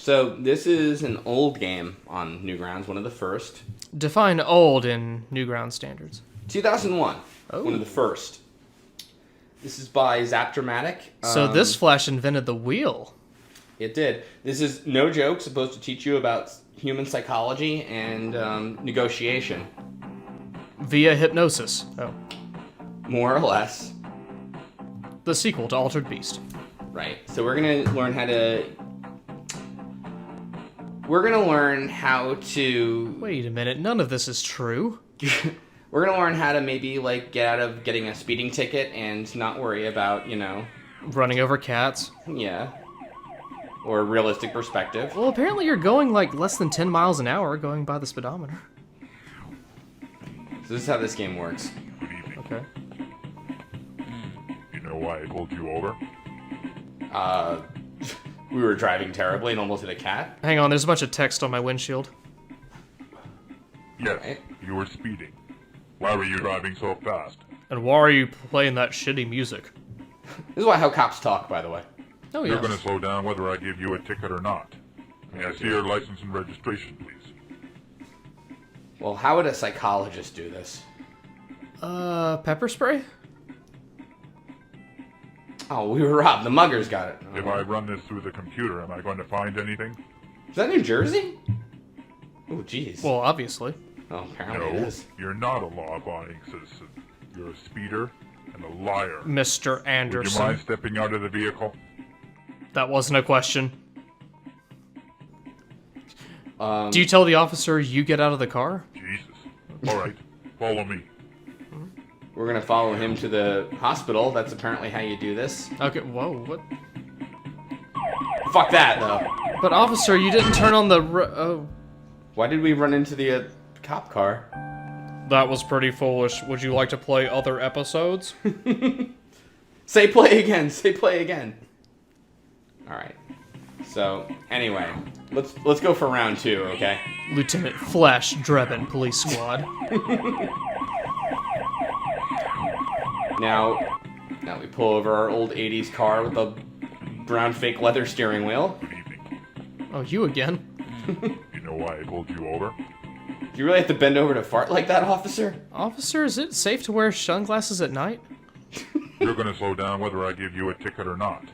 So this is an old game on Newgrounds, one of the first. Define old in Newgrounds standards. 2001, Oh. one of the first. This is by Zapdramatic. So this Flash invented the wheel. It did. This is, no joke, supposed to teach you about human psychology and negotiation. Via hypnosis. Oh. More or less. The sequel to Altered Beast. Right. So we're going to learn how to... We're going to learn how to... Wait a minute, none of this is true. We're going to learn how to maybe, like, get out of getting a speeding ticket and not worry about, you know... Running over cats. Yeah. Or a realistic perspective. Well, apparently you're going, like, less than 10 miles an hour going by the speedometer. So this is how this game works. Good evening. Okay. You know why I pulled you over? We were driving terribly and almost hit a cat. Hang on, there's a bunch of text on my windshield. Yes, Right. you were speeding. Why were you driving so fast? And why are you playing that shitty music? This is how cops talk, by the way. Oh, You're yes. going to slow down whether I give you a ticket or not. May I see your license and registration, please? Well, how would a psychologist do this? Pepper spray? Oh, we were robbed. The muggers got it. If I run this through the computer, am I going to find anything? Is that New Jersey? Oh, jeez. Well, obviously. Oh, apparently it No, is. you're not a law-abiding citizen. You're a speeder and a liar. Mr. Would you Anderson. mind stepping out of the vehicle? That wasn't a question. Um, Do you tell the officer you get out of the car? Jesus. All right, follow me. We're gonna follow him to the hospital. That's apparently how you do this. Okay, whoa, what? Fuck that, though. But officer, you didn't turn on the oh. Why did we run into the cop car? That was pretty foolish. Would you like to play other episodes? Say play again. Say play again. All right. So anyway, let's go for round 2, okay? Lieutenant Flash Drebin Police Squad. Now we pull over our old 80s car with a brown fake leather steering wheel. Good evening. Oh, you again? You know why I pulled you over? Do you really have to bend over to fart like that, officer? Officer, is it safe to wear sunglasses at night? You're going to slow down whether I give you a ticket or not.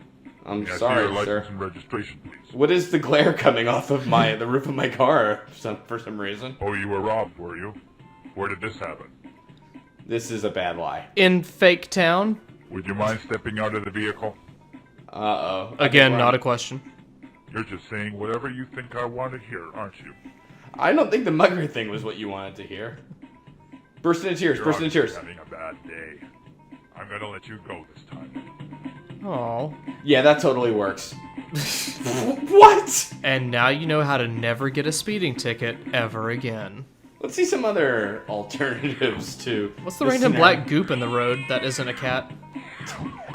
I'm May I see sorry, your sir. license and registration, please? What is the glare coming off of the roof of my car for some reason? Oh, you were robbed, were you? Where did this happen? This is a bad lie. In Fake Town? Would you mind stepping out of the vehicle? Uh-oh. Again, not a question. You're just saying whatever you think I want to hear, aren't you? I don't think the mugger thing was what you wanted to hear. Burst into tears, You're burst into tears. obviously having a bad day. I'm going to let you go this time. Oh. Yeah, that totally works. What? And now you know how to never get a speeding ticket ever again. Let's see some other alternatives to. What's the this random scenario. black goop in the road that isn't a cat?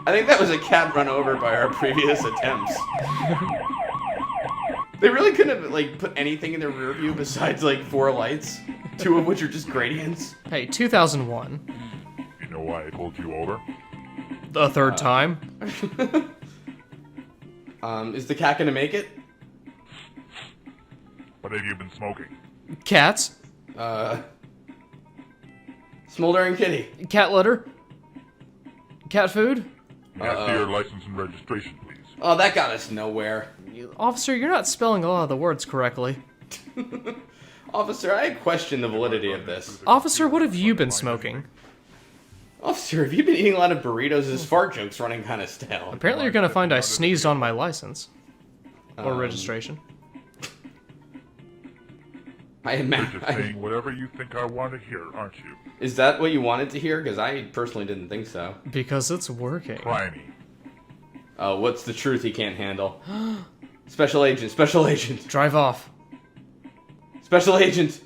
I think that was a cat run over by our previous attempts. They really couldn't have like put anything in their rear view besides like 4 lights, 2 of which are just gradients. Hey, 2001. You know why I pulled you over? The third time? Is the cat gonna make it? What have you been smoking? Cats? Smoldering kitty. Cat litter? Cat food? May I see your license and registration, please? Oh, that got us nowhere. Officer, you're not spelling a lot of the words correctly. Officer, I question the validity of this. Officer, what have you been smoking? Officer, have you been eating a lot of burritos? His fart joke's running kind of stale. Apparently you're gonna find I sneezed on my license. Or registration. I You're just imagine. saying whatever you think I want to hear, aren't you? Is that what you wanted to hear? Because I personally didn't think so. Because it's working. Try me. Oh, what's the truth he can't handle? Special agent, special agent, Drive off. special agent.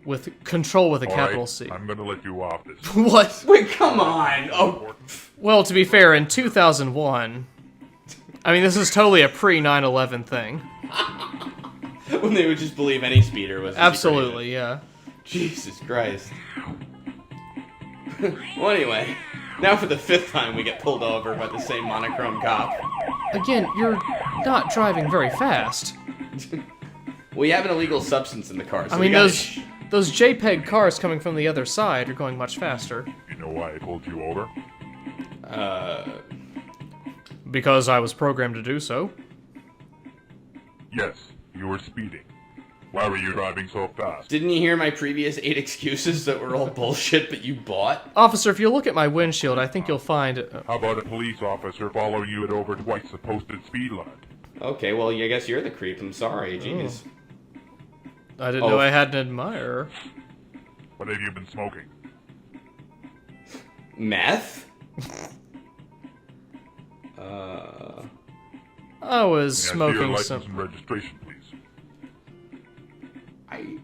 With control with a All capital right, C. I'm going to let you off this. What? Wait, come on. Oh, Important. Well, to be fair, in 2001... I mean, this is totally a pre-9/11 thing. when they would just believe any speeder was. a secret Absolutely, yeah. agent. Jesus Christ. Well, anyway, now for the 5th time we get pulled over by the same monochrome cop. Again, you're not driving very fast. We have an illegal substance in the car. So I mean, those JPEG cars coming from the other side are going much faster. You know why I pulled you over? Because I was programmed to do so. Yes, you were speeding. Why were you driving so fast? Didn't you hear my previous 8 excuses that were all bullshit but you bought? Officer, if you look at my windshield, I think you'll find... How about a police officer following you at over twice the posted speed limit? Okay, well, I guess you're the creep. I'm sorry. Jeez. I didn't know I had an admirer. What have you been smoking? Meth? I was May I see your smoking license some... and registration, please.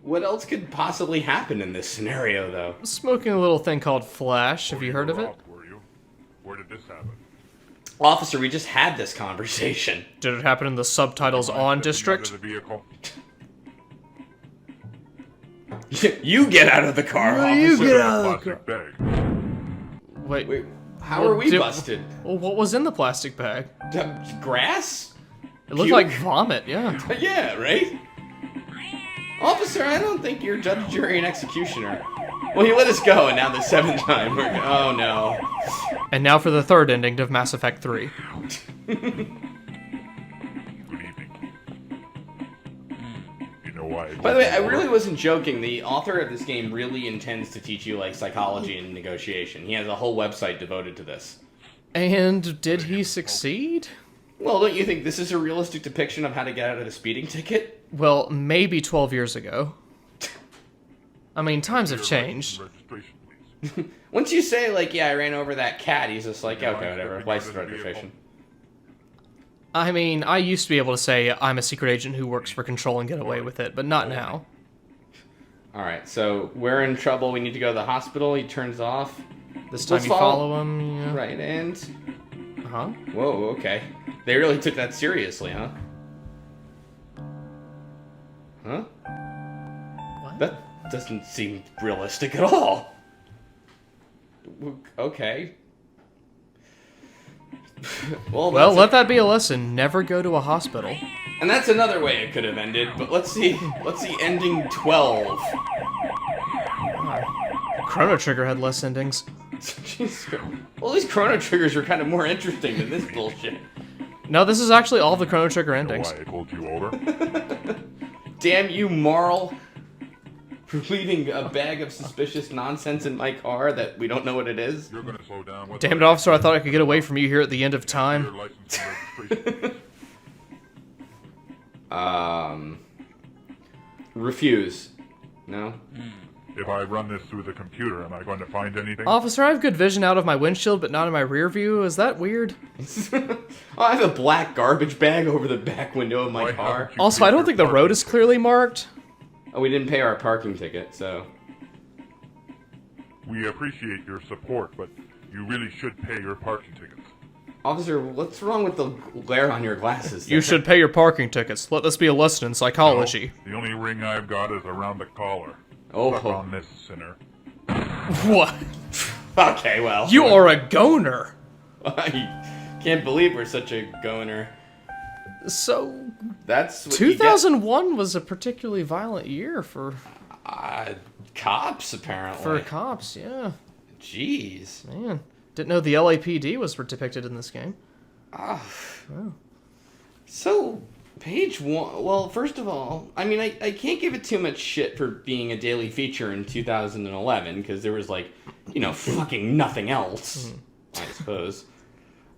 What else could possibly happen in this scenario, though? Smoking a little thing called Flash. Have you heard of it? Robbed, were you? Where did this happen? Officer, we just had this conversation. Did it happen in the subtitles on district? Out of the vehicle? You get out of the car, officer. You get out of the Plastic bag. Wait, How are we busted? well, what was in the plastic bag? Grass? It looked Puke? like vomit, yeah. Yeah, right? Officer, I don't think you're judge, jury, and executioner. Well, he let us go, and now the 7th time we're oh no. And now for the third ending of Mass Effect 3. Good evening. You know why? By the way, I really wasn't joking. The author of this game really intends to teach you, like, psychology and negotiation. He has a whole website devoted to this. And did he succeed? Well, don't you think this is a realistic depiction of how to get out of a speeding ticket? Well, maybe 12 years ago. I mean, times have changed. Registration, please. Once you say, like, yeah, I ran over that cat, he's just like, okay, whatever, license registration. I mean, I used to be able to say I'm a secret agent who works for Control and get away with it, but not now. Alright, so we're in trouble, we need to go to the hospital, he turns off. This time Let's you follow him, yeah. Right, and... Huh? Whoa, okay. They really took that seriously, huh? Huh? What? That doesn't seem realistic at all. Okay. Well, that's let that be a lesson. Never go to a hospital. and that's another way it could have ended, but let's see ending 12. Chrono Trigger had less endings. Jeez. Well, these Chrono Triggers are kind of more interesting than this bullshit. No, this is actually all the Chrono Trigger You know endings. why I pulled you over? Damn you, Marl, for leaving a bag of suspicious nonsense in my car that we don't know what it is. You're gonna slow down. With Damn it, officer, I thought I could get away from you here at the end of Your time. license and registration. Refuse. No? If I run this through the computer, am I going to find anything? Officer, I have good vision out of my windshield, but not in my rear view. Is that weird? Oh, I have a black garbage bag over the back window of my Why car. haven't you Also, paid I don't your think the road parking is clearly marked. Oh, we didn't pay our parking ticket, so... We appreciate your support, but you really should pay your parking tickets. Officer, what's wrong with the glare on your glasses? You should pay your parking tickets. Let this be a lesson in psychology. No, the only ring I've got is around the collar. Oh. Suck on this, sinner. What? Okay, well... You are a goner. I can't believe we're such a goner. So, That's what you get. 2001 was a particularly violent year for Cops, apparently. for cops, yeah. Jeez. Man, didn't know the LAPD was depicted in this game. So, page 1... Well, first of all, I mean, I can't give it too much shit for being a daily feature in 2011, because there was, like, you know, fucking nothing else, I suppose.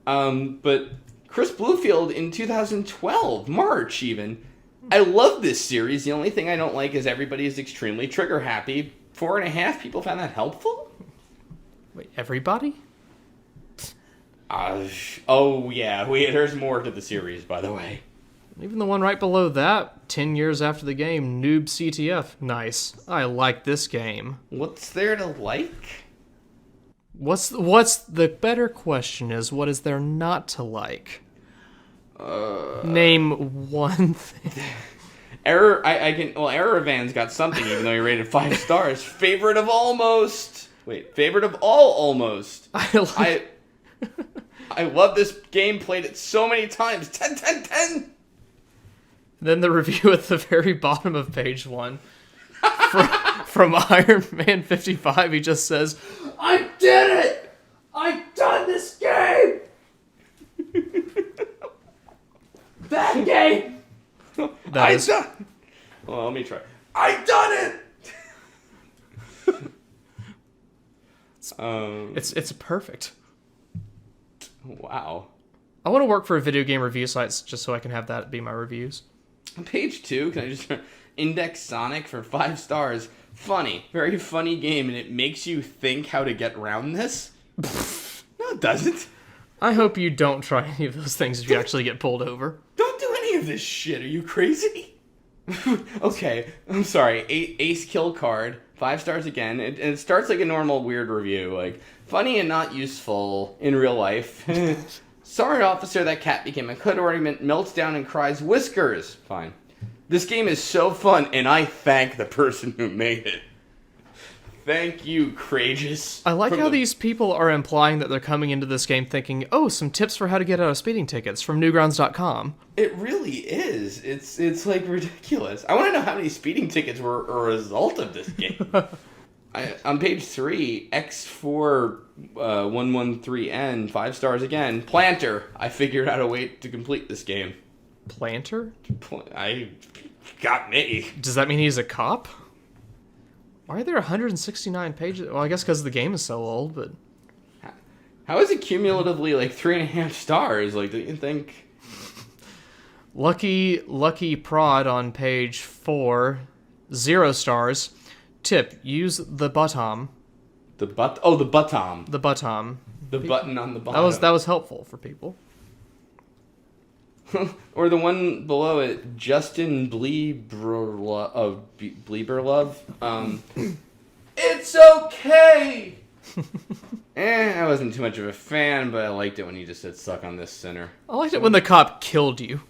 But Chris Bluefield in 2012, March even. I love this series. The only thing I don't like is everybody is extremely trigger happy. 4.5 people found that helpful? Wait, everybody? Oh, yeah. There's more to the series, by the way. Even the one right below that, 10 years after the game, Noob CTF. Nice. I like this game. What's there to like? What's the better question is, what is there not to like? Name one thing. Error Van's got something, even though he rated 5 stars. Favorite of all almost. I love this game, played it so many times. 10, 10, 10! Then the review at the very bottom of page 1 from Iron Man 55, he just says, I did it! I've done this game! That game! Done. Well, let me try. I done it. It's perfect. Wow. I want to work for a video game review site just so I can have that be my reviews. On page 2, can I just index Sonic for 5 stars? Funny, very funny game, and it makes you think how to get around this. No, it doesn't. I hope you don't try any of those things if you actually get pulled over. Don't do any of this shit. Are you crazy? Okay, I'm sorry. Ace kill card, 5 stars again. It starts like a normal weird review, like funny and not useful in real life. Sorry, officer, that cat became a hood ornament, melts down and cries whiskers. Fine. This game is so fun, and I thank the person who made it. Thank you, Courageous. I like how these people are implying that they're coming into this game thinking, oh, some tips for how to get out of speeding tickets from newgrounds.com. It really is. It's like ridiculous. I want to know how many speeding tickets were a result of this game. On page 3, X4113N, 5 stars again. Planter. I figured out a way to complete this game. Planter? I got me. Does that mean he's a cop? Why are there 169 pages? Well, I guess because the game is so old, but... How is it cumulatively like 3.5 stars? Like, do you think... Lucky Prod on page 4, 0 stars. Tip, use the button. The button. The button on the bottom. That was helpful for people. Or the one below it, Justin Bleeberlove. It's okay! I wasn't too much of a fan, but I liked it when he just said suck on this sinner. I liked it when the cop killed you.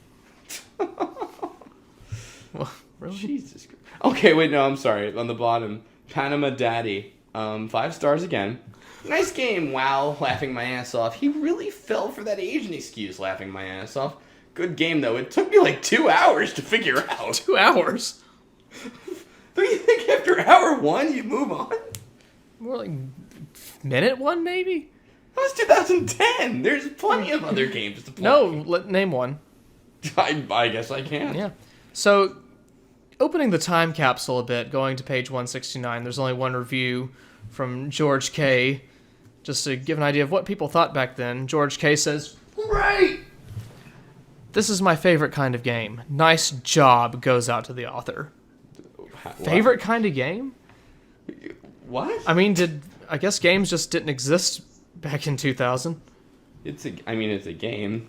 Well, really? Jesus Christ. Okay, wait, no, I'm sorry. On the bottom, Panama Daddy. 5 stars again. Nice game, wow, laughing my ass off. He really fell for that Asian excuse, laughing my ass off. Good game, though. It took me like 2 hours to figure out. 2 hours? Don't you think after hour 1 you move on? More like minute 1, maybe? That was 2010. There's plenty of other games to play. No, name one. I guess I can. Yeah. So, opening the time capsule a bit, going to page 169, there's only one review from George K. Just to give an idea of what people thought back then, George K. says, "Great! This is my favorite kind of game. Nice job," goes out to the author. What? Favorite kind of game? What? I mean, I guess games just didn't exist back in 2000. It's a game.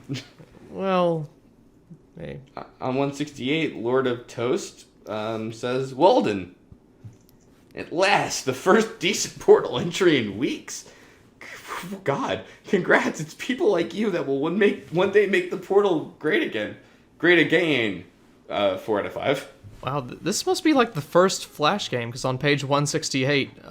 Well, hey. On 168, Lord of Toast says, Walden. At last, the first decent Portal entry in weeks. God, congrats. It's people like you that will one day make the Portal great again. Great again. 4 out of 5. Wow, this must be like the first Flash game, because on page 168,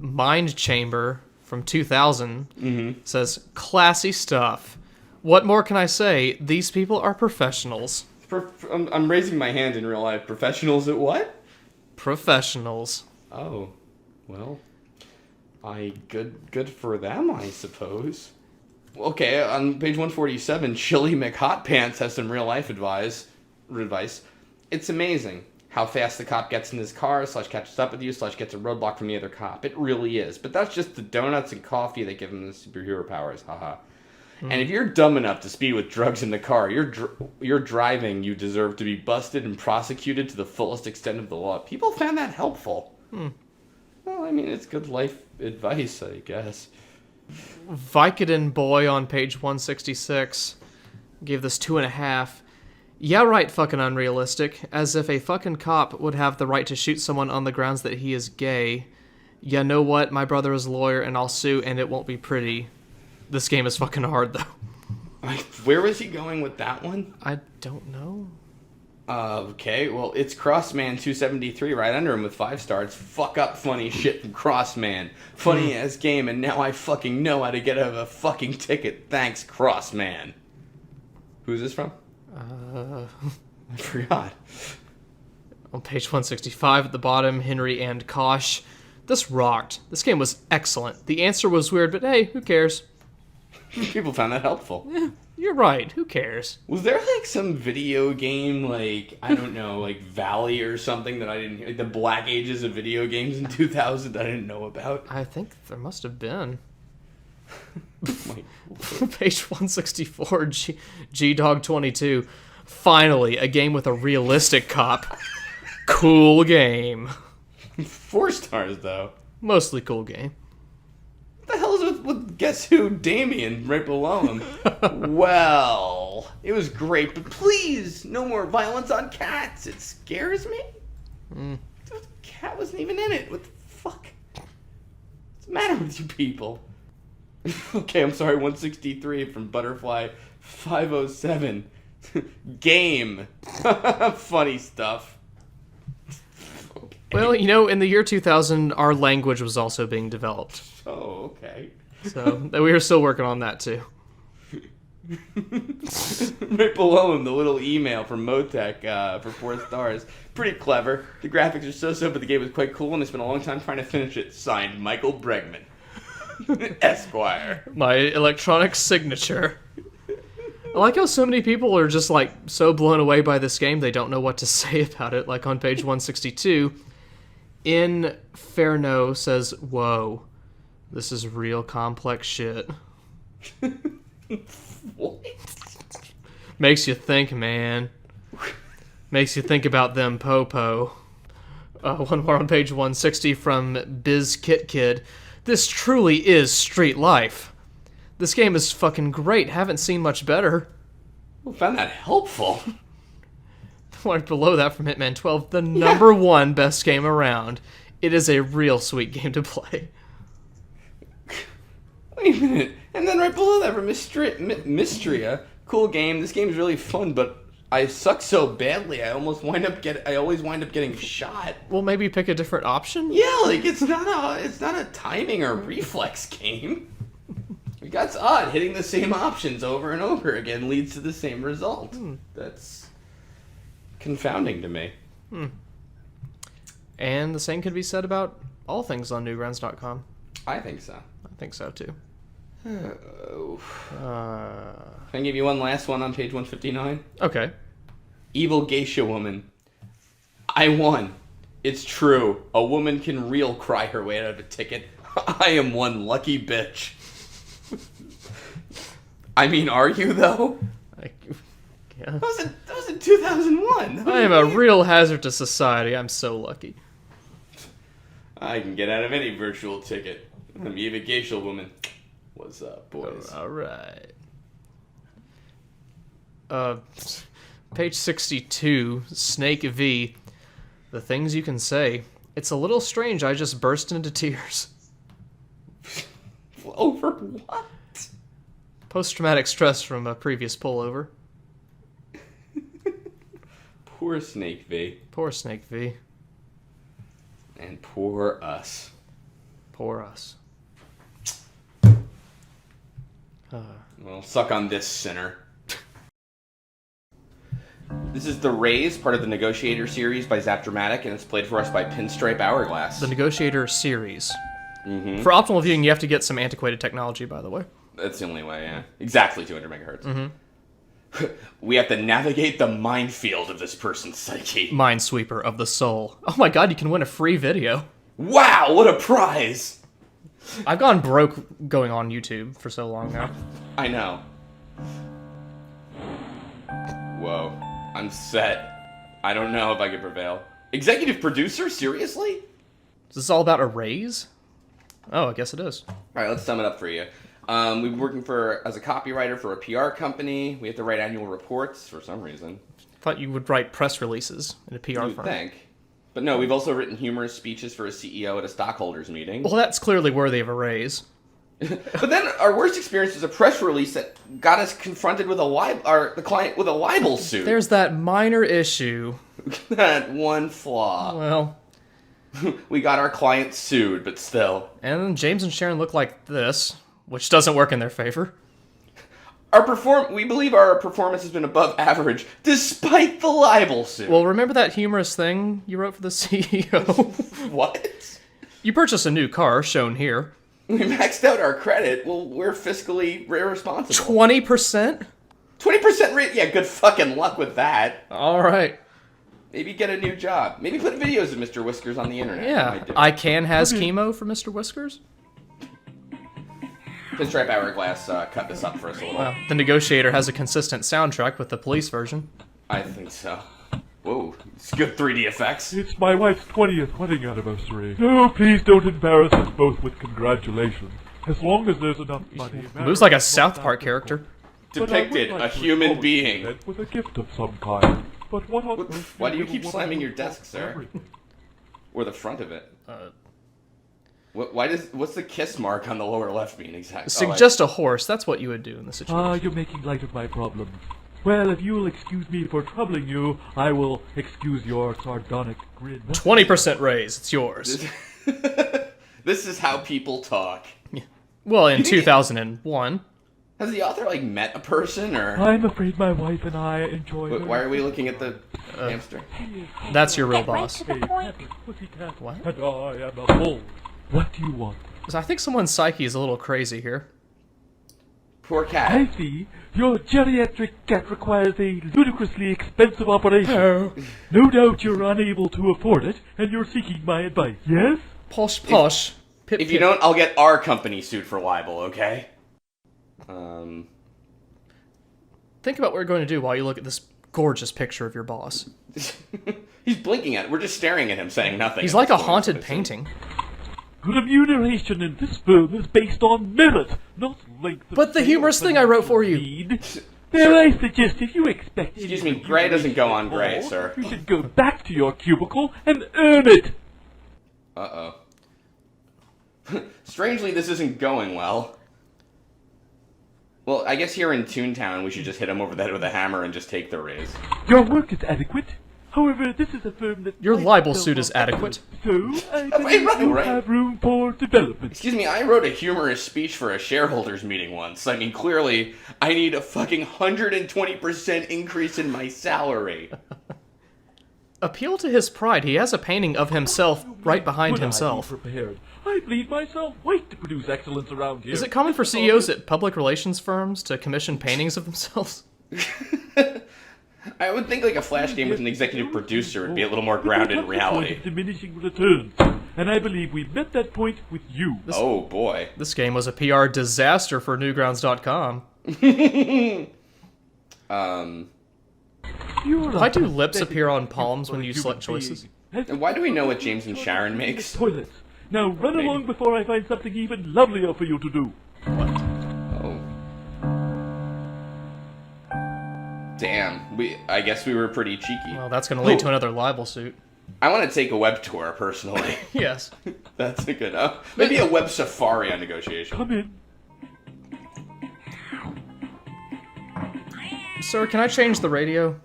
Mind Chamber from 2000 says, classy stuff. What more can I say? These people are professionals. I'm raising my hand in real life. Professionals at what? Professionals. Oh, well, good for them, I suppose. Okay, on page 147, Chili McHotPants has some real life advice. It's amazing how fast the cop gets in his car, / catches up with you, / gets a roadblock from the other cop. It really is. But that's just the donuts and coffee that give him the superhero powers. Haha. And if you're dumb enough to speed with drugs in the car, you're driving, you deserve to be busted and prosecuted to the fullest extent of the law. People found that helpful. Well, I mean, it's good life advice, I guess. Vicodin Boy on page 166 gave this 2.5. Yeah, right, fucking unrealistic. As if a fucking cop would have the right to shoot someone on the grounds that he is gay. Yeah, know what? My brother is a lawyer, and I'll sue, and it won't be pretty. This game is fucking hard, though. Where was he going with that one? I don't know. Okay, well, it's Crossman273 right under him with 5 stars. Fuck up funny shit from Crossman. Funny ass game, and now I fucking know how to get out of a fucking ticket. Thanks, Crossman. Who's this from? I forgot. On page 165 at the bottom, Henry and Kosh. This rocked. This game was excellent. The answer was weird, but hey, who cares? People found that helpful. Yeah, you're right. Who cares? Was there like some video game, like, I don't know, like Valley or something that I didn't, like the Black Ages of video games in 2000 that I didn't know about? I think there must have been. Like, Page 164, G-Dog 22. Finally, a game with a realistic cop. Cool game. 4 stars though. Mostly cool game. What the hell is with Guess Who? Damien right below him. Well, it was great, but please, no more violence on cats. It scares me. The cat wasn't even in it. What the fuck? What's the matter with you people? Okay, I'm sorry, 163 from Butterfly 507. Game. Funny stuff. Okay. Well, you know, in the year 2000, our language was also being developed. Oh, okay. So we were still working on that, too. Right below him, the little email from Motec for 4 stars. Pretty clever. The graphics are so-so, but the game was quite cool, and I spent a long time trying to finish it. Signed, Michael Bregman. Esquire. My electronic signature. I like how so many people are just, like, so blown away by this game, they don't know what to say about it. Like, on page 162, Inferno says, whoa, this is real complex shit. What? Makes you think, man. Makes you think about them po-po. One more on page 160 from Biz Kit Kid. This truly is street life. This game is fucking great. Haven't seen much better. Well, found that helpful. Right below that from Hitman 12, the number 1 best game around. It is a real sweet game to play. Wait a minute. And then right below that from Mystria. Cool game. This game is really fun, but I suck so badly. I always wind up getting shot. Well, maybe pick a different option? Yeah, like it's not a timing or reflex game. That's odd. Hitting the same options over and over again leads to the same result. That's confounding to me. And the same could be said about all things on Newgrounds.com. I think so. I think so, too. Can I give you one last one on page 159? Okay. Evil geisha woman. I won. It's true. A woman can real cry her way out of a ticket. I am one lucky bitch. I mean, are you though? Yeah. That was in 2001. I am a real hazard to society. I'm so lucky. I can get out of any virtual ticket. I'm Eva Geisha woman. What's up, boys? All right. Page 62, Snake V. The things you can say. It's a little strange. I just burst into tears. Over what? Post-traumatic stress from a previous pullover. Poor Snake V. Poor Snake V. And poor us. Poor us. Well, suck on this, sinner. This is The Raise, part of the Negotiator series by Zap Dramatic, and it's played for us by Pinstripe Hourglass. The Negotiator series. Mm-hmm. For optimal viewing, you have to get some antiquated technology, by the way. That's the only way, yeah. Exactly 200 megahertz. Mm-hmm. We have to navigate the minefield of this person's psyche. Minesweeper of the soul. Oh my god, you can win a free video. Wow, what a prize! I've gone broke going on YouTube for so long now. I know. Whoa. I'm set. I don't know if I can prevail. Executive producer? Seriously? Is this all about a raise? Oh, I guess it is. Alright, let's sum it up for you. We've been working as a copywriter for a PR company. We have to write annual reports for some reason. Thought you would write press releases in a PR You'd firm. think. But no, we've also written humorous speeches for a CEO at a stockholders meeting. Well, that's clearly worthy of a raise. But then our worst experience was a press release that got us confronted with the client with a libel suit. There's that minor issue. That one flaw. Well, We got our client sued, but still. and James and Sharon look like this, which doesn't work in their favor. We believe our performance has been above average, despite the libel suit. Well, remember that humorous thing you wrote for the CEO? What? You purchased a new car, shown here. We maxed out our credit. Well, we're fiscally irresponsible. 20%? 20% rate? Yeah, good fucking luck with that. All right. Maybe get a new job. Maybe put videos of Mr. Whiskers on the internet. Yeah. ICANN has chemo for Mr. Whiskers? Pinstripe Hourglass cut this up for us a little. Well, the Negotiator has a consistent soundtrack with the police version. I think so. Whoa, it's good 3D effects. It's my wife's 20th wedding anniversary. No, please don't embarrass us both with congratulations. As long as there's enough money. Moves like a South Park character. Depicted a human being. With a gift of some kind. But what on earth Why do you will keep want slamming to your do desk, sir? everything? Or the front of it. What's the kiss mark on the lower left mean exactly? Suggest a horse. That's what you would do in this situation. Ah, you're making light of my problems. Well, if you'll excuse me for troubling you, I will excuse your sardonic grin. 20% raise. It's yours. This is how people talk. Well, in 2001. Has the author, met a person, or... I'm afraid my wife and I enjoy... Why are we looking at the hamster? That's your real boss. Hey, pussycat, What? and I am a bull. What do you want? So I think someone's psyche is a little crazy here. Poor cat. I see. Your geriatric cat requires a ludicrously expensive operation. Oh. No doubt you're unable to afford it, and you're seeking my advice, yes? Posh posh. Pip, If you pip. don't, I'll get our company sued for libel, okay? Think about what you're going to do while you look at this gorgeous picture of your boss. He's blinking at it. We're just staring at him, saying nothing. He's like a haunted painting. Remuneration in this film is based on merit, not length of But the stay humorous or thing I wrote for you. need. There, I suggest if you expect... Excuse any me, Gray doesn't go on remuneration Gray, at sir. all, You should go back to your cubicle and earn it. Uh-oh. Strangely, this isn't going well. Well, I guess here in Toontown, we should just hit him over the head with a hammer and just take the raise. Your work is adequate. However, this is a firm that... Your libel suit is adequate. So, I believe you right? have room for development. Excuse me, I wrote a humorous speech for a shareholders meeting once. I mean, clearly, I need a fucking 120% increase in my salary. Appeal to his pride. He has a painting of himself right behind Would I be himself. prepared? I bleed myself white to produce excellence around here. Is it common for CEOs at public relations firms to commission paintings of themselves? I would think like a Flash game with an executive producer would be a little more grounded in reality. Diminishing returns, and I believe we've met that point with you. Oh boy. This game was a PR disaster for Newgrounds.com. Why do lips appear on palms when you select choices? And why do we know what James and Sharon makes? Toilets. Now run along before I find something even lovelier for you to do. Oh. Damn. I guess we were pretty cheeky. Well, that's going to lead to another libel suit. I want to take a web tour, personally. Yes. That's a good... maybe a web safari on negotiation. Come in. Sir, can I change the radio?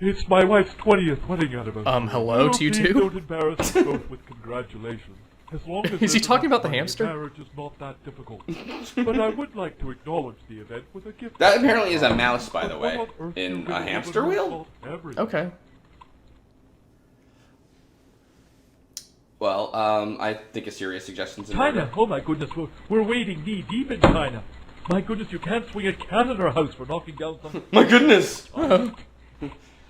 It's my wife's 20th wedding anniversary. Hello to you please two? Don't embarrass us both with congratulations. As long as Is he there's talking enough about the money, hamster? Marriage is not that difficult. But I would like to acknowledge the event with a gift. That apparently is a mouse, by the What way. on earth In you a gonna hamster do with wheel? everything? Okay. Well, I think a serious suggestion's in China! order. Oh my goodness, we're wading knee deep in China. My goodness, you can't swing a cat in our house for knocking down some... My goodness!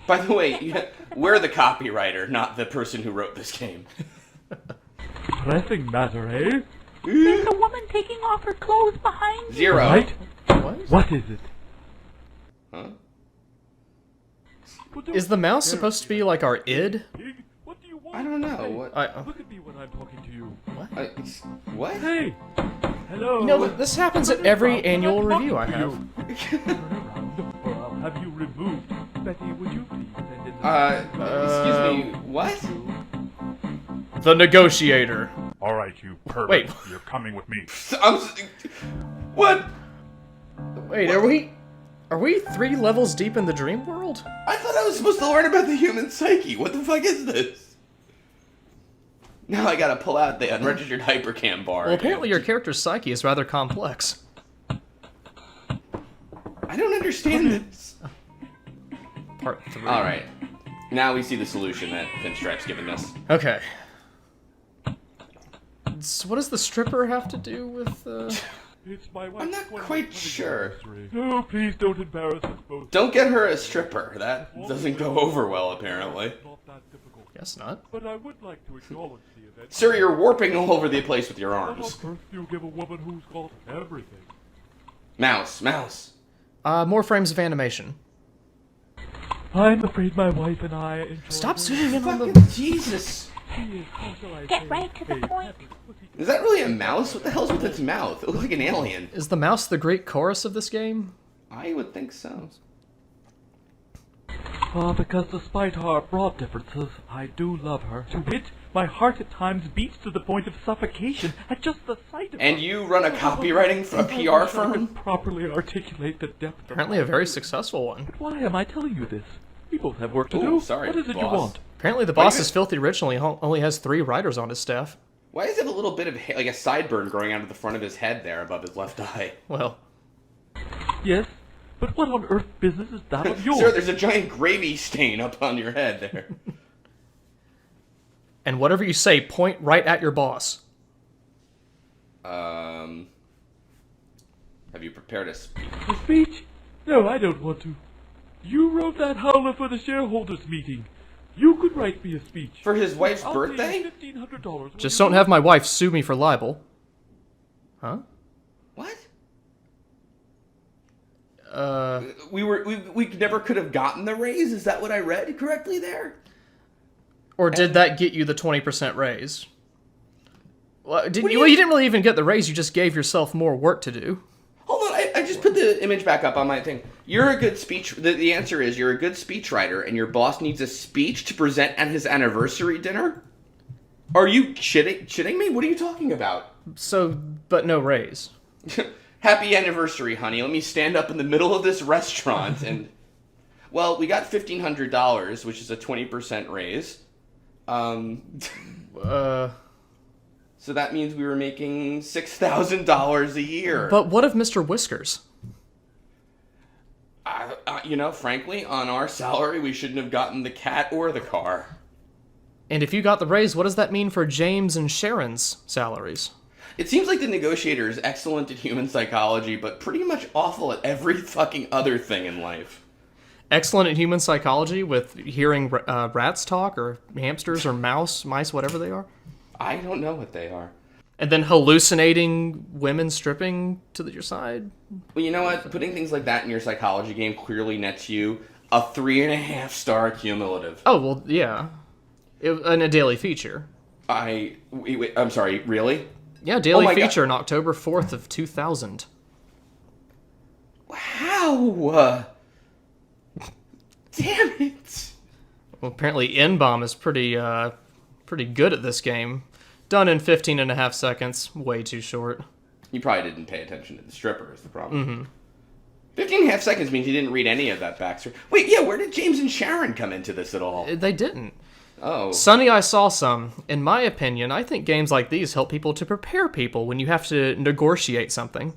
By the way, we're the copywriter, not the person who wrote this game. Pressing matter, eh? There's a woman taking off her clothes behind you. 0. Right? What? What is it? Huh? Is the mouse supposed to be like our id? Pig, what do you want? I don't know. Hey, What? Look at me when I'm talking to you. What? Hey! Hello! You know, this happens at every annual review I have. Or I'll have you removed. Betty, would you please send in the... Excuse me, what? The negotiator. All right, you pervert. Wait. You're coming with me. What? Wait, are we 3 levels deep in the dream world? I thought I was supposed to learn about the human psyche. What the fuck is this? Now I gotta pull out the unregistered hypercam bar. Well, apparently your character's psyche is rather complex. I don't understand this. Part 3. Alright. Now we see the solution that Pinstripe's given us. Okay. So what does the stripper have to do with, It's my wife's I'm not 20th quite wedding sure. anniversary. No, please don't embarrass us both. Don't get her a stripper. That doesn't go over well, apparently. It's not that difficult. Guess not. But I would like to acknowledge the event. Sir, you're warping all over the place with your What on arms. earth do you give a woman who's got everything? Mouse. More frames of animation. I'm afraid my wife and I enjoy... Stop zooming in on Fucking the... Jesus. Get right to the point. Is that really a mouse? What the hell's with its mouth? It looks like an alien. Is the mouse the great chorus of this game? I would think so. Because despite our broad differences, I do love her. To wit, my heart at times beats to the point of suffocation at just the sight of And her. you run a copywriting for a PR I firm? can properly articulate the depth of Apparently a very successful one. Why am I telling you this? We both have work to Ooh, do. sorry, What is it you boss. want? Apparently the Why boss you- is filthy rich and only has 3 writers on his staff. Why is it a little bit of like a sideburn growing out of the front of his head there above his left eye? Well, Yes, but what on earth business is that of yours? Sir, there's a giant gravy stain up on your head there. and whatever you say, point right at your boss. Have you prepared a speech? A speech? No, I don't want to. You wrote that howler for the shareholders meeting. You could write me a speech. For his wife's I'll birthday? pay you $1,500. Just don't have my wife sue me for libel. Huh? What? Uh, We never could have gotten the raise? Is that what I read correctly there? or did that get you the 20% raise? Well, What do you didn't really even get the raise, you just gave yourself more work to do. Hold on, I just put the image back up on my thing. You're a good speech... The answer is you're a good speechwriter, and your boss needs a speech to present at his anniversary dinner? Are you shitting me? What are you talking about? So, but no raise. Happy anniversary, honey. Let me stand up in the middle of this restaurant and... Well, we got $1,500, which is a 20% raise. So that means we were making $6,000 a year. But what of Mr. Whiskers? Frankly, on our salary, we shouldn't have gotten the cat or the car. And if you got the raise, what does that mean for James and Sharon's salaries? It seems like the negotiator is excellent at human psychology, but pretty much awful at every fucking other thing in life. Excellent at human psychology with hearing rats talk, or hamsters, or mice, whatever they are. I don't know what they are. And then hallucinating women stripping to your side. Well, you know what? Putting things like that in your psychology game clearly nets you a 3.5-star cumulative. Oh, well, yeah. In a daily feature. Wait, I'm sorry, really? Yeah, daily Oh my feature on October 4th of 2000. How? Damn it. Well, apparently N-Bomb is pretty good at this game. Done in 15.5 seconds. Way too short. You probably didn't pay attention to the stripper is the problem. 15.5 seconds means you didn't read any of that backstory. Wait, yeah, where did James and Sharon come into this at all? They didn't. Oh. Sonny, I saw some. In my opinion, I think games like these help people to prepare people when you have to negotiate something.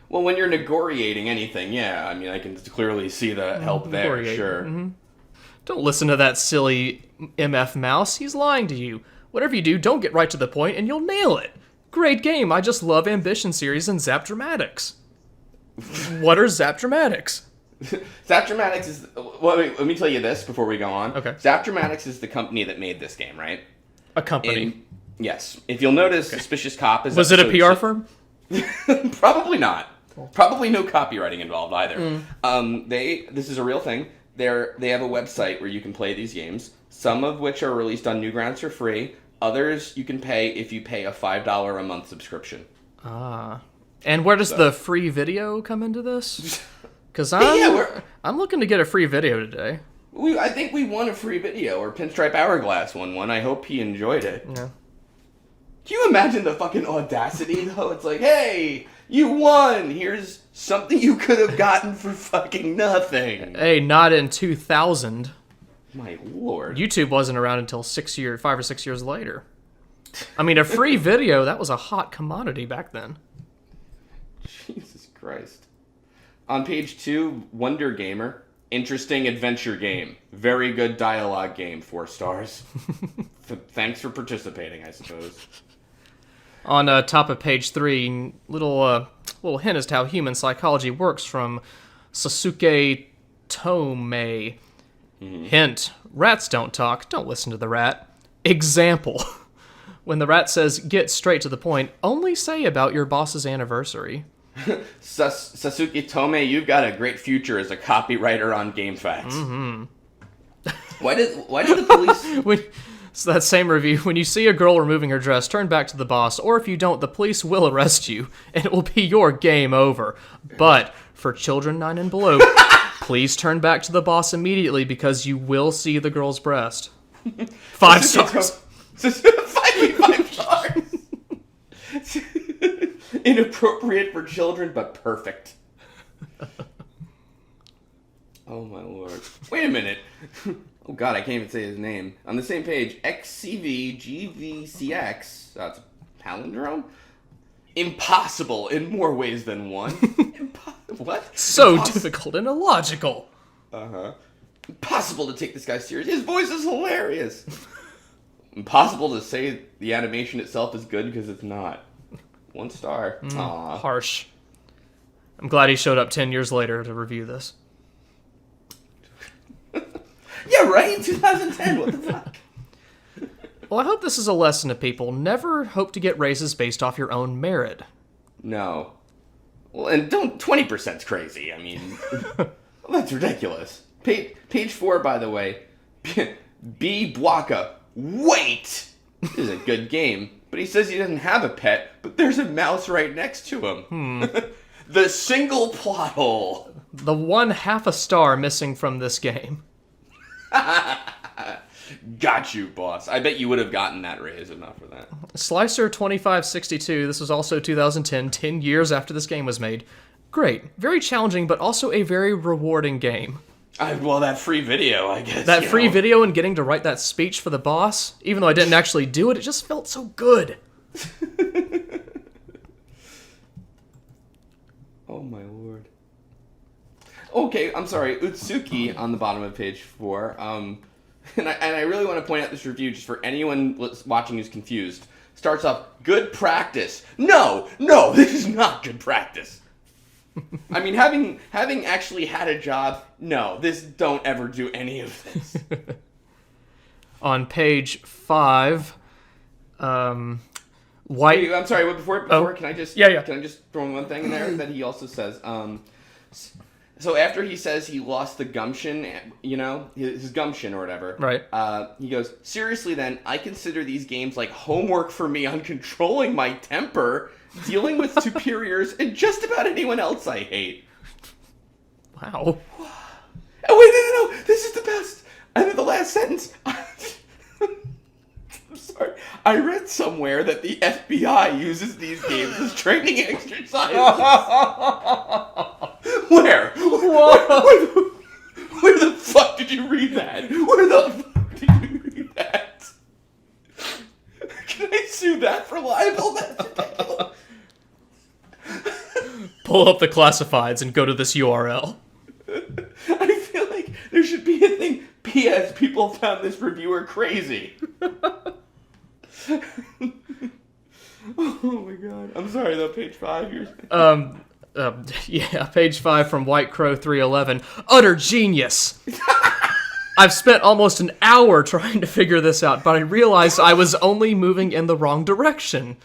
Well, when you're negotiating anything, yeah, I mean, I can clearly see the help there, Negotiate. sure. Don't listen to that silly MF Mouse. He's lying to you. Whatever you do, don't get right to the point and you'll nail it. Great game. I just love Ambition Series and Zap Dramatics. What are Zap Dramatics? Zap Dramatics is... Well, wait, let me tell you this before we go on. Okay. Zap Dramatics is the company that made this game, right? A company. Yes. If you'll notice, Suspicious Cop is... Was it a episode PR si- firm? Probably not. Probably no copywriting involved either. This is a real thing. They have a website where you can play these games, some of which are released on Newgrounds for free. Others you can pay if you pay a $5 a month subscription. And where does the free video come into this? Because Yeah, I'm looking to get a free video today. I think we won a free video, or Pinstripe Hourglass won one. I hope he enjoyed it. Yeah. Can you imagine the fucking audacity, though? It's like, hey, you won! Here's something you could have gotten for fucking nothing. Hey, not in 2000. My lord. YouTube wasn't around until 5 or 6 years later. I mean, a free video, that was a hot commodity back then. Jesus Christ. On page 2, Wonder Gamer. Interesting adventure game. Very good dialogue game. 4 stars. Thanks for participating, I suppose. On top of page 3, little hint as to how human psychology works from Sasuke Tomei. Hint, rats don't talk. Don't listen to the rat. Example. When the rat says, get straight to the point, only say about your boss's anniversary. Sasuke Tomei, you've got a great future as a copywriter on GameFAQs. Mm-hmm. Why did the police... So that same review, when you see a girl removing her dress, turn back to the boss, or if you don't, the police will arrest you, and it will be your game over. But, for children 9 and below, please turn back to the boss immediately, because you will see the girl's breast. 5 stars. 5 stars. Inappropriate for children, but perfect. Oh my lord. Wait a minute. Oh god, I can't even say his name. On the same page, XCVGVCX. That's a palindrome? Impossible in more ways than one. What? So difficult and illogical. Uh-huh. Impossible to take this guy serious. His voice is hilarious. Impossible to say the animation itself is good because it's not. 1 star. Aw. Harsh. I'm glad he showed up 10 years later to review this. Yeah, right? 2010, what the fuck? Well, I hope this is a lesson to people. Never hope to get raises based off your own merit. No. Well, and don't... 20%'s crazy. I mean... well, that's ridiculous. Page 4, by the way. B. Bwaka. Wait! This is a good game. But he says he doesn't have a pet, but there's a mouse right next to him. The single plot hole. The 1/2 a star missing from this game. Got you, boss. I bet you would have gotten that raise if not for that. Slicer 2562, this was also 2010, 10 years after this game was made. Great. Very challenging, but also a very rewarding game. Well, that free video, I guess. That free video and getting to write that speech for the boss, even though I didn't actually do it, it just felt so good. Oh my lord. Okay, I'm sorry. Utsuki on the bottom of page 4. And I really want to point out this review just for anyone watching who's confused. Starts off, good practice. No, this is not good practice. I mean, having actually had a job, no, don't ever do any of this. On page 5, White... Wait, I'm sorry, before can I just... Yeah. Can I just throw in one thing in there that he also says? So after he says he lost the gumption, his gumption or whatever. Right. He goes, seriously then, I consider these games like homework for me on controlling my temper, dealing with superiors, and just about anyone else I hate. Wow. Oh, wait, no, this is the best. And then the last sentence. I'm sorry. I read somewhere that the FBI uses these games as training exercises. Where? Where the fuck did you read that? Where the fuck did you read that? Can I sue that for libel? That's ridiculous. Pull up the classifieds and go to this URL. I feel like there should be a thing. P.S. People found this reviewer crazy. Oh my god. I'm sorry though, page 5. Page 5 from White Crow 311. Utter genius! I've spent almost an hour trying to figure this out, but I realized I was only moving in the wrong direction.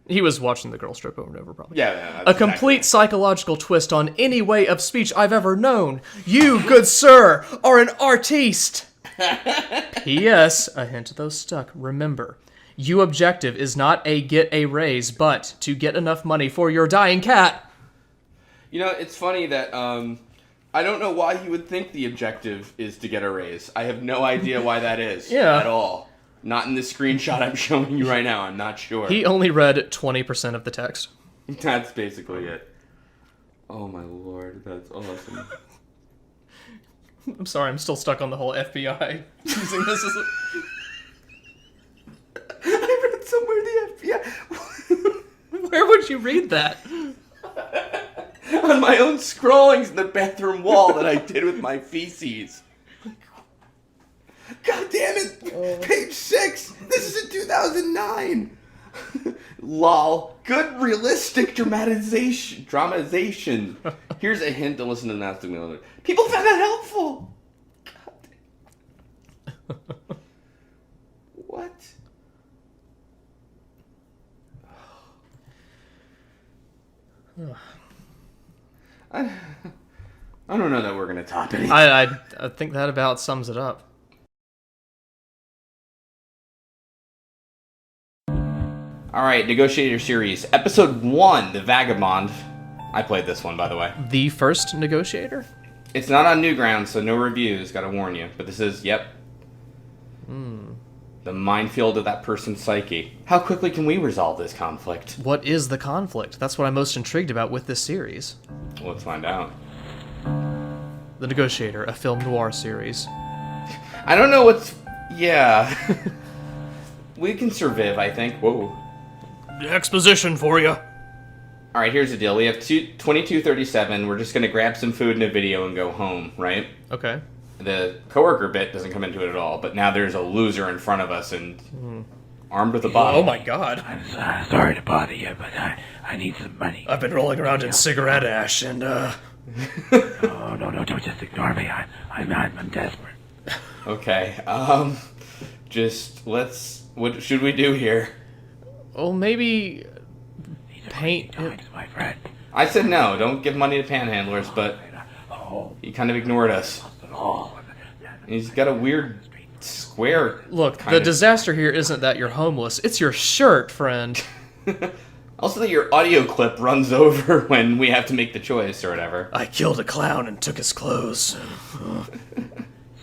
He was watching the girl strip over and over, probably. Yeah. A complete psychological twist on any way of speech I've ever known. You, good sir, are an artiste! P.S. A hint though stuck. Remember, your objective is not get a raise, but to get enough money for your dying cat. You know, it's funny that I don't know why he would think the objective is to get a raise. I have no idea why that is Yeah. at all. Not in the screenshot I'm showing you right now. I'm not sure. He only read 20% of the text. That's basically it. Oh my lord, that's awesome. I'm sorry, I'm still stuck on the whole FBI using this as a... I read somewhere the FBI... Where would you read that? On my own scrawlings in the bathroom wall that I did with my feces. God damn it! Page 6! This is in 2009! Lol. Good realistic dramatization. Here's a hint to listen to the Nasty Miller. People found that helpful! God. What? I don't know that we're gonna top it. I think that about sums it up. Alright, Negotiator Series. Episode 1, The Vagabond. I played this one, by the way. The first negotiator? It's not on Newgrounds, so no reviews, gotta warn you. But this is, yep. The minefield of that person's psyche. How quickly can we resolve this conflict? What is the conflict? That's what I'm most intrigued about with this series. Let's find out. The Negotiator, a film noir series. I don't know what's... Yeah. We can survive, I think. Whoa. Exposition for you. Alright, here's the deal. We have 22:37. We're just gonna grab some food and a video and go home, right? Okay. The coworker bit doesn't come into it at all, but now there's a loser in front of us and armed with a bottle. Oh my god. I'm sorry to bother you, but I need some money. I've been rolling around in cigarette ash and, No, don't just ignore me. I'm desperate. Okay, what should we do here? well, maybe These are paint crazy times, my friend. I said no, don't give money to panhandlers, but Oh, he kind of ignored us. not at all. He's got a weird square. Look, kind the of- disaster here isn't that you're homeless. It's your shirt, friend. Also that your audio clip runs over when we have to make the choice or whatever. I killed a clown and took his clothes.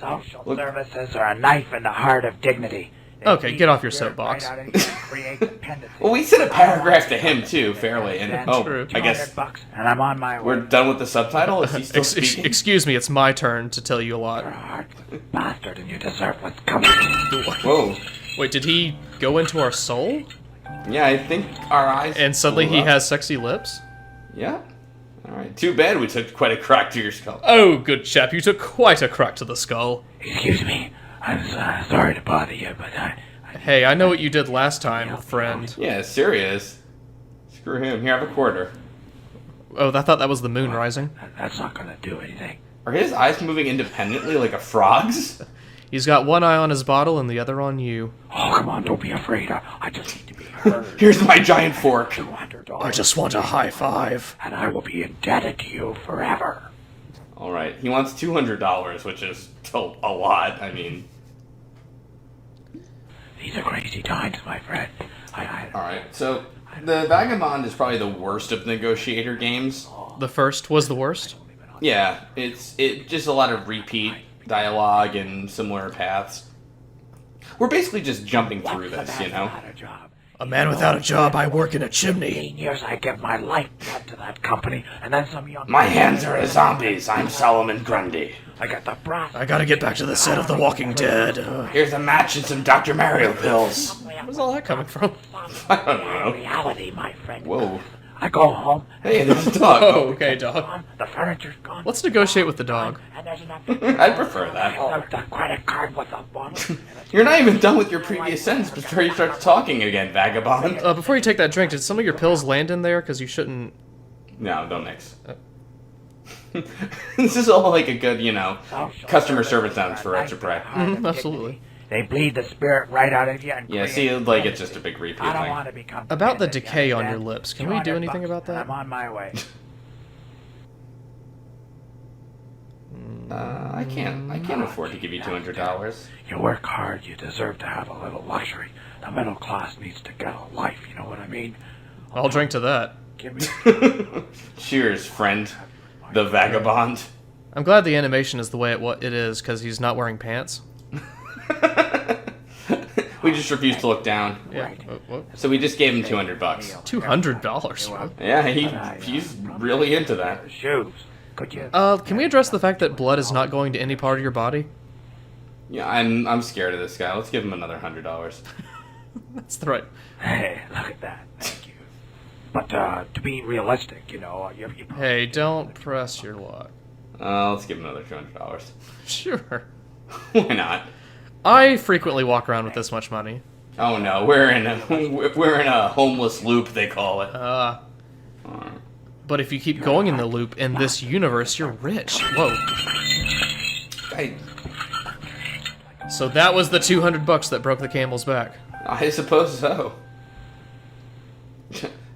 Social services are a knife in the heart of dignity. They Okay, beat get off your spirit soapbox. right out of you and create dependency. Well, we sent a paragraph to him too, fairly, and That's I guess $200, and I'm on my way. we're done with the subtitle. Is he still speaking? Excuse me, it's my turn to tell you a You're a lot. heartless bastard, and you deserve what's coming. Whoa. Wait, did he go into our soul? Yeah, I think our eyes. And suddenly blew he up. has sexy lips? Yeah. All right. Too bad we took quite a crack to your skull. Oh, good chap, you took quite a crack to the skull. Excuse me. I'm sorry to bother you, but Hey, I know what you did last time, friend. Yeah, serious. Screw him. Here, have a quarter. Oh, I thought that was the moon rising. that's not gonna do anything. Are his eyes moving independently like a frog's? He's got one eye on his bottle and the other on you. Oh, come on, don't be afraid. I just need to be heard. Here's my giant fork. $200. I just want a high five. And I will be indebted to you forever. All right. He wants $200, which is a lot. I mean. These are crazy times, my friend. All right. So the Vagabond is probably the worst of negotiator games. The first was the worst? Yeah, it's just a lot of repeat dialogue and similar paths. We're basically just jumping through this, you know. Without a job. A man without a job, I work in a chimney. 15 years I give my lifeblood to that company, and then some young... My hands are as zombies. I'm Solomon Grundy. I got the brass... I gotta get back to the set of The Walking Dead. Here's a match and some Dr. Mario pills. Where's all that coming from? I don't know. Reality, my friend. Whoa. I go home. Hey, there's a dog. Oh, okay, dog. Gone, the furniture's gone. Let's negotiate with the dog. And there's enough... I'd prefer that. The credit card with a bottle. You're not even done with your previous sentence before you start talking again, vagabond. Before you take that drink, did some of your pills land in there? Because you shouldn't... No, don't mix. This is all like a good, customer service sounds for Retsupurae. Absolutely. They bleed the spirit right out of you and Yeah, create see, like it's just a big repeat I don't thing. want to become About the dependent, decay you on your understand? lips, can we do anything $200 about that? I'm on my way. I can't afford to give you $200. You work hard, you deserve to have a little luxury. The middle class needs to get a life, you know what I mean? I'll drink to that. Give me... Cheers, friend. The vagabond. I'm glad the animation is the way it is, because he's not wearing pants. We just refused to look down. Yeah. So we just gave him $200. $200? Yeah, he's really into that. Shoes. Could you? Can we address the fact that blood is not going to any part of your body? Yeah, I'm scared of this guy. Let's give him another $100. That's the right. Hey, look at that. Thank you. But to be realistic, you Hey, don't press your luck. Let's give him another $200. Sure. Why not? I frequently walk around with this much money. Oh no, we're in a homeless loop, they call it. But if you keep going in the loop in this universe, you're rich. Whoa. So that was the $200 that broke the camel's back. I suppose so.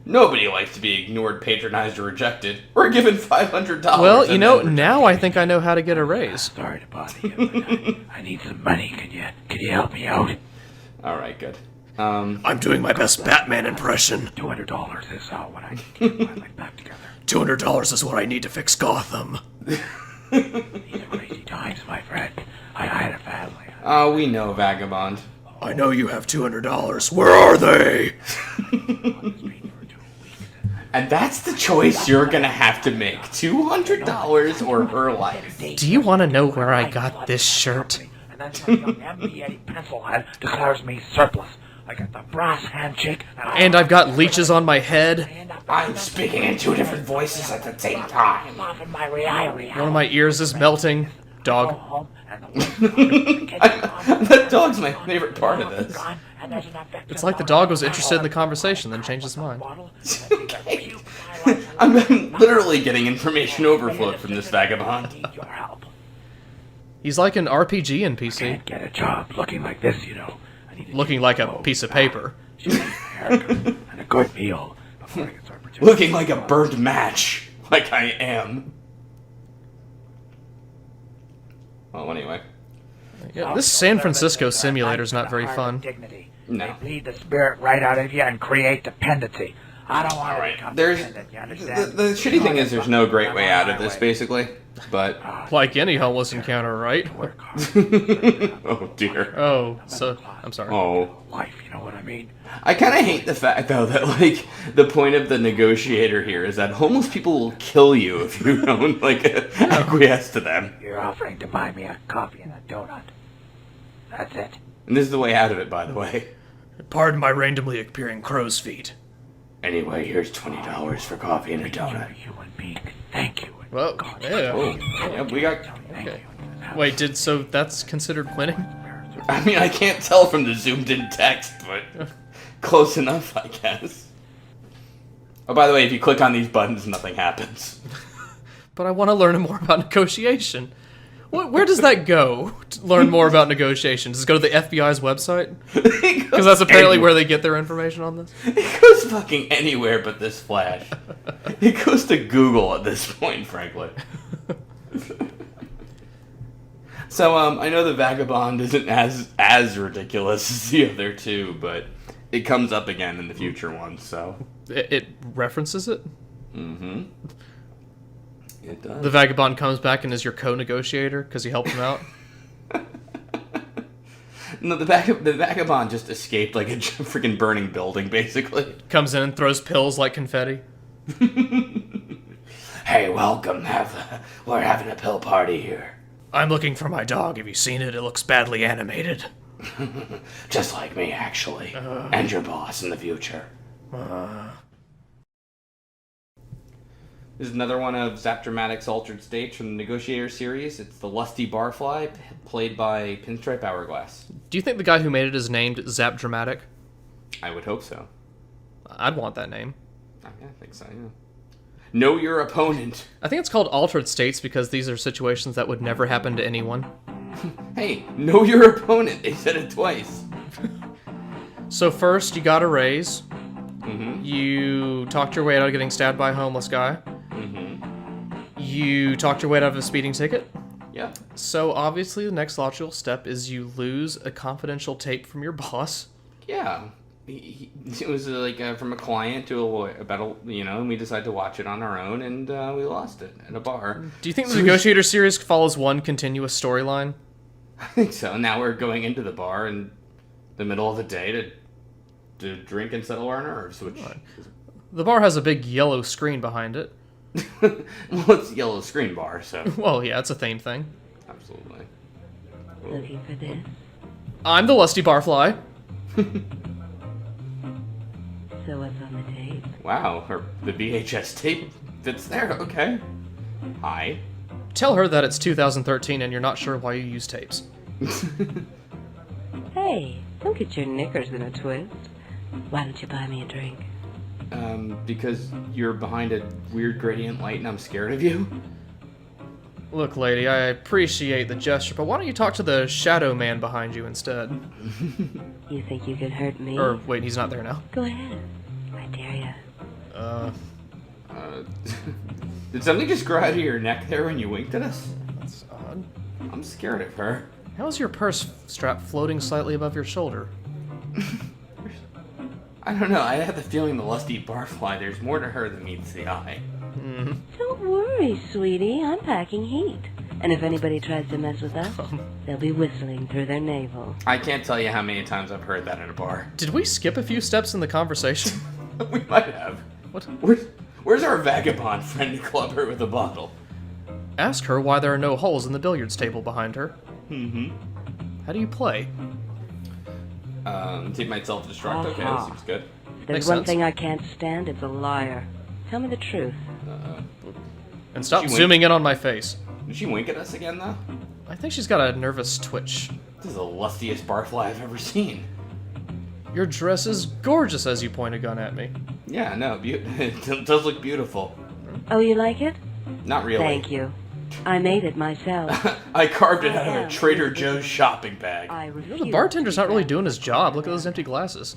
Nobody likes to be ignored, patronized, or rejected. We're given $500. Well, you know, now I think I know how to get a raise. Sorry to bother you, but I need some money. Can you help me out? All right, good. I'm doing my best Batman impression. $200 is what I need to get my life back together. $200 is what I need to fix Gotham. These are crazy times, my friend. I had a family. Oh, we know, Vagabond. I know you have $200. Where are they? And that's the choice you're gonna have to make. $200 or her life. Do you want to know where I got this shirt? And then some young MBA pencilhead declares me surplus. I got the brass handshake. And I've got leeches on my head. I'm speaking in two different voices at the same time. One of my ears is melting. Dog. That dog's my favorite part of this. It's like the dog was interested in the conversation, then changed his mind. Okay. I'm literally getting information overflow from this vagabond. He's like an RPG NPC. Get a job looking like this, Looking like a piece of paper. And a good meal before I can start projecting. Looking like a burnt match, like I am. Well, anyway. Yeah, this San Francisco simulator is not very fun. No. They bleed the spirit right out of you and create dependency. I don't want to become There's dependent, you understand? the shitty thing is there's no great way out of this, basically. But Like any homeless encounter, right? oh dear. Oh, so I'm sorry. Oh. Life, you know what I mean? I kind of hate the fact though that like the point of the negotiator here is that homeless people will kill you if you don't like acquiesce to them. You're offering to buy me a coffee and a donut. That's it. And this is the way out of it, by the way. Pardon my randomly appearing crow's feet. Anyway, here's $20 for coffee and a You're a donut. human being. Thank you. Well, yeah. Oh, yeah, we got. Okay. Wait, so that's considered winning? I mean, I can't tell from the zoomed-in text, but close enough, I guess. Oh, by the way, if you click on these buttons, nothing happens. But I want to learn more about negotiation. Where does that go to learn more about negotiation? Does it go to the FBI's website? Because that's apparently where they get their information on this. It goes fucking anywhere but this Flash. It goes to Google at this point, frankly. So, I know the Vagabond isn't as ridiculous as the other two, but it comes up again in the future ones, so... It references it? Mm-hmm. It does. The Vagabond comes back and is your co-negotiator because you helped him out? No, the Vagabond just escaped like a freaking burning building, basically. Comes in and throws pills like confetti. Hey, welcome. We're having a pill party here. I'm looking for my dog. Have you seen it? It looks badly animated. Just like me, actually. And your boss in the future. This is another one of Zap Dramatic's altered states from the Negotiator series. It's the Lusty Barfly, played by Pinstripe Hourglass. Do you think the guy who made it is named Zap Dramatic? I would hope so. I'd want that name. I think so, yeah. Know your opponent. I think it's called altered states because these are situations that would never happen to anyone. Hey, know your opponent. They said it twice. So first, you got a raise. Mm-hmm. You talked your way out of getting stabbed by a homeless guy. Mm-hmm. You talked your way out of a speeding ticket. Yeah. So obviously the next logical step is you lose a confidential tape from your boss. Yeah. it was from a client to a lawyer and we decided to watch it on our own, and we lost it at a bar. Do you think the Negotiator series follows one continuous storyline? I think so. Now we're going into the bar in the middle of the day to drink and settle our nerves, which... The bar has a big yellow screen behind it. Well, it's a yellow screen bar, so... Well, yeah, it's a theme thing. Absolutely. Looking for this? I'm the lusty barfly. So what's on the tape? Wow, the VHS tape fits there, okay. Hi. Tell her that it's 2013 and you're not sure why you use tapes. Hey, don't get your knickers in a twist. Why don't you buy me a drink? Because you're behind a weird gradient light and I'm scared of you? Look, lady, I appreciate the gesture, but why don't you talk to the shadow man behind you instead? You think you could hurt me? Or, wait, he's not there now. Go ahead. I dare ya. Did something just grow out of your neck there when you winked at us? That's odd. I'm scared of her. How's your purse strap floating slightly above your shoulder? I don't know, I have the feeling the lusty barfly, there's more to her than meets the eye. Don't worry, sweetie. I'm packing heat. And if anybody tries to mess with us, they'll be whistling through their navel. I can't tell you how many times I've heard that at a bar. Did we skip a few steps in the conversation? We might have. What? Where's our vagabond friend to club her with a bottle? Ask her why there are no holes in the billiards table behind her. Mm-hmm. How do you play? Take my self-destruct. Okay, that seems good. If there's Makes one sense. thing I can't stand, it's a liar. Tell me the truth. And stop She zooming in on my face. Did she wink at us again, though? I think she's got a nervous twitch. This is the lustiest barfly I've ever seen. Your dress is gorgeous as you point a gun at me. Yeah, no, it does look beautiful. Oh, you like it? Not really. Thank you. I made it myself. I carved it out of a Trader Joe's shopping bag. I refuse. The bartender's not really doing his job. Look at those empty glasses.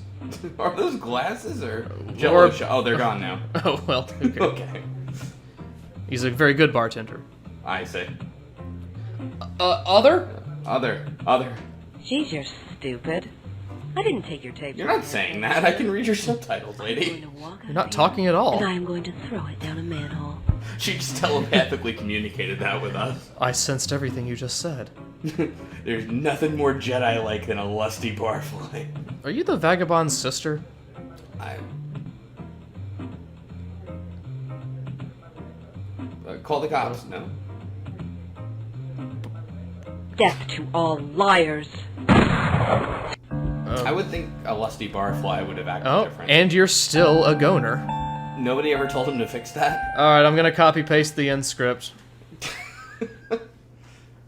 Are those glasses or Or- Jello shot? Oh, they're gone now. Oh, well, okay. Okay. He's a very good bartender. I say. Other? Other. Jeez, you're stupid. I didn't take your tape. You're not saying that. I can read your subtitles, I'm lady. going to walk You're not over talking at here, all. And I am going to throw it down a manhole. She just telepathically communicated that with us. I sensed everything you just said. There's nothing more Jedi-like than a lusty barfly. Are you the vagabond's sister? Call the cops. No. Death to all liars. I would think a lusty barfly would have acted Oh, different. and you're still a goner. Nobody ever told him to fix that. Alright, I'm gonna copy-paste the end script.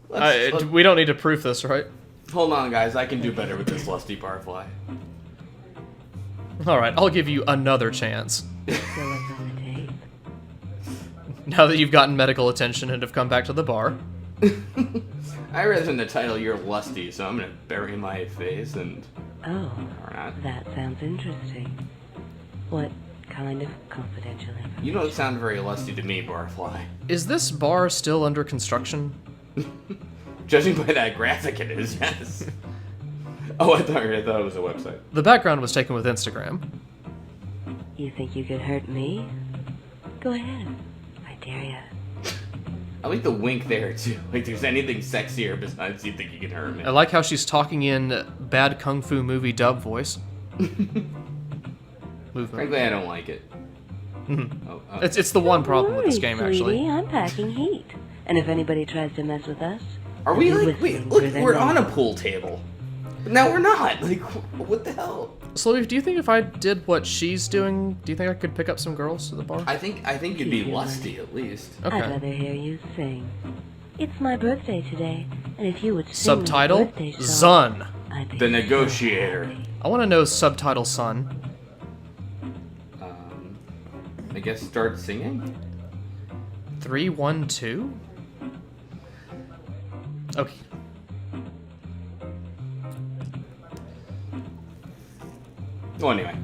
Let's- We don't need to proof this, right? Hold on, guys. I can do better with this lusty barfly. Alright, I'll give you another chance. So what's on the tape? Now that you've gotten medical attention and have come back to the bar. I read in the title, "You're lusty," so I'm gonna bury my face and. Oh, Or not. that sounds interesting. What kind of confidential information? You don't sound very lusty to me, barfly. Is this bar still under construction? Judging by that graphic, it is. Yes. Oh, I thought it was a website. The background was taken with Instagram. You think you could hurt me? Go ahead. I dare ya. I like the wink there too. Like, there's anything sexier besides "you think you can hurt me." I like how she's talking in bad kung fu movie dub voice. Movement. Frankly, I don't like it. Oh, It's the one problem Don't with this worry, game, sweetie, actually. I'm packing heat. And if anybody tries to mess with us, Are we they'll be like? Wait, whistling look, through their we're on a navel. pool table. No, we're not. Like, what the hell? Slowly, do you think if I did what she's doing, do you think I could pick up some girls to the bar? I think you'd be lusty at least. I'd Okay. rather hear you sing. It's my birthday today, and if you would sing my Subtitle? birthday song, Zun. I'd be The so Negotiator. happy. I want to know subtitle son. I guess start singing. 3, 1, 2? Okay. Well, anyway,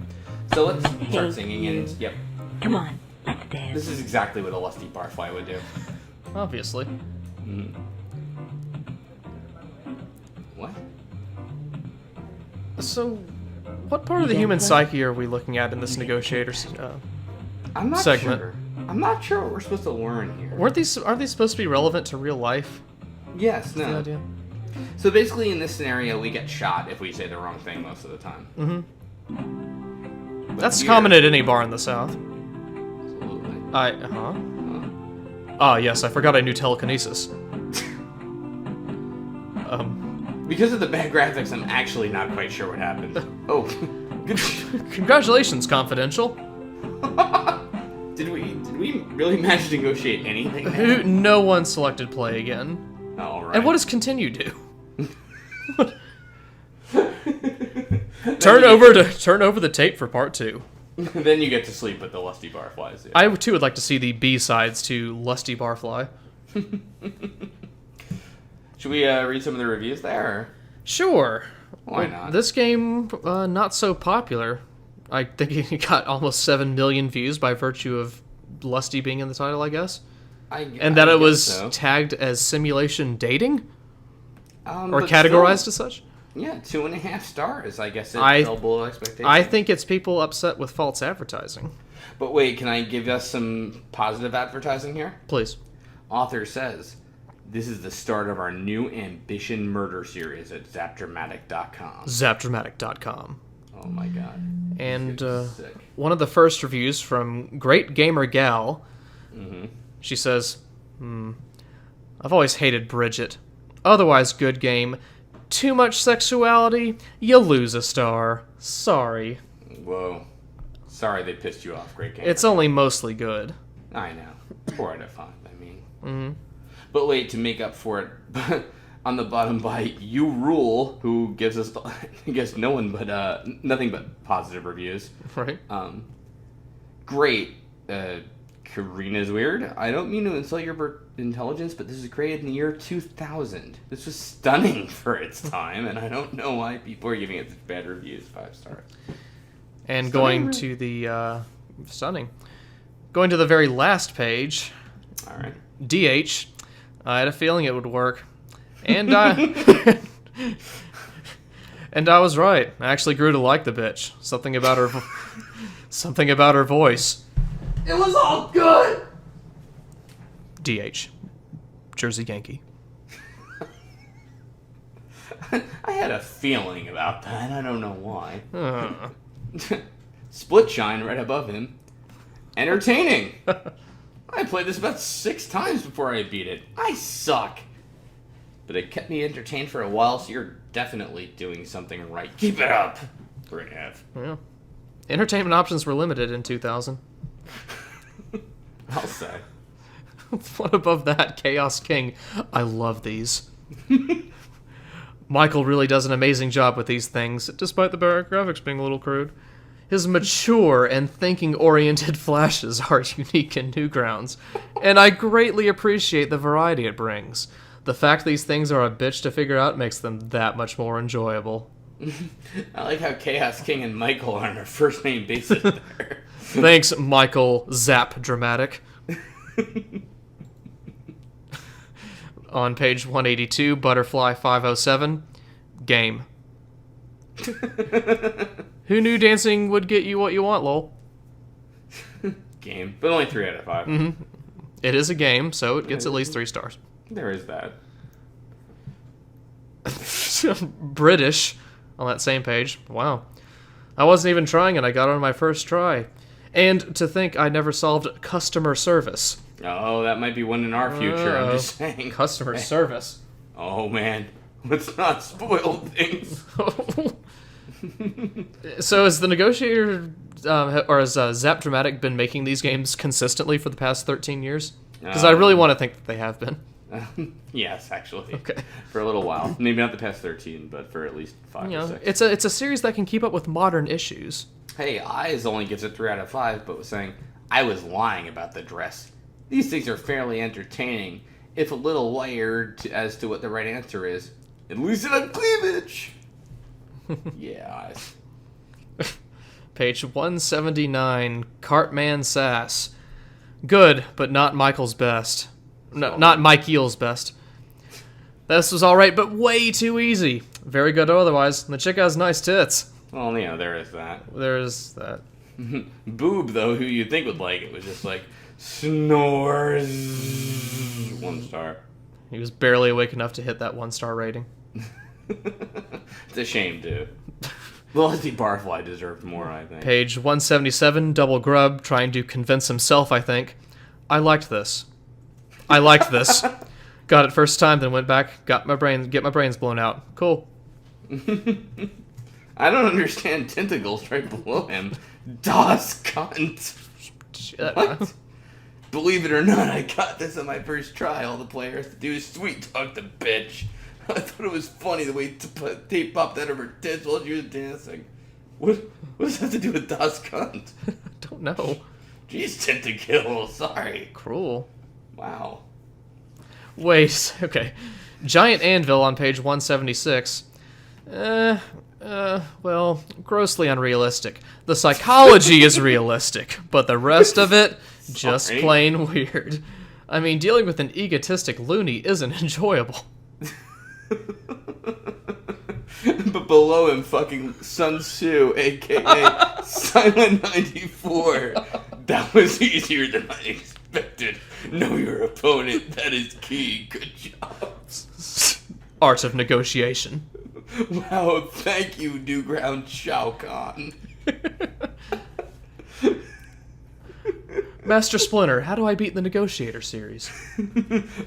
so let's start singing and yep, Come on, let's dance. this is exactly what a lusty barfly would do. Obviously. What? So, What part of the human psyche are we looking at in this negotiators I'm not segment? sure. I'm not sure what we're supposed to learn here. Aren't these supposed to be relevant to real life? Yes, The no. idea? So basically, in this scenario, we get shot if we say the wrong thing most of the time. Mm-hmm. But That's here- common at any bar in the South. Absolutely. Ah, yes, I forgot I knew telekinesis. Because of the bad graphics, I'm actually not quite sure what happened. Oh, Congratulations, Confidential. did we really manage to negotiate anything? Who? No one selected play again. All right. And what does continue do? Turn over the tape for part 2. Then you get to sleep with the lusty barflies. Yeah. I too would like to see the B-sides to Lusty Barfly. Should we read some of the reviews there? Or? Sure. Why not? This game, not so popular. I think it got almost 7 million views by virtue of Lusty being in the title, I guess. And that it was tagged as simulation dating? Or but categorized still, as such? Yeah, 2.5 stars. I guess it fell below expectations. I think it's people upset with false advertising. But wait, can I give us some positive advertising here? Please. Author says, this is the start of our new Ambition murder series at zapdramatic.com. Zapdramatic.com. Oh my god. And Sick. one of the first reviews from Great Gamer Gal, she says, I've always hated Bridget. Otherwise good game. Too much sexuality, you lose a star. Sorry. Whoa. Sorry they pissed you off, Great Game. It's only mostly good. I know. 4 out of 5, I mean. But wait, to make up for it, on the bottom by You Rule, who gives us, I guess, nothing but positive reviews. Right? Great. Karina's weird. I don't mean to insult your intelligence, but this was created in the year 2000. This was stunning for its time, and I don't know why people are giving it such bad reviews. 5 stars. And Stunning. going to the, stunning. Going to the very last page, All right. DH, I had a feeling it would work. And I... and I was right. I actually grew to like the bitch. Something about her voice. It was all good! DH. Jersey Yankee. I had a feeling about that. I don't know why. Split Shine right above him. Entertaining. I played this about 6 times before I beat it. I suck. But it kept me entertained for a while, so you're definitely doing something right. Keep it up. 3.5. Yeah. Entertainment options were limited in 2000. I'll say. What above that? Chaos King. I love these. Michael really does an amazing job with these things, despite the graphics being a little crude. His mature and thinking-oriented flashes are unique in Newgrounds, and I greatly appreciate the variety it brings. The fact these things are a bitch to figure out makes them that much more enjoyable. I like how Chaos King and Michael are on a first name basis there. Thanks, Michael Zap Dramatic. On page 182, Butterfly 507, game. Who knew dancing would get you what you want, lol? Game. But only 3 out of 5. It is a game, so it gets at least 3 stars. There is that. British on that same page. Wow. I wasn't even trying and I got on my first try. And to think I never solved customer service. Oh, that might be one in our future, I'm just saying. Customer service. Oh, man. Let's not spoil things. So has the Negotiator, or has Zap Dramatic been making these games consistently for the past 13 years? Because I really want to think that they have been. Yes, actually. Okay. For a little while. Maybe not the past 13, but for at least 5 You or know, 6. it's a series that can keep up with modern issues. Hey, Eyes only gives it 3 out of 5, but was saying, I was lying about the dress. These things are fairly entertaining, if a little wired as to what the right answer is. At least it had cleavage! Yeah, Eyes. Page 179, Cartman Sass. Good, but not Michael's best. No, not Mike-Eel's best. This was alright, but way too easy. Very good otherwise. The chick has nice tits. Well, there is that. There's that. Boob, though, who you'd think would like it, was just like, snores. 1 star. He was barely awake enough to hit that 1-star rating. It's a shame, dude. Velocity Barfly deserved more, I think. Page 177, Double Grub, trying to convince himself, I think. I liked this. Got it first time, then went back, get my brains blown out. Cool. I don't understand tentacles right below him. Das cunt. What? Believe it or not, I got this on my first try. All the player has to do is sweet talk the bitch. I thought it was funny the way to put tape popped out of her tits while she was dancing. What does that have to do with Das cunt? Don't know. Jeez, tentacle. Sorry. Cruel. Wow. Wait, okay. Giant Anvil on page 176. Well, grossly unrealistic. The psychology is realistic, but the rest of it, just Sorry. plain weird. I mean, dealing with an egotistic loony isn't enjoyable. But below him, fucking Sun Tzu, a.k.a. Silent 94. That was easier than I expected. Know your opponent. That is key. Good job. Art of negotiation. Wow, thank you, New Ground Shao Kahn. Master Splinter, how do I beat the Negotiator series?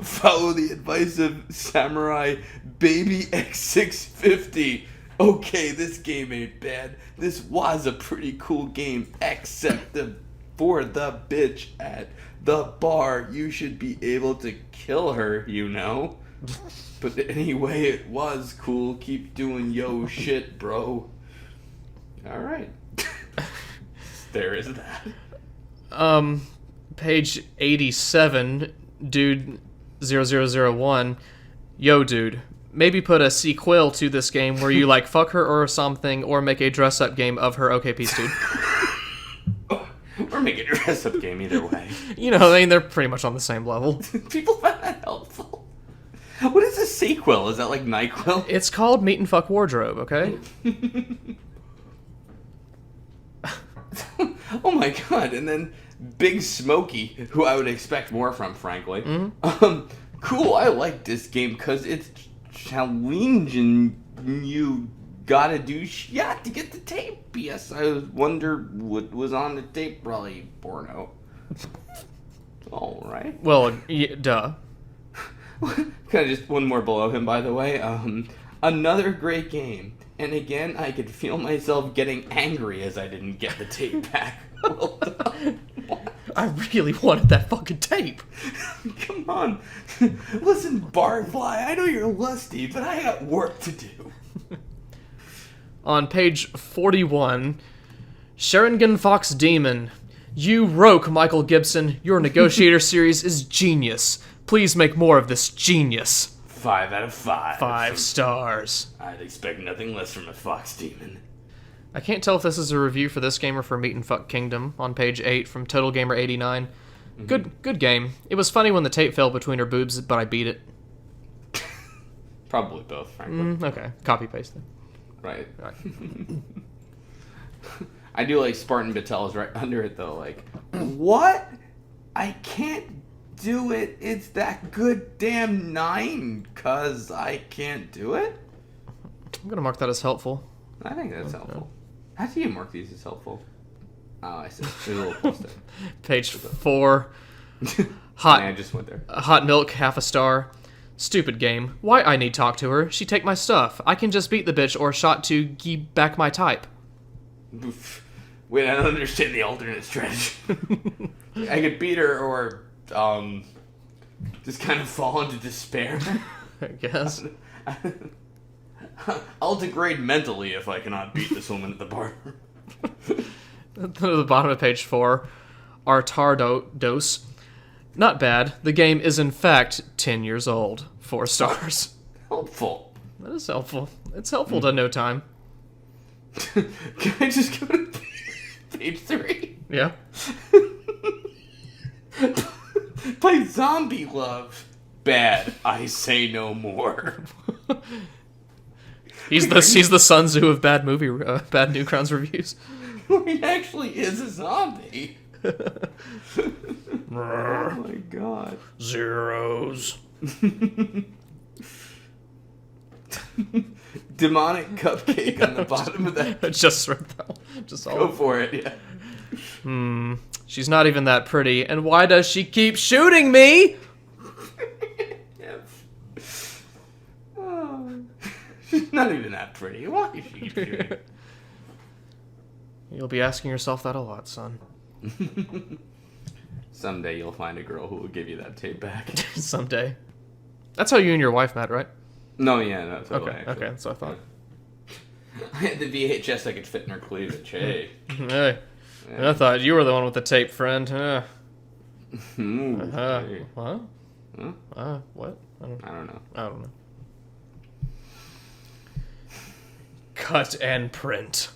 Follow the advice of Samurai Baby X650. Okay, this game ain't bad. This was a pretty cool game, except for the bitch at the bar. You should be able to kill her, you know? But anyway, it was cool. Keep doing yo shit, bro. Alright. There is that. Page 87, dude 0001. Yo, dude. Maybe put a sequel to this game where you, like, fuck her or something, or make a dress-up game of her. Okay, peace, dude. Or make a dress-up game, either way. You know, I mean, they're pretty much on the same level. People find that helpful. What is a sequel? Is that like NyQuil? It's called Meat and Fuck Wardrobe, okay? Oh my god, and then Big Smokey, who I would expect more from, frankly. Cool, I like this game because it's challenging. You gotta do shit to get the tape. Yes, I wonder what was on the tape. Probably porno. Alright. Well, duh. Kind of just one more below him, by the way. Another great game. And again, I could feel myself getting angry as I didn't get the tape back. Well done. I really wanted that fucking tape. Come on. Listen, Barfly, I know you're lusty, but I got work to do. On page 41, Sharingan Fox Demon. You roke, Michael Gibson. Your Negotiator series is genius. Please make more of this genius. 5 out of 5. 5 stars. I'd expect nothing less from a Fox Demon. I can't tell if this is a review for this game or for Meat and Fuck Kingdom on page 8 from Total Gamer 89. Good game. It was funny when the tape fell between her boobs, but I beat it. Probably both, frankly. Okay, copy paste then. Right. Right. I do like Spartan Battel's right under it, though. Like, what? I can't do it. It's that good damn 9, cause I can't do it? I'm gonna mark that as helpful. I think that's helpful. How do you mark these as helpful? Oh, I see. There's a little post-it. Page 4. Hot. I just went there. Hot milk, half a star. Stupid game. Why I need talk to her? She take my stuff. I can just beat the bitch or shot to give back my type. Oof. Wait, I don't understand the alternate strategy. I could beat her or, just kind of fall into despair. I guess. I'll degrade mentally if I cannot beat this woman at the bar. At the bottom of page 4. Artardos. Not bad. The game is in fact 10 years old. 4 stars. Helpful. That is helpful. It's helpful to know time. Can I just go to page 3? Yeah. Play Zombie Love. Bad. I say no more. He's the Sun Tzu of bad Newgrounds reviews. He actually is a zombie. Oh my god. Zeros. Demonic cupcake on the bottom of that. Just right though. Just all. Go for it, yeah. She's not even that pretty, and why does she keep shooting me? Oh, she's not even that pretty. Why is she shooting? You'll be asking yourself that a lot, son. Someday you'll find a girl who will give you that tape back. Someday. That's how you and your wife met, right? No, yeah, no, totally. Okay, that's what I thought. I had the VHS I could fit in her cleavage. Hey. Hey. And I thought you were the one with the tape, friend. Ooh, What? hey. Huh? What? I don't know. I don't know. Cut and print.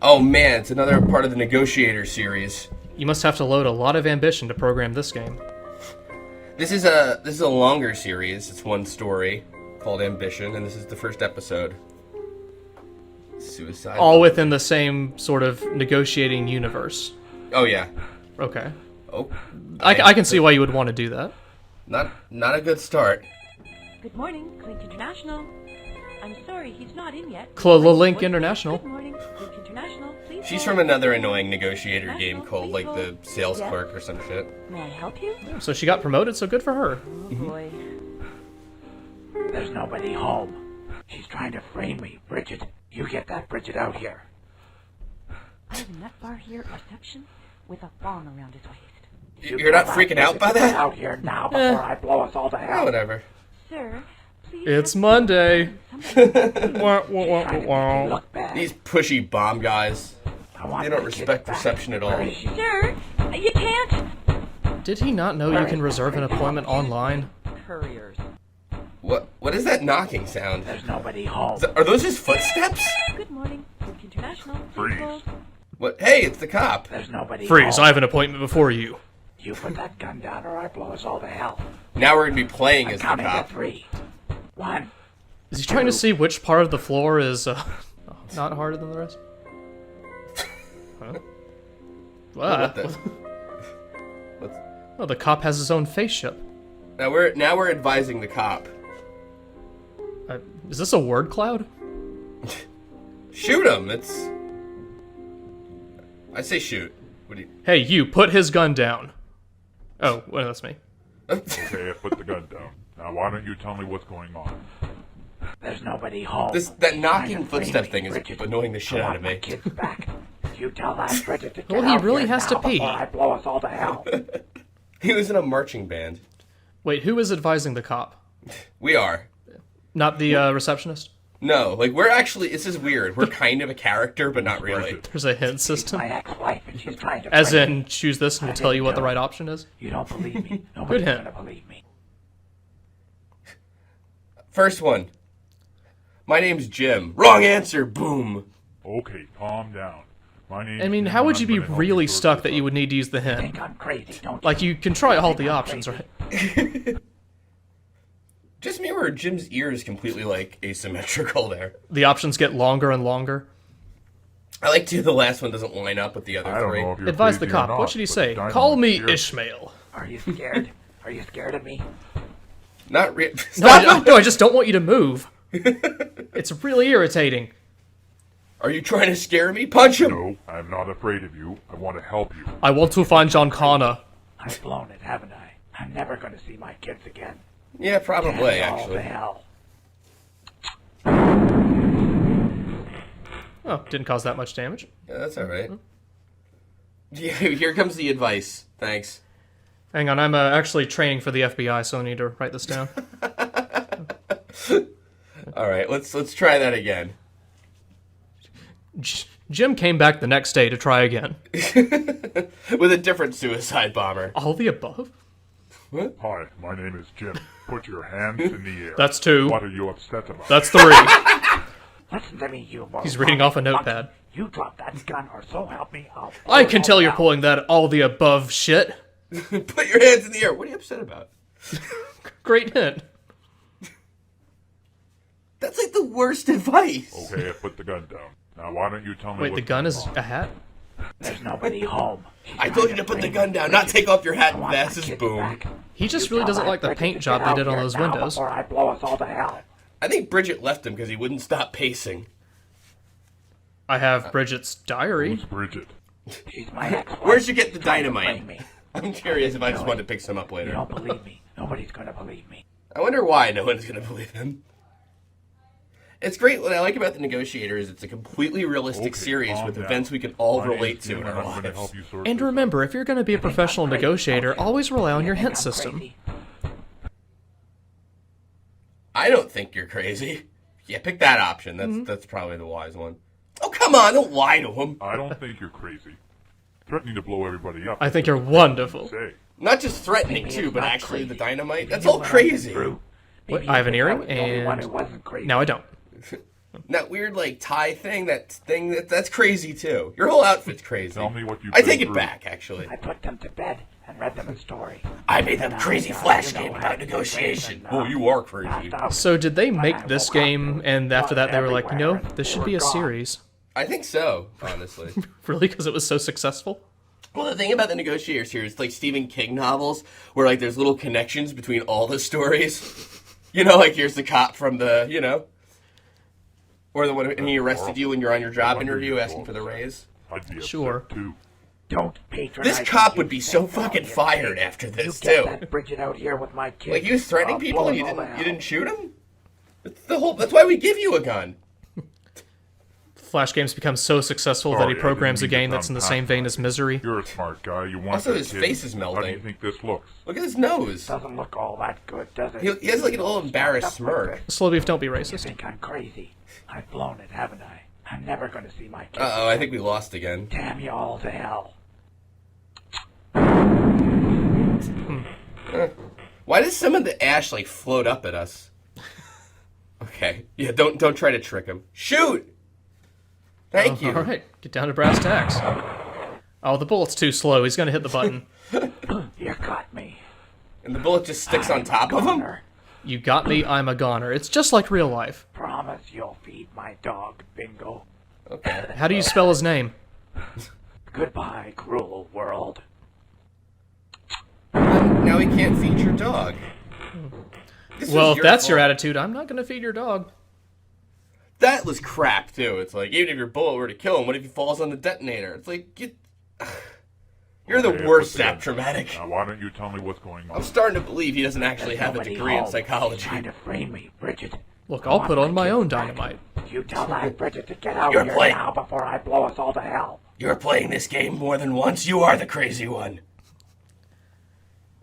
Oh man, it's another part of the Negotiator series. You must have to load a lot of ambition to program this game. This is a longer series. It's one story called Ambition, and this is the first episode. Suicide. All within the same sort of negotiating universe. Oh yeah. Okay. Oh, I can see why you would want to do that. not a good start. Good morning, Clink International. I'm sorry, he's not in yet. Link International. Good morning, Clink International. Please She's hold. from another annoying negotiator game called like the sales clerk or some shit. May I help you? So she got promoted, so good for her. Oh boy. There's nobody home. She's trying to frame me. Bridget, you get that Bridget out here. I have a nut bar here at reception with a thong around his waist. You're not freaking out by that? Out here now before I blow us all to Oh, hell. whatever. Sir, please. It's Monday. Wah, wah, wah, wah. Look bad. These pushy bomb guys. I want They don't my kids respect back. perception at all. Where is she? Sir, you can't. Did he not know you can reserve an appointment online? Couriers. What is that knocking sound? There's nobody home. Are those his footsteps? Good morning, Clink International. Please Freeze. hold. What? Hey, it's the cop. There's nobody Freeze, home. I have an appointment before you. You put that gun down or I blow us all to hell. Now we're gonna be playing I'm as the counting to cop. 3. 1. Is he trying to see which part of the floor is not harder than the rest? Huh? What the? What? What's... Oh, the cop has his own face ship. Now we're advising the cop. Is this a word cloud? Shoot him. It's. I say shoot. What do you? Hey, you, put his gun down. Oh, well, that's me. Okay, I put the gun down. Now why don't you tell me what's going on? There's nobody home. That knocking Trying to frame footstep me, thing is Bridget. annoying the shit I out want of my me. kids back. You tell that Bridget to get Well, he out really here has to now pee. before I blow us all to hell. He was in a marching band. Wait, who is advising the cop? We are. Not the receptionist? No, like we're actually. This is weird. We're kind of a character, but not really. There's a hint system. My ex-wife, and she's trying to As frame me. in, choose this and we'll tell you what the right option is? You don't believe me. Nobody's hint. gonna believe me. First one. My name's Jim. Wrong answer. Boom. Okay, calm down. My name. I mean, how would you be really stuck that you would need to use the hint? Think I'm crazy, don't you? Like, you can try all the options, right? Just me where Jim's ear is completely like asymmetrical there. The options get longer and longer. I like to the last one doesn't line up with the other I don't three. know if you're Advise the crazy or cop. not, What should he but say? dynamite Call me here. Ishmael. Are you scared? Are you scared of me? Not really. No, I just don't want you to move. It's really irritating. Are you trying to scare me? Punch him! No, I'm not afraid of you. I want to help you. I want to find John Connor. I've blown it, haven't I? I'm never gonna see my kids again. Yeah, probably, Damn all actually. to hell. Oh, didn't cause that much damage. Yeah, that's alright. Yeah, here comes the advice. Thanks. Hang on, I'm actually training for the FBI, so I need to write this down. Alright, let's try that again. Jim came back the next day to try again. With a different suicide bomber. All the above? Hi, my name is Jim. Put your hands in the air. That's 2. What are you upset about? That's 3. Listen to me, you He's reading off a notepad. You drop that gun, or so help me, I'll... I can tell you're pulling that all the above shit. Put your hands in the air. What are you upset about? Great hint. That's like the worst advice. Okay, I put the gun down. Now why don't you tell me Wait, what's the gun going is on? a hat? There's nobody home. I told you to put the gun down, not take off your hat and vests. Boom. He just really doesn't like the paint job they did on those windows. Before I blow us all to hell. I think Bridget left him because he wouldn't stop pacing. I have Bridget's diary. Who's Bridget? She's my ex-wife. Where'd you get the Trying to dynamite? frame me. I'm curious if I just wanted to pick some up You later. don't believe me. Nobody's gonna believe me. I wonder why no one's going to believe him. It's great. What I like about The Negotiator is it's a completely realistic Okay, series calm with down. events we can all My name's relate to Jim, in and our I'm gonna lives. help you sort And this remember, if you're going to be a professional negotiator, always rely on your hint I'm system. crazy. I don't think you're crazy. Yeah, pick that option. That's probably the wise one. Oh, come on. Don't lie to him. I don't think you're crazy. Threatening to blow everybody up. I think you're wonderful. Say, Not just threatening, Maybe too, it's but not actually the crazy. dynamite. Maybe That's you all went crazy. through. What? Maybe I have an you earring, were the only one who and wasn't crazy. now I don't. That weird, like, tie thing, that's crazy, too. Your whole outfit's crazy. tell me what you've I been take it through. back, actually. I put them to bed and read them a story. I made them crazy flash game about negotiation. Oh, you are crazy. So did they make this game, and after that they were like, you know, this should be a series? I think so, honestly. Really? Because it was so successful? Well, the thing about the Negotiators here is like Stephen King novels, where like there's little connections between all the stories. You know, like here's the cop from the, you know, or the one and he arrested you when you're on your job interview asking for the raise. I'd be upset Sure. too. Don't patronize. This cop me, would you be so sick dog, fucking you fired pig. after this You get too. that Bridget out here with my kids. Like he was threatening I'll people blow and you all the didn't hell. shoot him. That's why we give you a gun. Flash games become so successful that Sorry, he I programs a didn't mean to game that's in the sound same vein as Misery. You're a smart guy. You want Also, that his kid. face is How do you melting. think this looks? Look at his nose. Doesn't look all that good, does it? He has like an little embarrassed Stuff like smirk. this. Slow beef, don't be You racist. think I'm crazy? I've blown it, haven't I? I'm never going to see my kids. Uh oh, I think we lost again. Damn you all to hell. Why does some of the ash like float up at us? Okay, yeah, don't try to trick him. Shoot! Thank you. All right, get down to brass tacks. Oh, the bullet's too slow. He's gonna hit the button. You got me. And the bullet just sticks on top of him. Goner. You got me. I'm a goner. It's just like real life. Promise you'll feed my dog, Bingo. Okay. How do you spell his name? Goodbye, cruel world. Now he can't feed your dog. This Well, was if that's your fault. attitude, I'm not gonna feed your dog. That was crap too. It's like even if your bullet were to kill him, what if he falls on the detonator? It's like you're the Okay, worst but then- Zap Dramatic. Now, why don't you tell me what's going I'm on? starting to believe he doesn't actually have a Nobody degree in home. psychology. Trying to frame me, Bridget. Look, I I'll want put on my kids own back. dynamite. You tell that Bridget to get out You're here playing- now before I blow us all to hell. You're playing this game more than once. You are the crazy one.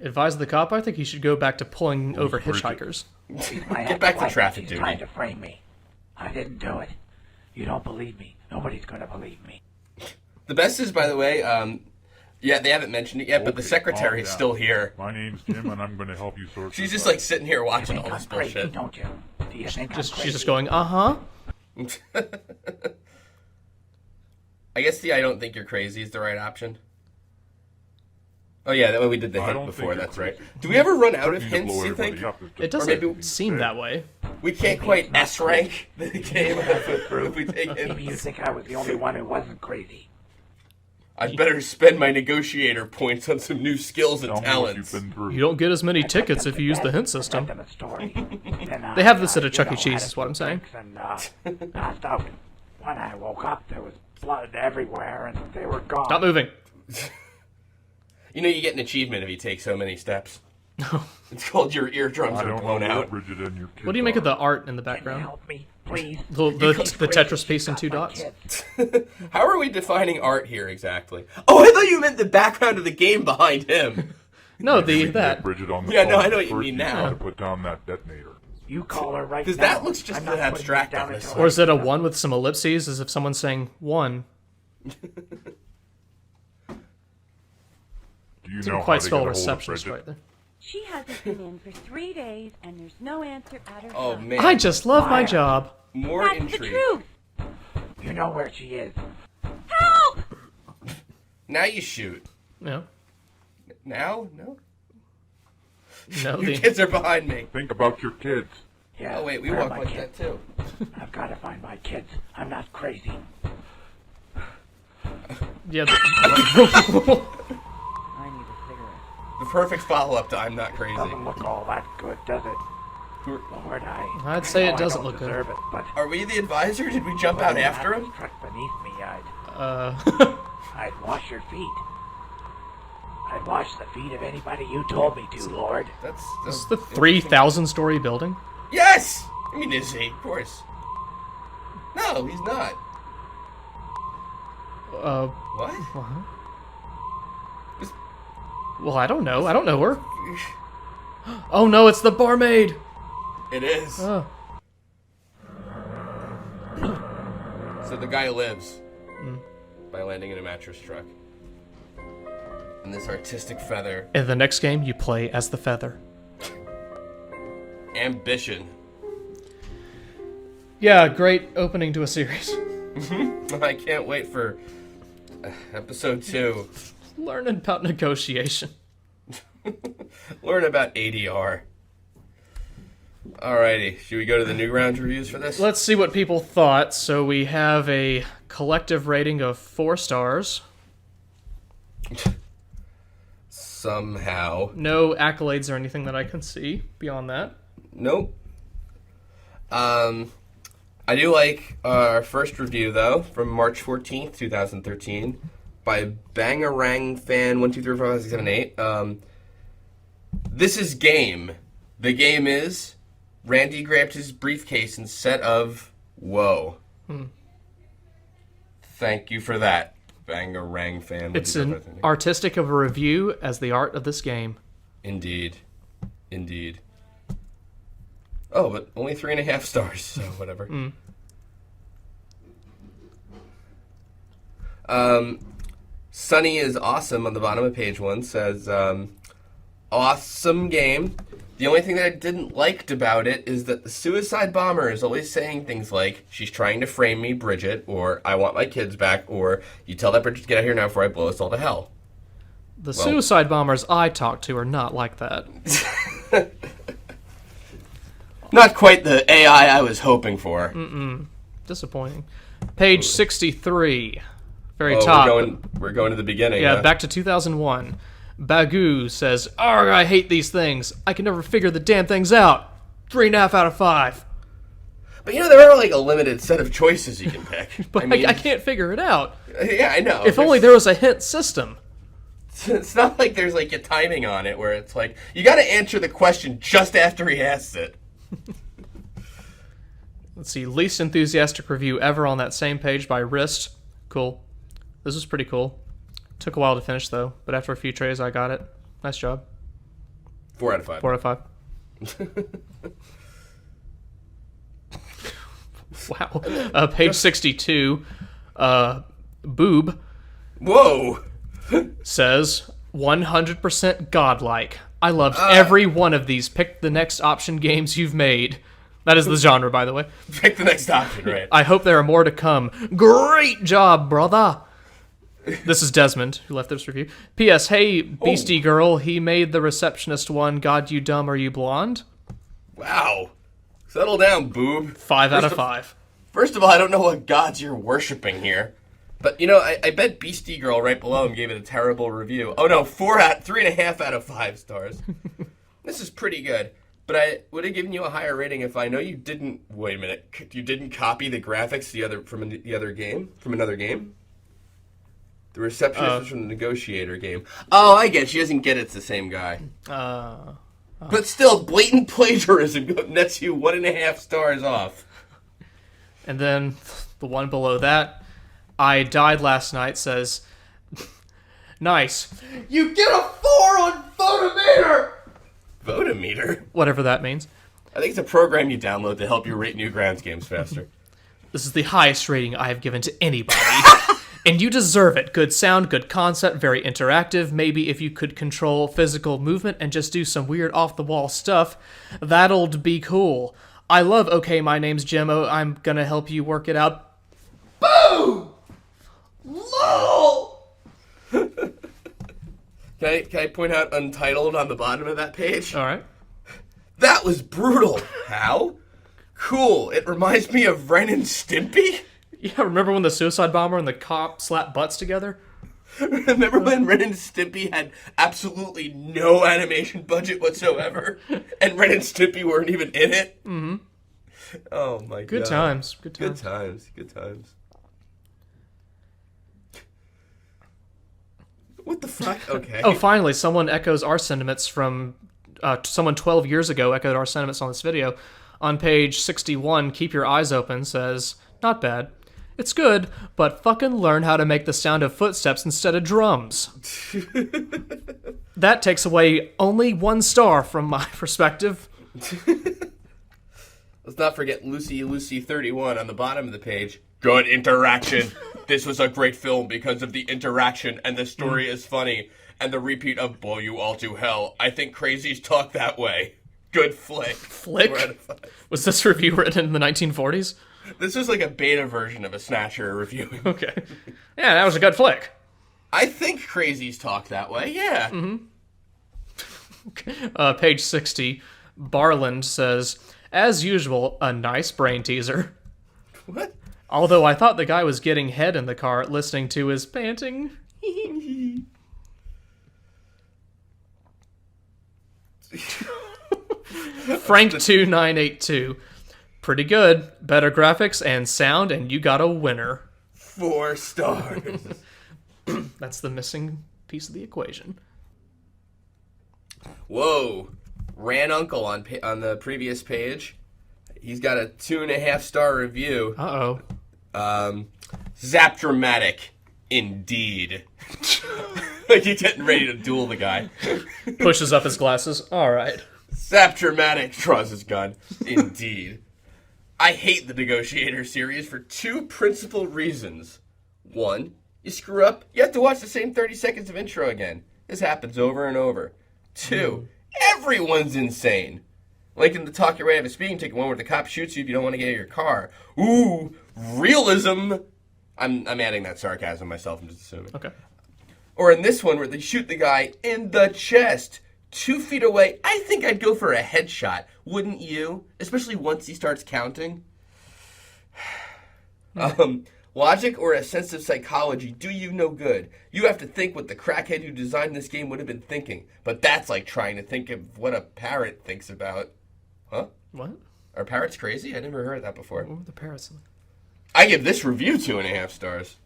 Advise the cop. I think he should go back to pulling over Bridget? hitchhikers. Get back to traffic He's duty. trying to frame me. I didn't do it. You don't believe me. Nobody's gonna believe me. The best is, by the way, yeah, they haven't mentioned it yet, but the Okay, secretary calm is down. still here. My name's Jim, and I'm going to help you sort She's this just out. like sitting here watching You all think this I'm crazy, bullshit. don't you? Do you think I'm crazy? She's just going, uh-huh. I guess the I don't think you're crazy is the right option. Oh yeah, that way we did the I hint don't before, think you're that's right. crazy. Do we ever run out of Threatening to hints, blow you everybody think? up is just It maybe doesn't seem that way. We can't quite S-rank the game if we take Maybe you hints. think I was the only one who wasn't crazy. I'd better spend my negotiator points on some new skills and Tell me what talents. you've been through. You don't get as many I tickets took if them you use to the bed, hint read system. them a story. Then They have this at a you Chuck E. know, Cheese, had is what I'm saying. drinks And, passed out. When I woke up, there was blood everywhere, and they were gone. Stop moving. You know you get an achievement if you take so many steps. It's called your eardrums I are don't blown know where out. Bridget and your kids What do you make of are. the art in the Can you background? help me, please? The Tetris piece in two dots? How are we defining art here exactly? Oh, I thought you meant the background of the game behind him. No, We can that. get Bridget on the Yeah, phone, no, I know but what you first mean you've now. got to put down that detonator. You call her right now. Because that looks just I'm not putting you abstract down on this until Or is it a I- 1 with some ellipses, as if someone's saying 1? Do you know Didn't how quite to spell get a hold of receptionist Bridget? right there. She hasn't been in for 3 days, and there's no answer at her Oh house. man, I just love my job. more That's the intrigue. truth. You know where she is. Help! Now you shoot. No. Now? No? No, Your the, kids are behind me. Think about your kids. Yeah, Oh wait, we where are walk my like kids? that too. I've got to find my kids. I'm not crazy. yeah. I need a cigarette. The perfect follow-up to I'm Not Crazy. Doesn't look all that good, does it? Who- Lord, I'd say I it know I doesn't don't look good. deserve it, but Are we the advisor? Did we jump out after him? Struck beneath me, Uh, I'd wash your feet. I'd wash the feet of anybody you told me to, Lord. That's this is the 3,000-story building. Yes! I mean, is he? Of course. No, he's not. What? Well, I don't know. I don't know her. Oh no, it's the barmaid. It is. Oh. So the guy lives by landing in a mattress truck. And this artistic feather. In the next game, you play as the feather. Ambition. Yeah, great opening to a series. I can't wait for episode 2. Learning about negotiation. Learn about ADR. Alrighty, should we go to the Newgrounds reviews for this? Let's see what people thought. So we have a collective rating of 4 stars. Somehow. No accolades or anything that I can see beyond that. Nope. I do like our first review, though, from March 14th, 2013, by Bangarang Fan 1, 2, 3, 4, 5, 6, 7, 8. This is game. The game is Randy grabbed his briefcase and set of whoa. Thank you for that, Bangarang Fan 1, 2, 3, 4, 5, 6, 7, 8. It's an artistic of a review as the art of this game. Indeed. Indeed. Oh, but only 3.5 stars, so whatever. Sunny is awesome on the bottom of page 1 says, awesome game. The only thing that I didn't like about it is that the suicide bomber is always saying things like, she's trying to frame me, Bridget, or I want my kids back, or you tell that Bridget to get out here now before I blow us all to hell. The suicide bombers I talk to are not like that. Not quite the AI I was hoping for. Disappointing. Page 63. Very Oh, top. we're going to the beginning. Yeah, huh? back to 2001. Bagu says, "Arg, I hate these things. I can never figure the damn things out. 3.5 out of 5. But there are like a limited set of choices you can pick. But I can't figure it out. Yeah, I know. If only there was a hint system. It's not like there's like a timing on it where it's like, you gotta answer the question just after he asks it. Let's see, least enthusiastic review ever on that same page by Wrist. Cool. This was pretty cool. Took a while to finish though, but after a few trays I got it. Nice job. 4 out of 5. 4 out of 5. Wow. Page 62. Boob Whoa! says 100% godlike. I loved every one of these. Pick the next option games you've made. That is the genre, by the way. Pick the next option, right? I hope there are more to come. Great job, brother. This is Desmond, who left this review. P.S. Hey, Beastie Girl, he made the receptionist one, God, you dumb, are you blonde? Wow. Settle down, boob. 5 out of 5. First of all, I don't know what gods you're worshiping here. But, I bet Beastie Girl right below him gave it a terrible review. Oh, no, 3.5 out of 5 stars. This is pretty good. But I would have given you a higher rating if I know you didn't... Wait a minute. You didn't copy the graphics from the other game? From another game? The receptionist was from the Negotiator game. Oh, I get it. She doesn't get it's the same guy. But still, blatant plagiarism nets you 1.5 stars off. And then the one below that, I died last night, says, nice. You get a 4 on Votometer! Votometer? Whatever that means. I think it's a program you download to help you rate Newgrounds games faster. This is the highest rating I have given to anybody. And you deserve it. Good sound, good concept, very interactive. Maybe if you could control physical movement and just do some weird off-the-wall stuff, that'll be cool. I love Okay, My Name's Jim. Oh, I'm gonna help you work it out. Boom! LOL! Can I point out Untitled on the bottom of that page? All right. That was brutal. How? Cool. It reminds me of Ren and Stimpy? Yeah, remember when the suicide bomber and the cop slapped butts together? Remember when Ren and Stimpy had absolutely no animation budget whatsoever? And Ren and Stimpy weren't even in it? Mm-hmm. Oh my god. Good times. Good times. What the fuck? Okay. Oh, finally, someone echoes our sentiments from... someone 12 years ago echoed our sentiments on this video. On page 61, Keep Your Eyes Open says, not bad. It's good, but fucking learn how to make the sound of footsteps instead of drums. That takes away only 1 star from my perspective. Let's not forget Lucy 31 on the bottom of the page. Good interaction. This was a great film because of the interaction, and the story is funny. And the repeat of Blow You All to Hell. I think crazies talk that way. Good flick. Flick? 4 out of 5. Was this review written in the 1940s? This was like a beta version of a Snatcher reviewing. Okay. Yeah, that was a good flick. I think crazies talk that way, yeah. Page 60, Barland says, as usual, a nice brain teaser. What? Although I thought the guy was getting head in the car listening to his panting. Frank2982. Pretty good. Better graphics and sound, and you got a winner. 4 stars. That's the missing piece of the equation. Whoa. Ran Uncle on the previous page. He's got a 2.5-star review. Uh-oh. Zap dramatic. Indeed. Like he's getting ready to duel the guy. Pushes up his glasses. All right. Zap dramatic draws his gun. Indeed. I hate the Negotiator series for 2 principal reasons. 1, you screw up, you have to watch the same 30 seconds of intro again. This happens over and over. 2, everyone's insane. Like in the Talk Your Way Out of a Speeding Ticket one where the cop shoots you if you don't want to get out of your car. Ooh, realism. I'm adding that sarcasm myself, I'm just assuming. Okay. Or in this one where they shoot the guy in the chest, 2 feet away. I think I'd go for a headshot, wouldn't you? Especially once he starts counting. Logic or a sense of psychology do you no good. You have to think what the crackhead who designed this game would have been thinking. But that's like trying to think of what a parrot thinks about. Huh? What? Are parrots crazy? I never heard that before. What were the parrots? I give this review 2.5 stars.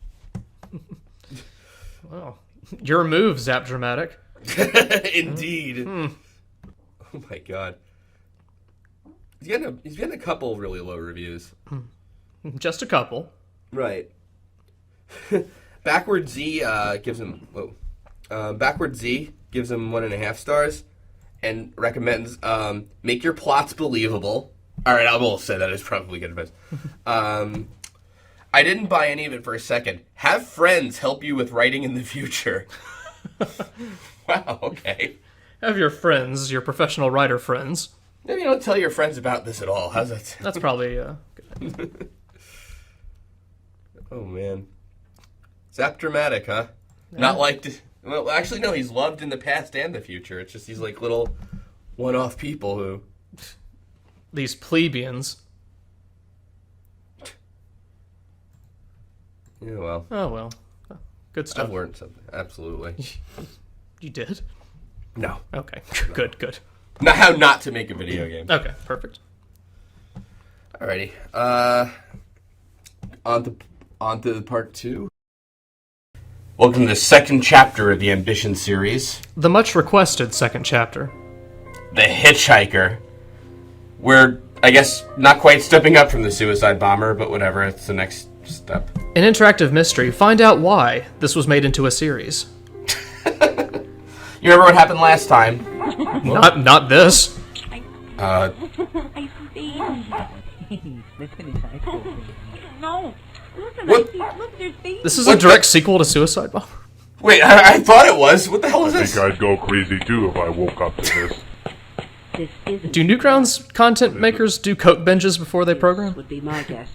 Well, your move, Zap Dramatic. Indeed. Oh my god. He's getting a couple really low reviews. Just a couple. Right. Backward Z gives him 1.5 stars and recommends make your plots believable. All right, I will say that is probably good advice. I didn't buy any of it for a second. Have friends help you with writing in the future. Wow, okay. Have your friends, your professional writer friends. Maybe don't tell your friends about this at all. How's that sound? That's probably good. Oh, man. Zap dramatic, huh? Yeah. Not like... Well, actually, no, he's loved in the past and the future. It's just these, like, little one-off people who... These plebeians. Yeah, well. Oh, well. Good stuff. I've learned something. Absolutely. You did? No. Okay. Good. Not how not to make a video game. Okay, perfect. Alrighty. On to part 2. Welcome to the second chapter of the Ambition series. The much requested second chapter. The Hitchhiker. We're, I guess, not quite stepping up from the suicide bomber, but whatever, it's the next step. An interactive mystery. Find out why this was made into a series. You remember what happened last time? Not this. I see. No. Listen, What? I see. Look, there's babies. This is a direct sequel to Suicide Bomber. Wait, I thought it was. What the hell is I this? think I'd go crazy too if I woke up to this. This isn't. Do Newgrounds content makers do coke binges before they program? Would be my guess.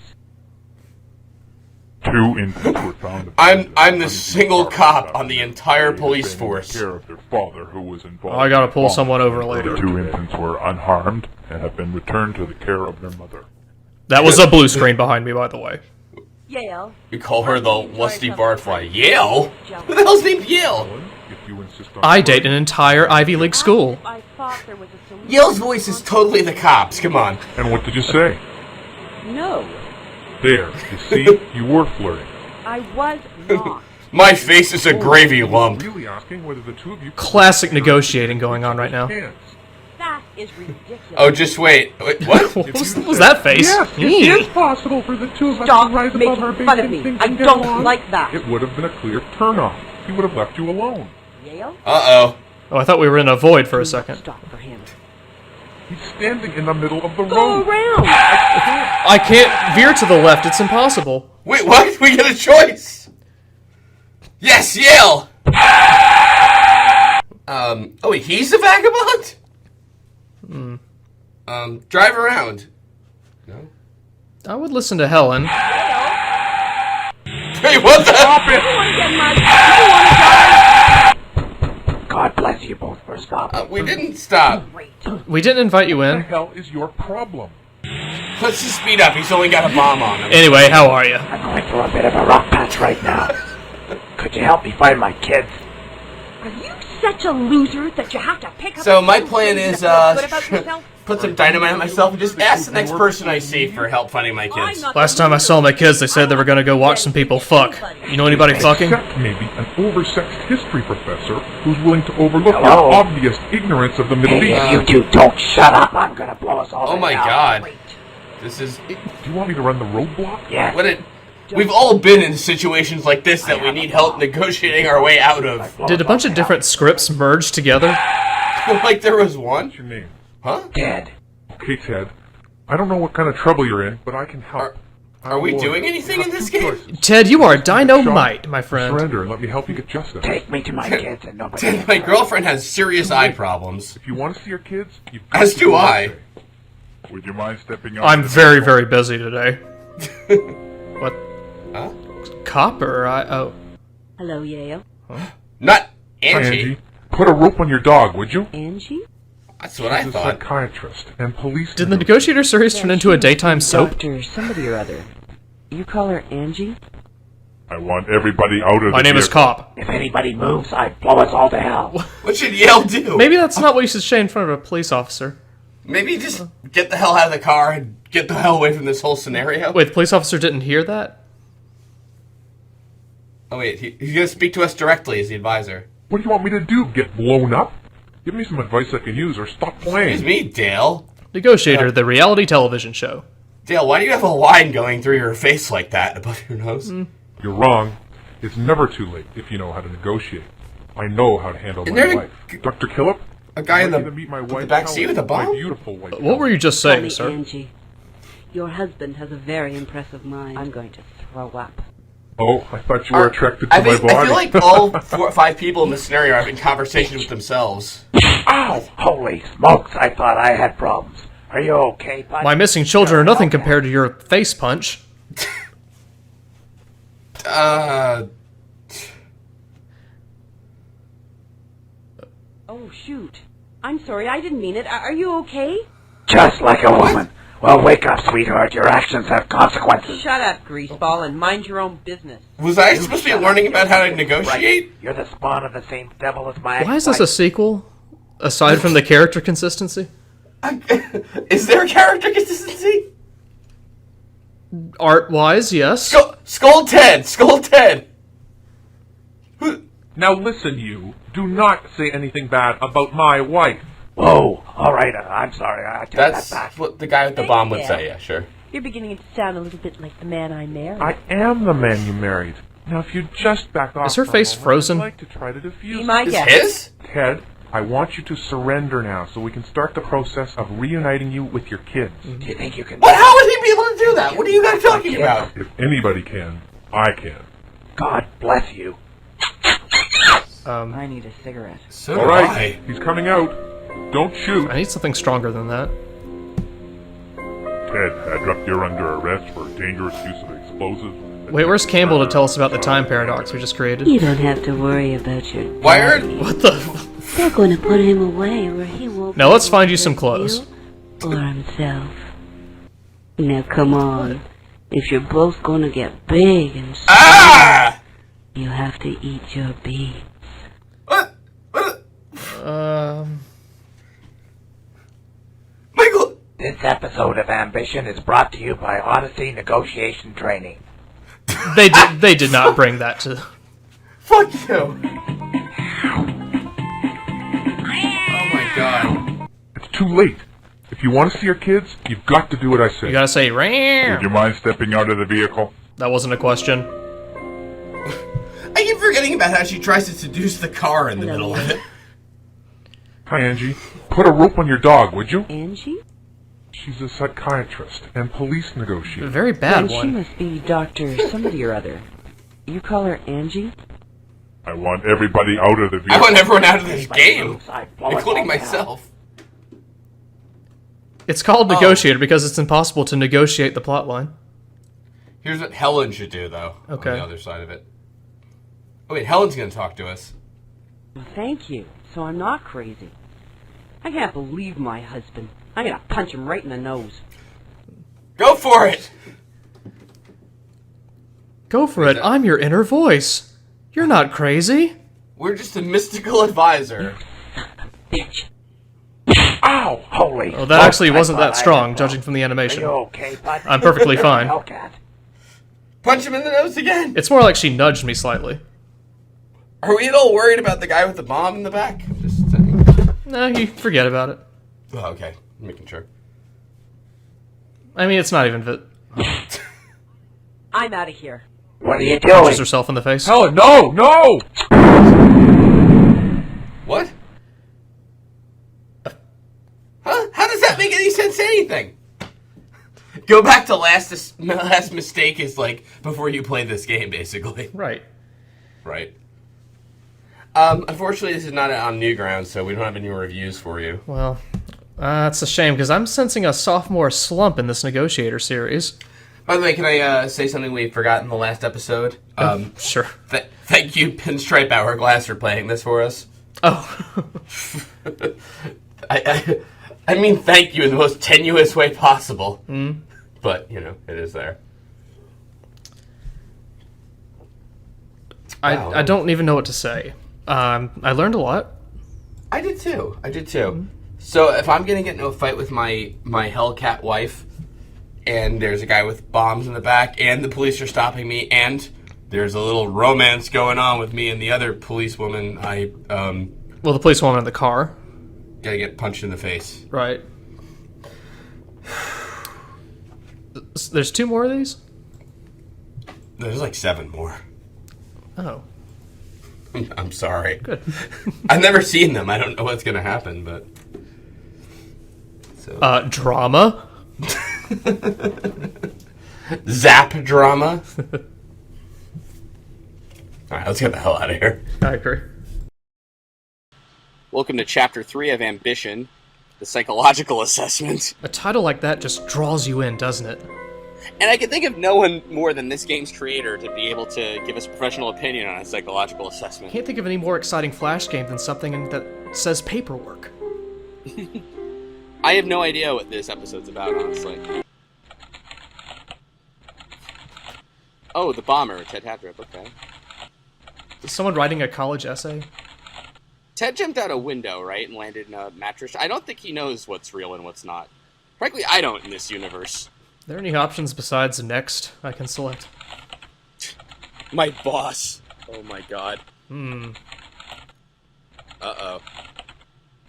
2 infants were found. I'm the single cop on the entire police force. Care of their father, who was involved. I gotta in pull bombing. someone over later. The 2 infants were unharmed and have been returned to the care of their mother. That was a blue screen behind me, by the way. Yale. You call her the lusty barfly. Yale? Who the hell's named Yale? If you insist on I date an entire Ivy League school. I thought there was a solution. Yale's voice is totally the cops. Come on. And what did you say? No. There, you see, you were flirting. I was not. My face is a gravy lump. Really asking whether the 2 of you Classic negotiating going on right now. hands. That is ridiculous. Oh, just wait. Wait, what? What was that face? Yes, it is possible for the 2 of us Stop to rise above our making fun of basic me. instincts I and get don't along. like that. It would have been a clear turn-off. He would have left you alone. Yale? Uh-oh. Oh, I thought we were in a void for a second. Stop for him. He's standing in the middle of the Go road. around. I can't veer to the left. It's impossible. Wait, what? We get a choice. Yes, Yale! Oh wait, he's a vagabond? Drive around. No? I would listen to Helen. Wait, what the? Stop it! God bless you both for stopping. We didn't stop. We didn't invite you What the in. hell is your problem? Let's just speed up. He's only got a bomb on him. Anyway, how are you? I'm going through a bit of a rough patch right now. Could you help me find my kids? Are you such a loser that you have to pick up. So a my phone plan and is, feel good about yourself? put some dynamite on myself and just ask the next person I see for help finding my kids. Last time I saw my kids, they said they were gonna go watch some people fuck. You know anybody fucking? Except maybe an oversexed history professor who's willing to overlook your obvious ignorance of the Middle East. You two don't shut up. I'm gonna blow us all Oh my god. This is... Do you want me to run the roadblock? Yes. We've all been in situations like this that we need help negotiating our way out of. Did a bunch of different scripts merge together? Like there was one? What's your name? Huh? Ted. Okay, Ted. I don't know what kind of trouble you're in, but I can help. Are we doing anything in this game? Ted, you are dynamite, my friend. Surrender and let me help you get justice. Take me to my kids and nobody. My girlfriend has serious eye problems. If you want to see your kids, you've got As to do what I. say. Would you mind stepping out? I'm very, very busy today. What? Huh? Copper? Oh. Hello, Yale. Not Hi, Angie. Angie. Put a rope on your dog, would you? Angie? That's what I She's a thought. psychiatrist and police. Did the Negotiator series turn into a daytime soap? Doctor, somebody or other. You call her Angie? I want everybody out of My the name is vehicle. Cop. If anybody moves, I blow us all to hell. What should Yale do? Maybe that's not what you should say in front of a police officer. Maybe just get the hell out of the car and get the hell away from this whole scenario. Wait, the police officer didn't hear that? Oh wait, he's gonna speak to us directly as the advisor. What do you want me to do? Get blown up? Give me some advice I can use or stop playing. Excuse me, Dale. Negotiator, the reality television show. Dale, why do you have a line going through your face like that above your nose? You're wrong. It's never too late if you know how to negotiate. I know how to handle Isn't my there a wife. Dr. Killip? A guy in I'd like the, you to meet my with the wife, back seat with a Helen, bomb? My beautiful wife. What were you just Call saying, me sir? Angie. Your husband has a very impressive mind. I'm going to throw up. Oh, I thought you were attracted to I my feel body. like all 4 or 5 people in this scenario are having conversations with themselves. Ow! Holy smokes, I thought I had problems. Are you okay, bud? My missing children are nothing compared to your face punch. Oh, shoot. I'm sorry, I didn't mean it. Are you okay? Just like a woman. Well, wake up, sweetheart. Your actions have consequences. Shut up, greaseball, and mind your own business. Was I supposed to be learning about how to negotiate? You're the spawn of the same devil as my Why is this a ex-wife. sequel? Aside from the character consistency? Is there a character consistency? Art-wise, yes. Skull Ted! Skull Ted! Now listen, you. Do not say anything bad about my wife. Whoa, all right, I'm sorry. I take That's that back. what the guy with the bomb would say, yeah, sure. You're beginning to sound a little bit like the man I married. I am the man you married. Now, if you just back off Is her for a face moment, frozen? I'd like to try to defuse Be it. my Is guest. his? Ted, I want you to surrender now so we can start the process of reuniting you with your kids. Do you think you can... What? How would he be able to do that? What are you guys talking about? If anybody can, I can. God bless you. I need a cigarette. So All do right, I. he's coming out. Don't shoot. I need something stronger than that. Ted, you're under arrest for dangerous use of explosives. Wait, where's Campbell to tell us about the time paradox we just created? You don't have to worry about your Why are... What the f- They're going to put him away where he won't Now be let's able find to you some hurt clothes. you or himself. Now come on. If you're both going to get big and strong, Ah! you have to eat your beets. What? Michael! This episode of Ambition is brought to you by Odyssey Negotiation Training. They did not bring that to... Fuck you! Oh my god. It's too late. If you want to see your kids, you've got to do what I say. You gotta say, "Ram." Would you mind stepping out of the vehicle? That wasn't a question. I keep forgetting about how she tries to seduce the car in the middle of it. Hi, Angie. Put a rope on your dog, would you? Angie? She's a psychiatrist and police A negotiator. very bad Then she one. must be Dr. somebody or other. You call her Angie? I want everybody out of the I vehicle. want everyone out of this game, Moves, I blow us including all to hell. myself. It's called Negotiator because it's impossible to negotiate the plotline. Here's what Helen should do, though, Okay. on the other side of it. Oh wait, Helen's gonna talk to us. Well, thank you. So I'm not crazy. I can't believe my husband. I'm gonna punch him right in the nose. Go for it! Go for it. I'm your inner voice. You're not crazy. We're just a mystical advisor. Bitch. Ow! Holy. Oh, that actually wasn't that strong, judging from the Are animation. you okay, bud? I'm perfectly fine. Hellcat. Punch him in the nose again. It's more like she nudged me slightly. Are we at all worried about the guy with the bomb in the back? I'm just saying. Nah, you forget about it. Oh, okay. I'm making sure. I mean, it's not even I'm out of here. What are you punches doing? herself in the face. Helen, no, no! What? Huh? How does that make any sense to anything? Go back to last mistake is like before you play this game, basically. Right. Right. Unfortunately, this is not on Newgrounds, so we don't have any reviews for you. Well, that's a shame, because I'm sensing a sophomore slump in this Negotiator series. By the way, can I say something we forgot in the last episode? Sure. Thank you, Pinstripe Hourglass, for playing this for us. Oh. I mean, thank you in the most tenuous way possible. Mm. But, you know, it is there. Wow. I don't even know what to say. I learned a lot. I did too. Mm-hmm. So if I'm gonna get into a fight with my Hellcat wife, and there's a guy with bombs in the back, and the police are stopping me, and there's a little romance going on with me and the other policewoman, Well, the policewoman in the car. Gotta get punched in the face. Right. There's 2 more of these? There's like 7 more. Oh. I'm sorry. Good. I've never seen them. I don't know what's gonna happen, but... So. Drama? Zap drama? Alright, let's get the hell out of here. I agree. Welcome to Chapter 3 of Ambition, the psychological assessment. A title like that just draws you in, doesn't it? And I can think of no one more than this game's creator to be able to give us a professional opinion on a psychological assessment. Can't think of any more exciting Flash game than something that says paperwork. I have no idea what this episode's about, honestly. Oh, the bomber, Ted Hadrip, okay. Is someone writing a college essay? Ted jumped out a window, right, and landed in a mattress. I don't think he knows what's real and what's not. Frankly, I don't in this universe. Are there any options besides next I can select? My boss. Oh my god. Uh-oh.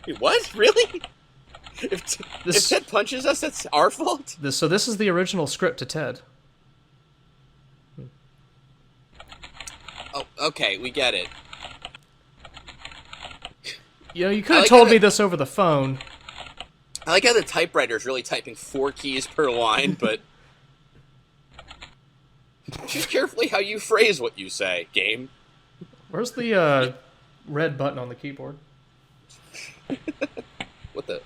Wait, what? Really? If Ted punches us, that's our fault? So this is the original script to Ted. Oh, okay, we get it. You know, you could have told me this over the phone. I like how the typewriter's really typing 4 keys per line, but... Choose carefully how you phrase what you say, game. Where's the, red button on the keyboard? What the...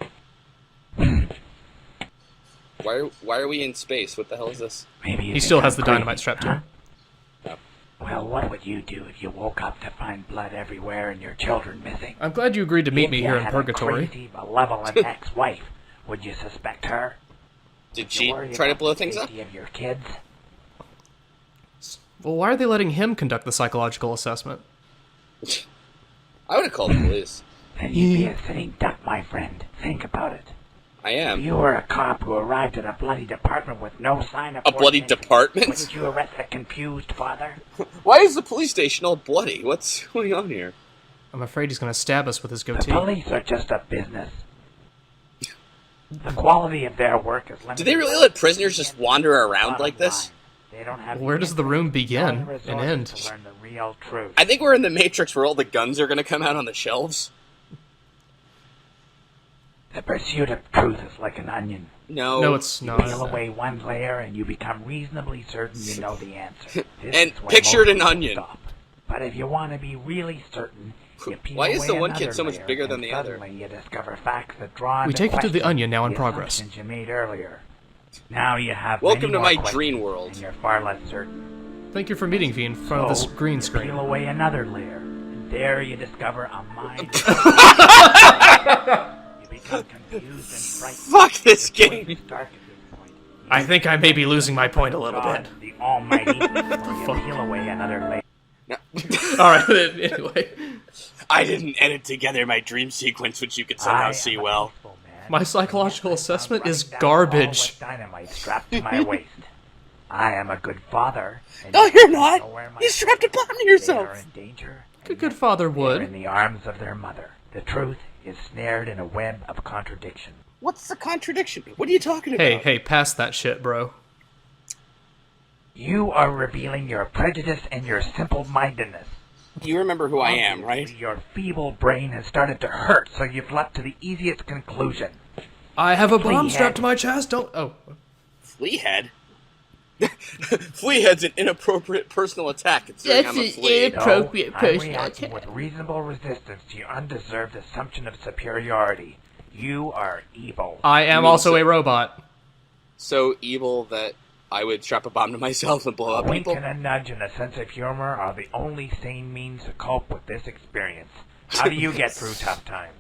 Why are we in space? What the hell is this? Maybe he still has the dynamite strapped to him. Well, what would you do if you woke up to find blood everywhere and your children missing? I'm glad you agreed to meet If me you here in had Purgatory. A crazy, malevolent ex-wife, would you suspect her? Did she try to blow things up? Of your kids? Well, why are they letting him conduct the psychological assessment? I would have called the police. Then you'd be a sitting duck, my friend. Think about it. I am. If you were a cop who arrived at a bloody department with no sign of a bloody department? Wouldn't you arrest a confused father? Why is the police station all bloody? What's going on here? I'm afraid he's going to stab us with his goatee. The police are just a business. The quality of their work is limited. Do they really let prisoners just wander around like this? They don't have Where does the room begin and end? To learn the real truth. I think we're in the Matrix where all the guns are going to come out on the shelves. The pursuit of truth is like an onion. No, it's not. Peel away one layer and you become reasonably certain you know the answer. And pictured an onion. Stop. But if you want to be really certain, you peel Why is the away one another kid so much layer, bigger than and the other? Suddenly you discover facts that draw We into take you to the question onion now in the progress. assumptions you made earlier. Now you have Welcome many to more my questions, dream world. And you're far less certain. Thank you for meeting me in front of this green you screen. Peel away another layer, and there you discover a mind. You become confused and frightened. Fuck this game. I think I may be losing my point a little bit. The Almighty, you peel away another layer. Alright, anyway. I didn't edit together my dream sequence, which you could somehow see well. My psychological assessment is garbage. Dynamite strapped to my waist. I am a good father. No, you're not. You strapped a bomb to They yourself. are in danger. A good father They are in would. the arms of their mother. The truth is snared in a web of contradiction. What's the contradiction? What are you talking about? Hey, pass that shit, bro. You are revealing your prejudice and your simple-mindedness. You remember who I am, right? Obviously, your feeble brain has started to hurt, so you've leapt to the easiest conclusion. I have a bomb Fleahead. strapped to my chest. Don't. Oh. Fleahead? Fleahead's an inappropriate personal attack considering I'm a flea. I'm reacting with reasonable resistance to your undeserved assumption of superiority. You are evil. I am also a robot. So evil that I would strap a bomb to myself and blow A up wink people? and a nudge and a sense of humor are the only sane means to cope with this experience. How do you get through tough times?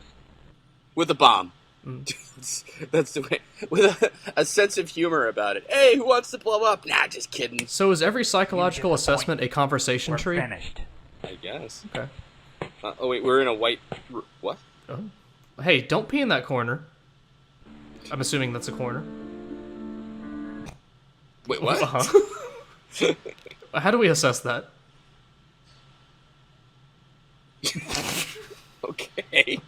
With a bomb. That's the way. With a sense of humor about it. Hey, who wants to blow up? Nah, just kidding. So is every psychological assessment a conversation We're tree? finished. I guess. Okay. Oh wait, we're in a white. What? Hey, don't pee in that corner. I'm assuming that's a corner. Wait, what? Uh-huh. How do we assess that? Okay.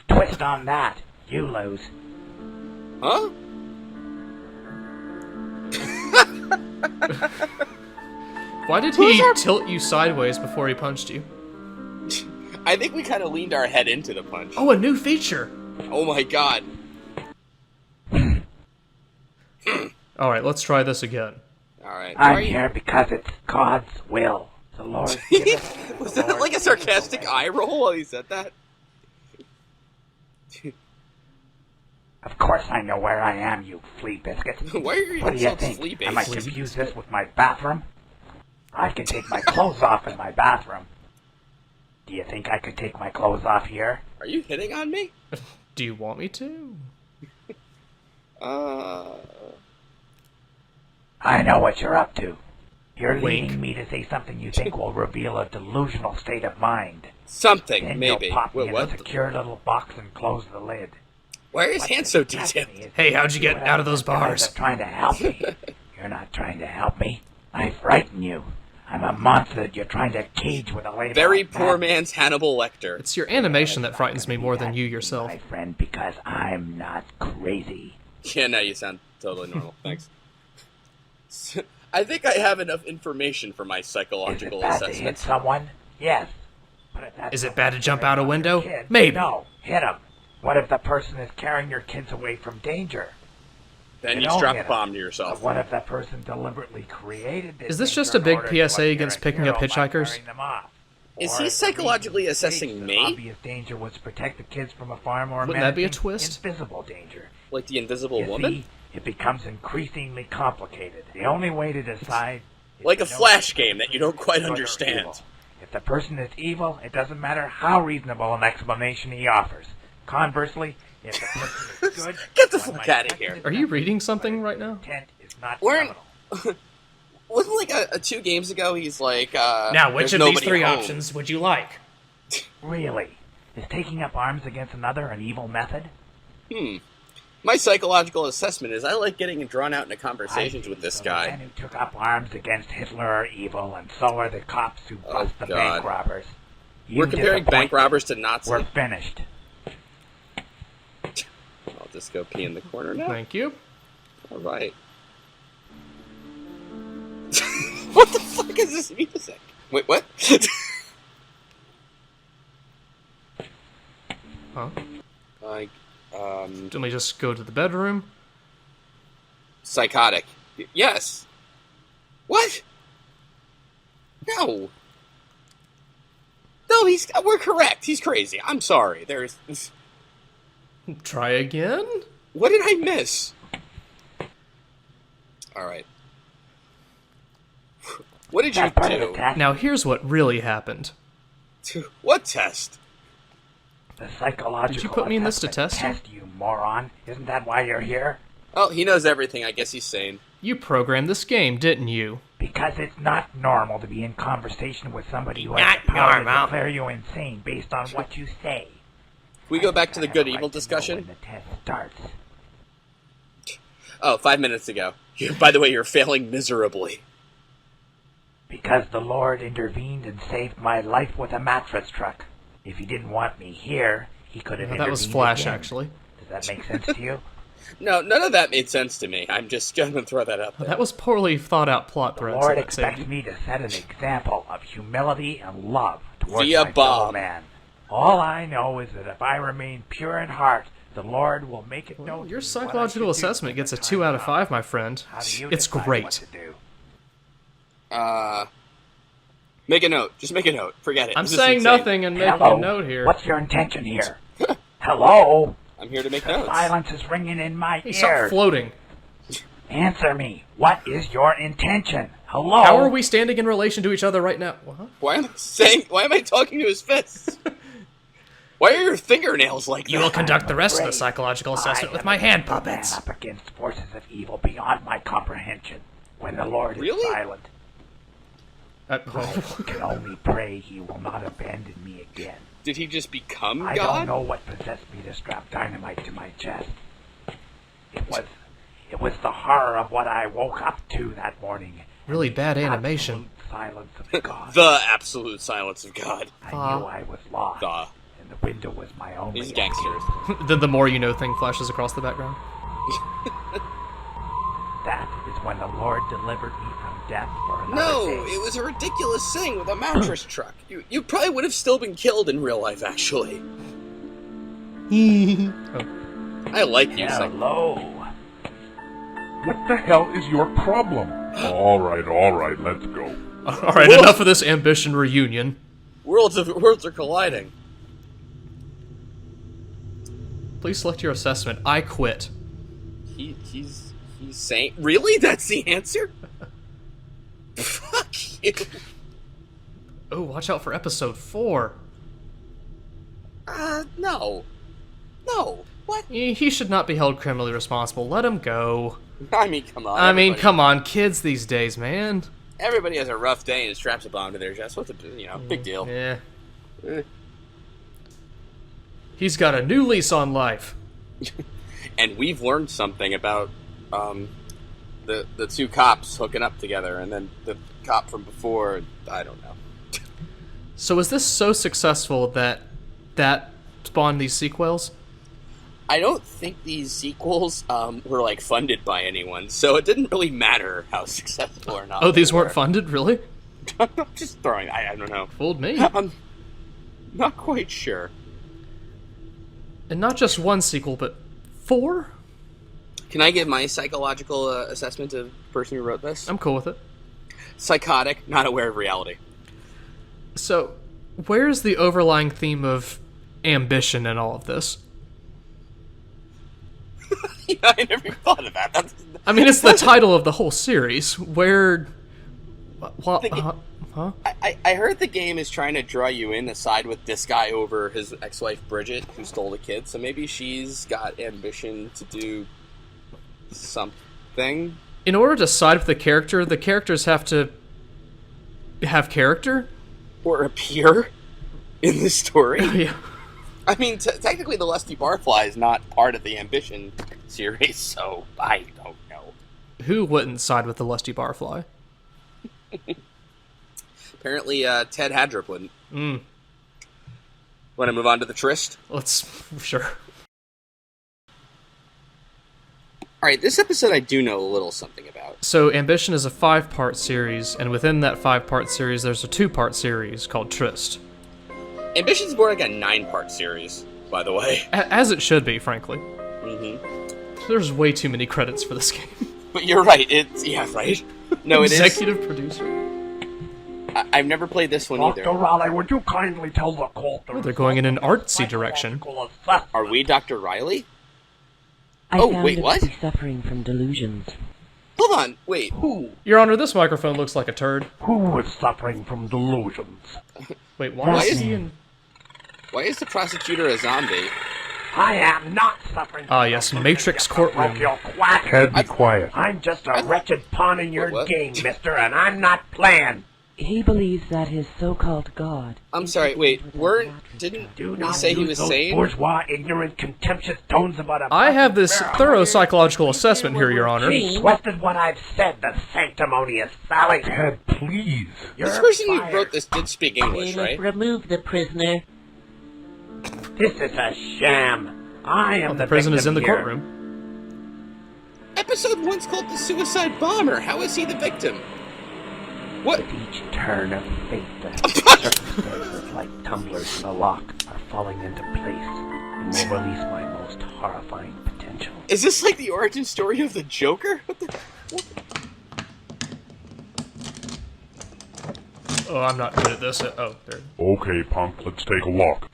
Twist on that. You lose. Huh? Why did he tilt you sideways before he punched you? I think we kind of leaned our head into the punch. Oh, a new feature! Oh my god. Alright, let's try this again. Alright. I'm here because it's God's will. The Lord. Was that like a sarcastic eye roll while he said that? Of course I know where I am, you flea biscuit. Why are you What do you so think? sleepy? I might confuse this with my bathroom? I can take my clothes off in my bathroom. Do you think I could take my clothes off here? Are you hitting on me? Do you want me to? I know what you're up to. You're Wink. leading me to say something you think will reveal a delusional state of mind. Something, Then maybe. you'll pop me Wait, in what? a secure little box and close the lid. Why are his hands so detailed? Hey, how'd you get out of those bars? You're trying to help me. You're not trying to help me. I frighten you. I'm a monster that you're trying to cage with a label. Very like poor that. man's Hannibal Lecter. It's your animation that frightens me more than you yourself. My friend, because I'm not crazy. Yeah, now you sound totally normal. Thanks. I think I have enough information for my Is it psychological bad to hit assessment. someone? Yes. But if that's Is it someone bad to jump caring out a about window? your kid, Maybe. No, hit him. What if the person is carrying your kids away from danger? Then you don't strap hit a 'em. bomb to But yourself. what if that person deliberately created this? Is this danger just a in big order PSA to appear against a picking up hero by hitchhikers? carrying them off? Is Or he if the psychologically reason assessing the me? obvious danger was to protect the kids from a far more Wouldn't that be a menacing, twist? invisible danger. Like the Invisible You Woman? see, it becomes increasingly complicated. The only way to decide is Like to a know Flash if game the that you don't quite person is good or understand. evil. If the person is evil, it doesn't matter how reasonable an explanation he offers. Conversely, if the person is good, Get the one fuck might outta question here. his Are you methods, reading but something his right now? Intent is not We're in- criminal. Wasn't like a 2 games ago, he's like, Now, which there's of these nobody three home. options would you like? Really? Is taking up arms against another an evil method? My psychological assessment is I like getting drawn out into conversations I with see. this So guy. The men who took up arms against Hitler are evil, and so are the cops who Oh, bust the God. bank robbers. You We're comparing bank disappoint me. robbers to Nazis. We're finished. I'll just go pee in the corner now. Thank you. Alright. What the fuck is this music? Wait, what? Huh? Like, Didn't we just go to the bedroom? psychotic. Yes. What? No. No, we're correct. He's crazy. I'm sorry. Try again? What did I miss? Alright. What did you That's part of the do? test. Now here's what really happened. What test? The psychological Did you put me in this to assessment test you? you moron. Isn't that why you're here? Oh, he knows everything. I guess he's sane. You programmed this game, didn't you? Because it's not normal to be in conversation with somebody who has Not the power to normal. declare you insane based on what you say. We go back to the I have good a right evil to know discussion. when the test starts. Oh, 5 minutes ago. By the way, you're failing miserably. Because the Lord intervened and saved my life with a mattress truck. If he didn't want me here, he could have intervened That was Flash, again. actually. Does that make sense to you? No, none of that made sense to me. I'm just gonna throw that out there. That was poorly thought out plot The threads. Lord that saved expects you. me to set an example of humility and love towards Via my fellow Bob. man. All I know is that if I remain pure in heart, the Lord will make it known. Your to me what I psychological should do assessment when gets the a 2 time out of comes. 5, my friend. How do you It's decide great. what to do? Make a note. Just make a note. Forget it. I'm This is saying insane. nothing and making Hello? a note here. What's your intention here? Hello? I'm here to make The notes. silence is ringing in my Hey, stop ears. floating. Answer me. What is your intention? Hello? How are we standing in relation to each other right now? What? Why am I talking to his fists? Why are your fingernails like You that? will conduct the rest of the afraid psychological I assessment with am my hand a puppets. man up against forces of evil beyond my comprehension. When the Lord Really? is silent, I Oh. can only pray he will not abandon me again. Did he just become I God? don't know what possessed me to strap dynamite to my chest. It was the horror of what I woke up to that morning. Really bad animation. Absolute silence of God. The absolute silence of God. I knew I was lost, The. and the window was my only These gangsters. The more you know thing flashes across the background. That is when the Lord delivered me from death for another No, day. it was a ridiculous thing with a mattress truck. You probably would have still been killed in real life, actually. I like you, so. Hello. What the hell is your problem? Alright, let's go. Alright, enough of this ambition reunion. Worlds are colliding. Please select your assessment. I quit. He's saying, really? That's the answer? Fuck you. Oh, watch out for episode 4. No. No. What? He should not be held criminally responsible. Let him go. I mean, come on. I mean, everybody- come on, kids these days, man. Everybody has a rough day and straps a bomb to their chest. What's a, big deal? Yeah. Eh. He's got a new lease on life. And we've learned something about the two cops hooking up together, and then the cop from before. I don't know. So is this so successful that spawned these sequels? I don't think these sequels were like funded by anyone, so it didn't really matter how successful or not. Oh, these they weren't were. funded, really? I'm just throwing. I don't know. Fooled me. I'm not quite sure. And not just one sequel, but 4? Can I give my psychological assessment to the person who wrote this? I'm cool with it. Psychotic, not aware of reality. So, where's the overlying theme of ambition in all of this? Yeah, I never even thought of that. I mean, it's the title of the whole series. Where... What? Huh? I heard the game is trying to draw you in to side with this guy over his ex-wife Bridget, who stole the kid. So maybe she's got ambition to do something. In order to side with the characters have to have character? Or appear in the story. Yeah. I mean, technically the Lusty Barfly is not part of the Ambition series, so I don't know. Who wouldn't side with the Lusty Barfly? Apparently, Ted Hadrop wouldn't. Mm. Want to move on to the Tryst? Let's... Sure. Alright, this episode I do know a little something about. So, Ambition is a 5-part series, and within that 5-part series, there's a 2-part series called Tryst. Ambition's more like a 9-part series, by the way. As it should be, frankly. Mm-hmm. There's way too many credits for this game. But you're right, right? No, it is. Executive producer. I've never played this one either. Dr. Raleigh, would you kindly tell the court the Oh, they're going in an artsy direction. psychological assessment? Are we Dr. Riley? I Oh, found wait, him what? to be suffering from delusions. Hold on, wait. Who? Your Honor, this microphone looks like a turd. Who is suffering from delusions? Wait, why Why is is- he in... Why is the prosecutor a zombie? I am not suffering. Ah, yes, Matrix courtroom. You quack. Ted, be quiet. I'm just a wretched pawn in your What? game, mister, and I'm not playing. He believes that his so-called God... I'm sorry, wait, didn't Do we not say he use was those sane? bourgeois, ignorant, contemptuous tones about a... I have this thorough psychological assessment here, Your Honor. She twisted what I've said, the sanctimonious Sally. Ted, please. This person who wrote this did speak English, right? Remove the prisoner. This is a sham. I am The prison is in the victim here. courtroom. Episode 1's called The Suicide Bomber. How is he the victim? What? With each turn of fate, the circumstances like tumblers in a lock are falling into place and will release my most horrifying potential. Is this like the origin story of the Joker? What the... Oh, I'm not good at this. Oh, there. Okay, punk, let's take a walk.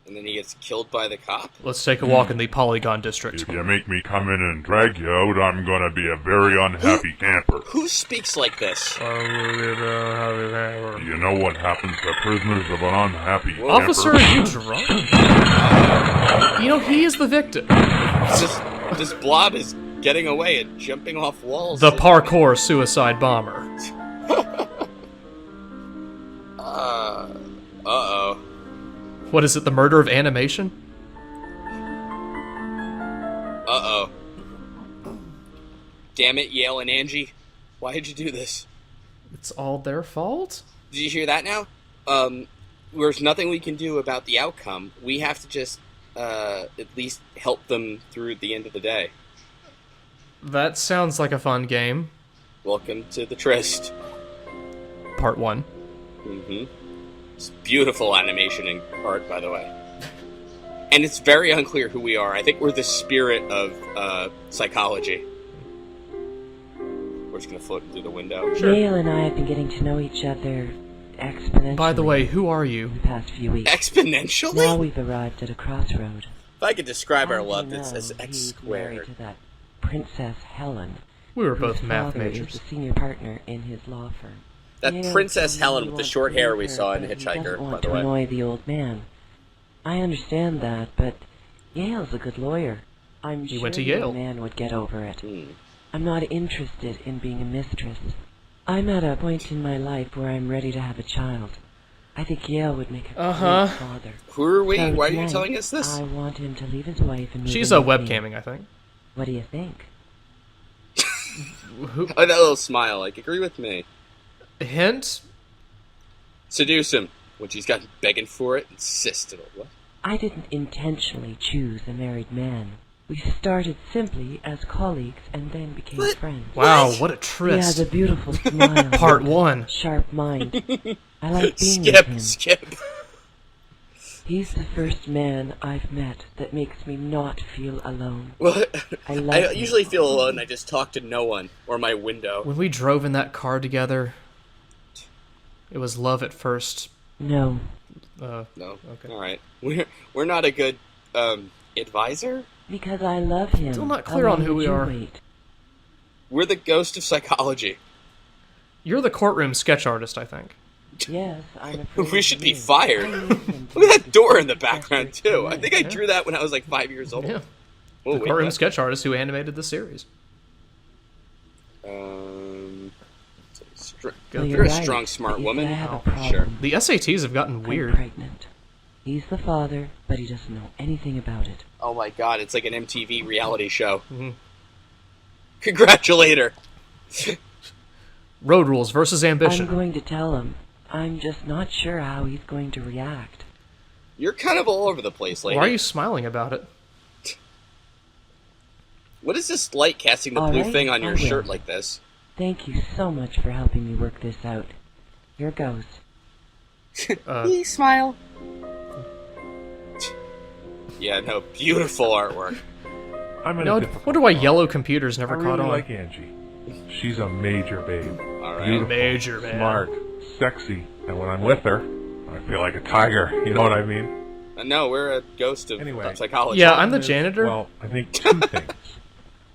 And then he gets killed by the cop? Let's take a walk in the Polygon District. If you make me come in and drag you out, I'm gonna be a very unhappy camper. Who speaks like this? Do you know what happens to prisoners of an unhappy camper? Officer, are you drunk? You know, he is the victim. This blob is getting away and jumping off walls. The parkour suicide bomber. Uh-oh. What is it, the murder of animation? Uh-oh. Damn it, Yale and Angie. Why did you do this? It's all their fault? Did you hear that now? There's nothing we can do about the outcome. We have to just, at least help them through the end of the day. That sounds like a fun game. Welcome to the Tryst. Part 1. Mm-hmm. It's beautiful animation and art, by the way. And it's very unclear who we are. I think we're the spirit of psychology. We're just gonna float through the window. Yale and I have been getting to know each other exponentially. By the way, who are in you? the past few weeks. Exponentially? Now we've arrived at a crossroad. If I could describe our As you love, it's know, as X he's squared. married to that Princess Helen. We were whose both math father majors. is the senior partner in his law firm. That Yale Princess told me Helen he with the wants short to hair leave we her, saw in but he Hitchhiker, doesn't by want the to way. annoy the old man. I understand that, but Yale's a good lawyer. I'm He sure went to the Yale. old man would get over it. Hmm. I'm not interested in being a mistress. I'm at a point in my life where I'm ready to have a child. I think Yale would make a Uh-huh. great father. Who are we? So Why are you tonight, telling us this? I want him to leave his wife and move She's in a with me. webcamming, I think. What do you think? Who? Oh, that little smile. Like, agree with me. Hint? Seduce him. When she's got begging for it, insist it'll what? I didn't intentionally choose a married man. We started simply as colleagues and then became What? friends. Wow, what a He has a tryst. beautiful smile. Part and 1. Sharp mind. I like being with him. Skip. He's the first man I've met that makes me not feel alone. Well, I love I him. usually feel alone. I just talk to no one or my window. When we drove in that car together, it was love at first. No. No. Okay. All right. We're not a good advisor. Because I love him. Still not clear How on long who would we you are. wait? We're the ghost of psychology. You're the courtroom sketch artist, I think. Yes, I'm afraid We should of be you. fired. I listen to Look at that the door in the Professor background too. I think I Yeah. drew that when I was like 5 years old. Yeah. Oh, The wait, courtroom what? sketch artist who animated the series. Well, You're a right, strong, but smart you see, woman. I have a Oh, problem. sure. The SATs have gotten I'm weird. pregnant. He's the father, but he doesn't know anything about it. Oh my god, it's like an MTV reality show. Mhm. Congratulate her. Road rules versus ambition. I'm going to tell him. I'm just not sure how he's going to react. You're kind of all over the place, lady. Why are you smiling about it? What is this light casting the All blue right, thing on I your will. shirt like this? Thank you so much for helping me work this out. Here goes. Smile. Yeah, no, beautiful artwork. I'm in No, a I difficult wonder why spot. yellow computers I never really caught on. like Angie. She's a major babe. All right. Beautiful, Major man. smart, sexy, and when I'm with her, I feel like a tiger. You know what I mean? No, we're a ghost of Anyway. psychology. Yeah, I'm the Is- janitor. Well, I think two things.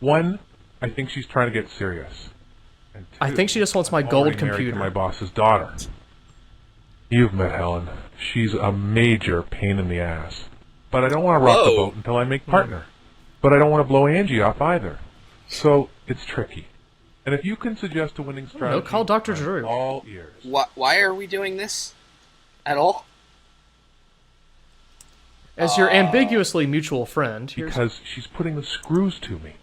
One, I think she's trying to get serious. And I two, think she just wants my I'm gold already married to computer. my boss's daughter. You've met Helen. She's a major pain in the ass. but I don't want to rock the Whoa. boat until I make partner. But I don't want to blow Angie off either. So it's tricky. And if you can suggest a winning strategy, call Dr. I'm Drew. all ears. Why are we doing this at all? As your ambiguously mutual friend, Because she's putting the screws to me.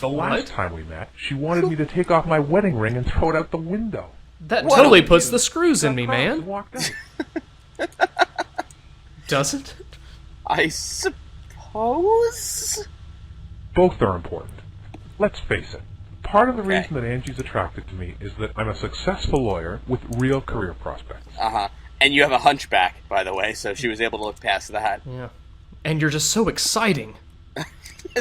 The last time we met, she wanted me to take off my wedding ring and throw it out the window. that What totally are puts you? the screws in me, Got cross and man. walked out. Doesn't? I suppose. Both are important. Let's face it. Part of the Okay. reason that Angie's attracted to me is that I'm a successful lawyer with real career prospects. And you have a hunchback, by the way, so she was able to look past that. Yeah. And you're just so exciting.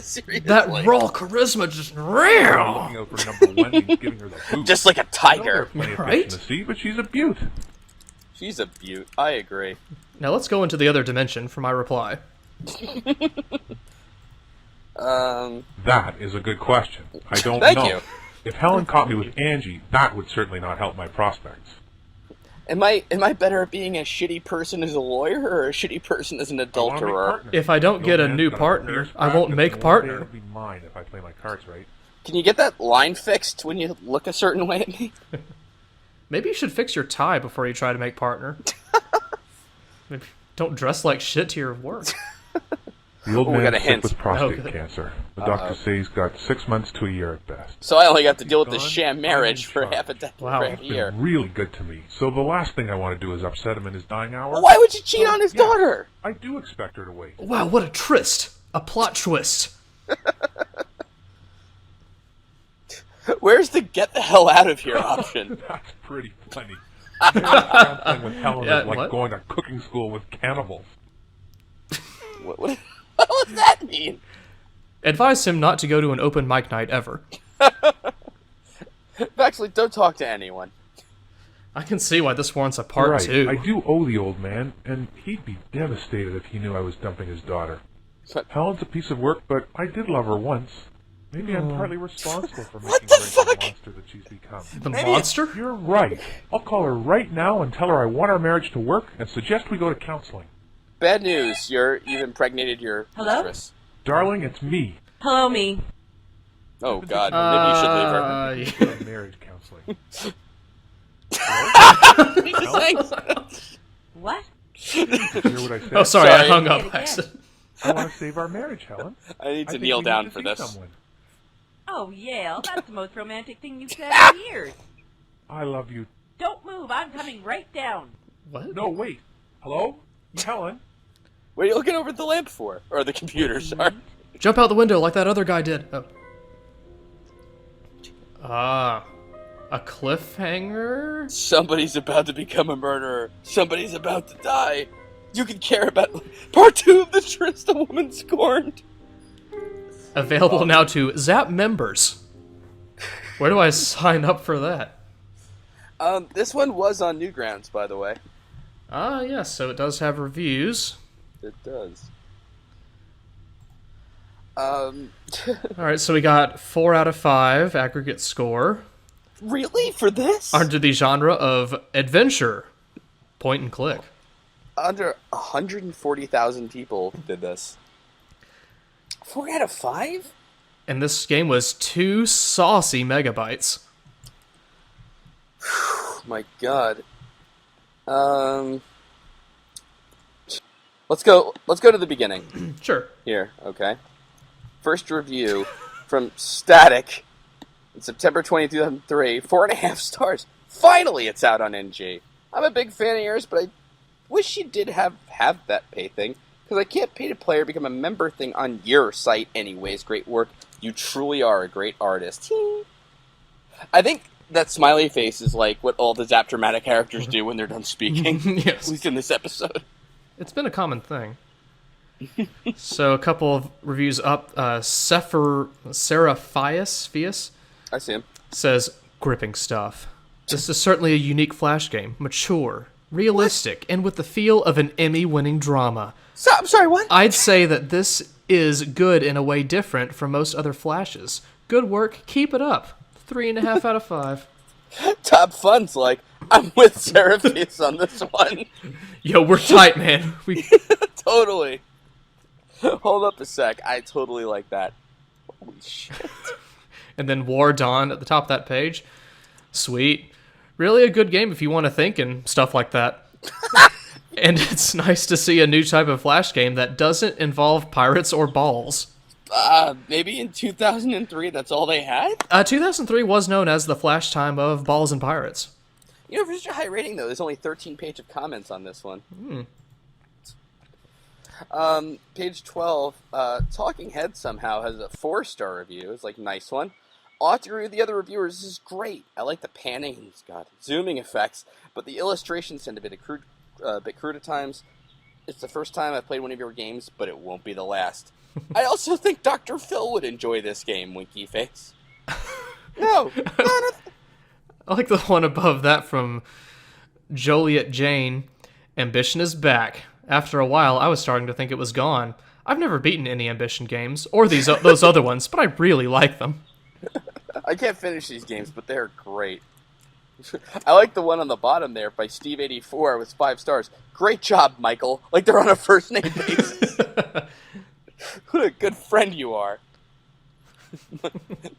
Seriously. That raw charisma just I'm real. looking out for number one means giving her the boot. Just like a I know there are tiger. plenty of fish Right? in the sea, but she's a beaut. She's a beaut. I agree. Now let's go into the other dimension for my reply. That is a good question. I don't Thank know. you. If Helen caught me with Angie, that would certainly not help my prospects. Am I better at being a shitty person as a lawyer or a shitty person as an I wanna make adulterer? partners. If I don't The get old a man's new got partner, clear I won't strategy, make and one day partner. It'll be mine if I play my cards right. Can you get that line fixed when you look a certain way at me? Maybe you should fix your tie before you try to make partner. Maybe don't dress like shit to your work. The old Oh, we got a man's sick hint. with prostate Okay. cancer. The doctor says he's got 6 months to a year at best. So I only got to deal with this Gone, sham I'm marriage in for charge. half a decade, Wow. for a He's year. been really good to me. So the last thing I want to do is upset him in his dying hour. Why would you cheat on his Yeah. daughter? I do expect her to wait. Wow, what a tryst. A plot twist. Where's the get the hell out of here option? That's pretty funny. Counseling with Helen Yeah, is like what? going to cooking school with cannibals. What does that mean? Advise him not to go to an open mic night ever. Actually, don't talk to anyone. I can see why this warrants a part right. 2. I do owe the old man, and he'd be devastated if he knew I was dumping his daughter. But- Helen's a piece of work, but I did love her once. Maybe I'm partly responsible for What making the her into the fuck? monster that she's become. The Maybe monster? You're right. I'll call her right now and tell her I want our marriage to work and suggest we go to counseling. Bad news. You've impregnated your Hello? mistress. Darling, it's me. Hello, me. Oh God, maybe you should leave her. Marriage counseling. Thanks. What? Did you hear what I said? Oh, sorry, Sorry. I hung Say it up. again. accident. I want to save our marriage, Helen. I need to think kneel we down need to for see this. someone. Oh, Yale, that's the most romantic thing you've said in years. I love you. Don't move, I'm coming right down. What? No, wait. Hello? Helen? What are you looking over at the lamp for? Or the computer, sorry. Jump out the window like that other guy did. Oh. Ah. A cliffhanger? Somebody's about to become a murderer. Somebody's about to die. You can care about part 2 of the tryst a woman scorned. Available now to Zap members. Where do I sign up for that? This one was on Newgrounds, by the way. Ah, yes, so it does have reviews. It does. Alright, so we got 4 out of 5 aggregate score. Really? For this? Under the genre of adventure. Point and click. Under 140,000 people did this. 4 out of 5? And this game was 2 saucy megabytes. Oh my God. Let's go to the beginning. Sure. Here, okay. First review from Static in September 20, 2003. 4.5 stars. Finally, it's out on NG. I'm a big fan of yours, but I wish you did have that pay thing, because I can't pay to play or become a member thing on your site anyways. Great work. You truly are a great artist. I think that smiley face is like what all the Zap Dramatic characters do when they're done speaking. Yes. At least in this episode. It's been a common thing. So a couple of reviews up. Seraphius I see him. says, gripping stuff. This is certainly a unique Flash game. Mature, realistic, and with the feel of an Emmy-winning drama. So, I'm sorry, what? I'd say that this is good in a way different from most other Flashes. Good work, keep it up. 3.5 out of 5. Top Fun's like, I'm with Seraphis on this one. Yo, we're tight, man. We Totally. Hold up a sec. I totally like that. Holy shit. And then War Dawn at the top of that page. Sweet. Really a good game if you want to think and stuff like that. And it's nice to see a new type of Flash game that doesn't involve pirates or balls. Maybe in 2003 that's all they had? 2003 was known as the Flash time of balls and pirates. You know, for such a high rating, though, there's only 13 pages of comments on this one. Page 12, Talking Head somehow has a 4-star review. It's like, nice one. Ought to agree with the other reviewers, this is great. I like the panning and zooming effects, but the illustrations tend to be a bit crude at times. It's the first time I've played one of your games, but it won't be the last. I also think Dr. Phil would enjoy this game, winky face. No. I like the one above that from Joliet Jane. Ambition is back. After a while, I was starting to think it was gone. I've never beaten any Ambition games, or those other ones, but I really like them. I can't finish these games, but they're great. I like the one on the bottom there by Steve84 with 5 stars. Great job, Michael. Like they're on a first name basis. What a good friend you are.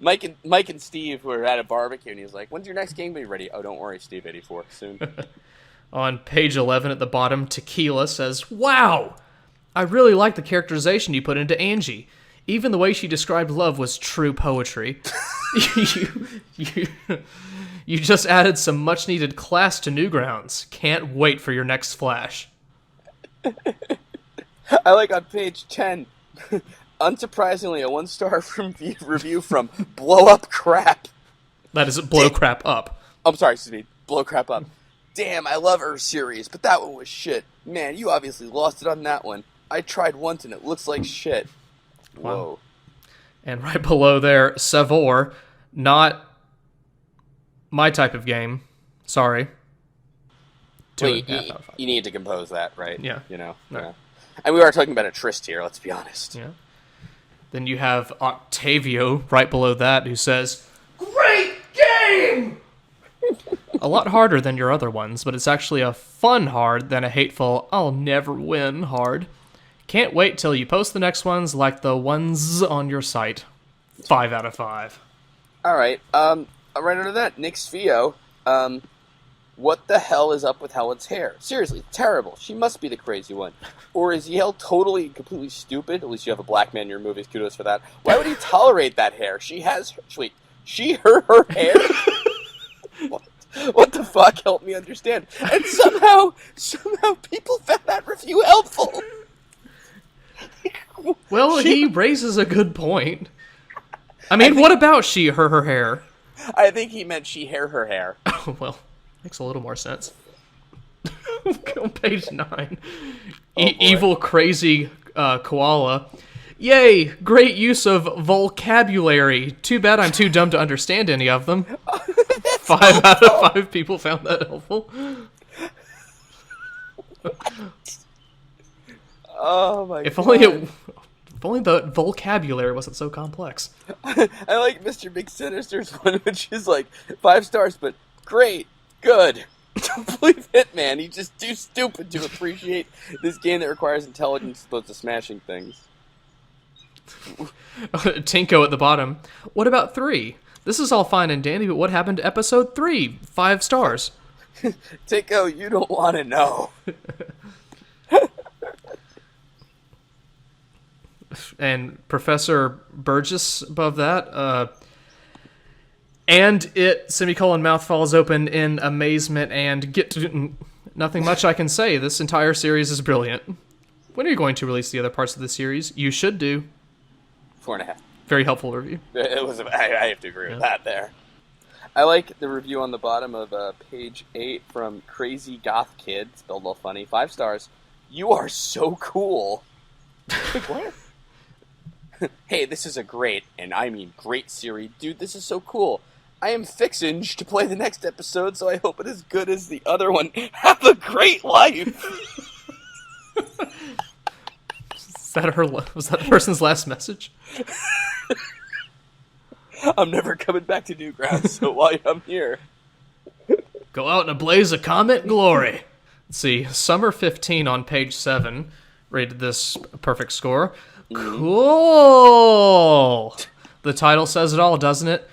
Mike and Steve were at a barbecue, and he was like, "When's your next game be ready?" "Oh, don't worry, Steve84, soon." On page 11 at the bottom, Tequila says, "Wow! I really like the characterization you put into Angie. Even the way she described love was true poetry. You just added some much-needed class to Newgrounds. Can't wait for your next Flash." I like on page 10, unsurprisingly, a 1-star review from Blow Up Crap. That is Blow Crap Up. I'm sorry, excuse me. Blow Crap Up. Damn, I love her series, but that one was shit. Man, you obviously lost it on that one. I tried once and it looks like shit. Whoa. Wow. And right below there, Savor, not my type of game. Sorry. Well, you need to compose that, right? Yeah. You know? No. Yeah. And we are talking about a tryst here, let's be honest. Yeah. Then you have Octavio right below that who says, "Great game!" A lot harder than your other ones, but it's actually a fun hard than a hateful "I'll never win" hard. Can't wait till you post the next ones like the ones on your site. 5 out of 5. Alright, right under that, Nick Sfio, what the hell is up with Helen's hair? Seriously, terrible. She must be the crazy one. Or is Yale totally, completely stupid? At least you have a black man in your movies, kudos for that. Why would he tolerate that hair? Her hair? What the fuck? Help me understand. And somehow people found that review helpful. Well, he raises a good point. I mean, what about her hair? I think he meant her hair. Oh, well, makes a little more sense. On page 9. Evil Crazy Koala. Yay, great use of vocabulary. Too bad I'm too dumb to understand any of them. 5 out of 5 people found that helpful. Oh my god. If only the vocabulary wasn't so complex. I like Mr. Big Sinister's one, which is like 5 stars, but great, good. Don't believe Hitman. He's just too stupid to appreciate this game that requires intelligence as opposed to smashing things. Tinko at the bottom. What about 3? This is all fine and dandy, but what happened to episode 3? 5 stars. Tinko, you don't want to know. And Professor Burgess above that. And it, semicolon, mouth falls open in amazement and get to... Nothing much I can say. This entire series is brilliant. When are you going to release the other parts of the series? You should do. 4.5. Very helpful review. It was. I have to agree with that there. I like the review on the bottom of page 8 from Crazy Goth Kid, spelled all funny. 5 stars. You are so cool. Like, what? Hey, this is a great, and I mean great series. Dude, this is so cool. I am fixing to play the next episode, so I hope it is good as the other one. Have a great life! Was that the person's last message? I'm never coming back to Newgrounds, so while I'm here. Go out in a blaze of comet glory. Let's see, Summer 15 on page 7. rated this perfect score. Cool! The title says it all, doesn't it?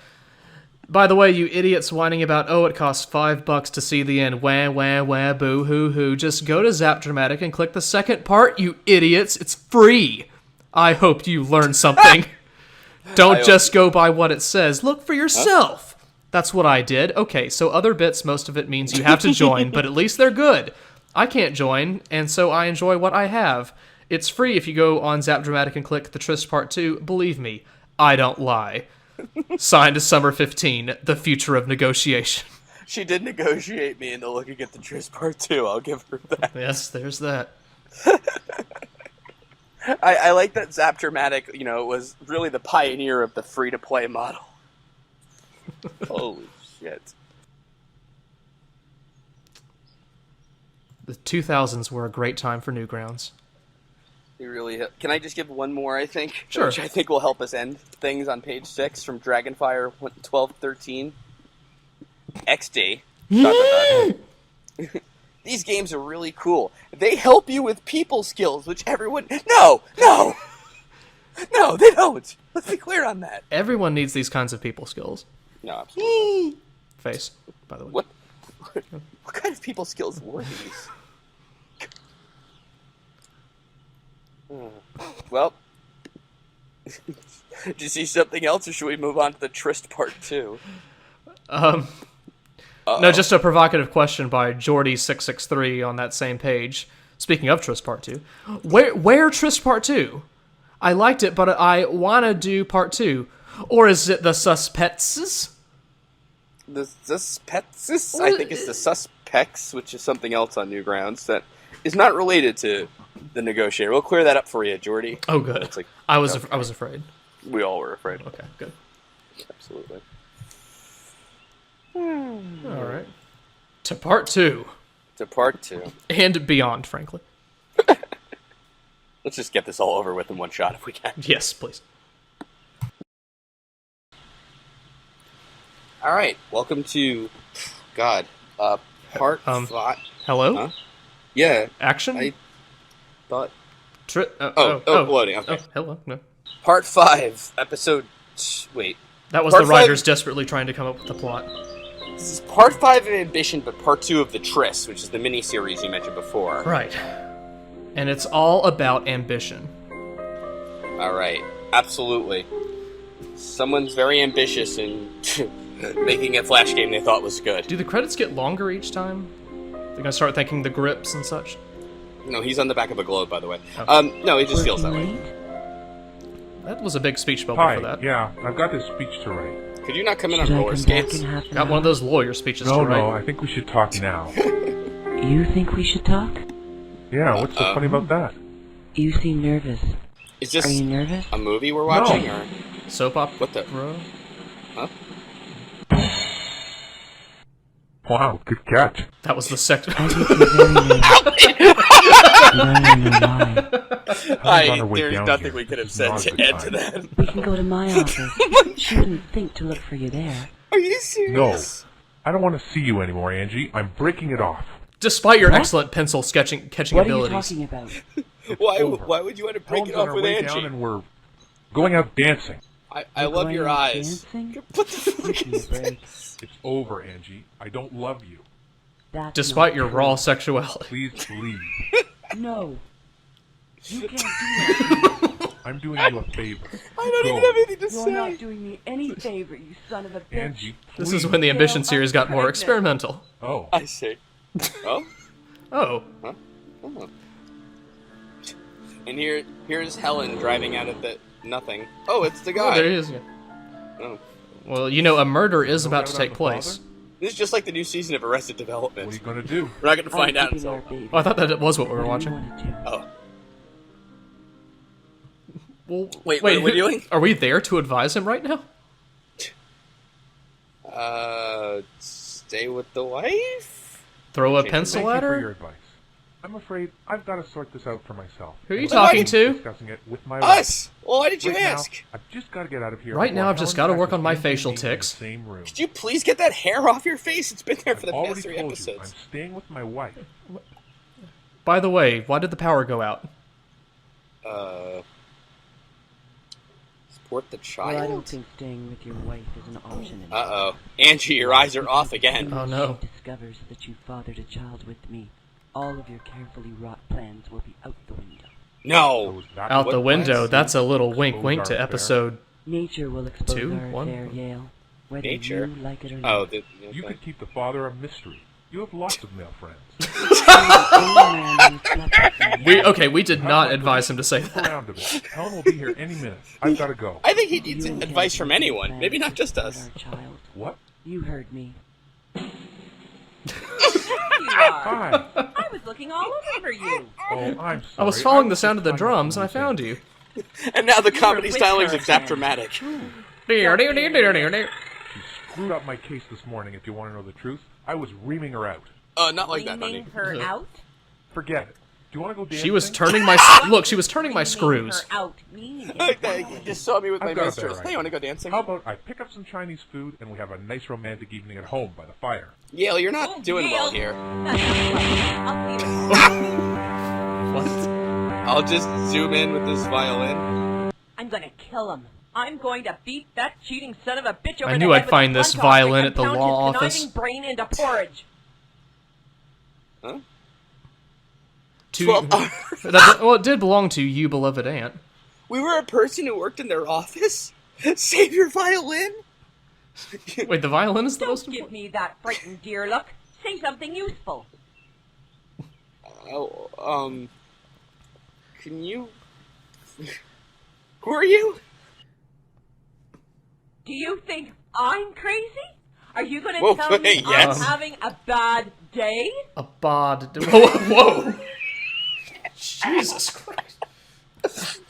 By the way, you idiots whining about, it costs $5 to see the end. Wah, wah, wah, boo, hoo, hoo. Just go to Zap Dramatic and click the second part, you idiots. It's free. I hope you learned something. Don't just go by what it says. Look for yourself. Huh? That's what I did. Okay, so other bits, most of it means you have to join, but at least they're good. I can't join, and so I enjoy what I have. It's free if you go on Zap Dramatic and click the Tryst Part 2. Believe me, I don't lie. Signed Summer 15, the future of negotiation. She did negotiate me into looking at the Tryst Part 2. I'll give her that. Yes, there's that. I like that Zap Dramatic, was really the pioneer of the free-to-play model. Holy shit. The 2000s were a great time for Newgrounds. Can I just give one more, I think? Sure. Which I think will help us end things on page 6 from Dragonfire 1213. XD. These games are really cool. They help you with people skills, which everyone... No, they don't. Let's be clear on that. Everyone needs these kinds of people skills. No, absolutely. Face, by the way. What kind of people skills were these? Well, did you see something else, or should we move on to the Tryst Part 2? No, just a provocative question by Jordy663 on that same page. Speaking of Tryst Part 2, where Tryst Part 2? I liked it, but I want to do Part 2. Or is it the Suspects? The Suspects? I think it's the Suspects, which is something else on Newgrounds that is not related to the Negotiator. We'll clear that up for you, Jordy. Oh, good. I was afraid. We all were afraid. Okay, good. Absolutely. All right. To Part 2. To Part 2. And beyond, frankly. Let's just get this all over with in one shot if we can. Yes, please. All right. Welcome to... God. Part 5. Hello? Huh? Yeah. Action? I thought... loading. Okay. Oh, hello. No. Part 5, episode... Wait. That was Part the writers 5... desperately trying to come up with the plot. This is Part 5 of Ambition, but Part 2 of the Tryst, which is the mini-series you mentioned before. Right. And it's all about ambition. Alright. Absolutely. Someone's very ambitious and making a Flash game they thought was good. Do the credits get longer each time? They're gonna start thanking the grips and such? No, he's on the back of a globe, by the way. Oh. No, he just feels that way. That was a big speech bubble for that. Yeah, I've got this speech to write. Could you not come in on roller skates? Got one of those lawyer speeches to write. No, I think we should talk now. You think we should talk? Yeah, what's so funny about that? You seem nervous. Is this Are you nervous? a movie we're watching, or soap opera? What the? Huh? Wow, good catch. That was the second. I think you're very nervous. There's nothing we could have said to add to that. We can go to my office. She wouldn't think to look for you there. Are you serious? No, I don't want to see you anymore, Angie. I'm breaking it off. Despite your excellent pencil catching what abilities. What are you talking about? Why would you want to break it off with Angie? Down and we're going out dancing. I love your eyes. What the fuck is this? It's over, Angie. I don't love you. That's Despite your raw sexuality. Please leave. No. You can't do that. I'm doing you a favor. I don't even have anything to say. You're not doing me any favor, you son of a bitch. Angie, This is when the Ambition series got more experimental. Oh. I see. Oh? Oh. Huh? Oh. And here's Helen driving out of the nothing. Oh, it's the guy. Oh, there he is. Yeah. Oh. Well, a murder is about to take place. This is just like the new season of Arrested Development. What are you going to do? We're not going to find out until... Oh, I thought that it was what we were watching. Oh. Well, wait, what are we doing? Are we there to advise him right now? Stay with the wife? Throw a pencil Thank at you for her? your advice. I'm afraid I've got to sort this out for myself. Who are you talking to? Discussing it with my Us! Well, why did you right ask? Now, I've just got to get out of here. Right now, I've just got to work on my Helen's facial being in the tics. same room. Could you please get that hair off your face? It's been there for the I've past 3 already told episodes. you, I'm staying with my wife. By the way, why did the power go out? Support the child? Well, I don't think staying with your wife is an option anymore. Uh-oh. Angie, your eyes are off again. Oh, no. She discovers that you fathered a child with me. All of your carefully wrought plans will be out the window. No! So is that Out what the window. plans? That's a little wink Expose wink our to affair? episode. Nature will expose Two? our One? affair, Yale. Whether Nature? you like it or Oh, not. You could keep the father a mystery. You have lots of male friends. We did not advise him to say Look that. around a bit. Helen will be here any minute. I've got to go. I think he needs advice from anyone. Maybe not just us. Our child. What? You heard me. You are. Hi. I was looking all over you. Oh, I'm sorry. I was following the just sound of the trying to drums and I understand. found you. And now the comedy with stylings her, of Zap Dramatic. She screwed up my case this morning, if you want to know the truth. I was reaming her out. Not like that, honey. Reaming her out? Forget it. Do you want to go dancing? She was turning my look. She was turning my Reaming screws. her out. Meaning You just saw me with my I've got a mistress. better Hey, idea. you want to go dancing? How about I pick up some Chinese food and we have a nice romantic evening at home by the fire? Yale, you're not doing well here. That's not right. I'll leave it. I'll just zoom in with this violin. I'm gonna kill him. I'm going to beat that cheating son of a bitch over I the knew head I'd with find a this front violin off at the and pound law his office. conniving brain into porridge. Huh? Well, it did belong to you, beloved aunt. We were a person who worked in their office? Save your violin? Wait, the violin is the Don't most give important. me that frightened dear look. Say something useful. Oh, can you... Who are you? Do you think I'm crazy? Are you gonna Whoa, tell me yes. I'm having a bad day? A bod. Whoa! Jesus Christ!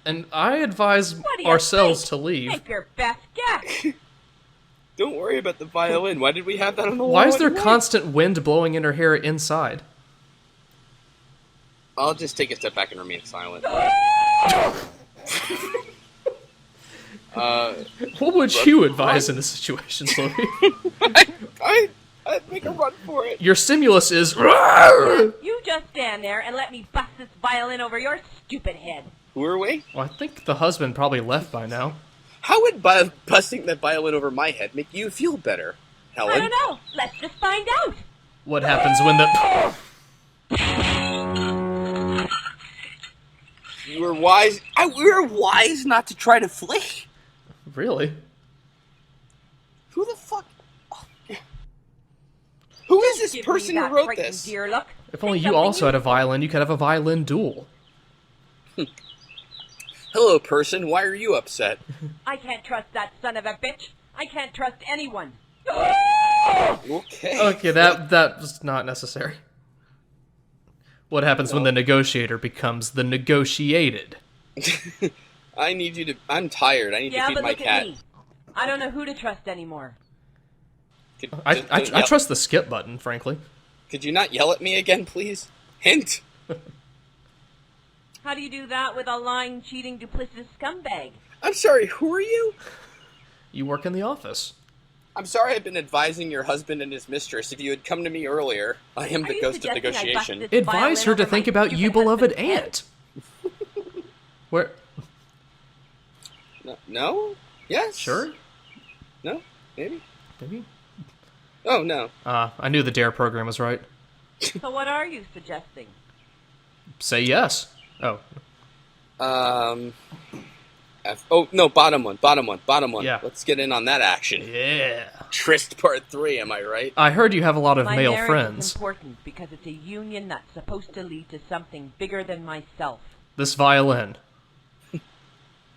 And I advise What do you ourselves think? to leave. Make your best guess. Don't worry about the violin. Why did we have that on the wall? Why is there anyway? constant wind blowing in her hair inside? I'll just take a step back and remain silent. What would you advise in this situation, Chloe? I'd make a run for it. Your stimulus is. You just stand there and let me bust this violin over your stupid head. Who are we? Well, I think the husband probably left by now. How would busting that violin over my head make you feel better, Helen? I don't know. Let's just find out. What happens when the. You were wise. We were wise not to try to flee. Really? Who the fuck? Who is this Give person me who that wrote frightened this? dear look. If only Say you something also had a violin, you could have a violin duel. Hello, person. Why are you upset? I can't trust that son of a bitch. I can't trust anyone. Okay. Okay, that was not necessary. What happens when the negotiator becomes the negotiated? I need you to. I'm tired. I need Yeah, to feed but my look cat. at me. I don't know who to trust anymore. I trust the skip button, frankly. Could you not yell at me again, please? Hint. How do you do that with a lying, cheating, duplicitous scumbag? I'm sorry. Who are you? You work in the office. I'm sorry I've been advising your husband and his mistress. If you had come to me earlier, I am the you ghost of suggesting I negotiation. busted this Advise violin her to over think my about you, stupid beloved husband's head? aunt. Where? No? Yes? Sure? No? Maybe? Maybe? Oh, no. I knew the DARE program was right. So what are you suggesting? Say yes. Oh. Oh, no, bottom one. Yeah. Let's get in on that action. Yeah. Tryst part 3, am I right? I heard you have a lot of My male marriage friends. is important because it's a union that's supposed to lead to something bigger than myself. This violin.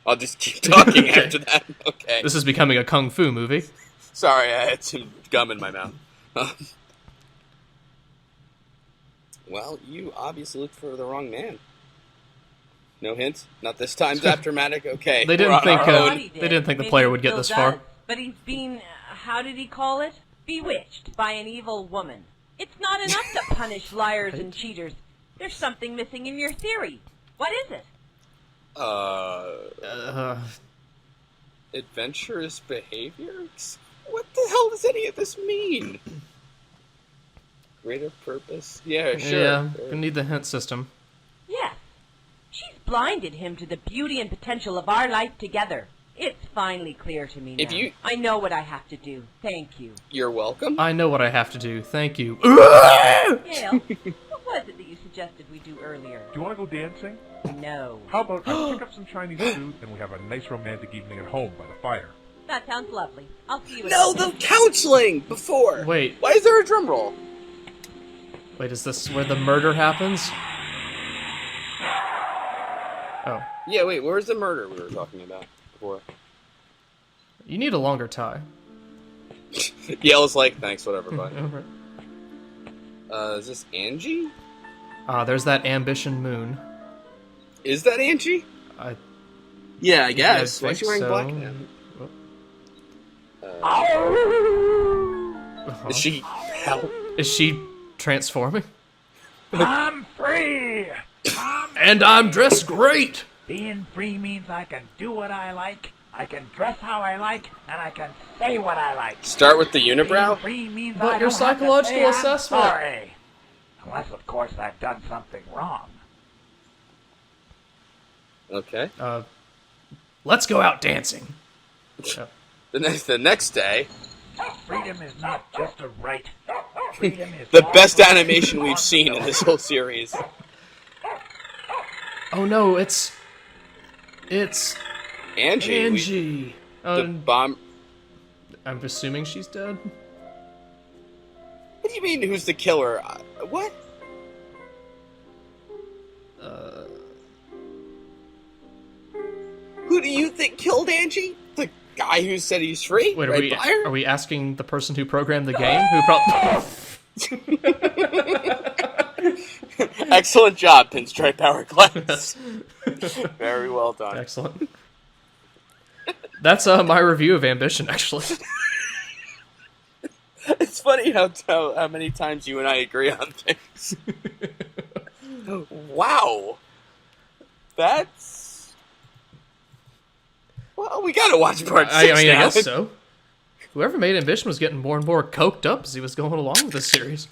I'll just keep talking Okay. after that. Okay. This is becoming a kung fu movie. Sorry, I had some gum in my mouth. Well, you obviously looked for the wrong man. No hints? Not this time, Zap Dramatic? Okay. They didn't we're on think, our uh, own. He did. They didn't think the Maybe player he would get still this does. far. But he's been, how did he call it? Bewitched by an evil woman. It's not enough to punish liars and cheaters. There's something missing in your theory. What is it? Adventurous behaviors? What the hell does any of this mean? Greater purpose? Yeah, sure. Yeah, we need the hint system. Yes. She's blinded him to the beauty and potential of our life together. It's finally clear to me now. I know what I have to do. Thank you. You're welcome. I know what I have to do. Thank you. Gail, what was it that you suggested we do earlier? Do you want to go dancing? No. How about I pick up some Chinese food and we have a nice romantic evening at home by the fire? That sounds lovely. I'll see you at No, the counseling before. Wait. Why is there a drum roll? Wait, is this where the murder happens? Oh. Yeah, wait, where's the murder we were talking about before? You need a longer tie. Yale's like, thanks, whatever, bye. Over. Is this Angie? There's that Ambition Moon. Is that Angie? Yeah, I guess. Why is she wearing black now? Is she hell? Is she transforming? I'm free! And I'm dressed great! Being free means I can do what I like, I can dress how I like, and I can say what I like. Start with the unibrow? Being free means But I your don't have to psychological say I'm assessment. sorry. Unless, of course, I've done something wrong. Okay. Let's go out dancing. The next day. Freedom is not just a right. Freedom is The best animation we've seen in this whole series. Oh no, it's Angie. Angie. The bomb. I'm assuming she's dead. What do you mean? Who's the killer? What? Who do you think killed Angie? The guy who said he's free? Wait, right by her? are we asking the person who programmed the game? Who probably? Excellent job, Pinstripe Hourglass. Very well done. Excellent. That's my review of Ambition, actually. It's funny how many times you and I agree on things. Wow. That's... Well, we gotta watch part 6 I now. guess so. Whoever made Ambition was getting more and more coked up as he was going along with this series.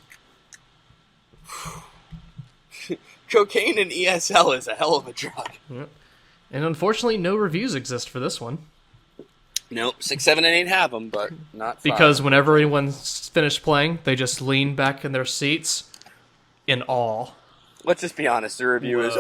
Cocaine and ESL is a hell of a drug. Yep. And unfortunately, no reviews exist for this one. Nope, 6, 7, and 8 have them, but not 5. Because whenever anyone's finished playing, they just lean back in their seats in awe. Let's just be honest, the review is...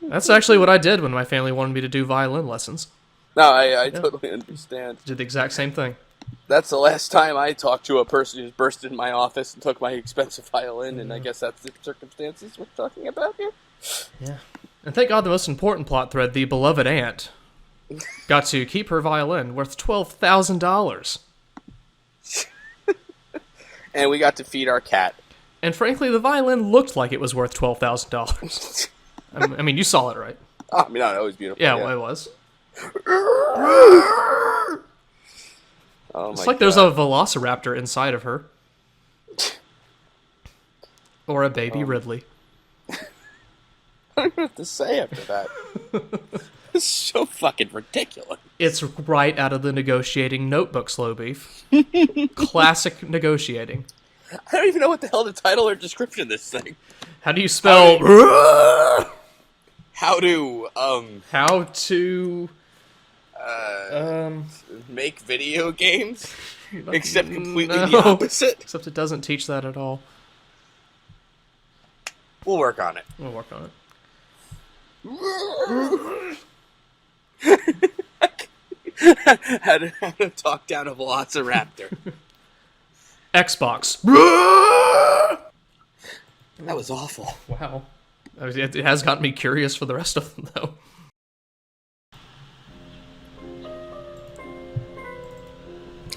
That's actually what I did when my family wanted me to do violin lessons. No, I totally understand. Did the exact same thing. That's the last time I talked to a person who's burst in my office and took my expensive violin, and I guess that's the circumstances we're talking about here. Yeah. And thank God the most important plot thread, the beloved aunt, got to keep her violin worth $12,000. And we got to feed our cat. And frankly, the violin looked like it was worth $12,000. I mean, you saw it, right? Oh, I mean, no, it was beautiful. Yeah, well, it was. Oh It's my like God. there's a velociraptor inside of her. Or a baby Ridley. I don't know what to say after that. It's so fucking ridiculous. It's right out of the negotiating notebook, Slow Beef. Classic negotiating. I don't even know what the hell the title or description of this thing. How do you spell... How to, How to... make video games? Except completely no. the opposite? Except it doesn't teach that at all. We'll work on it. We'll work on it. how to talk down a velociraptor. Xbox. That was awful. Wow. It has gotten me curious for the rest of them, though.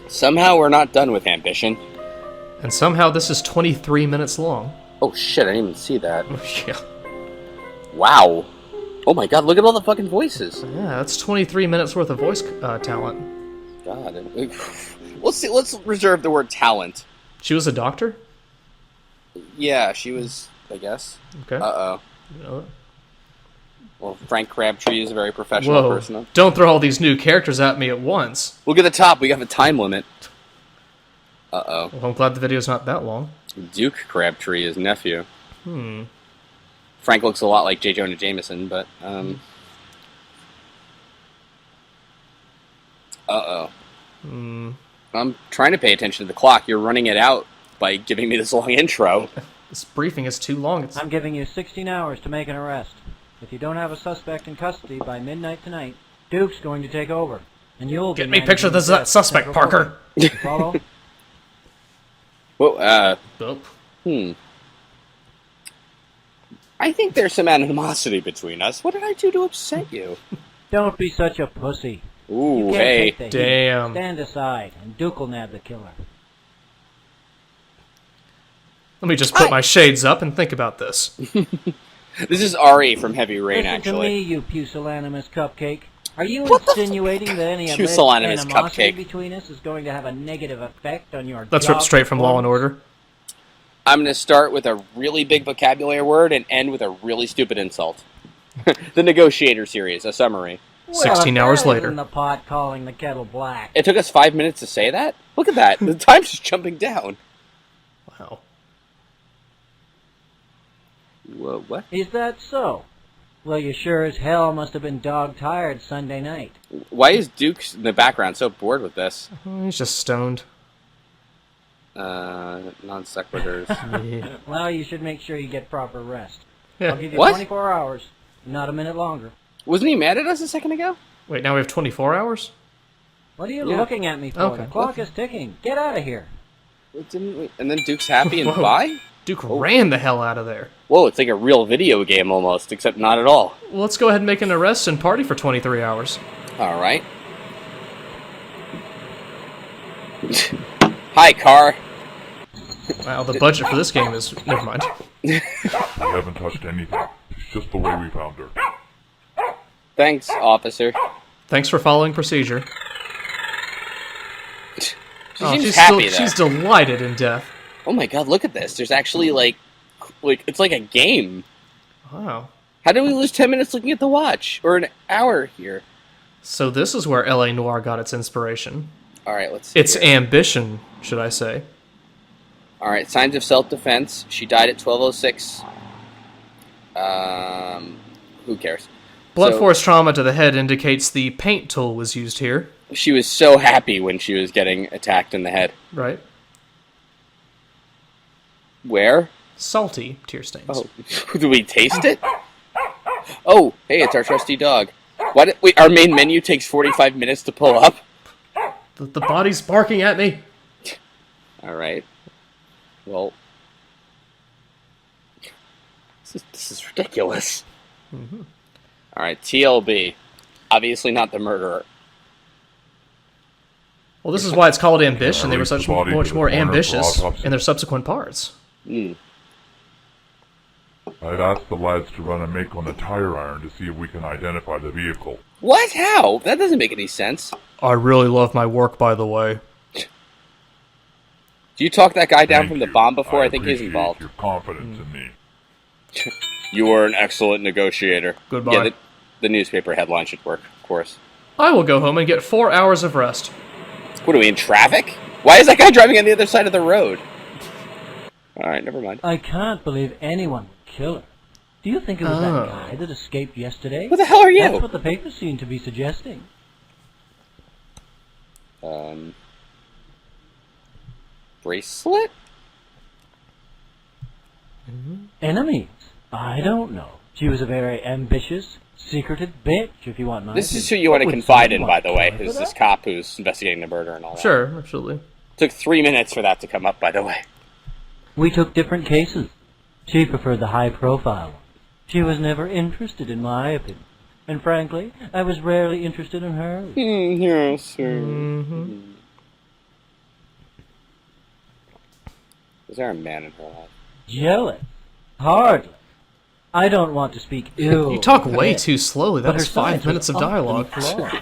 Somehow we're not done with Ambition. And somehow this is 23 minutes long. Oh shit, I didn't even see that. Yeah. Wow. Oh my god, look at all the fucking voices. Yeah, that's 23 minutes worth of voice talent. God. Let's reserve the word talent. She was a doctor? Yeah, she was, I guess. Okay. Uh-oh. You know Well, Frank Crabtree is a very professional Whoa. person. Don't throw all these new characters at me at once. Look at the top, we have a time limit. Uh-oh. Well, I'm glad the video's not that long. Duke Crabtree, his nephew. Frank looks a lot like J. Jonah Jameson, but, Uh-oh. I'm trying to pay attention to the clock. You're running it out by giving me this long intro. This briefing is too long. I'm giving you 16 hours to make an arrest. If you don't have a suspect in custody by midnight tonight, Duke's going to take over. And you'll Get me a picture of the suspect, Parker. Follow? Well, Nope. I think there's some animosity between us. What did I do to upset you? Don't be such a pussy. Ooh, You can't hey. take the heat. Damn. Stand aside, and Duke will nab the killer. Let me just put my shades up and think about this. This is Ari from Heavy Rain, Listen to actually. me, you pusillanimous cupcake. Are you What the insinuating that any alleged Pusillanimous animosity cupcake. between us is going to have a negative effect on your That's job ripped straight from Law and performance? Order. I'm going to start with a really big vocabulary word and end with a really stupid insult. The Negotiator series, a summary. Well, 16 if hours that later. isn't the pot calling the kettle black. It took us 5 minutes to say that? Look at that. The time's just jumping down. Wow. Whoa, what? Is that so? Well, you sure as hell must have been dog-tired Sunday night. Why is Duke in the background so bored with this? He's just stoned. Non sequiturs. Well, you should make sure you get proper rest. Yeah. I'll give you What? 24 hours, not a minute longer. Wasn't he mad at us a second ago? Wait, now we have 24 hours? What are you Yeah. looking at me for? Okay. The clock is ticking. Get out of here. Didn't we? And then Duke's happy and Whoa. bye? Duke ran the hell out of there. Whoa, it's like a real video game almost, except not at all. Well, let's go ahead and make an arrest and party for 23 hours. Alright. Hi, car. Wow, the budget for this game is... Never mind. We haven't touched anything. It's just the way we found her. Thanks, officer. Thanks for following procedure. She Oh, seems she's happy, still, though. she's delighted in death. Oh my god, look at this. There's actually, like, it's like a game. Wow. How did we lose 10 minutes looking at the watch? Or an hour here? So this is where L.A. Noire got its inspiration. Alright, let's see. Its here. ambition, should I say. Alright, signs of self-defense. She died at 12:06. Who cares? Blunt So- force trauma to the head indicates the paint tool was used here, She was so happy when she was getting attacked in the head. right? Where? Salty tear stains. Oh, do we taste it? Oh, hey, it's our trusty dog. Wait, our main menu takes 45 minutes to pull up? The body's barking at me. Alright. Well... This is ridiculous. Alright, TLB. Obviously not the murderer. Well, this is why it's called Ambition. They were Release the such body much to the more coroner for ambitious autopsy. in their subsequent parts. Hmm. I'd asked the lads to run a make on the tire iron to see if we can identify the vehicle. What? How? That doesn't make any sense. I really love my work, by the way. Do you talk that guy down Thank from the you. bomb before? I think he's appreciate involved. your confidence in me. You are an excellent negotiator. Goodbye. Yeah, the newspaper headline should work, of course. I will go home and get 4 hours of rest. What are we, in traffic? Why is that guy driving on the other side of the road? Alright, never mind. I can't believe anyone would kill her. Do you think it was Oh. that guy that escaped yesterday? Who the hell are you? That's what the papers seem to be suggesting. Bracelet? Enemies? I don't know. She was a very ambitious, secretive bitch, if you want my This is who opinion. you want to Would confide in, someone by the way, kill her is for this that? cop who's investigating the murder and all that. Sure, absolutely. Took 3 minutes for that to come up, by the way. We took different cases. She preferred the high-profile ones. She was never interested in my opinion. And frankly, I was rarely interested in hers. Yes, sir. Is there a man in her life? Jealous? Hardly. I don't want to speak ill. You talk of way the too slowly. That but was her 5 science minutes of was often dialogue. flawed.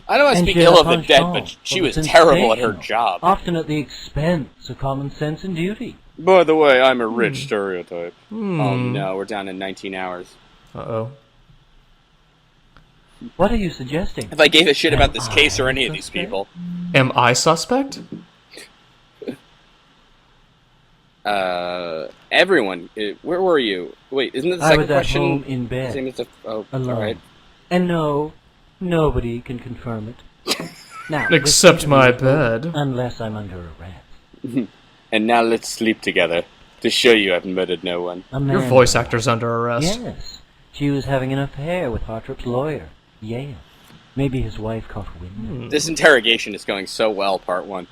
I don't want to And speak she had ill a of the dead, but penchant she for was the terrible at her sensational, job. Often at the expense of common sense and duty. By the way, I'm a rich stereotype. Oh no, we're down to 19 hours. Uh-oh. What are you suggesting? If I gave a shit about this case or any of these people. Am I suspect? Everyone. Where were you? Wait, isn't it the I second was at question? home in bed, Same as the... Oh, alone. all right. And no, nobody can confirm it. Now, Except listen to my me, bed. Unless I'm under arrest. And now let's sleep together to show you I've murdered no one. A Your man- voice actor's under arrest. Yes. She was having an affair with Hartrop's lawyer, Yale. Maybe his wife caught wind. This interrogation is going so well, part 1.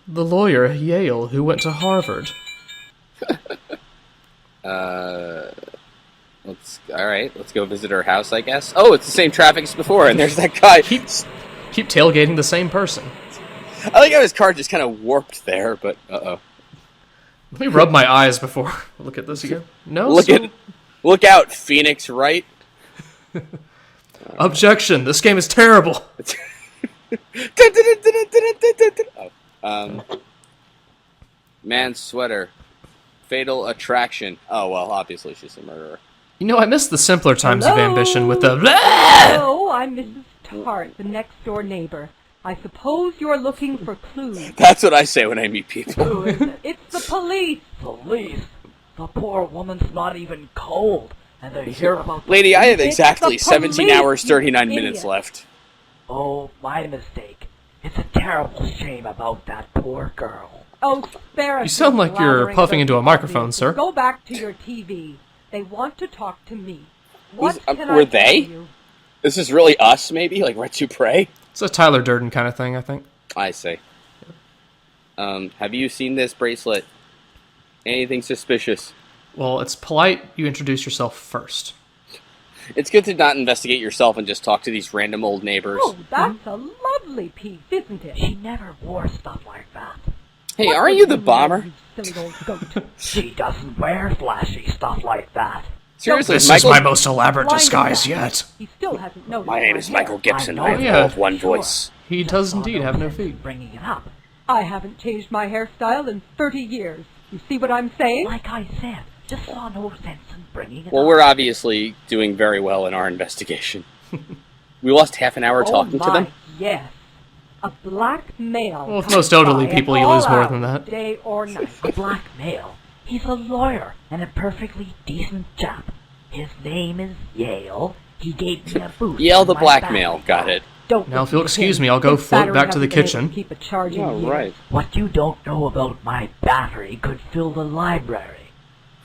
The lawyer at Yale who went to Harvard. Let's go visit her house, I guess. Oh, it's the same traffic as before, and there's that guy. Keep tailgating the same person. I like how his car just kind of warped there, but uh-oh. Let me rub my eyes before I look at this again. No? Look out, Phoenix Wright. Objection, this game is terrible. Man's sweater. Fatal attraction. Oh, well, obviously she's a murderer. You know, I miss the simpler times of ambition with the... Hello, I'm Mrs. Tart, the next-door neighbor. I suppose you're looking for clues. That's what I say when I meet people. Who is it? It's the police. Police? The poor woman's not even cold, and they hear about... Lady, I have It's exactly the 17 police, hours, 39 you minutes idiot. left. Oh, my mistake. It's a terrible shame about that poor girl. Oh, spare us. You sound your like you're blathering puffing into a about microphone, this. sir. Go back to your TV. They want to talk to me. What can Were I tell they? you? This is really us, maybe? Like Retsupurae? It's a Tyler Durden kind of thing, I think. I see. Have you seen this bracelet? Anything suspicious? Well, it's polite you introduce yourself first. It's good to not investigate yourself and just talk to these random old neighbors. Oh, that's a lovely piece, isn't it? She never wore stuff like that. Hey, What aren't would you the know, bomber? you silly old goat? She doesn't wear flashy stuff like that. Seriously, This Michael? is my most elaborate Blind disguise guy. yet. He still hasn't noticed My name is hair. Michael Gibson. I I have know, yeah. all of one sure. voice. He does indeed have no feet. Bringing it up. I haven't changed my hairstyle in 30 years. You see what I'm saying? Like I said, just saw no sense in bringing it Well, up. we're obviously doing very well in our investigation. We lost half an hour talking oh to them. my, yes. A black male. Well, with most elderly By people, at you lose all more hours, than that. Day or night. A black male. He's a lawyer and a perfectly decent chap. His name is Yale. He gave me a boost. Yale in the my blackmail. battery. Got it. Don't Now, if you'll listen to excuse him. me, I'll go His float battery back to the hasn't been able kitchen. to keep a charge in Oh, years. right. What you don't know about my battery could fill the library.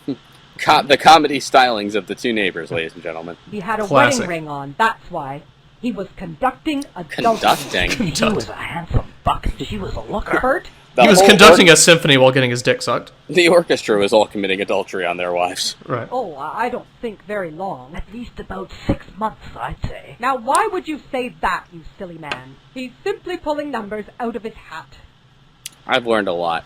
The comedy stylings of the two neighbors, ladies and gentlemen. He had a Classic. wedding ring on. That's why. He was conducting adultery. Conducting. He was a handsome buck and she was a looker. Kurt, The He was whole conducting a symphony while getting his dick sucked. The orchestra was all committing adultery on their wives. Right. oh, I don't think very long. At least about 6 months, I'd say. Now, why would you say that, you silly man? He's simply pulling numbers out of his hat. I've learned a lot.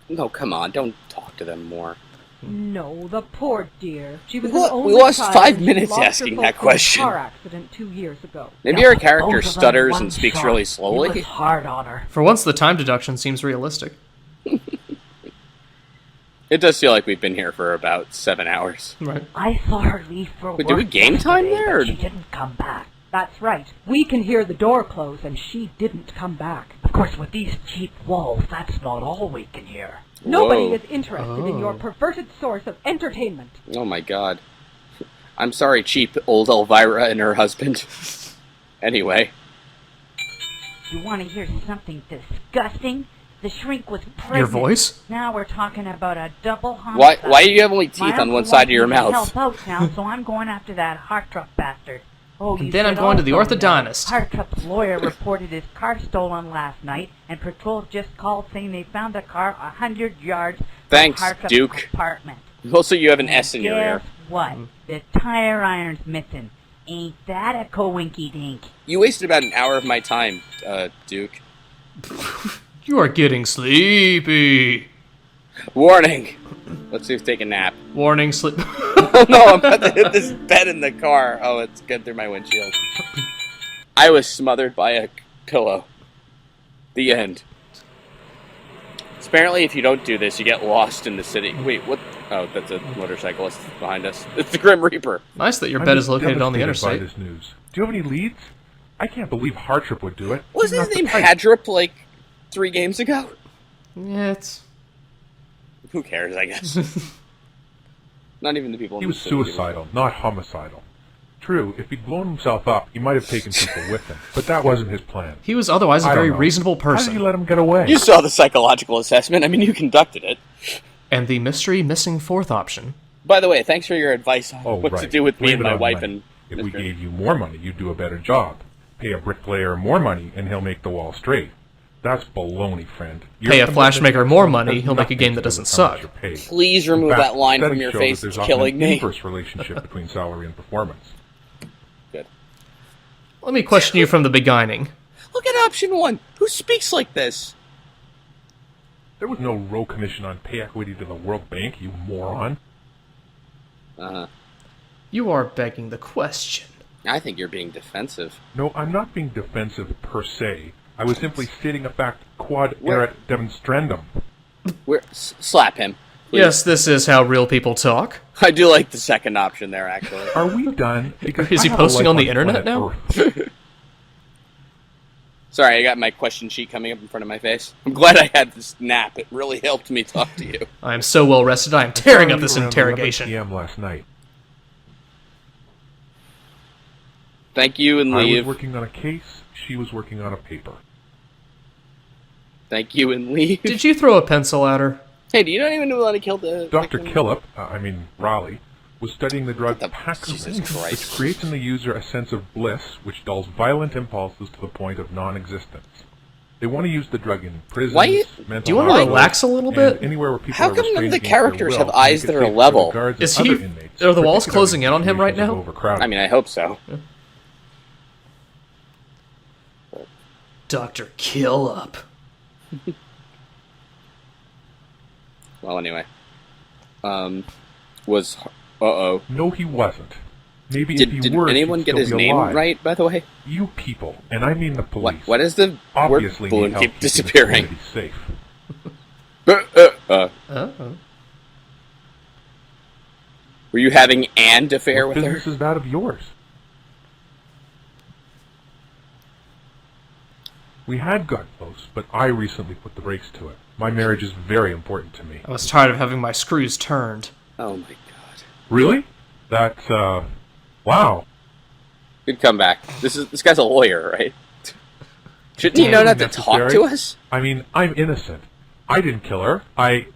No, come on, don't talk to them more. No, the poor dear. She was What? an only We lost child 5 and she minutes lost her asking folks that in a question. car accident 2 years ago. Maybe Yeah, our but character both of them stutters one and speaks shot. really It slowly. was hard on her. For once, the time deduction seems realistic. It does feel like we've been here for about 7 hours. Right. I saw her leave for Wait, work do we game time yesterday, there, or- but she didn't come back. That's right. We can hear the door close, and she didn't come back. Of course, with these cheap walls, that's not all we can hear. Nobody Whoa. is interested in your perverted source of entertainment. Oh my god. I'm sorry, cheap old Elvira and her husband. Anyway. You want to hear something disgusting? The shrink was pregnant. Your voice? Now we're talking about a double homicide. Why do you have only teeth My on uncle one side of your wants me to mouth? help out now, so I'm going after that Hartrup bastard. Oh, you And then I'm should going to the also know orthodontist. Hartrup's lawyer reported his car stolen last night, and patrol just called saying they found the car 100 yards Thanks, from Hartrup's Duke. apartment. Also, you have an S in your ear. Guess what? The tire iron's missing. Ain't that a coinky-dink? You wasted about an hour of my time, Duke. You are getting sleepy. Warning! Let's see if take a nap. Warning, sleep. Oh no, I'm about to hit this bed in the car. Oh, it's good through my windshield. I was smothered by a pillow. The end. Apparently, if you don't do this, you get lost in the city. Wait, what? Oh, that's a motorcyclist behind us. It's the Grim Reaper. Nice that your I'm bed just is located on the devastated interstate. by this news. Do you have any leads? I can't believe Hartrip would do it. Wasn't He's his name not the type. Hadrup like 3 games ago? Yeah, it's... Who cares, I guess. Not even the people in He the was city. suicidal, not homicidal. True, if he'd blown himself up, he might have taken people with him, but that wasn't his plan. He was otherwise a I very don't know. reasonable How person. did you let him get away? You saw the psychological assessment. I mean, you conducted it. And the mystery missing fourth option. By the way, thanks for your advice on what right. to do with me Blame and it my on wife money. and If we Mr. gave you more money, you'd do a better job. Pay a bricklayer more money, and he'll make the wall straight. That's baloney, friend. Pay a commitment flashmaker to more has money, he'll make a nothing game to that do doesn't with how much suck. you're paid. Please remove In fact, that line from studies your show face. that It's there's killing often me. an inverse relationship between salary and performance. Good. Let me question you from the beginning. Look at option 1. Who speaks like this? There was no row commission on pay equity to the World Bank, you moron. You are begging the question. I think you're being defensive. No, I'm not being defensive per se. I was simply stating a fact quod erat demonstrandum. Slap him. Please. Yes, this is how real people talk. I do like the second option there, actually. Are we done? Because Is he I have a posting life on the internet planet now? Earth. Sorry, I got my question sheet coming up in front of my face. I'm glad I had this nap. It really helped me talk to you. I am so well rested, I am tearing up this Around 11 interrogation. PM last night. Thank you and I was leave. working on a case, she was working on a paper. Thank you and leave. Did you throw a pencil at her? Hey, do you not even know how to kill the... Dr. Killip, Raleigh, was studying the drug Paxil, which creates in the user a sense of bliss, which dulls violent impulses to the point of non-existence. They want to use the drug in prisons, mental Do you want to hospitals, relax a little and bit? Anywhere where people How are come none of restrained the against their characters will have to eyes make it that are safer for level? the guards and Is other he... inmates, Are the walls particularly closing in on him right situations of now? overcrowding. I mean, I hope so. Dr. Killup. Well, anyway. Was... Uh-oh. No, he wasn't. Maybe Did, if he did were, anyone he'd get still his be name alive. right, by the way? You people, and I mean the police. What is the obviously word balloon need help keep keeping this disappearing? community safe. Were you having an affair What with her? business is that of yours? We had got close, but I recently put the brakes to it. My marriage is very important to me. I was tired of having my screws turned. Oh my god. Really? That's, wow. Good comeback. This guy's a lawyer, right? Shouldn't he know not to talk to us? I mean, I'm innocent. I didn't kill her. I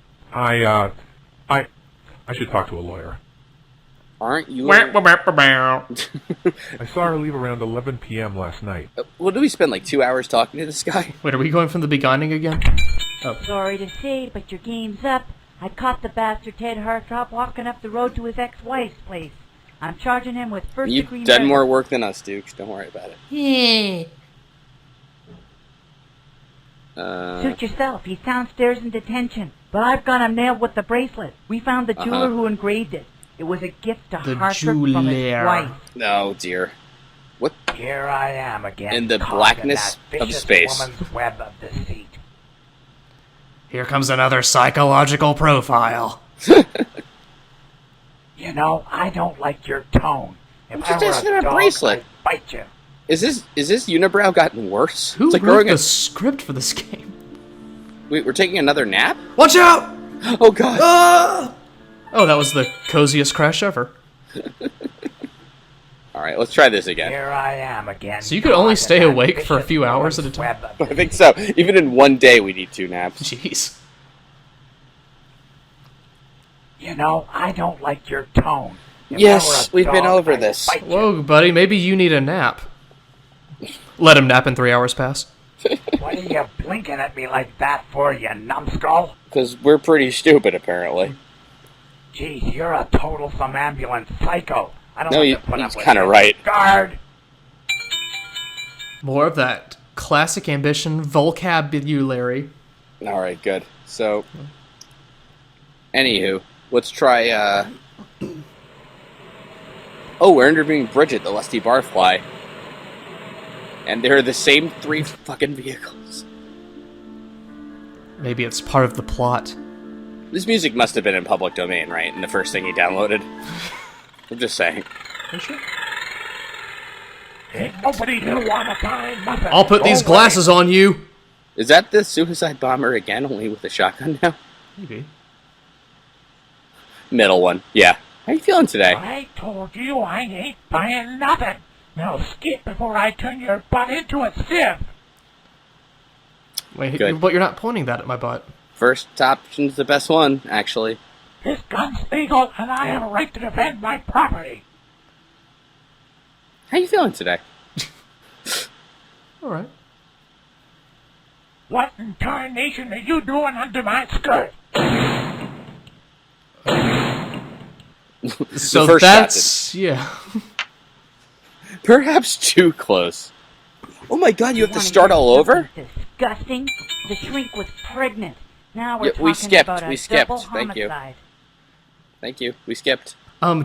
should talk to a lawyer. Aren't you? I saw her leave around 11 p.m. last night. What did we spend, like 2 hours talking to this guy? Wait, are we going from the beginning again? Oh. Sorry to say, but your game's up. I caught the bastard Ted Hartrop walking up the road to his ex-wife's place. I'm charging him with first-degree You've done murder. more work than us, Dukes. Don't worry about it. Suit yourself. He's downstairs in detention. But I've got him nailed with the bracelet. We found the jeweler who engraved it. It was a gift to The Hartrop from his jeweler. wife. Oh dear. What? Here I am again. In the caught in blackness that of vicious space. woman's web of deceit. Here comes another psychological profile. You know, I don't like your tone. If I'm just I were asking a about dog, bracelet. I'd bite you. Is this unibrow gotten worse? Who it's like wrote growing the script for this game? Wait, we're taking another nap? Watch out! Oh god. Ah! Oh, that was the coziest crash ever. Alright, let's try this again. Here I am again. So you could only caught in stay that awake for a vicious few hours at a woman's time? web of I think so. Even in one day we need 2 naps. Jeez. You know, I don't like your tone. If Yes, I were a we've been dog, over I'd this. bite you. Whoa, buddy, maybe you need a nap. Let him nap in 3 hours pass. What are you blinking at me like that for, you numbskull? Because we're pretty stupid, apparently. Geez, you're a total somnambulant psycho. I don't No, have you- to put up he's with kinda this. right. Guard! More of that classic ambition vocabulary. Alright, good. So, anywho, let's try, Oh, we're interviewing Bridget, the lusty barfly. And they're the same 3 fucking vehicles. Maybe it's part of the plot. This music must have been in public domain, right? And the first thing he downloaded. I'm just saying. Ain't nobody gonna wanna find nothing. I'll put these Go away. glasses on you. Is that the suicide bomber again, only with a shotgun now? Maybe. Middle one. Yeah. How you feeling today? I told you I ain't buying nothing. Now skip before I turn your butt into a sieve. Wait, Good. but you're not pointing that at my butt. First option's the best one, actually. This gun's legal, and I have a right to defend my property. How you feeling today? All right. What in tarnation are you doing under my skirt? So first that's... yeah. Perhaps too close. Oh my god, you have to start all over? Disgusting. The shrink was pregnant. Now we're Yeah, talking we skipped. about a We skipped. double Thank you. homicide. Thank you. We skipped.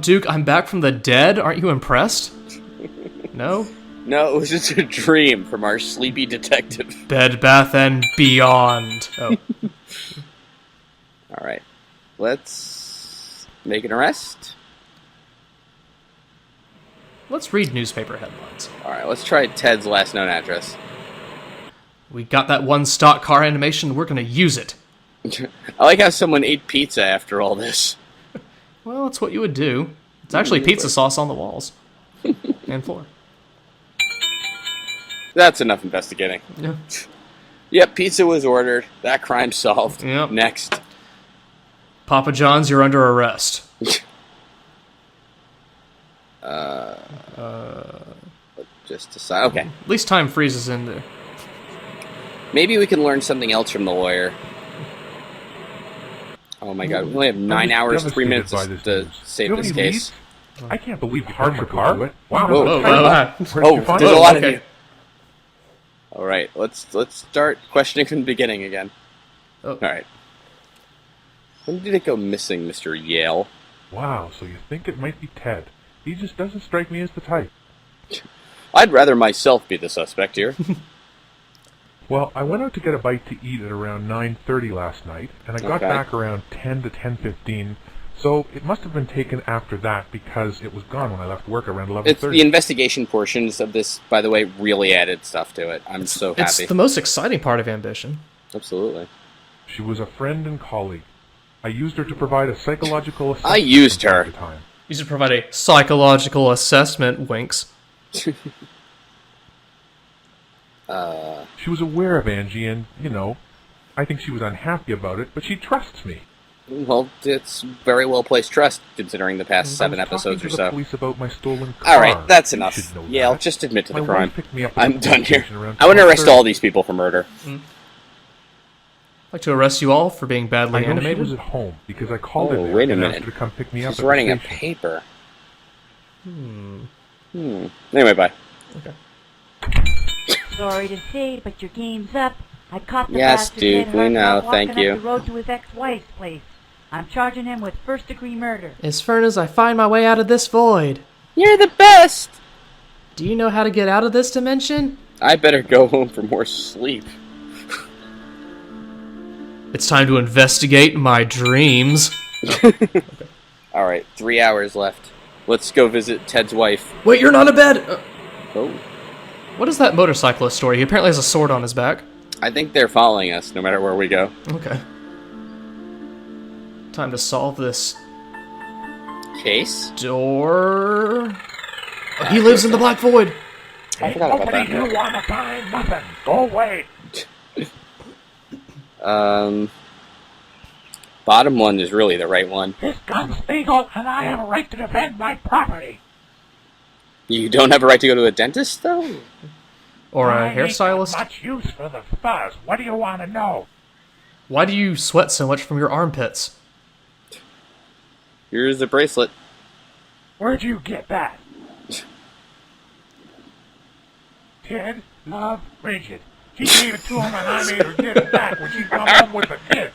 Duke, I'm back from the dead. Aren't you impressed? No? No, it was just a dream from our sleepy detective. Bed, Bath, and Beyond. Oh. Alright. Let's make an arrest. Let's read newspaper headlines. Alright, let's try Ted's last known address. We got that one stock car animation. We're going to use it. I like how someone ate pizza after all this. Well, that's what you would do. It's actually pizza sauce on the walls. And floor. That's enough investigating. Yeah. Yep, pizza was ordered. That crime solved. Yep. Next. Papa John's, you're under arrest. Just decide. Okay. At least time freezes in there. Maybe we can learn something else from the lawyer. Oh my god, we only have 9 hours, 3 minutes to save this case. I can't believe you parked my car. Wow. Oh, there's a lot of you. Alright, let's start questioning from the beginning again. Oh. Alright. When did it go missing, Mr. Yale? Wow, so you think it might be Ted. He just doesn't strike me as the type. I'd rather myself be the suspect here. Well, I went out to get a bite to eat at around 9:30 last night, and I got back around 10 to 10:15, so it must have been taken after that because it was gone when I left work around 11:30. It's the investigation portions of this, by the way, really added stuff to it. I'm so happy. It's the most exciting part of Ambition. Absolutely. She was a friend and colleague. I used her to provide a psychological assessment. I used her. From time to time. You should provide a psychological assessment, winks. She was aware of Angie and, I think she was unhappy about it, but she trusts me. Well, it's very well placed trust, considering the past 7 episodes or I was talking to the so. police about my stolen car. Alright, that's You enough. should know Yale, that. just admit to the My crime. wife picked me up at I'm the done police here. station around I want to arrest 12:30. all these people for murder. I'd like to arrest you all for being badly I know animated. she was at home because I called her Oh, there wait a and minute. asked her to come pick me up. She's at the writing a station. paper. Anyway, bye. Okay. Sorry to say, but your game's up. I caught the Yes, bastard Duke, dead we hard know, while thank walking you. up the road to his ex-wife's place. I'm charging him with first-degree murder. As far as I find my way out of this void. You're the best! Do you know how to get out of this dimension? I better go home for more sleep. It's time to investigate my dreams. Alright, 3 hours left. Let's go visit Ted's wife. Wait, you're not in bed! Oh. What is that motorcyclist story? He apparently has a sword on his back. I think they're following us, no matter where we go. Okay. Time to solve this Case? door. Oh, he lives in the Black Void. I forgot about Nobody that. you want to find nothing. Go away. Bottom one is really the right one. This gun's legal, and I have a right to defend my property. You don't have a right to go to a dentist, though? Or a I ain't got hairstylist. much use for the fuzz. What do you want to know? Why do you sweat so much from your armpits? Here's the bracelet. Where'd you get that? Ted, love, Bridget. She gave it to him, and I made her get it back when she come home with the kid.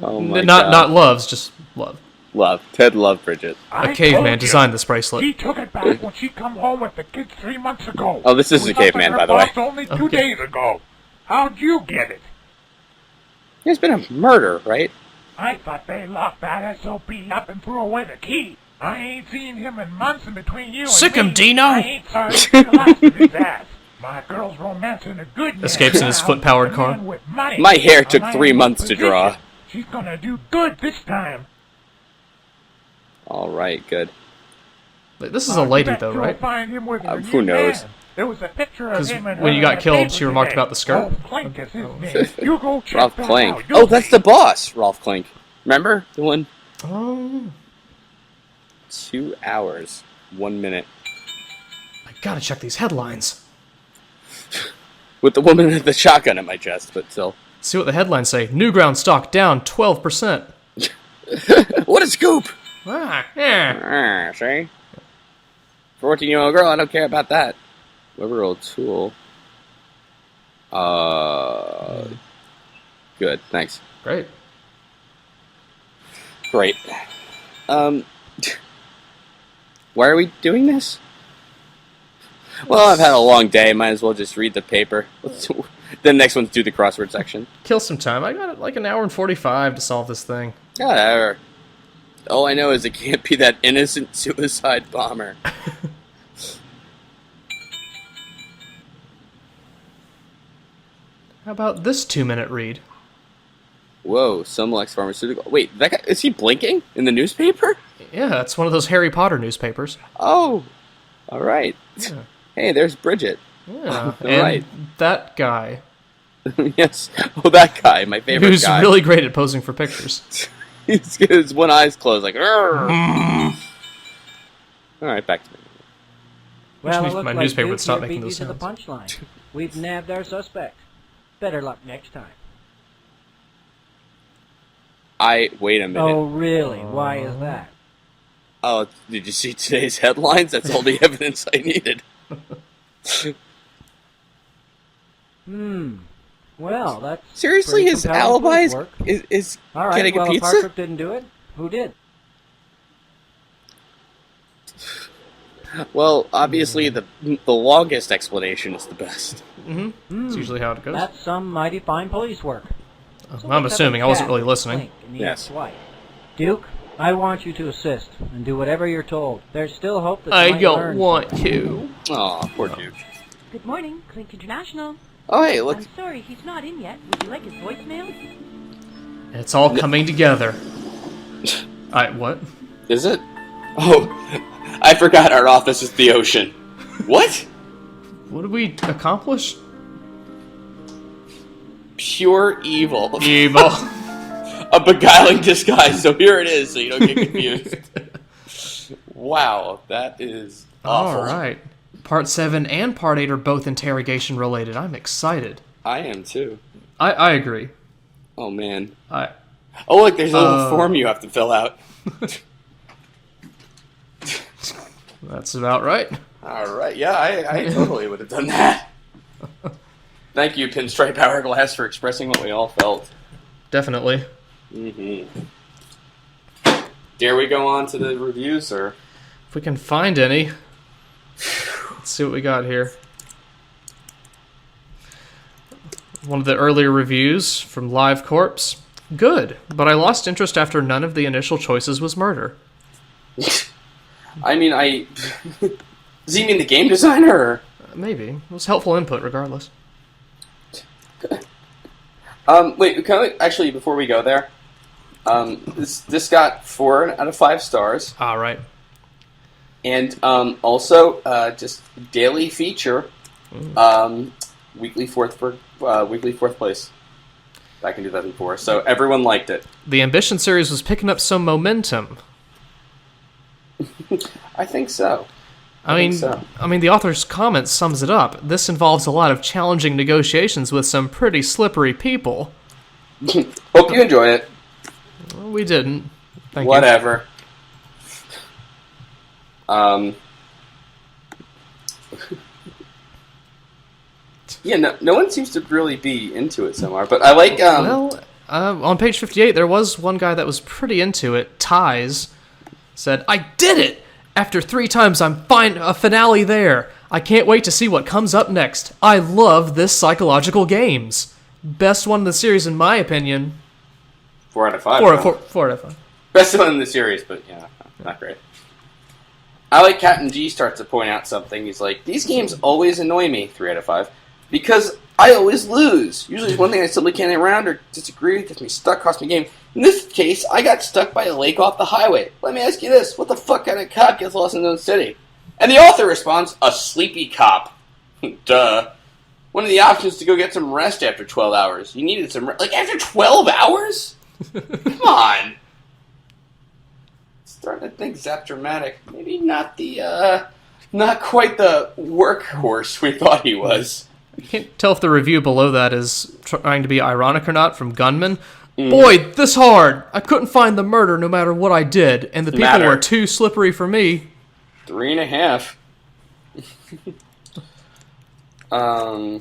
Oh my Not god. loves, just love. Love. Ted loved Bridget. I A caveman told you. designed this bracelet. She took it back when she come home with the kids 3 months ago. Oh, this is We a caveman, up at by her the way. boss only 2 Okay. days ago. How'd you get it? There's been a murder, right? I thought they locked that SOB up and threw away the key. I ain't seen him in months in between you Sick and him, me. Dino! I ain't sorry to see the last of his ass. My girl's romancing a good man. Escapes in his foot-powered A car. man with money. My hair A took man 3 with months to position. draw. She's gonna do good this time. All right, good. This is a lady, Bet though, you'll right? find him with her Who new knows? man. There was a picture of Because him and when her you got in the killed, paper she remarked today. about the skirt. Rolf Clink is his name. You go check Ralph that Clink. out. Oh, You'll that's see. the boss, Rolf Clink. Remember the one? Oh, 2 hours, 1 minute. I gotta check these headlines. With the woman with the shotgun at my chest, but still. See what the headlines say. Newground stock down 12%. What a scoop! Yeah. See? 14-year-old girl, I don't care about that. Weber O'Toole. Good, thanks. Great. Great. Why are we doing this? Well, I've had a long day. Might as well just read the paper. The next one's do the crossword section. Kill some time. I got like an hour and 45 to solve this thing. Whatever. All I know is it can't be that innocent suicide bomber. How about this 2-minute read? Whoa, Sumlex Pharmaceutical. Wait, that guy, is he blinking in the newspaper? Yeah, it's one of those Harry Potter newspapers. Oh, all right. Yeah. Hey, there's Bridget. Yeah, All and right. that guy. Yes. Oh, that guy, my favorite Who's guy. really great at posing for pictures. His one eye's closed, like, "Arrgh." All right, back to me. Well, Wish it looks my like newspaper Duke would stop here making beat those you to the sounds. punchline. We've nabbed our suspect. Better luck next time. Wait a minute. Oh, really? Why is that? Oh, did you see today's headlines? That's all the evidence I needed. Well, that's Seriously, pretty his compelling alibi proof is, work. is All right, getting well, a if pizza? Hartrup didn't do it, who did? Well, obviously the longest explanation is the best. Mm-hmm. That's usually how it goes. That's some mighty fine police work. So I'm let's assuming. have I a wasn't chat really with listening. Clink and the Yes. ex-wife. Duke, I want you to assist and do whatever you're told. There's still hope that you I might don't learn want something. to. Aw, poor Duke. Good morning, Clink International. Oh, hey, look. I'm sorry, he's not in yet. Would you like his voicemail? It's all coming together. What? Is it? Oh, I forgot our office is the ocean. What? What did we accomplish? Pure evil. Evil. A beguiling disguise, so here it is, so you don't get confused. Wow, that is awful. All right. Part 7 and Part 8 are both interrogation related. I'm excited. I am too. I agree. Oh, man. I. Oh, look, there's a little form you have to fill out. That's about right. All right, yeah, I totally would have done that. Thank you, Pinstripe Hourglass, for expressing what we all felt. Definitely. Mm-hmm. Dare we go on to the reviews, or? If we can find any. Let's see what we got here. One of the earlier reviews from Live Corpse. Good, but I lost interest after none of the initial choices was murder. I mean, does he mean the game designer? Or? Maybe. It was helpful input, regardless. Wait, actually, before we go there, this got 4 out of 5 stars. All right. And also, just daily feature, weekly fourth place back in 2004. So everyone liked it. The Ambition series was picking up some momentum. I think so. I mean, the author's comment sums it up. This involves a lot of challenging negotiations with some pretty slippery people. Hope you enjoy it. Well, we didn't. Thank Whatever. Yeah, no one seems to really be into it so far, but I like. On page 58, there was one guy that was pretty into it. Ties said, "I did it! After 3 times, I'm a finale there. I can't wait to see what comes up next. I love this psychological games. Best one in the series, in my opinion." 4 out of 5. 4 out of 5. Best one in the series, but yeah, not great. I like Captain G starts to point out something. He's like, these games always annoy me, 3 out of 5, because I always lose. Usually it's one thing I simply can't get around or disagree with, gets me stuck, costs me a game. In this case, I got stuck by a lake off the highway. Let me ask you this, what the fuck kind of cop gets lost in his own city? And the author responds, a sleepy cop. Duh. One of the options is to go get some rest after 12 hours. You needed some rest. Like, after 12 hours? Come on. Starting to think Zap Dramatic. Maybe not the, not quite the workhorse we thought he was. I can't tell if the review below that is trying to be ironic or not from Gunman. Boy, this hard. I couldn't find the murder no matter what I did, and the people were too slippery for me. 3.5.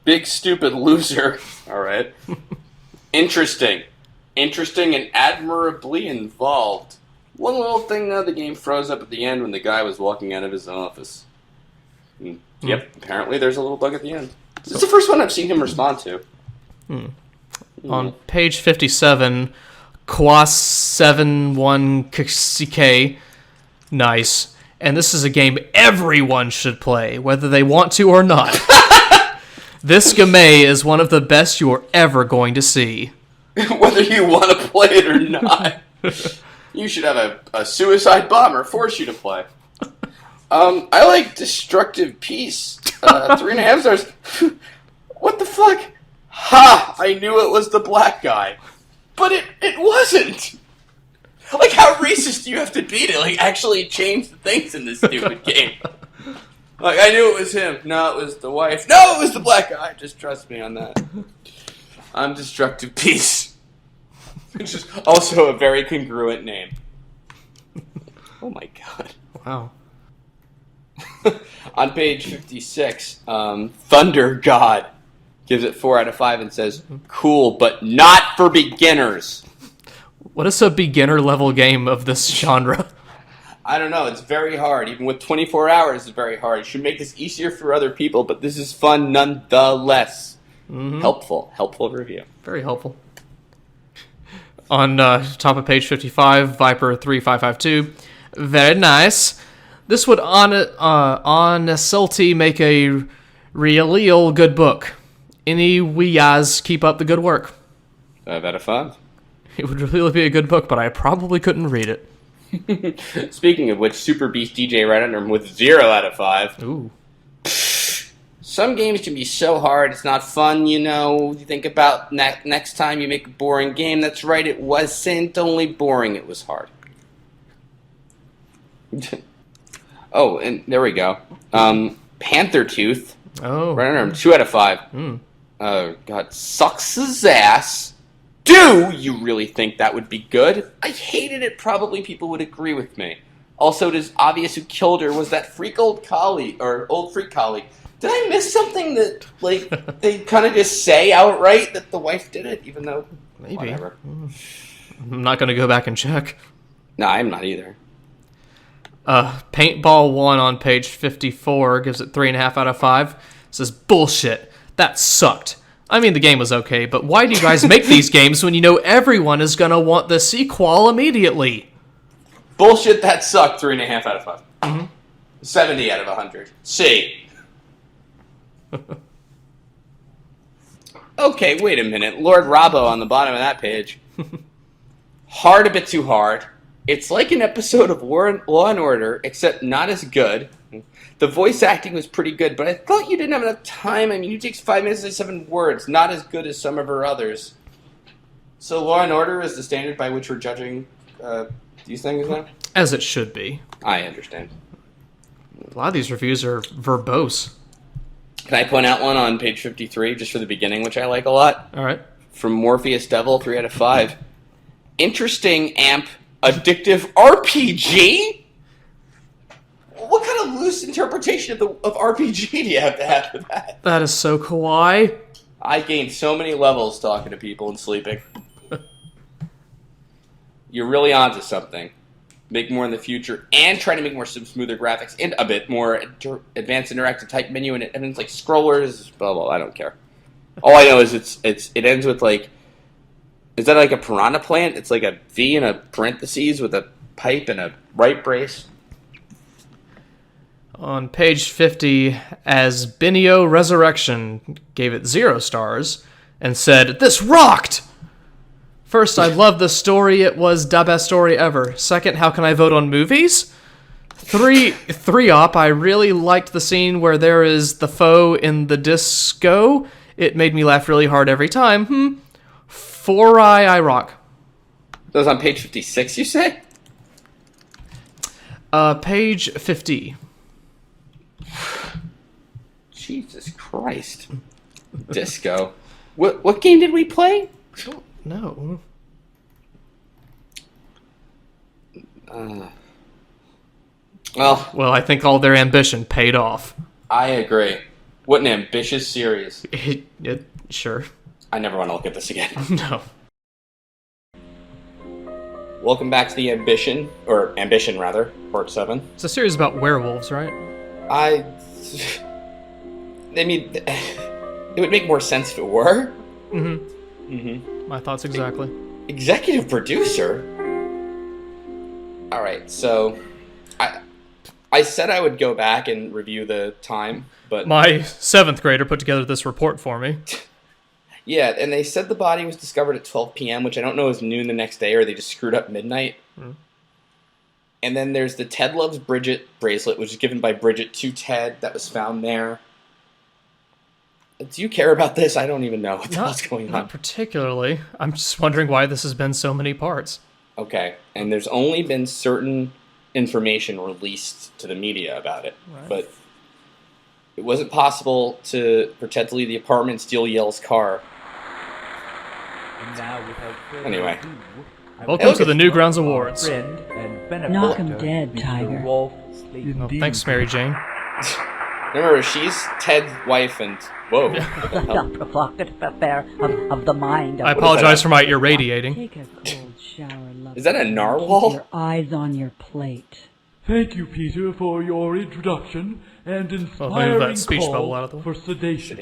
Big stupid loser. Alright. Interesting and admirably involved. One little thing though, the game froze up at the end when the guy was walking out of his office. Yep, apparently there's a little bug at the end. This is the first one I've seen him respond to. On page 57, Qua71KK. Nice. And this is a game everyone should play, whether they want to or not. This game is one of the best you're ever going to see. Whether you want to play it or not. You should have a suicide bomber force you to play. I like Destructive Peace. 3.5 stars. What the fuck? Ha! I knew it was the black guy. But it wasn't! Like, how racist do you have to be to, like, actually change the things in this stupid game? Like, I knew it was him. No, it was the wife. No, it was the black guy. Just trust me on that. I'm Destructive Peace. Which is also a very congruent name. Oh my god. Wow. On page 56, Thunder God gives it 4 out of 5 and says, cool, but not for beginners. What is a beginner level game of this genre? I don't know. It's very hard. Even with 24 hours, it's very hard. It should make this easier for other people, but this is fun nonetheless. Helpful review. Very helpful. On top of page 55, Viper3552. Very nice. This would honestly make a really good book. Any weas keep up the good work. 5 out of 5. It would really be a good book, but I probably couldn't read it. Speaking of which, Super Beast DJ right under him with 0 out of 5. Ooh. Some games can be so hard, it's not fun, you know. You think about next time you make a boring game. That's right, it wasn't only boring, it was hard. Oh, and there we go. Panther Tooth. Oh. Right under him, 2 out of 5. Oh, God, sucks his ass. Do you really think that would be good? I hated it. Probably people would agree with me. Also, it is obvious who killed her was that old freak colleague. Did I miss something that, like, they kind of just say outright that the wife did it, even though, maybe. Whatever. I'm not going to go back and check. No, I'm not either. Paintball 1 on page 54 gives it 3.5 out of 5. It says, bullshit. That sucked. I mean, the game was okay, but why do you guys make these games when you know everyone is going to want the sequel immediately? Bullshit, that sucked. 3.5 out of 5. 70 out of 100. C. Okay, wait a minute. Lord Robbo on the bottom of that page. Hard, a bit too hard. It's like an episode of Law and Order, except not as good. The voice acting was pretty good, but I thought you didn't have enough time. I mean, you takes 5 minutes and 7 words. Not as good as some of her others. So Law and Order is the standard by which we're judging these things now? As it should be. I understand. A lot of these reviews are verbose. Can I point out one on page 53, just for the beginning, which I like a lot? All right. From Morpheus Devil, 3 out of 5. Interesting, amp, addictive RPG? What kind of loose interpretation of RPG do you have to have for that? That is so kawaii. I gained so many levels talking to people and sleeping. You're really onto something. Make more in the future, and try to make more smoother graphics, and a bit more advanced interactive type menu, and it's like scrollers, blah, blah, I don't care. All I know is it ends with, like, is that like a piranha plant? It's like a V in a parentheses with a pipe and a right brace. On page 50, as Binio Resurrection gave it 0 stars and said, "This rocked!" First, I love the story. It was the best story ever. Second, how can I vote on movies? 3 op, I really liked the scene where there is the foe in the disco. It made me laugh really hard every time. 4 I rock. That was on page 56, you say? Page 50. Jesus Christ. Disco. What game did we play? No. Well, I think all their ambition paid off. I agree. What an ambitious series. Sure. I never want to look at this again. No. Welcome back to the Ambition rather, part 7. It's a series about werewolves, right? I mean, it would make more sense if it were. My thoughts exactly. Executive producer? Alright, so I said I would go back and review the time, but... My 7th grader put together this report for me. Yeah, and they said the body was discovered at 12 p.m., which I don't know is noon the next day, or they just screwed up midnight. And then there's the Ted Loves Bridget bracelet, which was given by Bridget to Ted, that was found there. Do you care about this? I don't even know what the hell's going on. Not particularly. I'm just wondering why this has been so many parts. Okay, and there's only been certain information released to the media about it, but it wasn't possible for Ted to leave the apartment and steal Yale's car. And now, without further Anyway. ado, Welcome to the Newgrounds Awards. Knock 'em dead, Tiger. Thanks, Mary Jane. Remember, she's Ted's wife and... Whoa. The provocative affair of the mind. I apologize for my irradiating. Take a cold shower, love. Is that a narwhal? Keep your eyes on your plate. Thank you, Peter, for your introduction and move inspiring that speech bubble call out of the way. for sedation.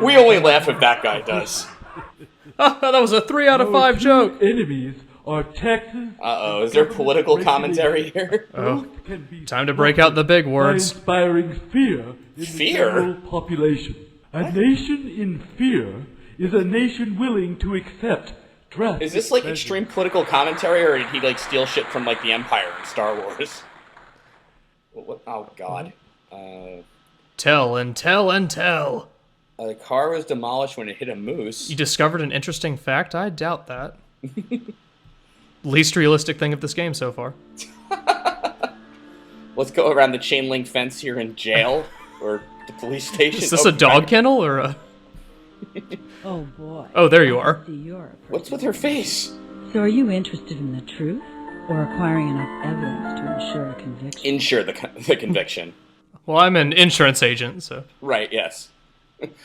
We only laugh if that guy does. That was a 3 out of 5 joke. Enemies are Texas. Uh-oh, is there political commentary here? Oh, time to break out the big By words. inspiring fear in the general population. A nation in fear is a nation willing to accept drastic Is this like measures. extreme political commentary, or did he like steal shit from like the Empire in Star Wars? What? Oh God. Tell and tell and tell. The car was demolished when it hit a moose. You discovered an interesting fact? I doubt that. Least realistic thing of this game so far. Let's go around the chain link fence here in jail or the police station. Is this a dog kennel or a... Oh boy. Oh, there you are. What's with her face? So are you interested in the truth, or acquiring enough evidence to ensure a conviction? Ensure the conviction. Well, I'm an insurance agent, so... Right, yes.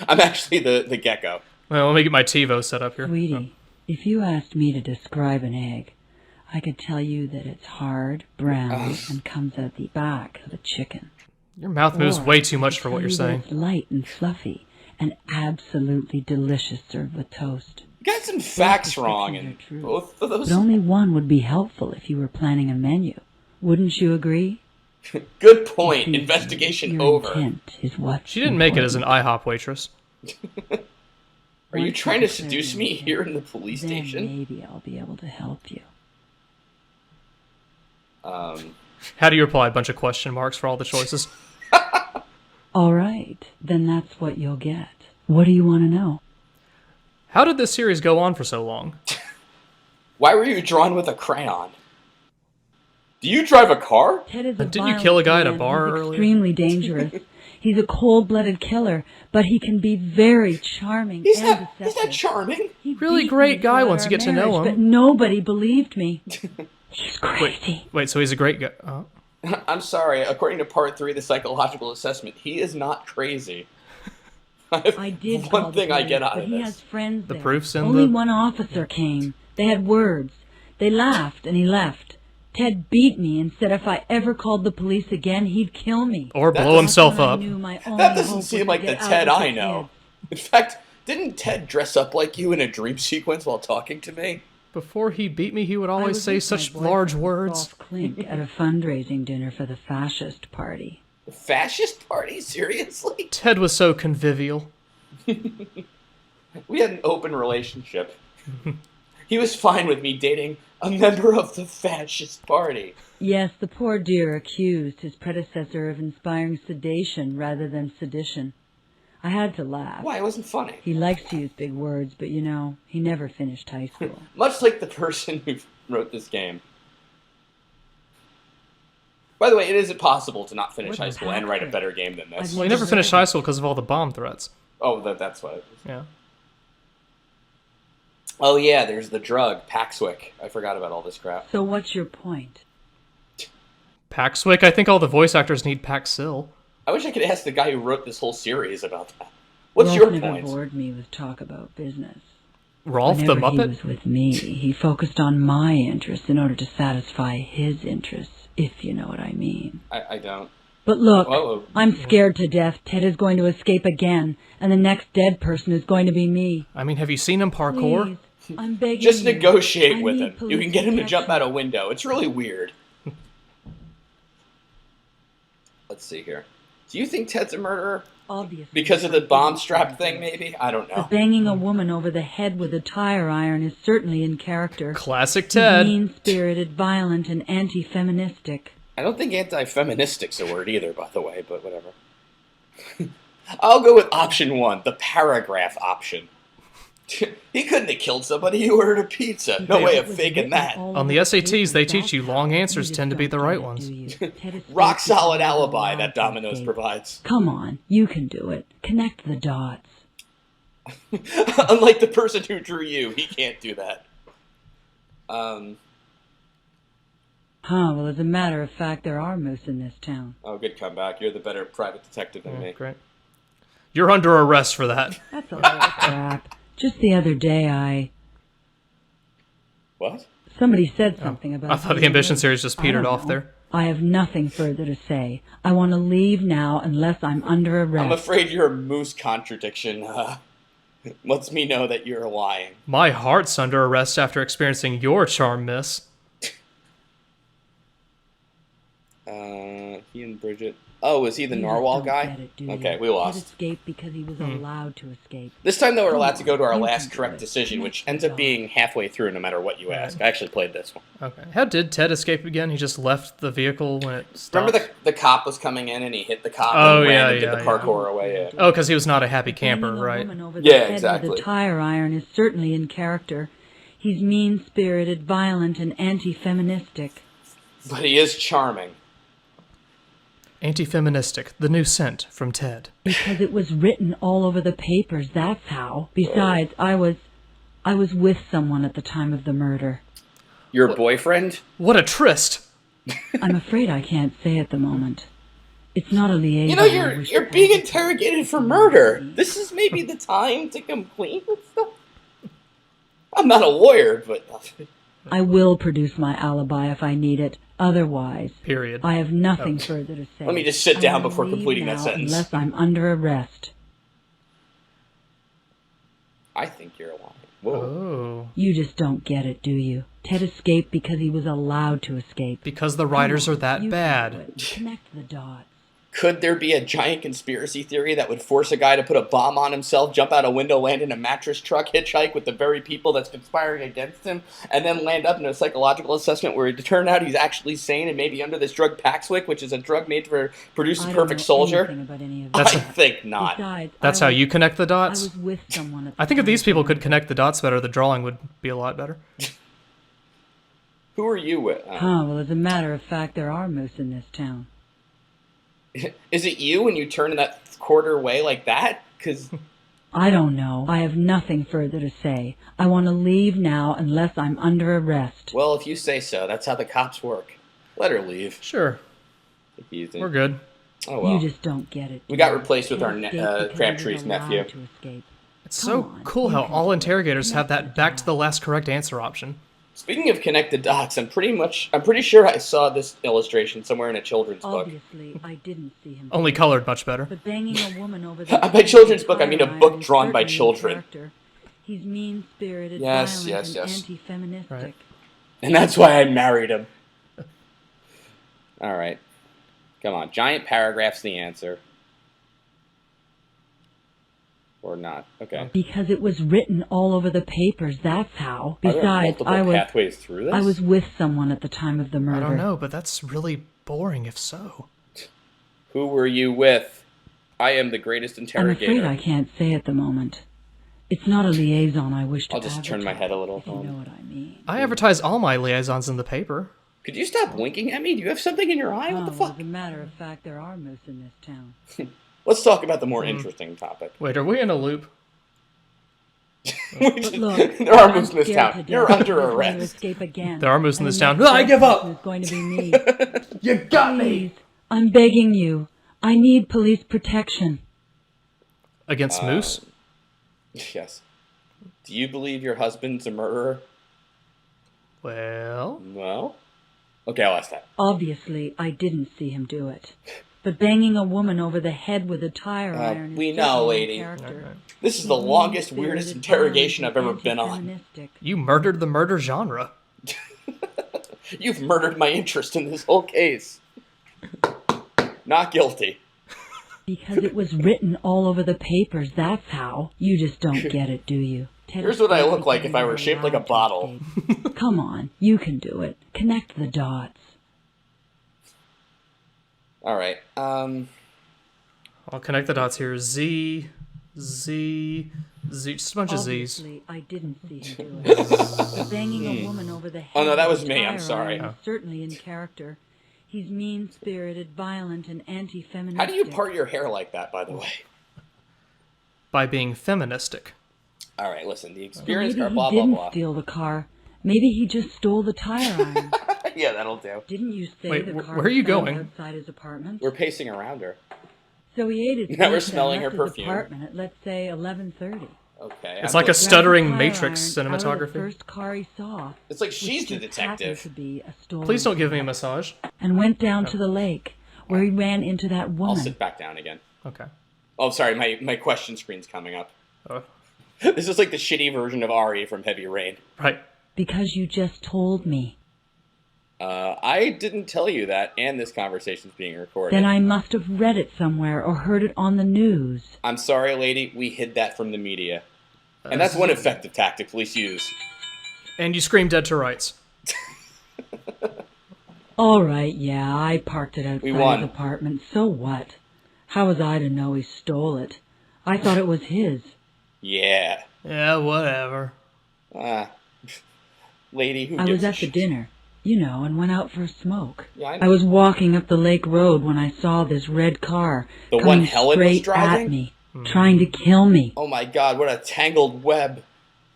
I'm actually the gecko. Well, let me get my TiVo set up here. Sweetie, if you asked me to describe an egg, I could tell you that it's hard, brown, and comes out the back of a chicken. Your mouth moves Or way too much I for could what you're tell you that saying. It's light and fluffy, and absolutely delicious served with toast. You got some facts wrong in both of those. But only one would be helpful if you were planning a menu. Wouldn't you agree? Good point. Investigation Your over. intent is what She didn't make it as an IHOP waitress. Are you trying to seduce me here in the police then station? Maybe I'll be able to help you. How do you reply? A bunch of question marks for all the choices. All right, then that's what you'll get. What do you want to know? How did this series go on for so long? Why were you drawn with a crayon? Do you drive a car? Ted is a Didn't you kill a guy at a violent bar man. He's earlier? extremely dangerous. He's a cold-blooded killer, but he can be very charming He's and not deceptive. charming. He Really beat great me guy throughout once you our get to know marriage, him. But nobody believed me. He's crazy. Wait, so he's a great guy. Oh. I'm sorry. According to part 3 of the psychological assessment, he is not crazy. I did One call thing the I get police, out but of he this. has friends The there. proof's in Only the... one officer came. They had words. They laughed and he left. Ted beat me and said if I ever called the police again, he'd kill me. Or That blow himself That's when I up. knew my only That doesn't hope seem was like to the get out Ted with I the know. kid. In fact, didn't Ted dress up like you in a dream sequence while talking to me? Before he beat me, he would I always was say with my such boyfriend, large words. Rolf Klink, at a fundraising dinner for the fascist party. The fascist party? Seriously? Ted was so convivial. We had an open relationship. He was fine with me dating a member of the fascist party. Yes, the poor dear accused his predecessor of inspiring sedation rather than sedition. I had to laugh. Why? It wasn't funny. He likes to use big words, but you know, he never finished high school. Much like the person who wrote this game. By the way, it is possible to not finish high school and write a better game than this. Well, he never finished high school because of all the bomb threats. Oh, that's what it is. Yeah. Oh, yeah, there's the drug, Paxwick. I forgot about all this crap. So what's your point? Paxwick? I think all the voice actors need Paxil. I wish I could ask the guy who wrote this whole series about that. What's your never point? bored me with talk about business. Rolf the Whenever Muppet? he was with me, he focused on my interests in order to satisfy his interests, if you know what I mean. I don't. But look, Whoa. I'm scared to death. Ted is going to escape again, and the next dead person is going to be me. I mean, have you seen him parkour? Please, I'm begging Just you. negotiate I with need him. You police can get him to protection. jump out a window. It's really weird. Let's see here. Do you think Ted's a murderer? Obviously. Because of the bomb strap thing, maybe? I don't know. But banging a woman over the head with a tire iron is certainly in character. Classic He's Ted. mean-spirited, violent, and anti-feministic. I don't think anti-feministic's a word either, by the way, but whatever. I'll go with option 1, the paragraph option. He couldn't have killed somebody. He ordered a pizza. No way of faking that. On the SATs, they teach you long answers tend to be the right ones. Rock solid alibi that Domino's provides. Come on, you can do it. Connect the dots. Unlike the person who drew you, he can't do that. Well, as a matter of fact, there are moose in this town. Oh, good comeback. You're the better private detective than me. Great. You're under arrest for that. That's a lot of crap. Just the other day, What? somebody said something about... I thought the Ambition series just I petered don't off know. there. I have nothing further to say. I want to leave now unless I'm under arrest. I'm afraid your moose contradiction lets me know that you're lying. My heart's under arrest after experiencing your charm, miss. He and Bridget. Oh, was he the You narwhal just don't guy? get it, do you? Okay, we Ted lost. escaped because he was allowed to escape. This time, though, we're Come allowed to go to our on, you last can do correct it. decision, which Connect ends the up being halfway through no matter what you ask. I actually played this one. Okay. How did Ted escape again? He just left the vehicle when it stopped? Remember the cop was coming in and he hit the cop Oh, and ran yeah, and did yeah, the parkour away in. Oh, because he was not a happy camper, Banging a right? woman over the Yeah, head exactly. With a tire iron is certainly in character. He's mean-spirited, violent, and anti-feministic. But he is charming. Anti-feministic, the new scent from Ted. Because it was written all over the papers, that's how. Besides, I was with someone at the time of the murder. Your boyfriend? What a tryst! I'm afraid I can't say at the moment. It's not a liaison. You know, you're being interrogated for murder. This is maybe the time to come clean with stuff. I'm not a lawyer, but... I will produce my alibi if I need it. Otherwise, Period. I have nothing further to say. Let me just sit down I will before leave completing that now sentence. Unless I'm under arrest. I think you're lying. Whoa. Oh. You just don't get it, do you? Ted escaped because he was allowed to escape. Because the writers are that You can do bad. it. Connect the dots. Could there be a giant conspiracy theory that would force a guy to put a bomb on himself, jump out a window, land in a mattress truck, hitchhike with the very people that's conspiring against him, and then land up in a psychological assessment where it turned out he's actually sane and maybe under this drug Paxwick, which is a drug made to produce a I don't perfect know soldier? anything about any of I that. think not. Besides, That's I how was- you connect the I dots? was with someone at the I think if time these of people the could murder. connect the dots better, the drawing would be a lot better. Who are you with? Well, as a matter of fact, there are moose in this town. Is it you when you turn in that quarter way like that? Because I don't know. I have nothing further to say. I want to leave now unless I'm under arrest. well, if you say so, that's how the cops work. Let her leave. Sure. Take it easy. We're good. Oh well. You just don't get it. We got do you? replaced with Ted our escaped because he Crabtree's was nephew. allowed to escape. It's Come so on, cool you how can all do it. interrogators have Connect that the back to the dots. last correct answer option. Speaking of connected dots, I'm pretty sure I saw this illustration somewhere in a children's book. Obviously, I didn't see him. Only colored much better. But banging a woman over the By children's book, I mean a book drawn by children. He's mean-spirited, Yes, violent, yes, and yes. anti-feministic. Right. And that's why I married him. All right. Come on. Giant paragraph's the answer. Or not. Okay. Because it was written all over the papers, that's how. Are there Besides, multiple pathways through this? I was with someone at the time of the murder. I don't know, but that's really boring if so. Who were you with? I am the greatest I'm interrogator. afraid I can't say at the moment. It's not a liaison I wish to I'll just turn my head a little. if you know what I mean. I advertise all my liaisons in the paper. Could you stop winking at me? Do you have something in your eye? What the fuck? As a matter of fact, there are moose in this town. Let's talk about the more interesting topic. Wait, are we in a loop? Look, There are moose I'm in this scared town. to death You're that under he's going to arrest. escape again. There are moose in And this the town. next I give up! person is going to be me. You got Please, I'm begging you. I need police protection. Against moose? Yes. Do you believe your husband's a murderer? Well... Well? Okay, I'll ask that. Obviously, I didn't see him do it. But banging a woman over the head with a tire iron is we know, certainly lady. character. This is the longest, weirdest interrogation I've ever been on. You murdered the murder genre. You've murdered my interest in this whole case. Not guilty. Because it was written all over the papers, that's how. You just don't get it, do you? Here's what I look like if I were shaped like a bottle. Come on, you can do it. Connect the dots. Alright, I'll connect the dots here. Z, just a bunch of Z's. Obviously, I didn't see him do it. Banging a woman over the head. Oh, no, that with was a me. I'm tire sorry. iron is certainly in character. He's mean-spirited, violent, and anti-feminist. How do you part your hair like that, by the way? By being feministic. Alright, listen, the experience Maybe car, he blah, blah, didn't blah. steal the car. Maybe he just stole the tire iron. Yeah, that'll do. Didn't you say Wait, the car where are you was found going? outside his apartment? We're pacing around her. So he ate his Now we're pizza and smelling her left his perfume. apartment at, let's say, 11:30. Okay. It's I'm like a looking- stuttering Grabbed the Matrix tire iron out of the cinematography. first car he saw. It's like she's which the just happened detective. to be a stolen Please don't give me a car, massage. and went down to the lake, where he ran into that I'll woman. sit back down again. Okay. Oh, sorry, my question screen's coming up. Oh. This is like the shitty version of Ari from Heavy Rain. Right. Because you just told me. I didn't tell you that, and this conversation's being recorded. Then I must have read it somewhere or heard it on the news. I'm sorry, lady, we hid that from the media. And that's one effective tactic police use. And you scream dead to rights. All right, yeah, I parked it outside won. his apartment. So what? How was I to know he stole it? I thought it was his. Yeah. Yeah, whatever. Lady, who I gives was a at the shit? dinner, you know, and went out for a smoke. Yeah, I know. I was walking up the lake road when I saw this red car The coming one Helen was straight driving? at me, trying to kill me. Oh my god, what a tangled web.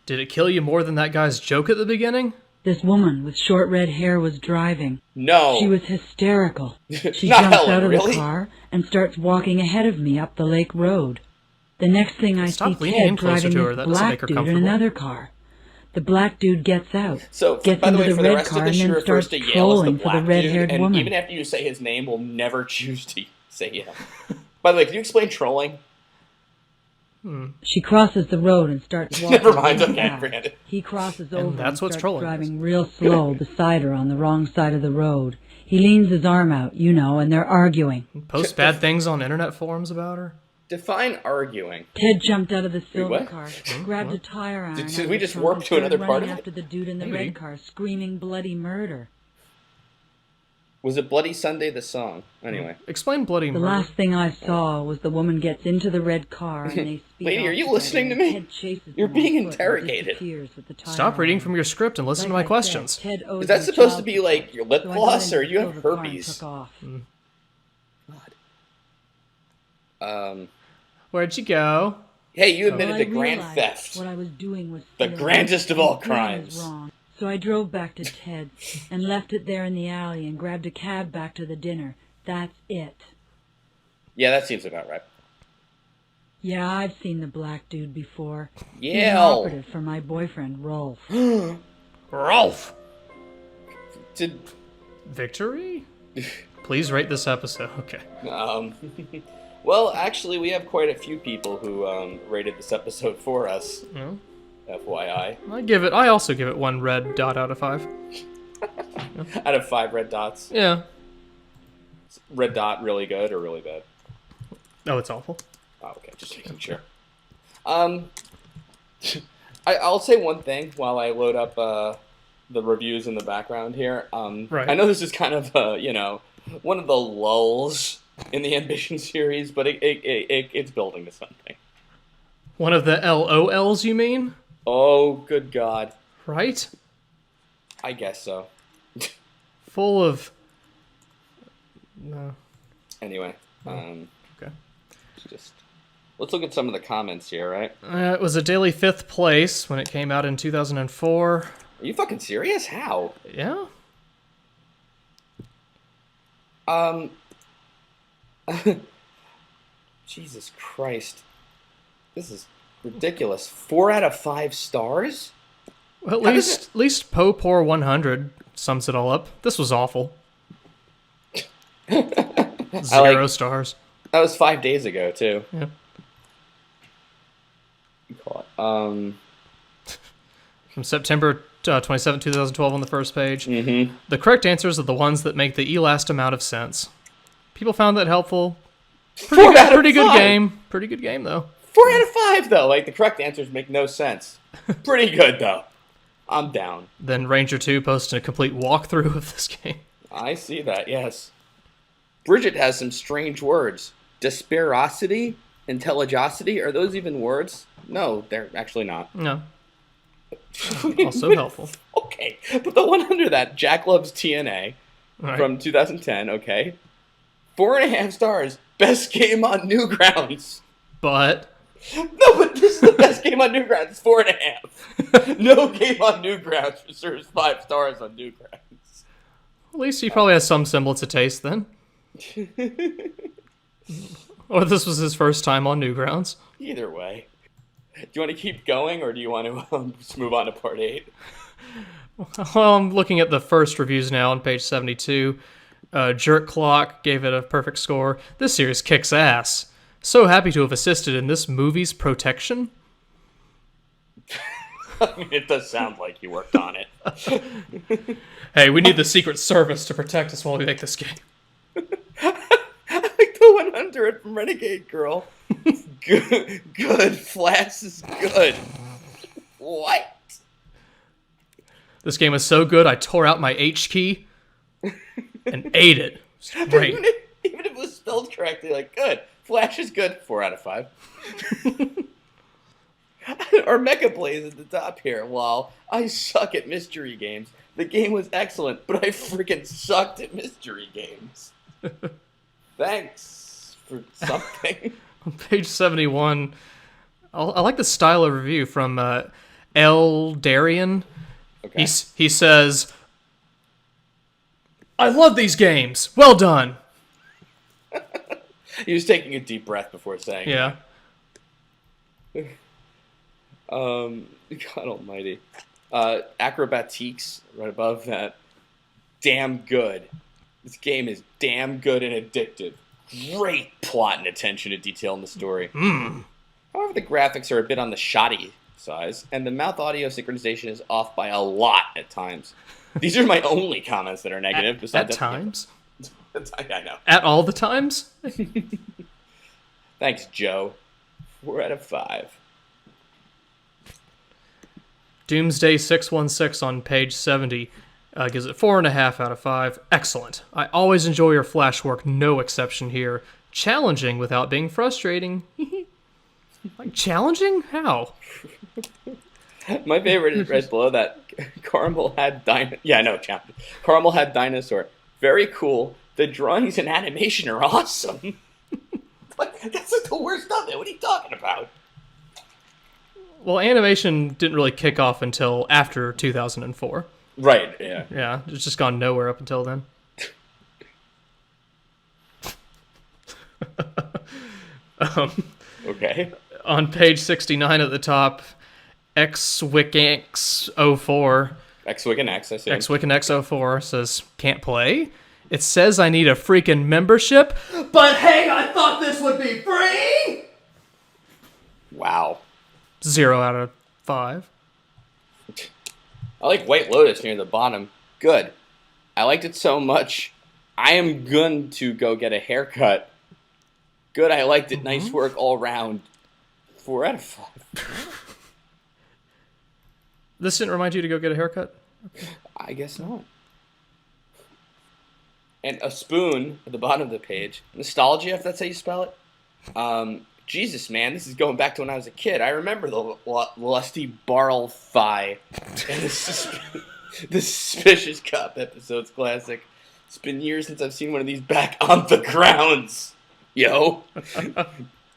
Did it kill you more than that guy's joke at the beginning? This woman with short red hair was driving. No. She was hysterical. She Not jumps Helen, out of really? the car and starts walking ahead of me up the lake road. The next thing I Stop see leaning in Ted closer driving to her. this That doesn't make black her dude in comfortable. another car. The black dude gets out, So, gets by the into way, the for the red rest car, of this, and she then refers starts to Yale as the trolling for the black dude, red-haired and woman. even after you say his name, we'll never choose to say Yale. By the way, can you explain trolling? She crosses the road and starts walking. Never mind, really okay, fast. granted. He crosses And over that's and what's starts trolling driving real slow beside her on the wrong side of the road. He leans his arm out, you know, and they're arguing. Post bad things on internet forums about her? Define arguing. Ted jumped out of the silver what? car, grabbed a tire iron. Did out of we the just trunk warp and to another started part of running it? after the dude in the Maybe. red car, screaming bloody murder. Was it Bloody Sunday the song? Anyway. Explain bloody The murder. last thing I saw was the woman gets into the red car and they speed Lady, off are you together, listening to and me? Ted chases You're them on being foot and interrogated. disappears with the tire Stop reading iron. from your script and listen Like to my I said, questions. Ted owes Is that me supposed to child be like your lip so I got gloss, into or you the have silver car and herpes? took off. Where'd you go? Hey, you Well, admitted I to grand realized theft. What I was doing was The silly, grandest of all and doing was crimes. wrong. So I drove back to Ted's and left it there in the alley and grabbed a cab back to the dinner. That's it. Yeah, that seems about right. Yeah, I've seen the black dude before. He's an Yeah. operative for my boyfriend, Rolf. Rolf! Did Victory? Please rate this episode. Okay. well, actually, we have quite a few people who rated this episode for us. No? FYI. I also give it 1 red dot out of 5. Out of 5 red dots. Yeah. Red dot really good or really bad? Oh, it's awful. Oh, okay, just making sure. I'll say one thing while I load up the reviews in the background here. Right. I know this is kind of one of the lulls in the Ambition series, but it's building to something. One of the LOLs, you mean? Oh, good God. Right? I guess so. Full of... No. Anyway, okay. Let's look at some of the comments here, right? It was a daily 5th place when it came out in 2004. Are you fucking serious? How? Yeah. Jesus Christ. This is ridiculous. 4 out of 5 stars? Well, at least Popor 100 sums it all up. This was awful. 0 stars. That was 5 days ago, too. Yeah. From September 27, 2012 on the first page. Mm-hmm. The correct answers are the ones that make the elast amount of sense. People found that helpful. Pretty good game. Pretty good game, though. 4 out of 5, though. Like, the correct answers make no sense. Pretty good, though. I'm down. Then Ranger 2 posted a complete walkthrough of this game. I see that, yes. Bridget has some strange words. Disperosity? Intelligosity? Are those even words? No, they're actually not. No. Also helpful. Okay, but the one under that, Jack Loves TNA, from 2010, okay. 4.5 stars. Best game on Newgrounds. But... No, but this is the best game on Newgrounds. It's 4.5. No game on Newgrounds deserves 5 stars on Newgrounds. At least he probably has some semblance of taste, then. Or this was his first time on Newgrounds. Either way. Do you want to keep going, or do you want to just move on to part 8? Well, I'm looking at the first reviews now on page 72. Jerk Clock gave it a perfect score. This series kicks ass. So happy to have assisted in this movie's protection. I mean, it does sound like you worked on it. Hey, we need the Secret Service to protect us while we make this game. I like the 100 from Renegade Girl. Good. Flash is good. What? This game is so good, I tore out my H key and ate it. It's great. Even if it was spelled correctly, like, good. Flash is good. 4 out of 5. Or Mecha Blaze at the top here. While I suck at mystery games, the game was excellent, but I freaking sucked at mystery games. Thanks for something. On page 71, I like the style of review from L. Darian. Okay. He says, I love these games. Well done. He was taking a deep breath before saying Yeah. God almighty. Acrobatiques, right above that. Damn good. This game is damn good and addictive. Great plot and attention to detail in the story. However, the graphics are a bit on the shoddy size, and the mouth audio synchronization is off by a lot at times. These are my only comments that are negative. At times? I know. At all the times? Thanks, Joe. 4 out of 5. Doomsday 616 on page 70 gives it 4.5 out of 5. Excellent. I always enjoy your flash work, no exception here. Challenging without being frustrating. Like, challenging? How? My favorite is right below that. Caramel had Caramel had dinosaur. Very cool. The drawings and animation are awesome. That's like the worst of it. What are you talking about? Well, animation didn't really kick off until after 2004. Right, yeah. Yeah, it's just gone nowhere up until then. Okay. On page 69 at the top, XWickX04. XWickX, I see. XWickX04 says, can't play? It says I need a freaking membership, but hey, I thought this would be free! Wow. 0 out of 5. I like White Lotus near the bottom. Good. I liked it so much. I am going to go get a haircut. Good, I liked it. Nice work all round. 4 out of 5. This didn't remind you to go get a haircut? Okay. I guess not. And a spoon at the bottom of the page. Nostalgia, if that's how you spell it. Jesus, man, this is going back to when I was a kid. I remember the lusty barrel thigh and the Suspicious Cop episodes classic. It's been years since I've seen one of these back on the grounds. Yo.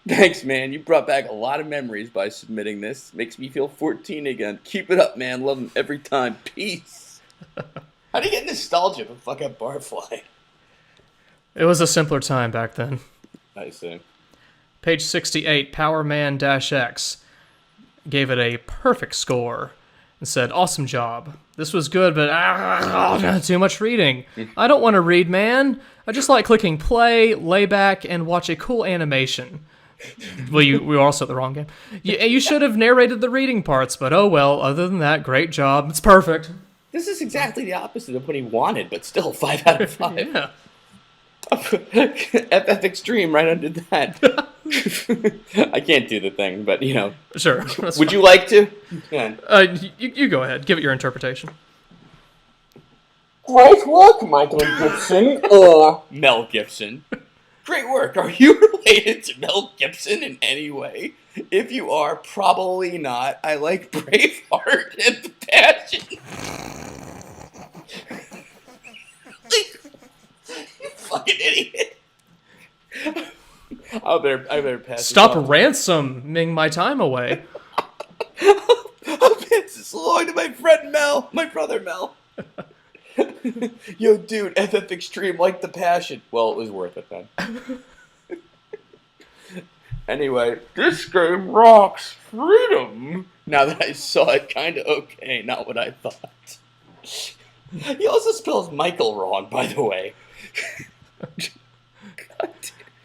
Thanks, man. You brought back a lot of memories by submitting this. Makes me feel 14 again. Keep it up, man. Love them every time. Peace. How do you get nostalgia from fucking Barfly? It was a simpler time back then. I see. Page 68, Powerman-X gave it a perfect score and said, awesome job. This was good, but too much reading. I don't want to read, man. I just like clicking play, lay back, and watch a cool animation. Well, we were also at the wrong game. You should have narrated the reading parts, but oh well, other than that, great job. It's perfect. This is exactly the opposite of what he wanted, but still 5 out of 5. Yeah. FF Extreme right under that. I can't do the thing, but you know. Sure. Would you like to? You go ahead. Give it your interpretation. Great work, Michael Gibson. Mel Gibson. Great work. Are you related to Mel Gibson in any way? If you are, probably not. I like Braveheart and The Passion. You fucking idiot. I better pass. Stop ransoming my time away. I'll pass this along to my friend Mel, my brother Mel. Yo, dude, FF Extreme liked The Passion. Well, it was worth it then. Anyway, this game rocks. Freedom. Now that I saw it, kind of okay, not what I thought. He also spells Michael wrong, by the way.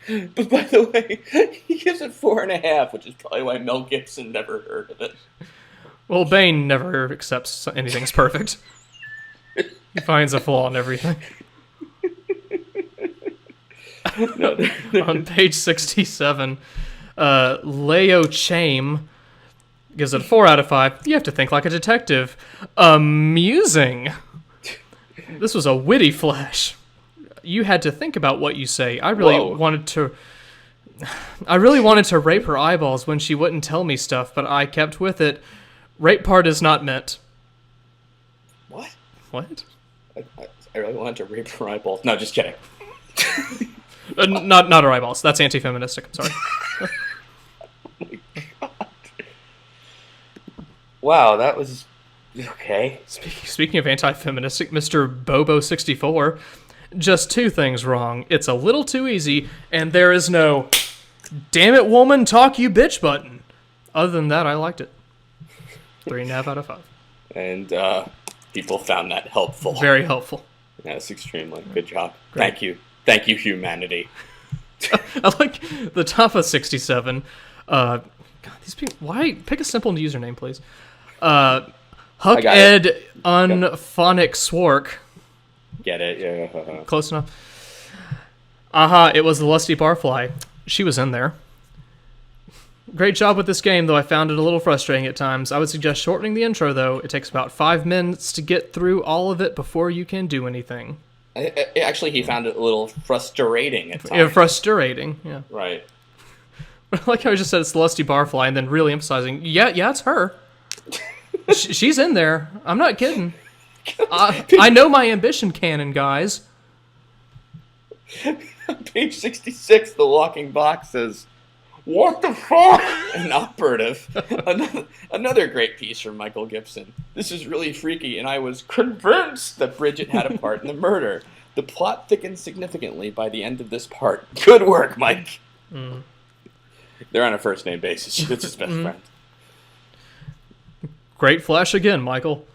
But by the way, he gives it 4.5, which is probably why Mel Gibson never heard of it. Well, Bane never accepts anything's perfect. He finds a flaw in everything. On page 67, Leo Chame gives it a 4 out of 5. You have to think like a detective. Amusing. This was a witty flash. You had to think about what you say. I really wanted to rape her eyeballs when she wouldn't tell me stuff, but I kept with it. Rape part is not meant. What? What? I really wanted to rape her eyeballs. No, just kidding. Not her eyeballs. That's anti-feministic. I'm sorry. Oh my God. Wow, that was okay. Speaking of anti-feministic, Mr. Bobo64, just 2 things wrong. It's a little too easy, and there is no "damn it, woman, talk you bitch" button. Other than that, I liked it. 3.5 out of 5. And people found that helpful. Very helpful. Yes, extremely. Good job. Great. Thank you. Thank you, humanity. I like the top of 67. God, these people. Why? Pick a simple username, please. Huck Ed Unphonic Swark. Get it? Yeah. Close enough. Aha, it was the Lusty Barfly. She was in there. Great job with this game, though I found it a little frustrating at times. I would suggest shortening the intro, though. It takes about 5 minutes to get through all of it before you can do anything. Actually, he found it a little frustrating at times. Yeah, frustrating, yeah. Right. Like how I just said it's the Lusty Barfly, and then really emphasizing, yeah, it's her. She's in there. I'm not kidding. I know my ambition canon, guys. Page 66, the walking box says, "What the fuck?" An operative. Another great piece from Michael Gibson. This is really freaky, and I was convinced that Bridget had a part in the murder. The plot thickens significantly by the end of this part. Good work, Mike. Mm. They're on a first-name basis. She's his best friend. Great flash again, Michael.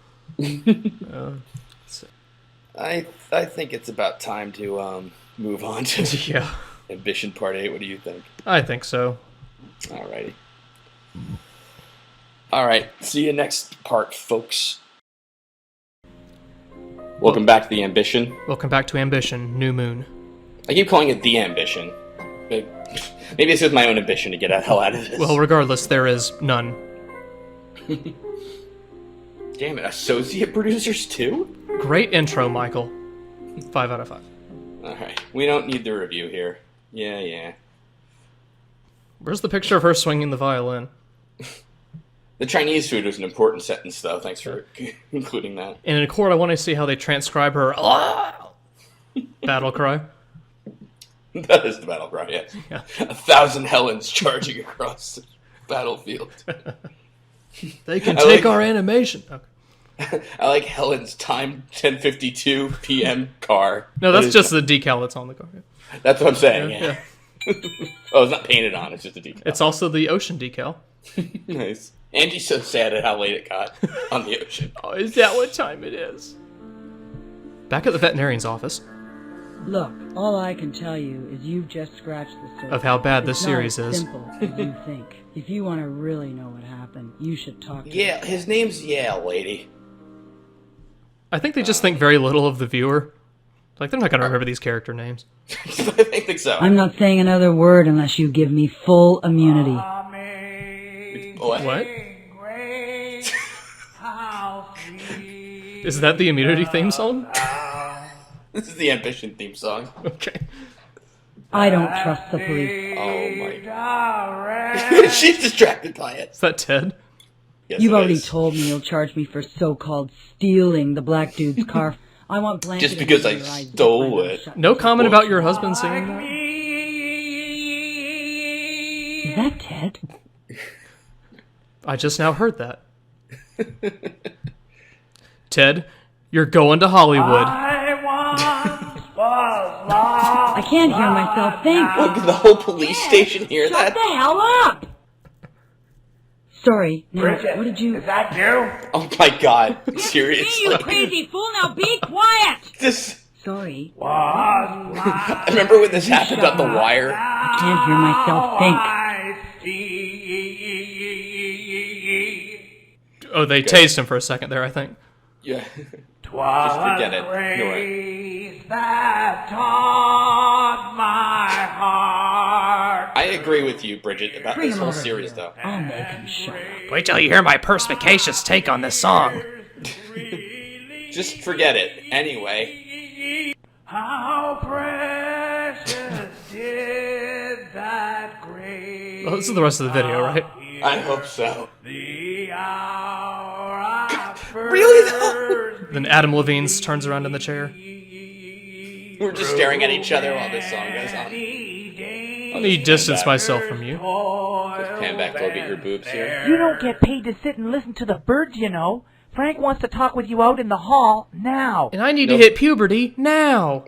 I think it's about time to move on to Ambition Part 8. What do you think? I think so. Alrighty. Alright, see you next part, folks. Welcome back to the Ambition. Welcome back to Ambition, New Moon. I keep calling it the Ambition. Maybe it's just my own ambition to get the hell out of this. Well, regardless, there is none. Damn it, associate producers too? Great intro, Michael. 5 out of 5. Alright, we don't need the review here. Yeah. Where's the picture of her swinging the violin? The Chinese food was an important sentence, though. Thanks for including that. And in court, I want to see how they transcribe her battle cry. That is the battle cry, yes. Yeah. 1,000 Helens charging across the battlefield. They can take our animation. Okay. I like Helen's time 10:52 p.m. car. No, that's just the decal that's on the car. That's what I'm saying, yeah. Oh, it's not painted on, it's just a decal. It's also the ocean decal. Nice. Angie's so sad at how late it got on the ocean. Oh, is that what time it is? Back at the veterinarian's office. Look, all I can tell you is you've just scratched the surface. Of how bad this It's series not as is. simple as you think. If you want to really know what happened, you should talk to Yeah, his name's Yale, lady. I think they just think very little of the viewer. Like, they're not going to remember these character names. I think so. I'm not saying another word unless you give me full immunity. What? Is that the immunity theme song? This is the Ambition theme song. Okay. I don't trust the police. Oh my god. She's distracted by it. Is that Ted? Yes, You've it already is. told me you'll charge me for so-called stealing the black dude's car. I want blanket Just because I stole it. No comment about your husband singing that? Is that Ted? I just now heard that. Ted, you're going to Hollywood. I can't hear myself think. What, can the whole police station hear Shut that? the hell up! Sorry, now, Bridget, what did you... is that you? Oh my god. Hey, you Seriously. crazy fool, now be quiet! This... Sorry. I remember when this happened on The Wire. I can't hear myself think. Oh, they tased him for a second there, I think. Yeah. Just forget it. Ignore it. That taught my heart. I agree with you, Bridget, about Bring this him whole over series, here. though. I'll make him shut up. Wait till you hear my perspicacious take on this song. Just forget it. Anyway. How precious did that grace. Well, this is the rest of the video, right? I hope so. The hour I Really, though? Then Adam Levine turns around in the chair. We're just staring at each other while this song goes on. Let me distance myself from you. Just pan back to look at your boobs here. You don't get paid to sit and listen to the birds, you know. Frank wants to talk with you out in the hall now. And I need to hit puberty now.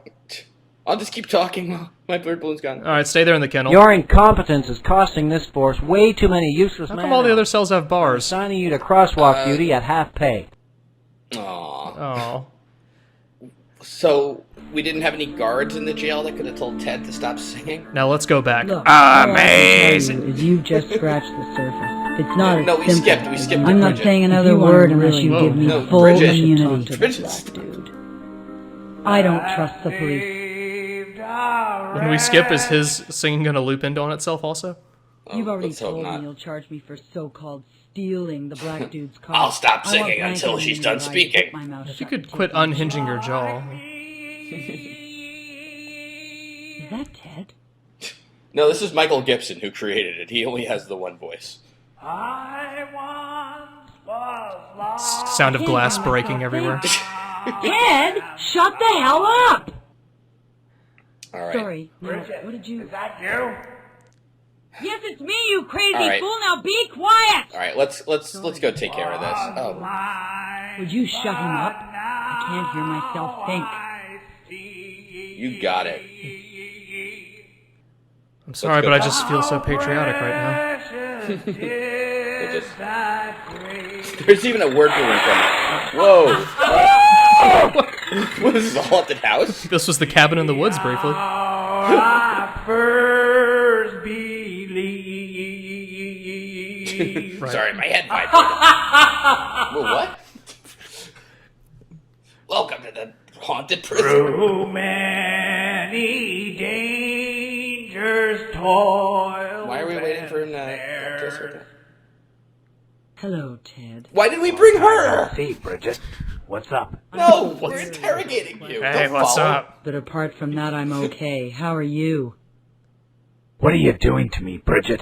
I'll just keep talking while my bird balloon's gone. Alright, stay there in the kennel. Your incompetence is costing this force way too many useless How man come all the hours. other cells have bars? Assigning you to crosswalk duty at half pay. Aww. Oh. So, we didn't have any guards in the jail that could have told Ted to stop singing? Now let's go back. Look, all I can tell Amazing! you is you've just scratched the surface. It's not as No, we simple. skipped it, I'm not Bridget. saying another If you want word to unless really- you give me No, full Bridget. immunity to the Bridget, black stop. dude. I don't trust the police. When we skip, is his singing going to loop into on itself also? You've already let's hope told me not. you'll charge me for so-called stealing the black dude's car. I'll stop I singing want until blanket she's immunity done where I speaking. keep my mouth If you shut could and quit take my unhinging your jaw. Is that Ted? No, this is Michael Gibson who created it. He only has the one voice. I once was lost. Sound of glass breaking everywhere. Ted, shut the hell up! Alright. Sorry, now, what did you... Is that you? Yes, it's me, you crazy All right. fool. Now be quiet. Alright, let's go take care of this. Oh, Would you shut him up? I can't hear myself think. you got it. I'm sorry, but I just feel so patriotic right now. It just... There's even a word balloon from it. Whoa! What is this, a haunted house? This was the cabin in the woods briefly. I first believed. Right. Sorry, my head vibrated. Well, what? Welcome to the haunted prison. Through many dangers, toil. Why are we waiting for him to kiss her? Hello, Ted. Why did we bring her? See, Bridget. What's up? No, we're interrogating you. Hey, Don't what's follow. up? But apart from that, I'm okay. How are you? What are you doing to me, Bridget?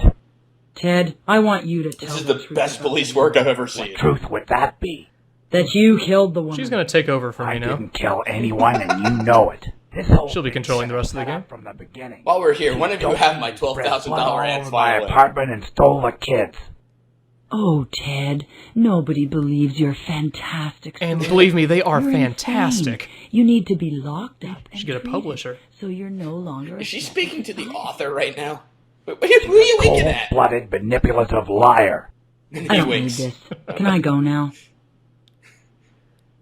Ted, I want you to tell This is the the truth best about police me. work I've ever seen. What truth would that be? That you killed the woman. She's gonna take over for I me now. didn't kill anyone, and you know it. This whole She'll be thing controlling the rest of the set game. up from the beginning. While we're here, one of you Don't have my spread blood $12,000 all ads over my violin. apartment and stole the kids. Oh, Ted, nobody believes you're fantastic. And story. believe me, they are You're fantastic. insane. You need to be locked up. Should get a publisher. So you're no longer. Is she speaking to the author right now? Who are you winking at? Cold-blooded, manipulative liar. I He don't need winks. this. Can I go now?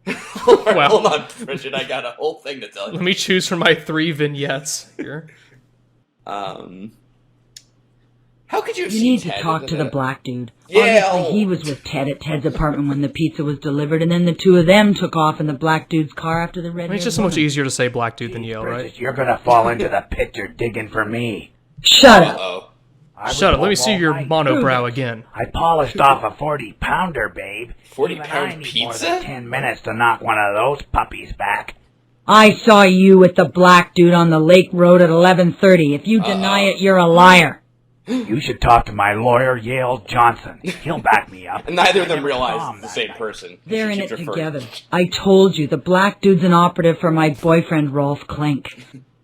Wow. Hold on, Bridget. I got a whole thing to tell Let you. me choose from my 3 vignettes here. How could you have You seen need to Ted talk in to the black dude. Yeah. Obviously, he was with Ted at Ted's apartment when the pizza was delivered, and then the two of them took off in the black dude's car after the red. I mean, it's just so much easier to say black dude than yell, Bridget, right? you're gonna fall into the pit you're digging for me. Shut up. Uh-oh. I was Shut up, let me home see all your night. monobrow again. I polished off a 40-pounder, babe. 40-pound Even I need pizza? More than 10 minutes to knock one of those puppies back. I saw you with the black dude on the Lake Road at 11:30. If you deny it, you're a liar. You should talk to my lawyer, Yale Johnson. He'll back me up. And neither of them I never realize saw him it's the that same night. person. They're She in it keeps referring- together. I told you, the black dude's an operative for my boyfriend, Rolf Klink.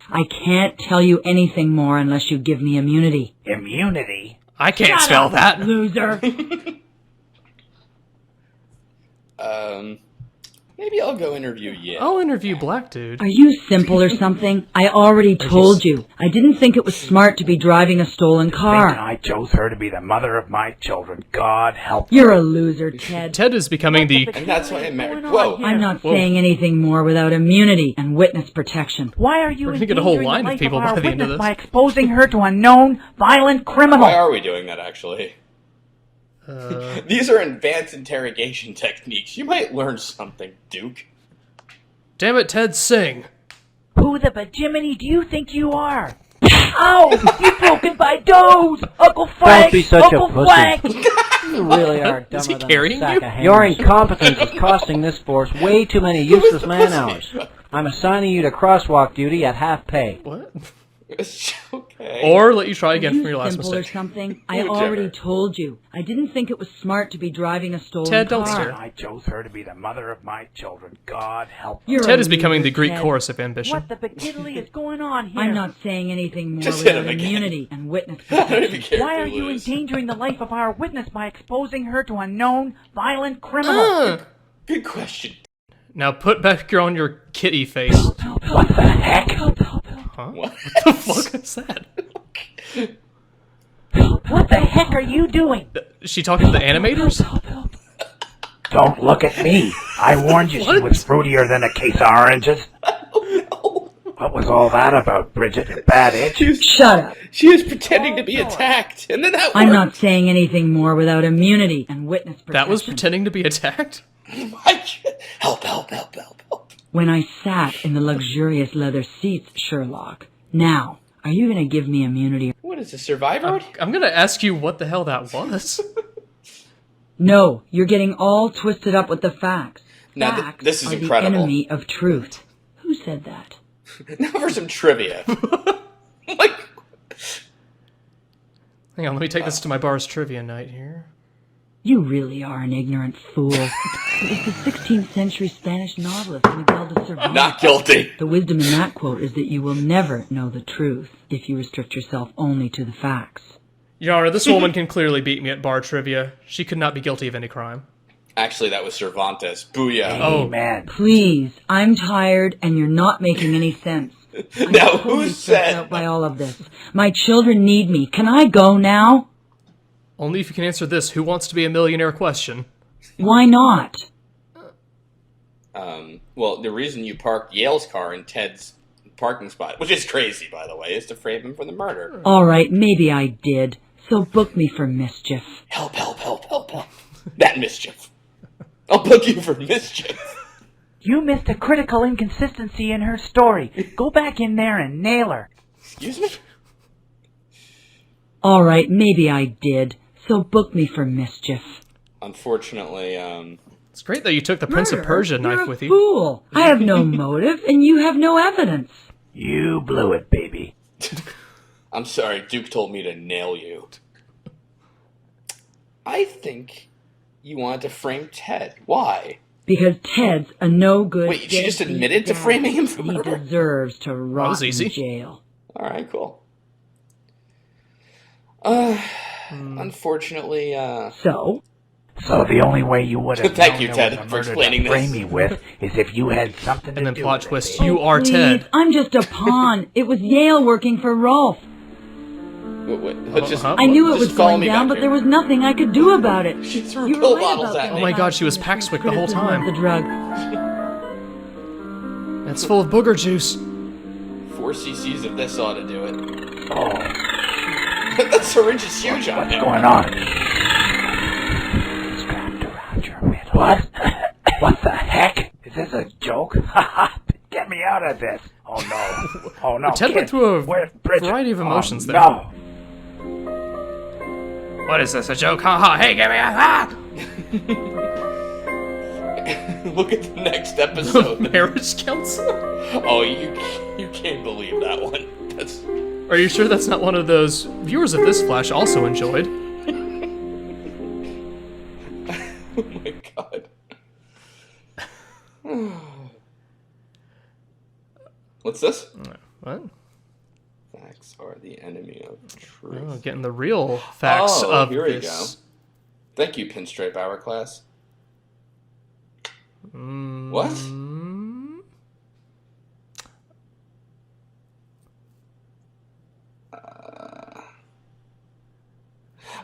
I can't tell you anything more unless you give me immunity. Immunity? I can't Shut spell up, that. loser. Maybe I'll go interview Yale. I'll interview black dude. Are you simple or something? I already told you. I didn't think it was smart to be driving a stolen car. I chose her to be the mother of my children. God help You're a loser, Ted. Ted is becoming the... And that's why I married. Whoa. I'm not saying anything more without immunity and witness protection. Why are you We're gonna get a whole endangering line the of life people our by the end of witness this. by exposing her to a known violent criminal? Why are we doing that, actually? These are advanced interrogation techniques. You might learn something, Duke. Damn it, Ted, sing. Who the bajiminy do you think you are? Ow! You broken my toes! Uncle Frank! Don't be such Uncle a pussy. Frank! You really are Is he dumber than carrying a sack you? of Your incompetence is costing this force way too many useless man hours. I'm assigning you to crosswalk duty at half pay. What? Okay. Or let you try again Are you from your last simple or mistake. something? I Whichever. already told you. I didn't think it was smart to be driving a stolen Ted, car. don't stare. I chose her to be the mother of my children. God help her. You're Ted a is becoming the loser, Greek Ted. chorus of ambition. What the begiddly is going on here? I'm not saying anything more Just hit without him again. immunity and witness I don't even protection. care Why if are we you lose. endangering the life of our witness by exposing her to a known violent criminal? Good question. Now put back on your kitty face. What the heck? Huh? What the fuck is that? What the heck are you doing? Is she talking to the animators? Don't look at me. I warned you she was fruitier than a case of oranges. What was all that about, Bridget? A bad itch? Shut up. She was pretending to be attacked, and then that I'm worked. not saying anything more without immunity and witness protection. That was pretending to be attacked? Help. When I sat in the luxurious leather seats, Sherlock. Now, are you going to give me immunity? What is this, Survivor? I'm gonna ask you what the hell that was. No, you're getting all twisted up with the facts. Now, Facts this is are incredible. the enemy of truth. Who said that? Now for some trivia. Hang on, let me take this to my bar's trivia night here. You really are an ignorant fool. It was the 16th century Spanish novelist Miguel de Cervantes. Not guilty. The wisdom in that quote is that you will never know the truth if you restrict yourself only to the facts. Your Honor, this woman can clearly beat me at bar trivia. She could not be guilty of any crime. Actually, that was Cervantes. Booyah. Oh, man. Please, I'm tired and you're not making any sense. Now, I'm who totally stressed said... out by all of this. My children need me. Can I go now? Only if you can answer this who wants to be a millionaire question. Why not? Well, the reason you parked Yale's car in Ted's parking spot, which is crazy, by the way, is to frame him for the murder. All right, maybe I did. So book me for mischief. Help. That mischief. I'll book you for mischief. You missed a critical inconsistency in her story. Go back in there and nail her. Excuse me? All right, maybe I did. So book me for mischief. Unfortunately, It's great that you took the Prince of Persia You're knife a with you. fool. I have no motive, and you have no evidence. You blew it, baby. I'm sorry, Duke told me to nail you. I think you wanted to frame Ted. Why? Because Ted's a no-good. Wait, she just admitted to framing him for He murder? deserves to rot was easy. in jail. Alright, cool. Unfortunately, So? So the only way you would have Thank known you, there Ted, was a for murder explaining to frame this. me with is if you had something to And then do plot with twist, it, baby. you are Please, Ted. I'm just a pawn. It was Yale working for Rolf. let's just, I knew it just was follow going me down, back but here. there was nothing I could do about it. She threw You were pill right bottles about at the me. Oh my god, she was criticism Paxwick the whole of time. the drug. It's full of booger juice. 4 cc's of this ought to do it. Oh, That syringe is huge on what's it. going on? Strapped around your middle. What? What the heck? Is this a joke? Get me out of this. Oh no. Oh no. Ted went kid. through a Where's Bridget? variety of emotions oh, there. No. What is this, a joke? Ha ha, hey, get me out! Look at the next episode. Marriage counselor? Oh, you can't believe that one. That's Are you sure that's not one of those viewers of this flash also enjoyed? oh my god. What's this? What? Facts are the enemy of truth. Oh, getting the real facts Oh, of here we go. this. Thank you, Pinstripe Hourglass. What?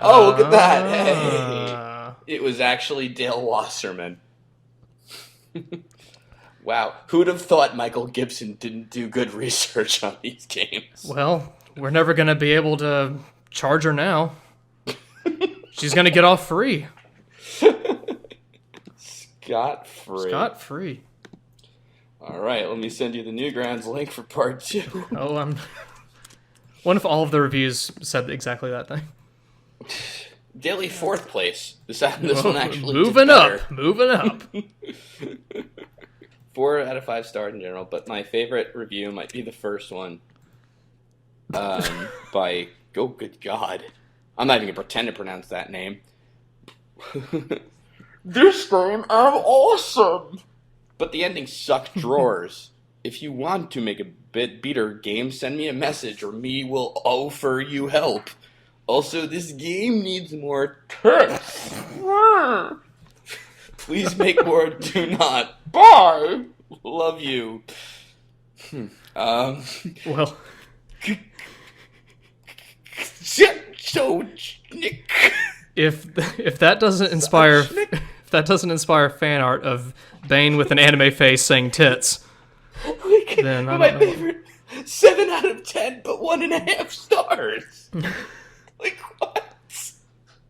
Oh, look at that! Hey, it was actually Dale Wasserman. Wow, who'd have thought Michael Gibson didn't do good research on these games? Well, we're never going to be able to charge her now. She's going to get off free. Scot-free. Scot-free. All right, let me send you the Newgrounds link for part 2. Oh, what if all of the reviews said exactly that thing? Daily 4th place. This one actually moving did better. up, moving up. 4 out of 5 stars in general, but my favorite review might be the first one. By oh good god, I'm not even gonna pretend to pronounce that name. This game, I'm awesome. But the ending sucked drawers. If you want to make a bit beater game, send me a message, or me will offer you help. Also, this game needs more text. Please make more. Do not. Bye. Love you. Well. So, Nick. If that doesn't inspire fan art of Bane with an anime face saying tits, then I my don't know. favorite 7 out of 10, but 1.5 stars. Like what?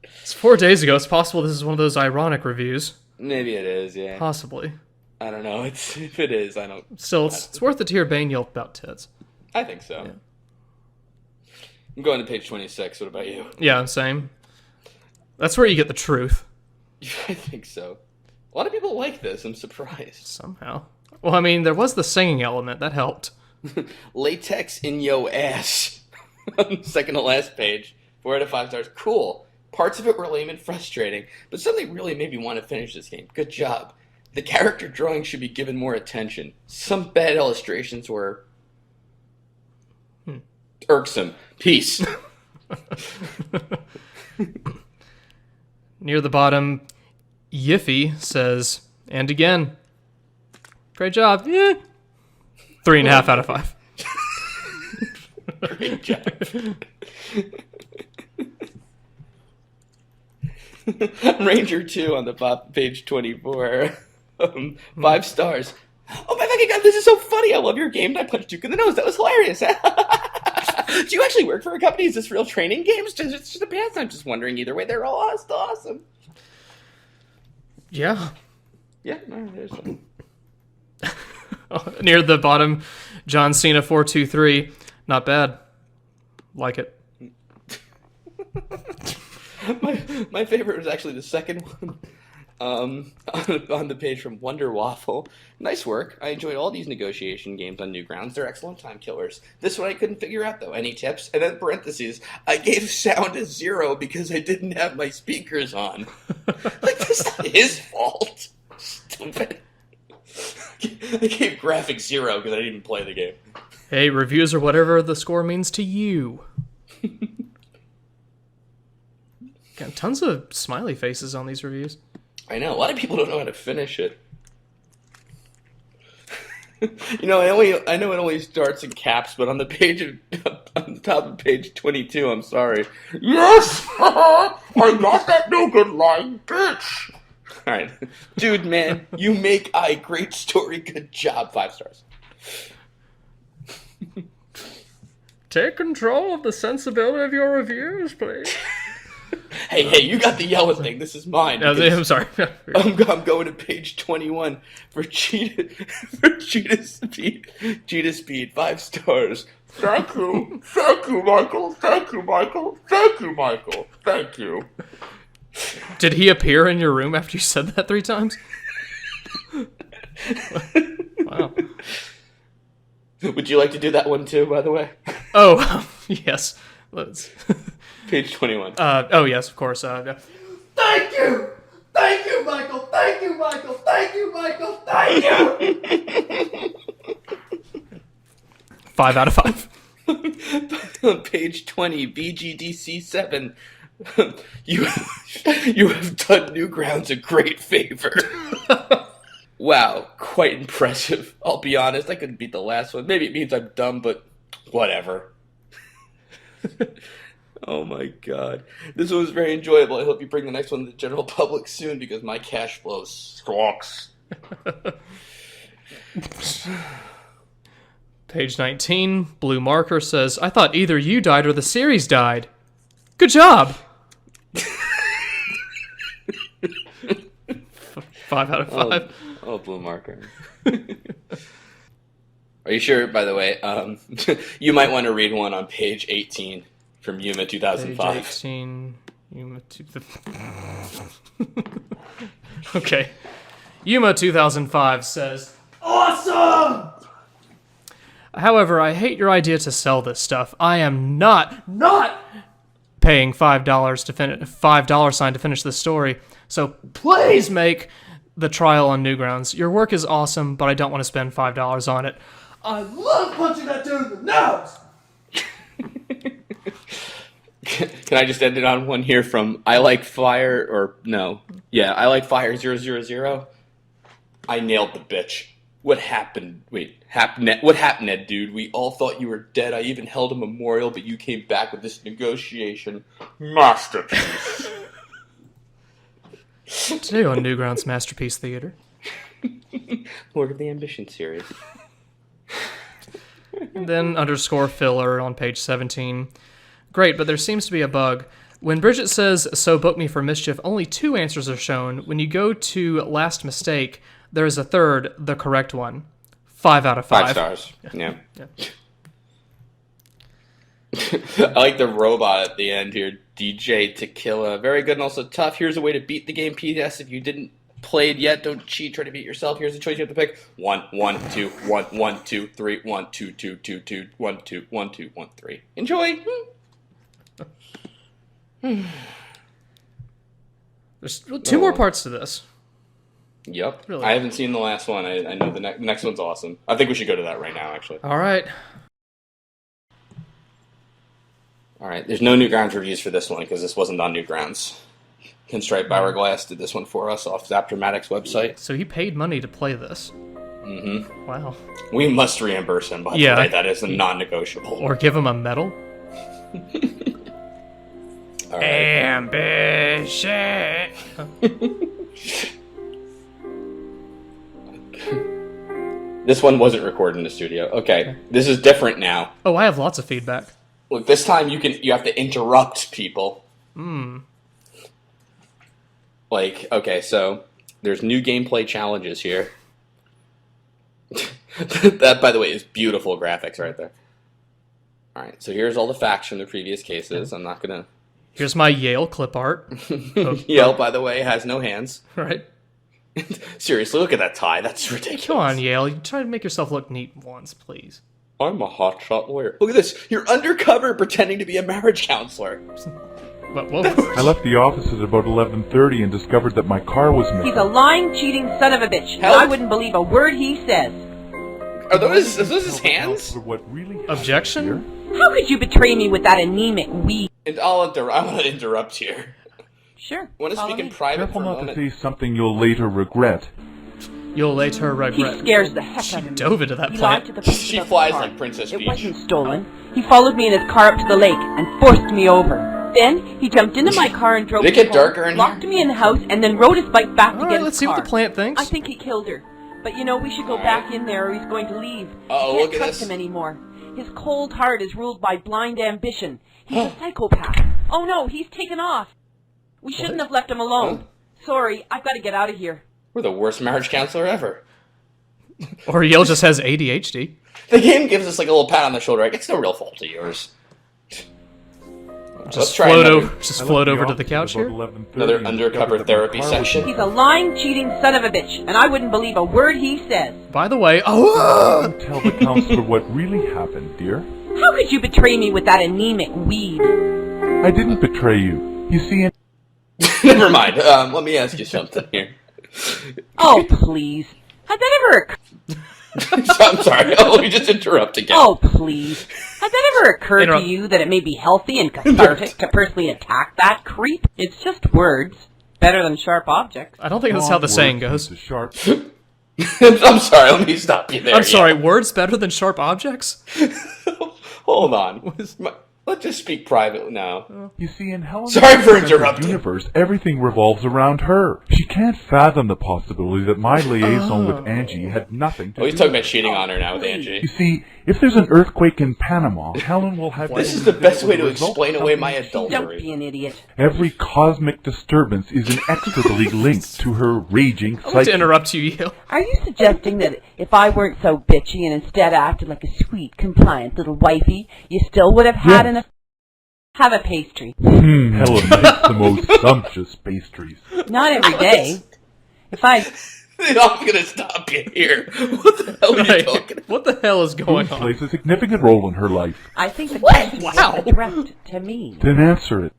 It's 4 days ago. It's possible this is one of those ironic reviews. Maybe it is, yeah. Possibly. I don't know. If it is, I don't. Still, it's worth it to hear Bane yelp about tits. I think so. Yeah. I'm going to page 26. What about you? Yeah, same. That's where you get the truth. I think so. A lot of people like this. I'm surprised. Somehow. Well, I mean, there was the singing element. That helped. Latex in yo ass. Second to last page. 4 out of 5 stars. Cool. Parts of it were lame and frustrating, but something really made me want to finish this game. Good job. The character drawing should be given more attention. Some bad illustrations were irksome. Peace. Near the bottom, Yiffy says, and again, great job. Yeah. 3.5 out of 5. Great job. Ranger 2 on the top, page 24. 5 stars. Oh my fucking god, this is so funny. I love your game. I punched Duke in the nose. That was hilarious. Do you actually work for a company? Is this real training games? It's just a pants. I'm just wondering. Either way, they're all awesome. Yeah. Yeah, no, there's some. near the bottom, John Cena 423. Not bad. Like it. My favorite was actually the second one. On the page from Wonder Waffle. Nice work. I enjoyed all these negotiation games on Newgrounds. They're excellent time killers. This one I couldn't figure out, though. Any tips? And then parentheses, I gave sound a 0 because I didn't have my speakers on. Like, that's not his fault. Stupid. I gave graphic 0 because I didn't even play the game. Hey, reviews are whatever the score means to you. Got tons of smiley faces on these reviews. I know. A lot of people don't know how to finish it. You know, I know it only starts in caps, but on the page on the top of page 22, I'm sorry. Yes, I got that no good line, bitch. All right, dude, man, you make a great story. Good job. 5 stars. Take control of the sensibility of your reviews, please. Hey, you got the yellow thing. This is mine. I'm sorry. I'm going to page 21 for Cheetah Speed. 5 stars. Thank you, Michael. Thank you, Michael. Thank you. Did he appear in your room after you said that 3 times? Wow. Would you like to do that one too, by the way? Oh, yes. Let's. Page 21. Oh, yes, of course. Yeah. Thank you! Thank you, Michael! Thank you, Michael! Thank you, Michael! Thank you! 5 out of 5. On page 20, BGDC7. You have done Newgrounds a great favor. Wow, quite impressive. I'll be honest, I couldn't beat the last one. Maybe it means I'm dumb, but whatever. Oh my god. This one was very enjoyable. I hope you bring the next one to the general public soon because my cash flow sucks. Page 19, Blue Marker says, I thought either you died or the series died. Good job! 5 out of 5. Oh, Blue Marker. Are you sure, by the way? You might want to read one on page 18 from Yuma 2005. Page 18, Yuma 2005. Okay. Yuma 2005 says, Awesome! however, I hate your idea to sell this stuff. I am not paying $5 to finish this story. So please make the trial on Newgrounds. Your work is awesome, but I don't want to spend $5 on it. I love punching that dude in the nose! Can I just end it on one here from I Like Fire, or no. Yeah, I Like Fire 000. I nailed the bitch. What happened? What happened, Ed, dude? We all thought you were dead. I even held a memorial, but you came back with this negotiation. Masterpiece. Today on Newgrounds Masterpiece Theater. Lord of the Ambition series. And then _ filler on page 17. Great, but there seems to be a bug. When Bridget says, so book me for mischief, only 2 answers are shown. When you go to last mistake, there is a third, the correct one. 5 out of 5. 5 stars. Yeah. I like the robot at the end here. DJ Tequila. Very good and also tough. Here's a way to beat the game. PS, if you didn't play it yet, don't cheat. Try to beat yourself. Here's the choice you have to pick. 1, 1, 2, 1, 1, 2, 3, 1, 2, 2, 2, 2, 1, 2, 1, 2, 1, 3. Enjoy. There's 2 more parts to this. Yep. Really? I haven't seen the last one. I know the next one's awesome. I think we should go to that right now, actually. All right. All right. There's no Newgrounds reviews for this one because this wasn't on Newgrounds. Pinstripe Hourglass did this one for us off Zapdramatic's website. So he paid money to play this. Mm-hmm. Wow. We must reimburse him, by the way. That is a non-negotiable. Or give him a medal. All right. Ambition. This one wasn't recorded in the studio. Okay, this is different now. Oh, I have lots of feedback. Look, this time you have to interrupt people. Like, okay, so there's new gameplay challenges here. That, by the way, is beautiful graphics right there. All right, so here's all the facts from the previous cases. I'm not gonna. Here's my Yale clip art. Yale, by the way, has no hands. Right. Seriously, look at that tie. That's ridiculous. Come on, Yale. You try to make yourself look neat once, please. I'm a hotshot lawyer. Look at this. You're undercover pretending to be a marriage counselor. I left the office at about 11:30 and discovered that my car was missing. He's a lying, cheating son of a bitch. And I wouldn't believe a word he says. Are those his hands? Objection? How could you betray me with that anemic weed? And I want to interrupt here. Sure. I want to follow speak in me. private Careful for a not to moment. say something you'll later regret. You'll later regret. He scares the heck out of me. Dove into that He plant. lied to the police She about the flies car. like Princess It Peach. wasn't stolen. He followed me in his car up to the lake and forced me over. Then he jumped into my car and drove Did it me get home, darker in locked me in the house, and then rode his bike back to All get right, his let's see car. what the plant thinks. I think he killed her. But you know, we should go back in there or he's going to leave. Uh-oh, I look can't at trust this. him anymore. His cold heart is ruled by blind ambition. He's a psychopath. Oh no, he's taken off. We shouldn't have left him alone. Sorry, I've got to get out of here. We're the worst marriage counselor ever. Or Yale just has ADHD. The game gives us like a little pat on the shoulder. Like, it's no real fault of yours. Let's try another. Float over to the couch here. Another undercover therapy section. He's a lying, cheating son of a bitch, and I wouldn't believe a word he says. By the way, Tell the counselor what really happened, dear. How could you betray me with that anemic weed? I didn't betray you. You see, Never mind. Let me ask you something here. Oh, please. Has that ever occurred? I'm sorry. Let me just interrupt again. Oh, please. Has that ever occurred to you that it may be healthy and cathartic to personally attack that creep? It's just words. Better than sharp objects. I don't think that's how the saying goes. I'm sorry. Let me stop you there. I'm sorry. Words better than sharp objects? Hold on. Let's just speak privately now. You see, in Helen's Sorry for sense of interrupting. universe, everything revolves around her. She can't fathom the possibility that my liaison with Angie had nothing to do Oh, he's with talking it. about cheating on her now with Angie. You see, if there's an earthquake in Panama, Helen will have... This is the best way to explain away my Don't adultery. be an idiot. Every cosmic disturbance is inextricably linked to her raging I want to psyche. interrupt you, Yale. Are you suggesting that if I weren't so bitchy and instead acted like a sweet, compliant little wifey, you still would have had Yes. have a pastry? Helen makes the most sumptuous pastries. Not every day. If I... I'm gonna stop you here. What the hell are you talking about? What the hell is going Food on? plays a significant role in her life. I think the question was addressed to me. Then answer it.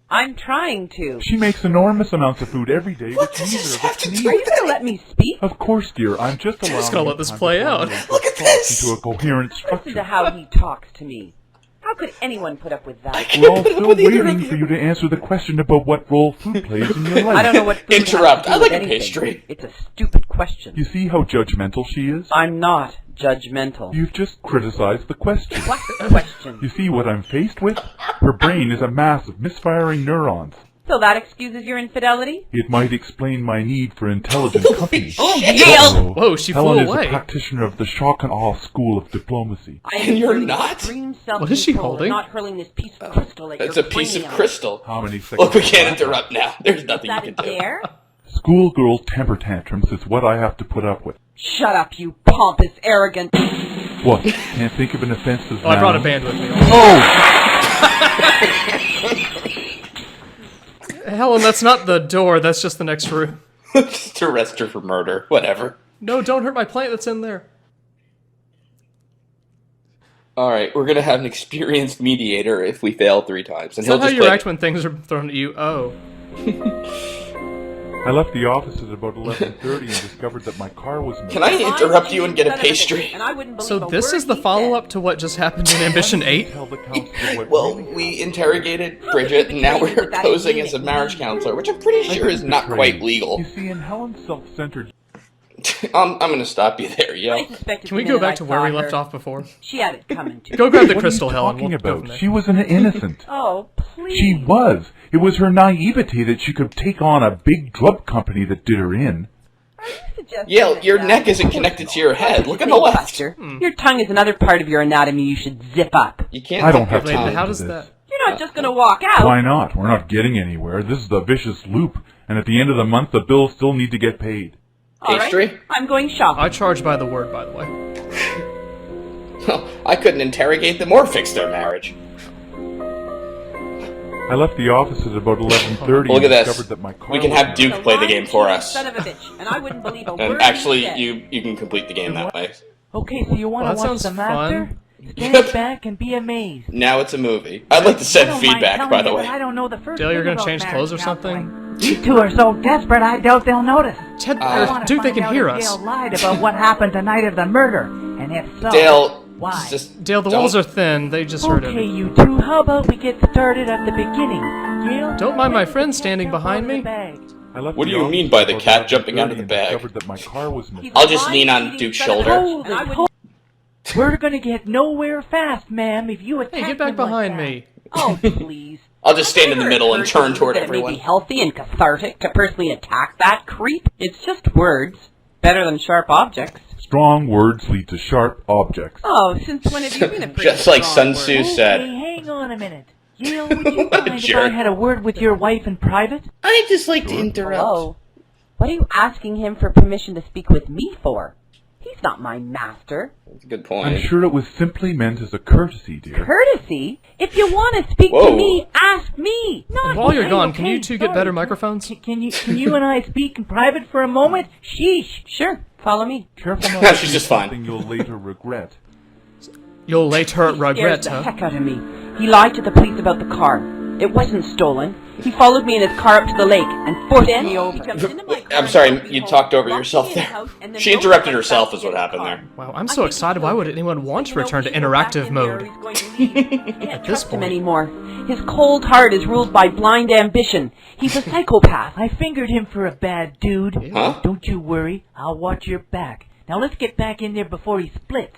I'm trying to. She makes enormous amounts of food every day, which neither of us can Are eat. you going to let me speak? Of course, dear. I'm just allowing Just gonna let you this time play to out. formulate Look at your thoughts this! into a coherent Listen structure. to how he talks to me. How could anyone put up with that? We're all still waiting for you to answer the question about what role food plays in your life. I don't know what food has to Interrupt. do I with like a anything. pastry. It's a stupid question. You see how judgmental she is? I'm not judgmental. You've just criticized the question. What question? You see what I'm faced with? Her brain is a mass of misfiring neurons. So that excuses your infidelity? It might explain my need for intelligent company. Oh, Yale! Whoa, she Helen flew is away. a practitioner of the shock and awe school of diplomacy. I am And you're exerting not? extreme What is she self-control holding? and not hurling this piece of crystal at That's your a piece of brain. crystal. How many seconds? Look, we of can't that? interrupt now. There's Is nothing you that can a do. dare? Schoolgirl temper tantrums is what I have to put up with. Shut up, you pompous, arrogant... What? Can't think of an offensive Oh, I brought a noun? band with me. Helen, that's not the door. That's just the next room. Just arrest her for murder. Whatever. No, don't hurt my plant that's in there. Alright, we're gonna have an experienced mediator if we fail 3 times. And Is that he'll how just you play... react when things are thrown at you? Oh. I left the office at about 11:30 and discovered that my car was missing. Can I interrupt you and get a pastry? And I wouldn't believe So a this word is the he follow-up to what just happened in Ambition 8? Tell the counselor what Well, really we interrogated Bridget, and now we're posing as a marriage counselor, which I'm pretty sure is not quite legal. You see, in Helen's self-centered... I'm gonna stop you there, yo. Can we go back to where we left off before? She had it coming to Go grab the What crystal, are you Helen. talking We'll go from about? there. She was an innocent. Oh, please. She was. It was her naivety that she could take on a big drug company that did her in. Yeah, your neck isn't connected to your head. Look on the left. Buster, your tongue is another part of your anatomy you should zip up. You can't. I don't have Wait, time how for does this. that... You're not just going to walk out. Why not? We're not getting anywhere. This is the vicious loop. And at the end of the month, the bills still need to get paid. All right, Pastry? I'm going shopping. I charge by the word, by the way. I couldn't interrogate them or fix their marriage. I left the office at about 11:30 Look at and this. discovered that my car We can was have Duke play the game for us. Son of a bitch, and I wouldn't believe a word And you actually, said. you can complete the game that way. Okay, so you want Well, to that watch sounds the master? fun. Stand back and be amazed. Now it's a movie. I'd like to I send don't mind feedback, telling by you the that way. I don't know the first Dale, you're thing gonna about change clothes or marriage something? counseling. These two are so desperate, I doubt they'll notice. Ted, I wanna Duke, they find can out hear if us. Dale lied about what happened the night of the murder, and if so, Dale, why? just Dale, the walls are thin. They just heard Okay, it. you two, how about we get started at the beginning? Dale, Don't mind my friend standing behind me. What do you mean by the cat jumping out of the bag? discovered that my car was missing. I'll just lean on Duke's shoulder. We're gonna get nowhere fast, ma'am, if you attack Hey, get back him like behind that. me. Oh, please. I'll just stand in the middle and turn toward That it may everyone. be healthy and cathartic to personally attack that creep. It's just words. Better than sharp objects. Strong words lead to sharp objects. Oh, since when have you been a pretty Just like strong Sun Tzu word? said. Hey, hang on a minute. Yale, would you mind if I Jerk. had a word with your wife in private? I'd just like to interrupt. Hello? What are you asking him for permission to speak with me for? He's not my master. That's a good I'm point. sure it was simply meant as a courtesy, dear. Courtesy? If you want to speak Whoa. to me, ask me. Not While you're Okay, gone, can okay, you two get sorry. better microphones? Can you and I speak in private for a moment? Sheesh. Sure, follow me. Careful not to She's do just fine. something you'll later regret. You'll later He regret, scares the huh? heck out of me. He lied to the police about the car. It wasn't stolen. He followed me in his car up to the lake and forced me over. I'm sorry, you talked over yourself there. She interrupted herself is what happened there. Wow, I'm so excited. Why would anyone want to return to interactive mode? At this point. Him anymore. His cold heart is ruled by blind ambition. He's a psychopath. I fingered him for a bad dude. Huh? Don't you worry. I'll watch your back. Now let's get back in there before he splits.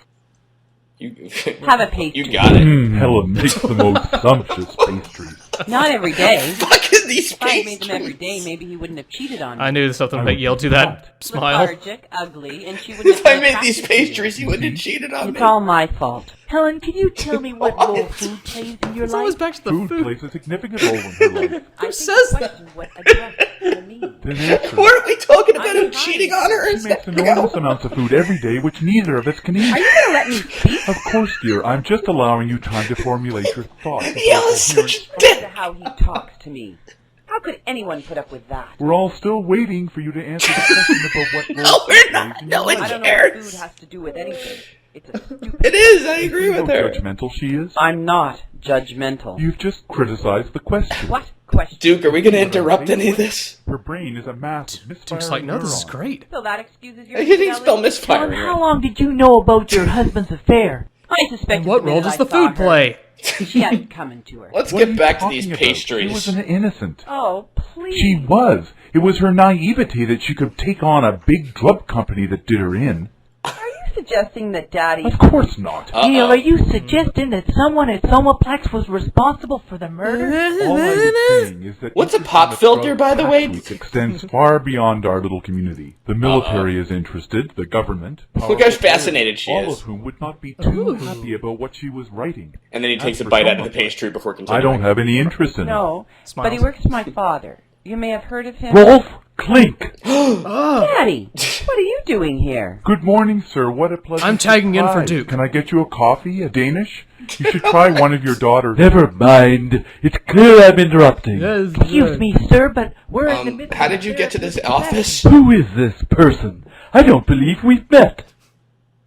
You, Have a pastry. you got it. Helen makes the most sumptuous pastries. Not every day. Fucking these If I had made them every pastries. day, maybe he wouldn't have cheated on me. I knew something would make Yale do that smile. Lethargic, ugly, and she wouldn't If have I been made these attracted to me. pastries, you wouldn't have cheated on It's me. all my fault. Helen, can you tell me what role food plays in your It's always life? back to the Food food. plays a significant role in her life. Who says that? What address mean? Then answer. What are we talking about? Him cheating on her? She Is makes that enormous amounts of food every day, which neither of us can eat. Are you going to let me speak? Of course, dear. I'm just allowing you time to formulate your thoughts. Yale is such a Listen dick. to how he talks to me. How could anyone put up with that? We're all still waiting for you to answer the question about what role No, food we're plays not. in No your one life. I don't know cares. what food has to do with anything. It's a stupid... It is. I agree See with how her. judgmental she is? I'm not judgmental. You've just criticized the question. What question? Duke, are we going to interrupt any of this? Her brain is a mass of misfiring Duke's like, no, this is neurons. great. So that excuses your... I didn't spell infidelity? misfiring. Helen, how long did you know about your husband's affair? I suspect. And what role does the food play? She had it coming to her. Let's What are get you back to talking these about? pastries. She was an innocent. Oh, please. She was. It was her naivety that she could take on a big drug company that did her in. Are you suggesting that Daddy... Of course not. Neil, are you suggesting that someone at Somaplex was responsible for the murder? All I was saying is that What's a interest pop in the filter, drug by the way? tax week extends far beyond our little community. The military is interested, the government. Look how fascinated she all is. of whom would not be too happy about what she was writing. And then he takes As a for bite out of the someone- pastry before I continuing. don't have any interest in No, Smiles. but he works for my father. You may have heard of him. it. Rolf Klink! Daddy, what are you doing here? Good morning, sir. What a pleasant I'm tagging in for surprise. Duke. Can I get you a coffee, a Danish? You should try one of your daughters. Never mind. It's clear I'm interrupting. Excuse me, sir, but we're in the midst How of did you a get to this therapeutic office? session. Who is this person? I don't believe we've met.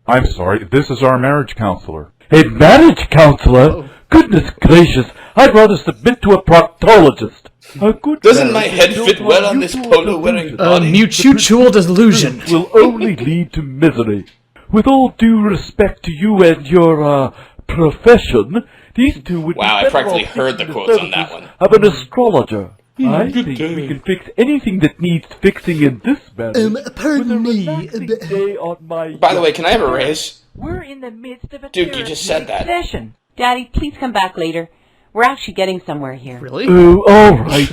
I'm sorry, this is our marriage counselor. A marriage counselor? Goodness gracious, I'd rather submit to a proctologist. A good Doesn't my marriage is head built fit well on this mutual polo-wearing delusion. body? Mutual delusion. Will only lead to misery. With all due respect to you and your, profession, these two would Wow, I be better practically off heard the seeking quotes on that services one. of an astrologer. I good think day. we can fix anything that needs fixing in this marriage. Pardon with a me. relaxing day on my By the way, can I have a raise? We're in the midst of a Duke, you just said therapeutic that. session. Daddy, please come back later. We're actually getting somewhere here. Really? Oh, all right.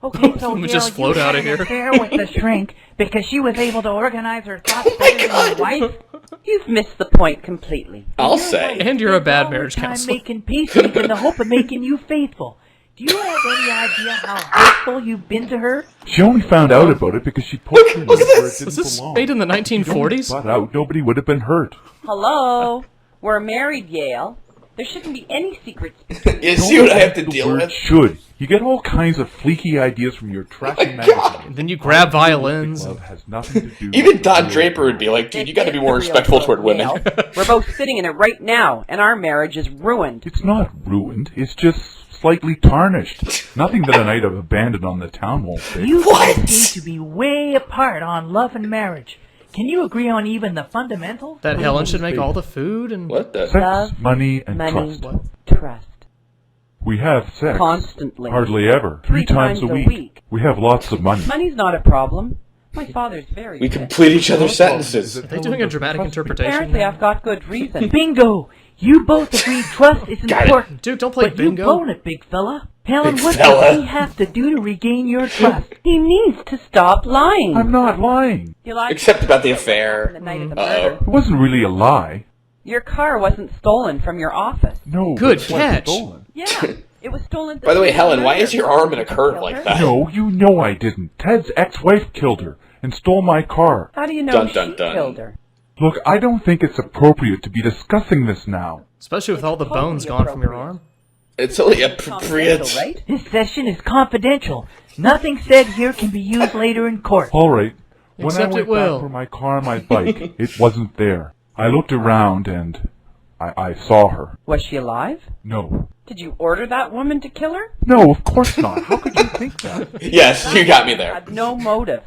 Okay, so Let me Gail, just float you out had of an here. affair with the shrink because she was able to organize her thoughts better than your wife. You've missed the point completely. I'll say. And you're a bad All marriage the time counselor. making pastries in the hope of making you faithful. Do you have any idea how hurtful you've been to her? She only found out about it because she put her name where it Was didn't this belong. made in the If she'd only 1940s? thought out, nobody would have been hurt. Hello? We're married, Yale. There shouldn't be any secrets. You see what I have to deal with? Should. You get all kinds of fleeky ideas from your trashy magazine. And then you grab violins. Has nothing to do Even Don Draper would be like, dude, you gotta be more respectful toward women. We're both sitting in it right now, and our marriage is ruined. It's not ruined. It's just slightly tarnished. Nothing that a night of abandon on the town won't fix. You guys seem to be way apart on love and marriage. Can you agree on even the fundamentals? That Helen should make all the food and... What the? Sex, money, and trust. Trust. We have sex. Constantly. Hardly ever. 3 times a week. We have lots of money. Money's not a problem. My father's very We rich. complete each other's sentences. Are they doing a dramatic interpretation? Apparently I've got good reason. Bingo! You both agree trust is important. Dude, don't play but bingo. You've blown it, big fella. Helen, Big what fella. does he have to do to regain your trust? He needs to stop lying. I'm not lying. You lied Except about the affair. the night of the Uh-oh. murder. It wasn't really a lie. Your car wasn't stolen from your office. No. Good it wasn't catch. stolen. Yeah, it was stolen. By the way, Helen, why is your arm in a curve like that? No, you know I didn't. Ted's ex-wife killed her and stole my car. How do you know Dun, she dun, dun. killed her? Look, I don't think it's appropriate to be discussing this now. Especially with all the bones gone from your arm. It's only appropriate. Right? This session is confidential. Nothing said here can be used later in court. All right. When Except I went it will. back for my car and my bike, it wasn't there. I looked around and I saw her. Was she alive? No. Did you order that woman to kill her? No, of course not. How could you think that? Yes, you got me there. Had no motive.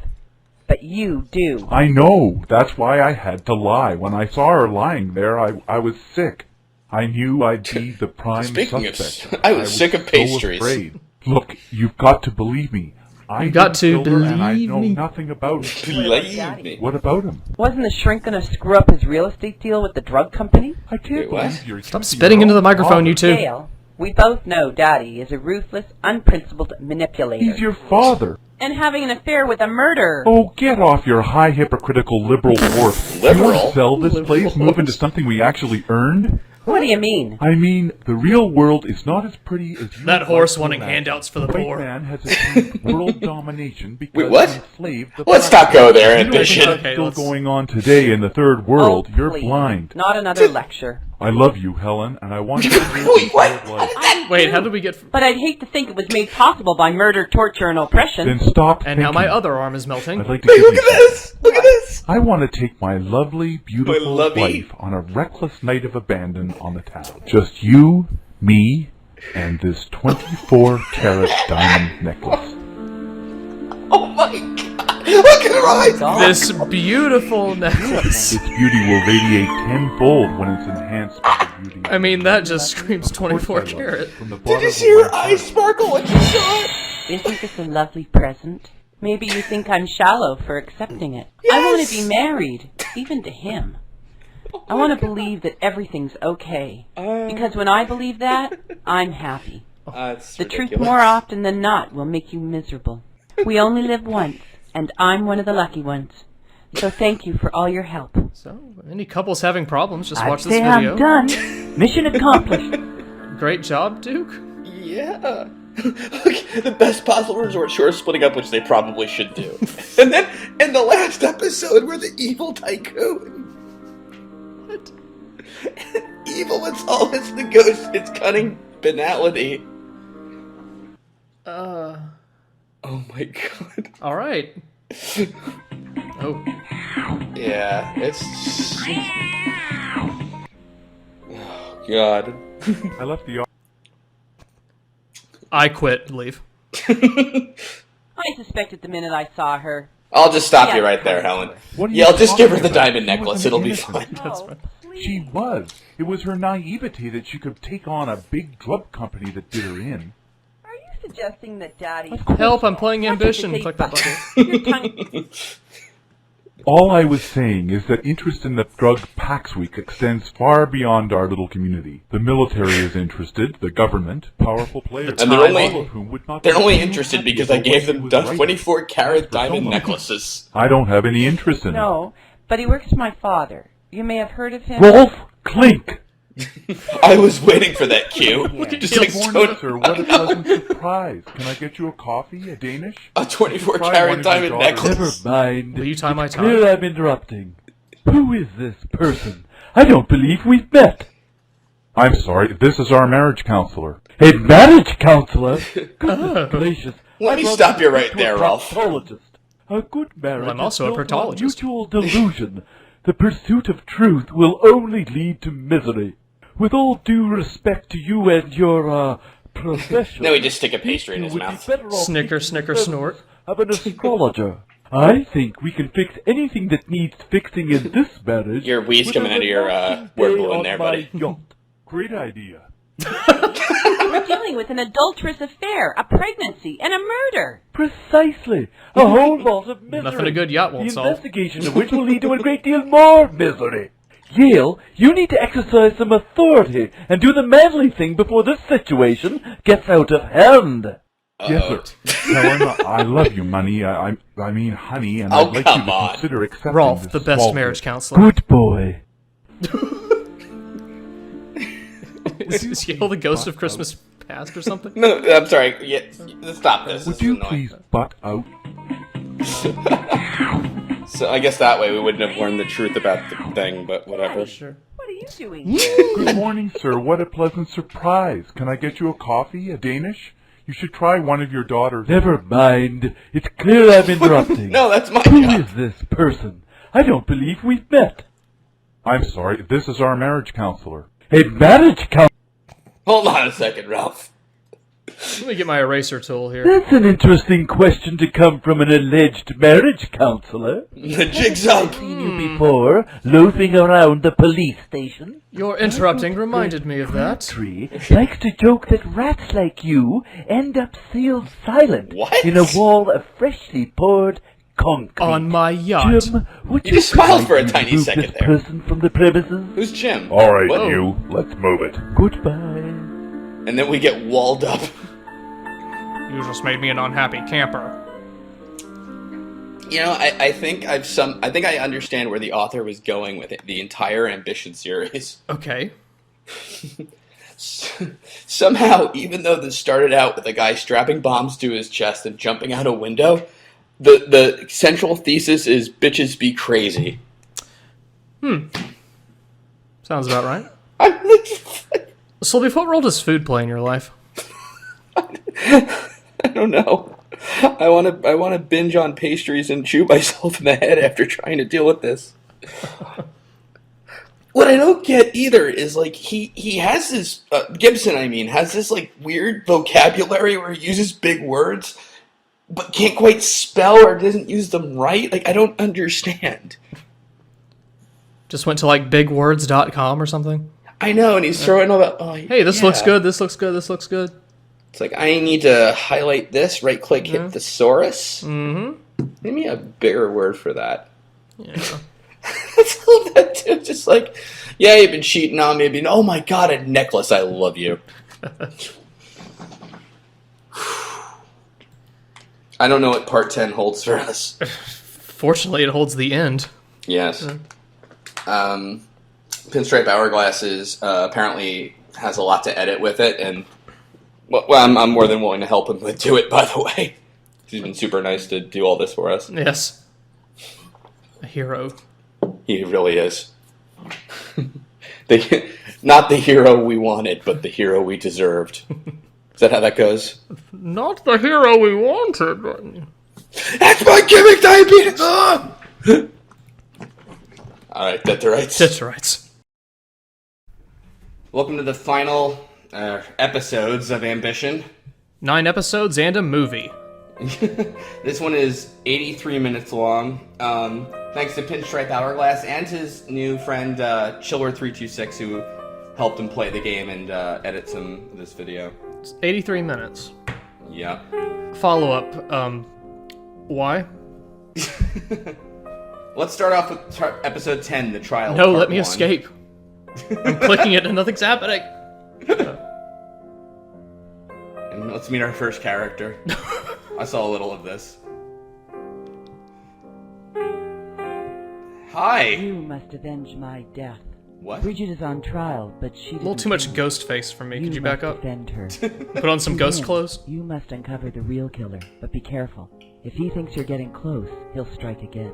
But you do. I know. That's why I had to lie. When I saw her lying there, I was sick. I knew I'd be the prime Speaking of suspect. I was sick of so pastries. afraid. Look, you've got to believe me. I You've got to didn't kill her, and I believe know me. nothing about it. Believe me. What about him? Wasn't the shrink going to screw up his real estate deal with the drug company? I can't Wait, what? believe you're Stop accusing spitting your into the own microphone, father. you two. Dale, we both know Daddy is a ruthless, unprincipled manipulator. He's your father. And having an affair with a murderer. Oh, get off your high hypocritical liberal horse. You want Liberal? to sell this place, move into something we actually earned? What do you mean? I mean, the real world is not as pretty as you That would horse like to wanting imagine. handouts for the white poor. man has achieved world domination because Wait, what? he enslaved the Let's black not go there, man. You know ambition. what's Okay, still let's- going on today in the third world. Oh, You're please. blind. Not another lecture. I love you, Helen, and I want you to live Wait, a what? good life. Wait, how did we get... But I'd hate to think it was made possible by murder, torture, and oppression. Then stop And now my thinking. other arm is melting. I'd like to Wait, give look you at this! Look at this! I want to take my lovely, beautiful My lovey. wife on a reckless night of abandon on the town. Just you, me, and this 24-carat diamond necklace. Oh my god! Look at her eyes! This beautiful necklace. Its beauty will radiate tenfold when it's enhanced by the beauty. I mean, that just screams Of course 24 I love it. karat. From the Did bottom you of see her my eyes heart. sparkle when she saw it? Isn't this a lovely present? Maybe you think I'm shallow for accepting it. I want to be married, even to him. I want to believe that everything's okay. Because when I believe that, I'm happy. It's The truth ridiculous. more often than not will make you miserable. We only live once, and I'm one of the lucky ones. So thank you for all your help. So, any couples having problems, just I'd watch this say video. I'm done. Mission accomplished. Great job, Duke. Yeah. Look, the best possible resort, sure, splitting up, which they probably should do. And then, in the last episode, we're the evil tycoon. What? Evil, it's all it's the ghost, it's cunning banality. Oh my god. Alright. Oh. Yeah, it's... Oh god. I left the I quit. Leave. I suspected the minute I saw her. I'll just stop you Yeah. right there, Helen. What are you Yeah, I'll just give her talking the about? diamond She necklace, wasn't it'll be innocent. fine. Oh, She was. It was her naivety that she could take on a big drug company that did her in. Are you suggesting that Daddy... Help, I'm playing Ambition. Such a Click that button. button. Your tongue... All I was saying is that interest in the drug PAX Week extends far beyond our little community. The military is interested, the government, powerful players, And they're all only- of whom would not They're be only too interested happy because I about gave what them she the was writing. 24-carat diamond someone. necklaces. I don't have any interest in No, but he works for my father. You may have heard of him. it. Rolf Klink! I was waiting for that cue. Just like California, sir, what a pleasant surprise. Can I get you a coffee, a Danish? a Try one 24-carat of diamond your daughters. necklace. Never mind. Will you tie my Clear tie? I'm interrupting. Who is this person? I don't believe we've met. I'm sorry, this is our marriage counselor. A marriage counselor? Goodness gracious. Let me stop you right there, Ralph. A good marriage Well, I'm also a is built on proctologist. mutual delusion. The pursuit of truth will only lead to misery. With all due respect to you and your, profession... Now we just stick a pastry in his mouth. Snicker, snicker, snort. Of an astrologer. I think we can fix anything that needs fixing in this marriage. Your wheeze coming out of your word balloon there, buddy. Great idea. We're dealing with an adulterous affair, a pregnancy, and a murder. Precisely. A whole lot of misery. Nothing a good yacht won't The solve. investigation of which will lead to a great deal more misery. Yale, you need to exercise some authority and do the manly thing before this situation gets out of hand. Yes, sir. Helen, I love you, money. I mean, honey, and Oh, I'd like come you to on. consider accepting Rolf, this the best small marriage gift. counselor. Good boy. Is Yale the ghost of Christmas past or something? No, I'm sorry. Yeah, stop this. Would This is you annoying. please butt out? So I guess that way we wouldn't have learned the truth about the thing, but whatever. Sure. What are you doing? Good morning, sir. What a pleasant surprise. Can I get you a coffee, a Danish? You should try one of your daughters. Never mind. It's clear I'm interrupting. No, that's my Who job. is this person? I don't believe we've met. I'm sorry, this is our marriage counselor. A marriage counselor? Hold on a second, Ralph. Let me get my eraser tool here. That's an interesting question to come from an alleged marriage counselor. The jig's up. Seen you before, loafing around the police station. Your interrupting reminded me of that. Tree likes to joke that rats like you end up sealed silent What? in a wall of freshly poured concrete. On my yacht. Jim, would You just smiled for a kindly tiny remove second this there. person from the premises? Who's Jim? All right, Whoa. you. Let's move it. Goodbye. And then we get walled up. You just made me an unhappy camper. You know, I think I think I understand where the author was going with it. The entire Ambition series. Okay. Somehow, even though this started out with a guy strapping bombs to his chest and jumping out a window, the central thesis is bitches be crazy. Sounds about right. I'm Sylvie, what role does food play in your life? I don't know. I want to binge on pastries and chew myself in the head after trying to deal with this. What I don't get either is like he has this Gibson, I mean, has this like weird vocabulary where he uses big words but can't quite spell or doesn't use them right. Like I don't understand. Just went to like bigwords.com or something? I know, and he's throwing all that. Oh, Hey, this looks good, this looks good, this looks good. It's like I need to highlight this, right click, hit thesaurus. Mm-hmm. Give me a bigger word for that. Yeah. That's all that too. Just like, yeah, you've been cheating on me. Oh my god, a necklace. I love you. I don't know what part 10 holds for us. Fortunately, it holds the end. Yes. Pinstripe Hourglasses apparently has a lot to edit with it, and well, I'm more than willing to help him do it, by the way. He's been super nice to do all this for us. Yes. A hero. He really is. Not the hero we wanted, but the hero we deserved. Is that how that goes? Not the hero we wanted. But... That's my gimmick, diabetes! Alright, Deatherites. Deatherites. Welcome to the final episodes of Ambition. 9 episodes and a movie. This one is 83 minutes long. Thanks to Pinstripe Hourglass and his new friend Chiller326 who helped him play the game and edit some of this video. It's 83 minutes. Yeah. Follow up. Why? Let's start off with episode 10, the trial. No, part let me 1. escape. I'm clicking it and nothing's happening. And let's meet our first character. I saw a little of this. Hi. You must avenge my death. What? Bridget is on trial, but she A little too much ghost face for me. Could you back up? Defend her. Put on some ghost clothes. You must uncover the real killer, but be careful. If he thinks you're getting close, he'll strike again.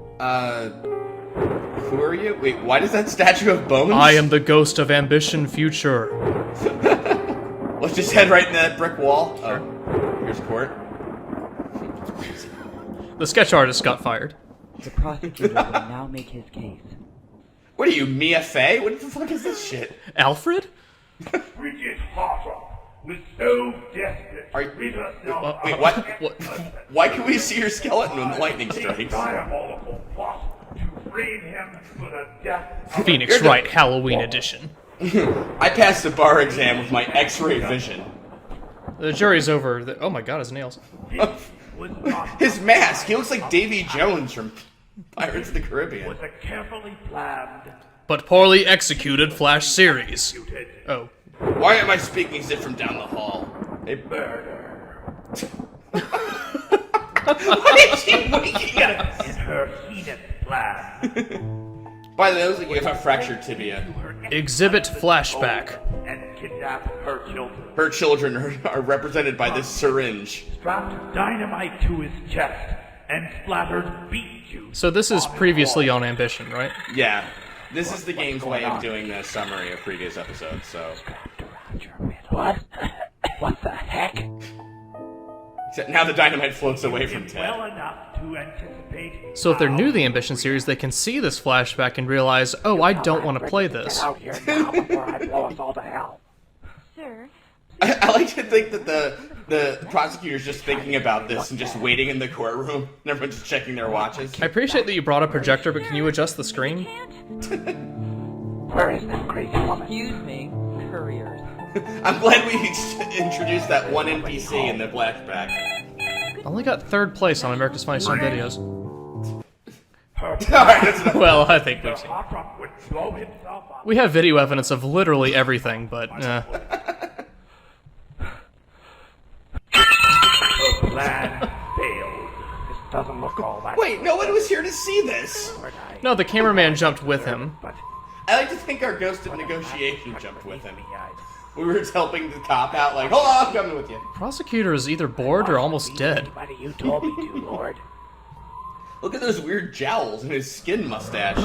Who are you? Wait, why does that statue have bones? I am the ghost of ambition future. Let's just head right into that brick wall. Oh, here's court. The sketch artist got fired. The prosecutor will now make his case. What are you, Mia Fey? What the fuck is this shit? Alfred? Bridget Hawthorne was so desperate to rid herself Wait, what? Why can we see your skeleton when the lightning strikes? diabolical plot to frame him for the death Phoenix Wright Halloween edition. I passed the bar exam with my X-ray vision. The jury's over. Oh my god, his nails. His mask. He looks like Davy Jones from Pirates of the Caribbean. was a carefully planned But poorly executed Flash series. Oh. Why am I speaking as if from down the hall? Hey, murder. Why is he waking up? In her heinous plan. By the way, it looks like you have a fractured tibia. Exhibit flashback. And kidnap her children. Her children are represented by this syringe. Strapped dynamite to his chest and splattered beet juice. So this is previously on Ambition, right? Yeah. This is the game's way of doing the summary of previous episodes, so... What? What the heck? Except now the dynamite floats away from Ted. Well enough to anticipate. So if they're new to the Ambition series, they can see this flashback and realize, oh, I don't want to play this. Get out here now before I blow us all to hell. Sir. I like to think that the prosecutor's just thinking about this and just waiting in the courtroom, and everyone's just checking their watches. I appreciate that you brought a projector, but can you adjust the screen? Where is that crazy woman? Excuse me, couriers. I'm glad we introduced that one NPC in the flashback. Only got third place on America's Funniest Home Videos. Alright, well, I think we've seen. We have video evidence of literally everything, but Her plan failed. This doesn't look all that. Wait, no one was here to see this. No, the cameraman jumped with him. I like to think our ghost of negotiation jumped with him. We were just helping the cop out, like, hold on, I'm coming with you. Prosecutor is either bored or almost dead. Anybody you told me to, Lord. Look at those weird jowls and his skin mustache.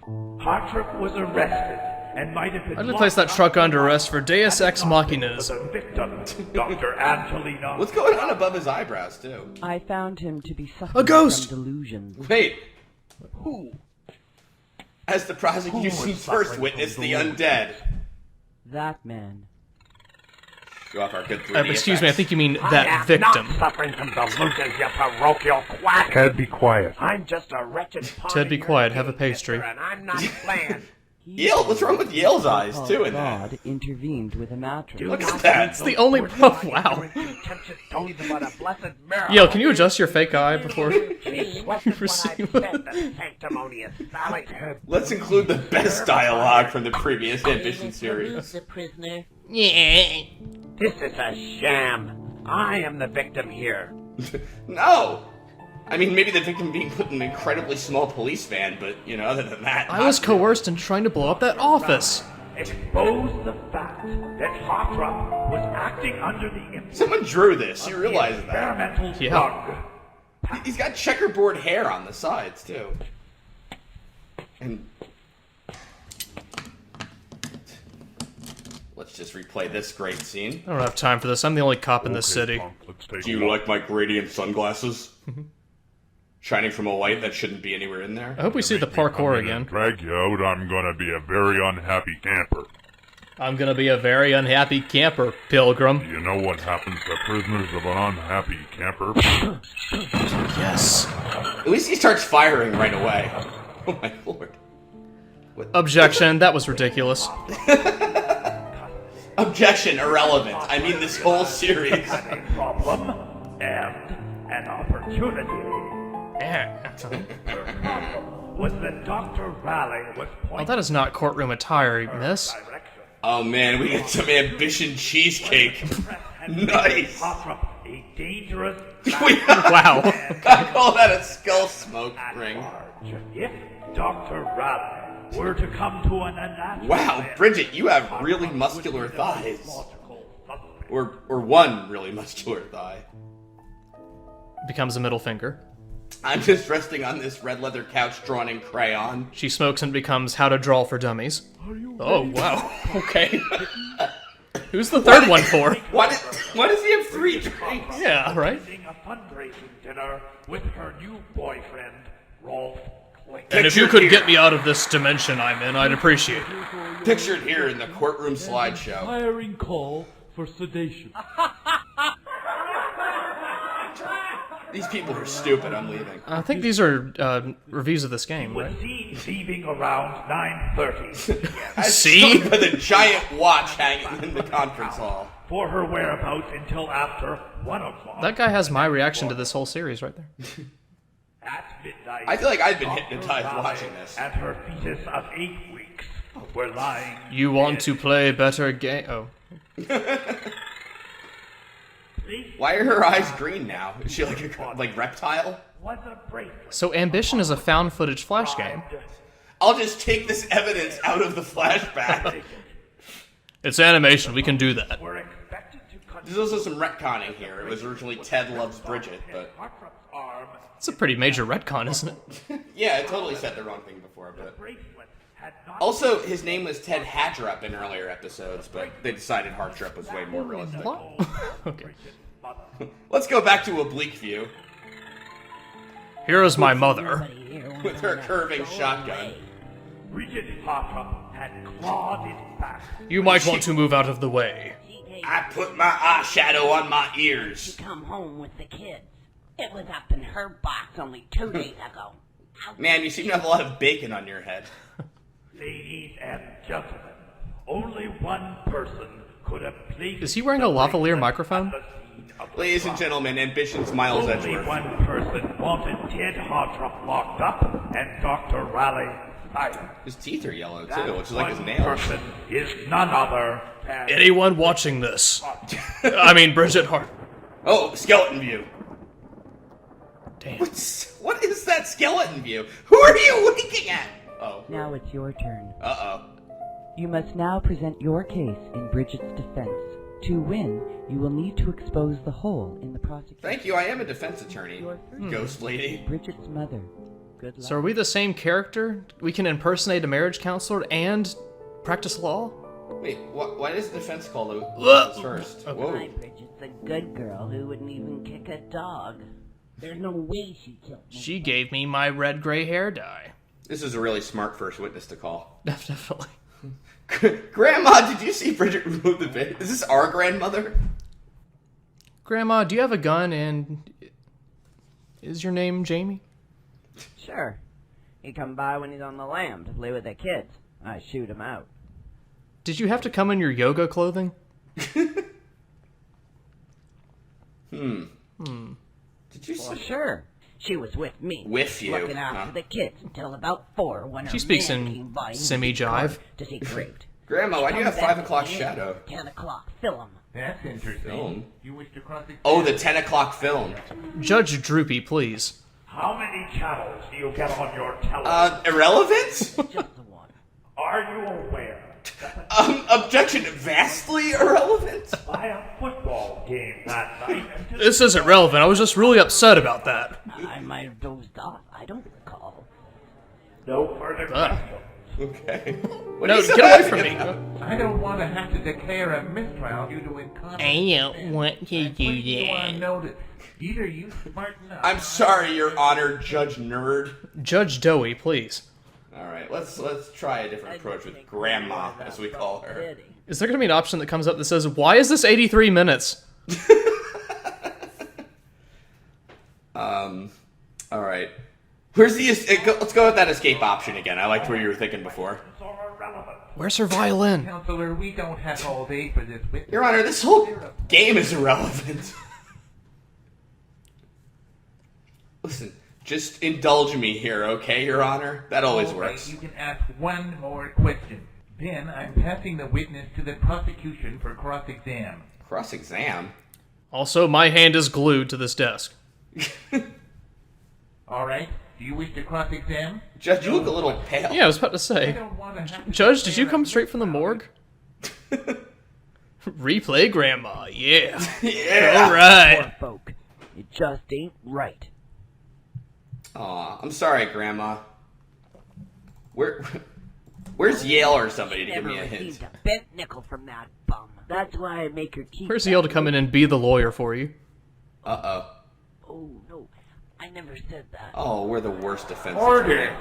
Hartrip was arrested and might have been I'd place that truck under arrest for Deus Ex Machinism. victim, Dr. Angelina. What's going on above his eyebrows, too? I found him to be suffering ghost! from delusions. Wait, who? As the prosecution's first witness, the undead. That man. Show off our good 3D Excuse me, I effects. think you mean I that am victim. not suffering from delusions, you parochial quack. Ted, be quiet. I'm just a wretched pawn Ted, be in your quiet, have a game, pastry. mister, and I'm not playing. Yale, what's wrong with Yale's eyes, too, in that? God intervened with a mattress. Look at that. It's the only... Oh, wow. Yale, can you adjust your fake eye before you receive Let's include the best dialogue from the previous Ambition series. The prisoner. Yeah. This is a sham. I am the victim here. No! I mean, maybe the victim being put in an incredibly small police van, but, you know, other than that... I was coerced into trying to blow up that office. Expose the fact that Hartrip was acting under the influence Someone drew this, you of realize the that. experimental Yeah. drug. He's got checkerboard hair on the sides, too. And... Let's just replay this great scene. I don't have time for this. I'm the only cop in this city. Punk, let's take Do a you walk. like my gradient sunglasses? Shining from a light that shouldn't be anywhere in there? I hope we see the parkour again. Drag you out, I'm gonna be a very unhappy camper. I'm gonna be a very unhappy camper, Pilgrim. You know what happens to prisoners of an unhappy camper? Yes. At least he starts firing right away. Oh my lord. Objection, that was ridiculous. Objection, irrelevant. I mean this whole series. Had a problem and an opportunity. Was that Dr. Raleigh was Oh, that is not courtroom attire, miss. Oh man, we get some ambition cheesecake. Nice. Hartrip, a dangerous Wow. I call that a skull smoke ring. If Dr. Raleigh were to come to an unnatural Wow, end, Bridget, you have really muscular thighs. Or one really muscular thigh. Becomes a middle finger. I'm just resting on this red leather couch drawn in crayon. She smokes and becomes How to Draw for Dummies. Oh, wow. Okay. Who's the third one for? Why does he have 3 drinks? Yeah, right? a fundraising dinner with her new boyfriend, Rolf Klink. And if you could get me out of this dimension I'm in, I'd appreciate it. Pictured here in the courtroom slideshow. Hiring call for sedation. These people are stupid, I'm leaving. I think these are reviews of this game, right? Seen leaving around 9:30. See? With a giant watch hanging in the conference hall. For her whereabouts until after 1 o'clock. That guy has my reaction to this whole series right there. At midnight, I feel like I've been hypnotized watching this. And her fetus of 8 weeks were lying. You want to play better game? Oh. Why are her eyes green now? Is she like a reptile? So Ambition is a found footage flash game. I'll just take this evidence out of the flashback. It's animation, we can do that. There's also some retconning here. It was originally Ted Loves Bridget, but... It's a pretty major retcon, isn't it? Yeah, I totally said the wrong thing before, but... Also, his name was Ted Hadrup in earlier episodes, but they decided Hartrup was way more realistic. Okay. Let's go back to Oblique View. Here's my mother. With her curving shotgun. Bridget Hartrup had clawed it back. You might want to move out of the way. I put my eyeshadow on my ears. She come home with the kids. It was up in her box only 2 days ago. Man, you seem to have a lot of bacon on your head. Ladies and gentlemen, only one person could have placed... Is he wearing a lavalier microphone? Ladies and gentlemen, Ambition's Miles Only Edgeworth. one person wanted Ted Hartrup locked up and Dr. Raleigh fired. His teeth are yellow, too, which is like his One nails. person is none other than... Anyone watching this? I mean, Bridget Hart. Oh, skeleton view. Damn. What is that skeleton view? Who are you winking at? Oh. Now it's your turn. Uh-oh. You must now present your case in Bridget's defense. To win, you will need to expose the hole in the prosecution. Thank you, I am a defense attorney. Ghost lady. Bridget's mother. Good luck. So are we the same character? We can impersonate a marriage counselor and practice law? Wait, why does defense call those first? Okay. Whoa. My Bridget's a good girl who wouldn't even kick a dog. There's no way she killed me. She gave me my red gray hair dye. This is a really smart first witness to call. Definitely. Grandma, did you see Bridget remove the bit? Is this our grandmother? Grandma, do you have a gun and... Is your name Jamie? Sure. He come by when he's on the lam to play with the kids. I shoot him out. Did you have to come in your yoga clothing? Did you Well, see? sure. She was with me. With you, Looking after huh? the kids until about 4 when her She speaks man in came by and semi-jive. to see Crate. Grandma, why do you have Come 5 back o'clock at the shadow? end, 10 o'clock. Film. That's interesting. Film? You wish to cross examine? Oh, the 10 o'clock film. Judge Droopy, please. How many channels do you get on your television? Irrelevant? Just the one. Are you aware Objection, vastly irrelevant? by a football game that night? This isn't relevant. I was just really upset about that. I might have dozed off. I don't recall. No further questions. Okay. No, get away from me. I don't want to have to declare a mistrial due to incompetence. I don't want to do You want to that. know that either you smarten up. I'm sorry, Your Honor, Judge Nerd. Judge Doey, please. Alright, let's try a different approach with Grandma, as we call her. Is there going to be an option that comes up that says, why is this 83 minutes? Alright. Where's the... let's go with that escape option again. I liked where you were thinking before. Where's her violin? Counselor, we don't have all day for this witness. Your Honor, this whole game is irrelevant. Listen, just indulge me here, okay, Your Honor? That always All right, works. you can ask one more question. Then I'm passing the witness to the prosecution for cross-exam. Cross-exam? Also, my hand is glued to this desk. All right, Do you wish to cross-examine? Judge, you look a little pale. Yeah, I was about to say. Judge, did you come straight from the morgue? Replay Grandma, yeah. Yeah. All right. Poor folk. It just ain't right. Aw, I'm sorry, Grandma. Where's Yale or somebody to give me a hint? Received a bent nickel from that bum. That's why I make her keep. Where's Yale to come in and be the lawyer for you? Uh-oh. Oh, no. I never said that. Oh, we're the worst defense. Order!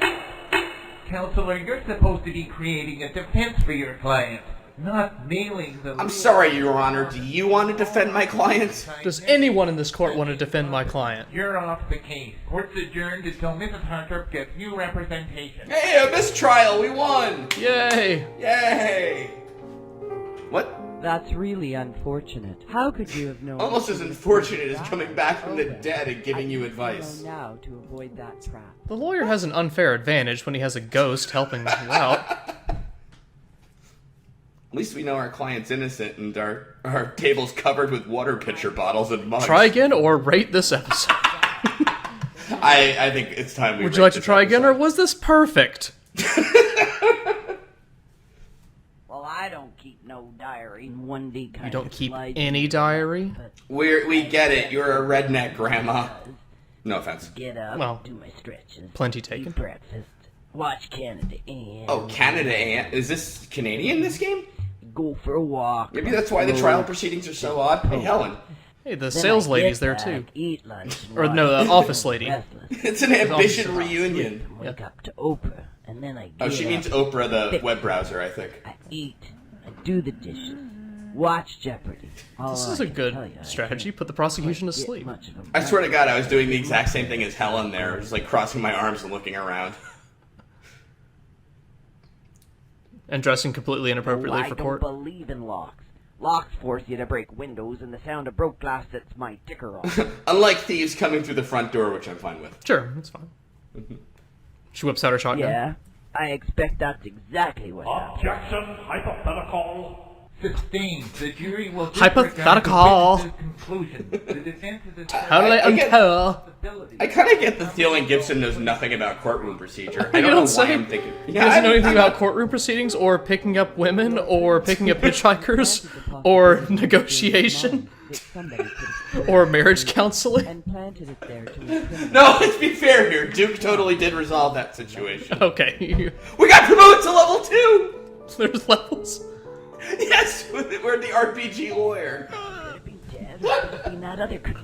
Counselor, you're supposed to be creating a defense for your client, not nailing the... I'm sorry, Your Honor. Do you want to defend my client? Does anyone in this court want to defend my client? You're off the case. Court's adjourned until Mrs. Hunter gets new representation. Hey, a mistrial! We won! Yay! Yay! What? That's really unfortunate. How could you have known? Almost as unfortunate as coming back from the dead and giving you advice. Now to avoid that trap. The lawyer has an unfair advantage when he has a ghost helping you out. At least we know our client's innocent and our table's covered with water pitcher bottles and mugs. Try again or rate this episode. I think it's time we Would you like to try again, or was this perfect? Well, I don't keep no diary. One day kind You don't of keep slides any in, diary? but We get it. You're a redneck, Grandma. No offense. Get up, Well, do my stretches, plenty taken. eat breakfast, watch Canada and Oh, Canada Ant. Is this Canadian, this game? go for a walk. Maybe that's why the trial proceedings are so odd. Hey, Helen. Hey, the Then sales I lady's get there back, too. Eat lunch, and Or watch no, the TV, office lady. restless, It's an ambition reunion. and wake up to Oprah, and then I get Oh, she means up, Oprah, the fix, web browser, I think. I eat, I do the dishes, watch Jeopardy. This is a good strategy. Put the prosecution to sleep. I swear to God, I was doing the exact same thing as Helen there. Just like crossing my arms and looking around. And dressing completely inappropriately I for don't court. believe in locks. Locks force you to break windows, and the sound of broke glass sets my ticker off. Unlike thieves coming through the front door, which I'm fine with. Sure, that's fine. She whips out her shotgun. Yeah, I expect that's exactly what happened. Objection, hypothetical. Sustained. The jury will Hypothetical. disregard the witness's conclusion. The defense is Totally unfair. I kind of get the feeling Gibson knows nothing about courtroom procedure. I You don't know don't why say. I'm thinking. He doesn't know anything about courtroom proceedings, or picking up women, or picking up hitchhikers, or negotiation, or marriage counseling. And planted it there to incriminate. No, let's be fair here. Duke totally did resolve that situation. Okay. We got promoted to level 2! There's levels. Yes, we're the RPG lawyer. Could have been dead, or could have been that other creep.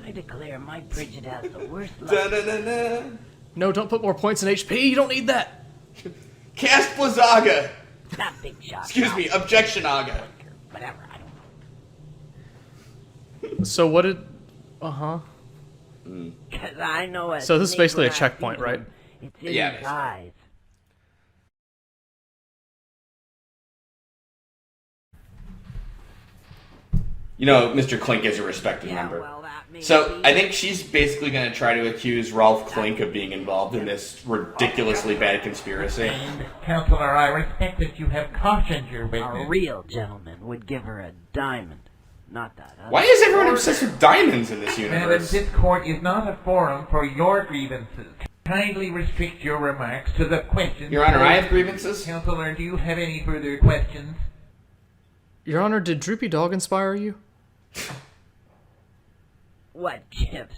I declare my Bridget has the worst luck. Da-da-da-da. No, don't put more points in HP. You don't need that. Cast Blazaga. That big shot. Excuse me, Objectionaga. Whatever, I don't know. So what did... Uh-huh. Cause I know a So this is snake basically a when I checkpoint, see right? one. It's in Yeah, his basically. eyes. You know, Mr. Clink is a respected Yeah, member. well, that may So, be. I think she's basically going to try to accuse Rolf Clink of being involved in this ridiculously bad conspiracy. Counselor, I respect that you have cautioned your witness. A real gentleman would give her a diamond, not that other. Why is everyone obsessed with diamonds in this Madam, universe? this court is not a forum for your grievances. Kindly restrict your remarks to the questions. Your Honor, I have grievances. Counselor, do you have any further questions? Your Honor, did Droopy Dog inspire you? What gives?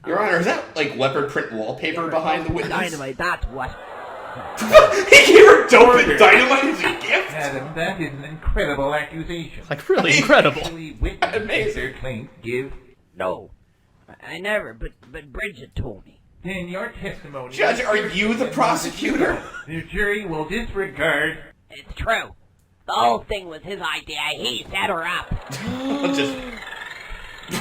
Your Honor, is that like leopard print wallpaper behind the witness? Dynamite, that's what. He gave her dope and dynamite as a gift? Madam, that is an incredible accusation. Like, really incredible. Amazing. Mr. Clink, give. No. I never, but Bridget told me. Then your testimony... Judge, are you the prosecutor? The jury will disregard... It's true. The whole thing was his idea. He set her up. Just...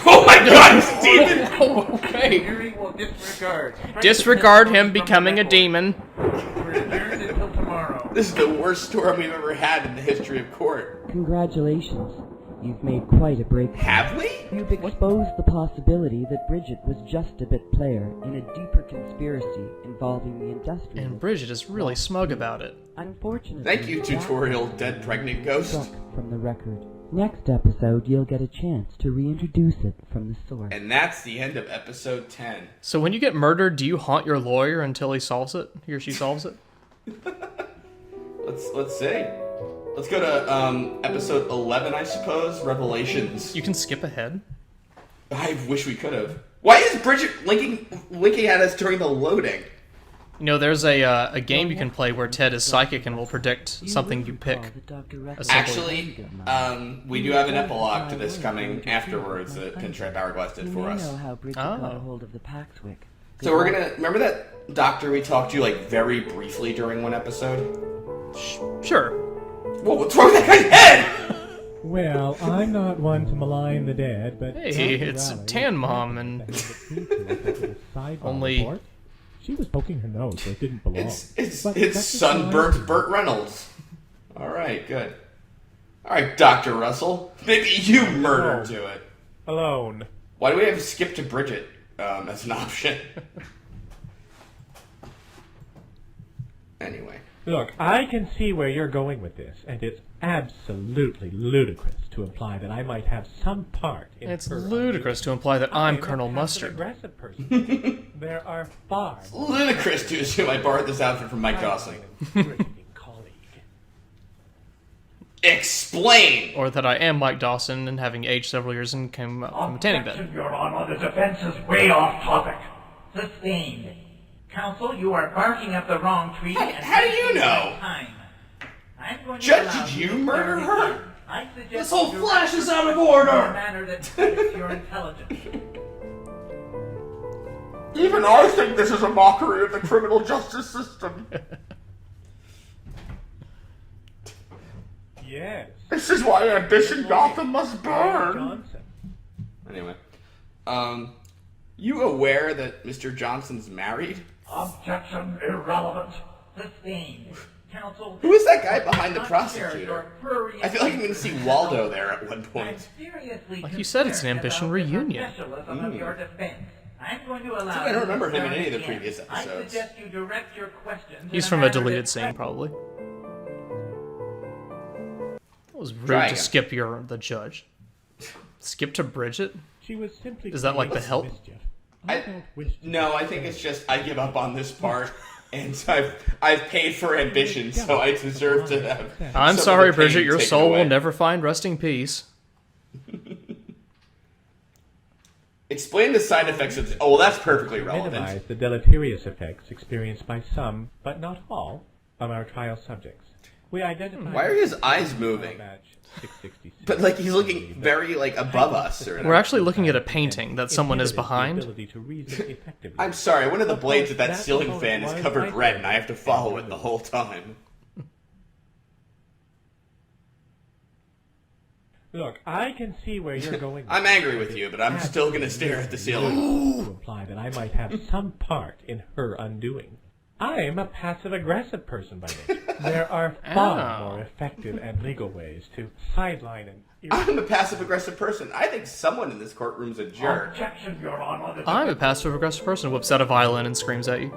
Oh my God, Steven! Okay. The jury will disregard... Disregard him becoming a demon. We're adjourned until tomorrow. This is the worst storm we've ever had in the history of court. Congratulations. You've made quite a breakthrough. Have we? You've exposed the possibility that Bridget was just a bit player in a deeper conspiracy involving the industrialists. And Bridget is really smug about it. Unfortunately, Thank you, tutorial dead pregnant ghost. struck from the record. Next episode, you'll get a chance to reintroduce it from the source. And that's the end of episode 10. So when you get murdered, do you haunt your lawyer until he solves it? He or she solves it? Let's see. Let's go to episode 11, I suppose. Revelations. You can skip ahead. I wish we could have. Why is Bridget linking at us during the loading? You know, there's a game you can play where Ted is psychic and will predict something you pick. Actually, we do have an epilogue to this coming afterwards that Pinstripe Hourglass did for us. Know how Bridget got a hold of the Paxwick. So we're gonna remember that doctor we talked to like very briefly during one episode. Sure. Whoa, what's wrong with that guy's head? Well, I'm not one to malign the dead, but Hey, it's Tan Mom and only. She was poking her nose where it didn't belong. It's sunburnt Burt Reynolds. All right, good. All right, Dr. Russell. Maybe you murdered to it. Alone. Why do we have skip to Bridget as an option? Anyway. Look, I can see where you're going with this, and it's absolutely ludicrous to imply that I might have some part in It's her ludicrous to imply that I'm a Colonel Mustard. passive-aggressive person. There are far more Ludicrous to assume I borrowed this outfit from Mike Dawson. Explain! Or that I am Mike Dawson and having aged several years and came up from a tanning bed. Your Honor, the defense is way off topic. Sustained. Counsel, you are barking up the wrong tree. How do you know? Judge, did you murder her? This whole flash is out of order! In a manner that tests your intelligence. Even I think this is a mockery of the criminal justice system. Yes. This is why ambition Gotham must burn. Anyway, you aware that Mr. Johnson's married? Objection irrelevant. Sustained. Counsel. Who is that guy behind the prosecutor? I feel like I'm going to see Waldo there at one point. Like you said, it's an ambition reunion. Of your defense. I'm going to allow I don't remember him in any of the previous I episodes. suggest you direct your questions. He's in from a manner deleted that- scene, probably. It was rude Try to again. skip the judge. Skip to Bridget? She was simply Is that like the help? No, I think it's just I give up on this part, and I've paid for ambition, so I deserve to have. I'm some sorry, of the pain Bridget, your taken soul away. will never find resting peace. Explain the side effects of. Oh, well, that's perfectly relevant. Minimize the deleterious effects experienced by some, but not all, of our trial subjects. We identified. Why are his eyes moving? But like he's looking very like above us. Or We're actually looking at a painting that someone is behind. I'm sorry, one of the blades of that ceiling fan is covered red, and I have to follow it the whole time. Look, I can see where you're going. I'm angry with you, but I'm still gonna stare at the ceiling. To imply that I might have some part in her undoing. I am a passive-aggressive person by nature. There are far more effective and legal ways to sideline and... I'm a passive-aggressive person. I think someone in this courtroom's a jerk. Objection, Your Honor. I'm a passive-aggressive person who whips out a violin and screams at you.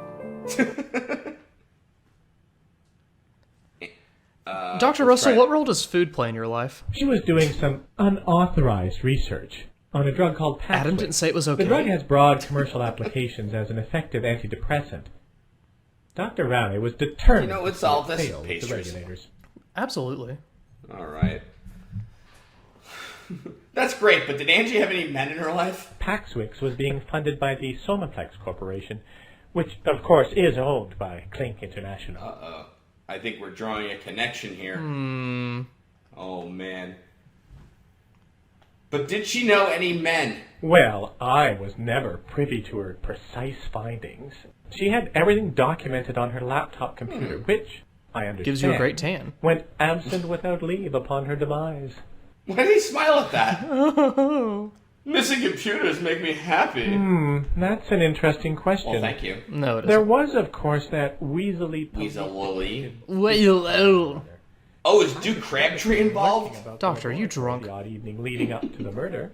Dr. Russell, what role does food play in your life? She was doing some unauthorized research on a drug called Paxwick. Adam didn't say it was okay. The drug has broad commercial applications as an effective antidepressant. Dr. Rowley was determined let's to solve this. fail with the Pastries. regulators. Absolutely. All right. That's great, but did Angie have any men in her life? Paxwick's was being funded by the Somaplex Corporation, which, of course, is owned by Clink International. Uh-oh. I think we're drawing a connection here. Oh, man. But did she know any men? Well, I was never privy to her precise findings. She had everything documented on her laptop computer, which, I understand, Gives you a great tan. went absent without leave upon her demise. Why did he smile at that? Missing computers make me happy. That's an interesting question. Well, thank you. No, it There isn't. was, of course, that weaselly... He's a lily. Well, Oh, is Duke Crabtree involved? Doctor, are you drunk? The odd evening leading up to the murder.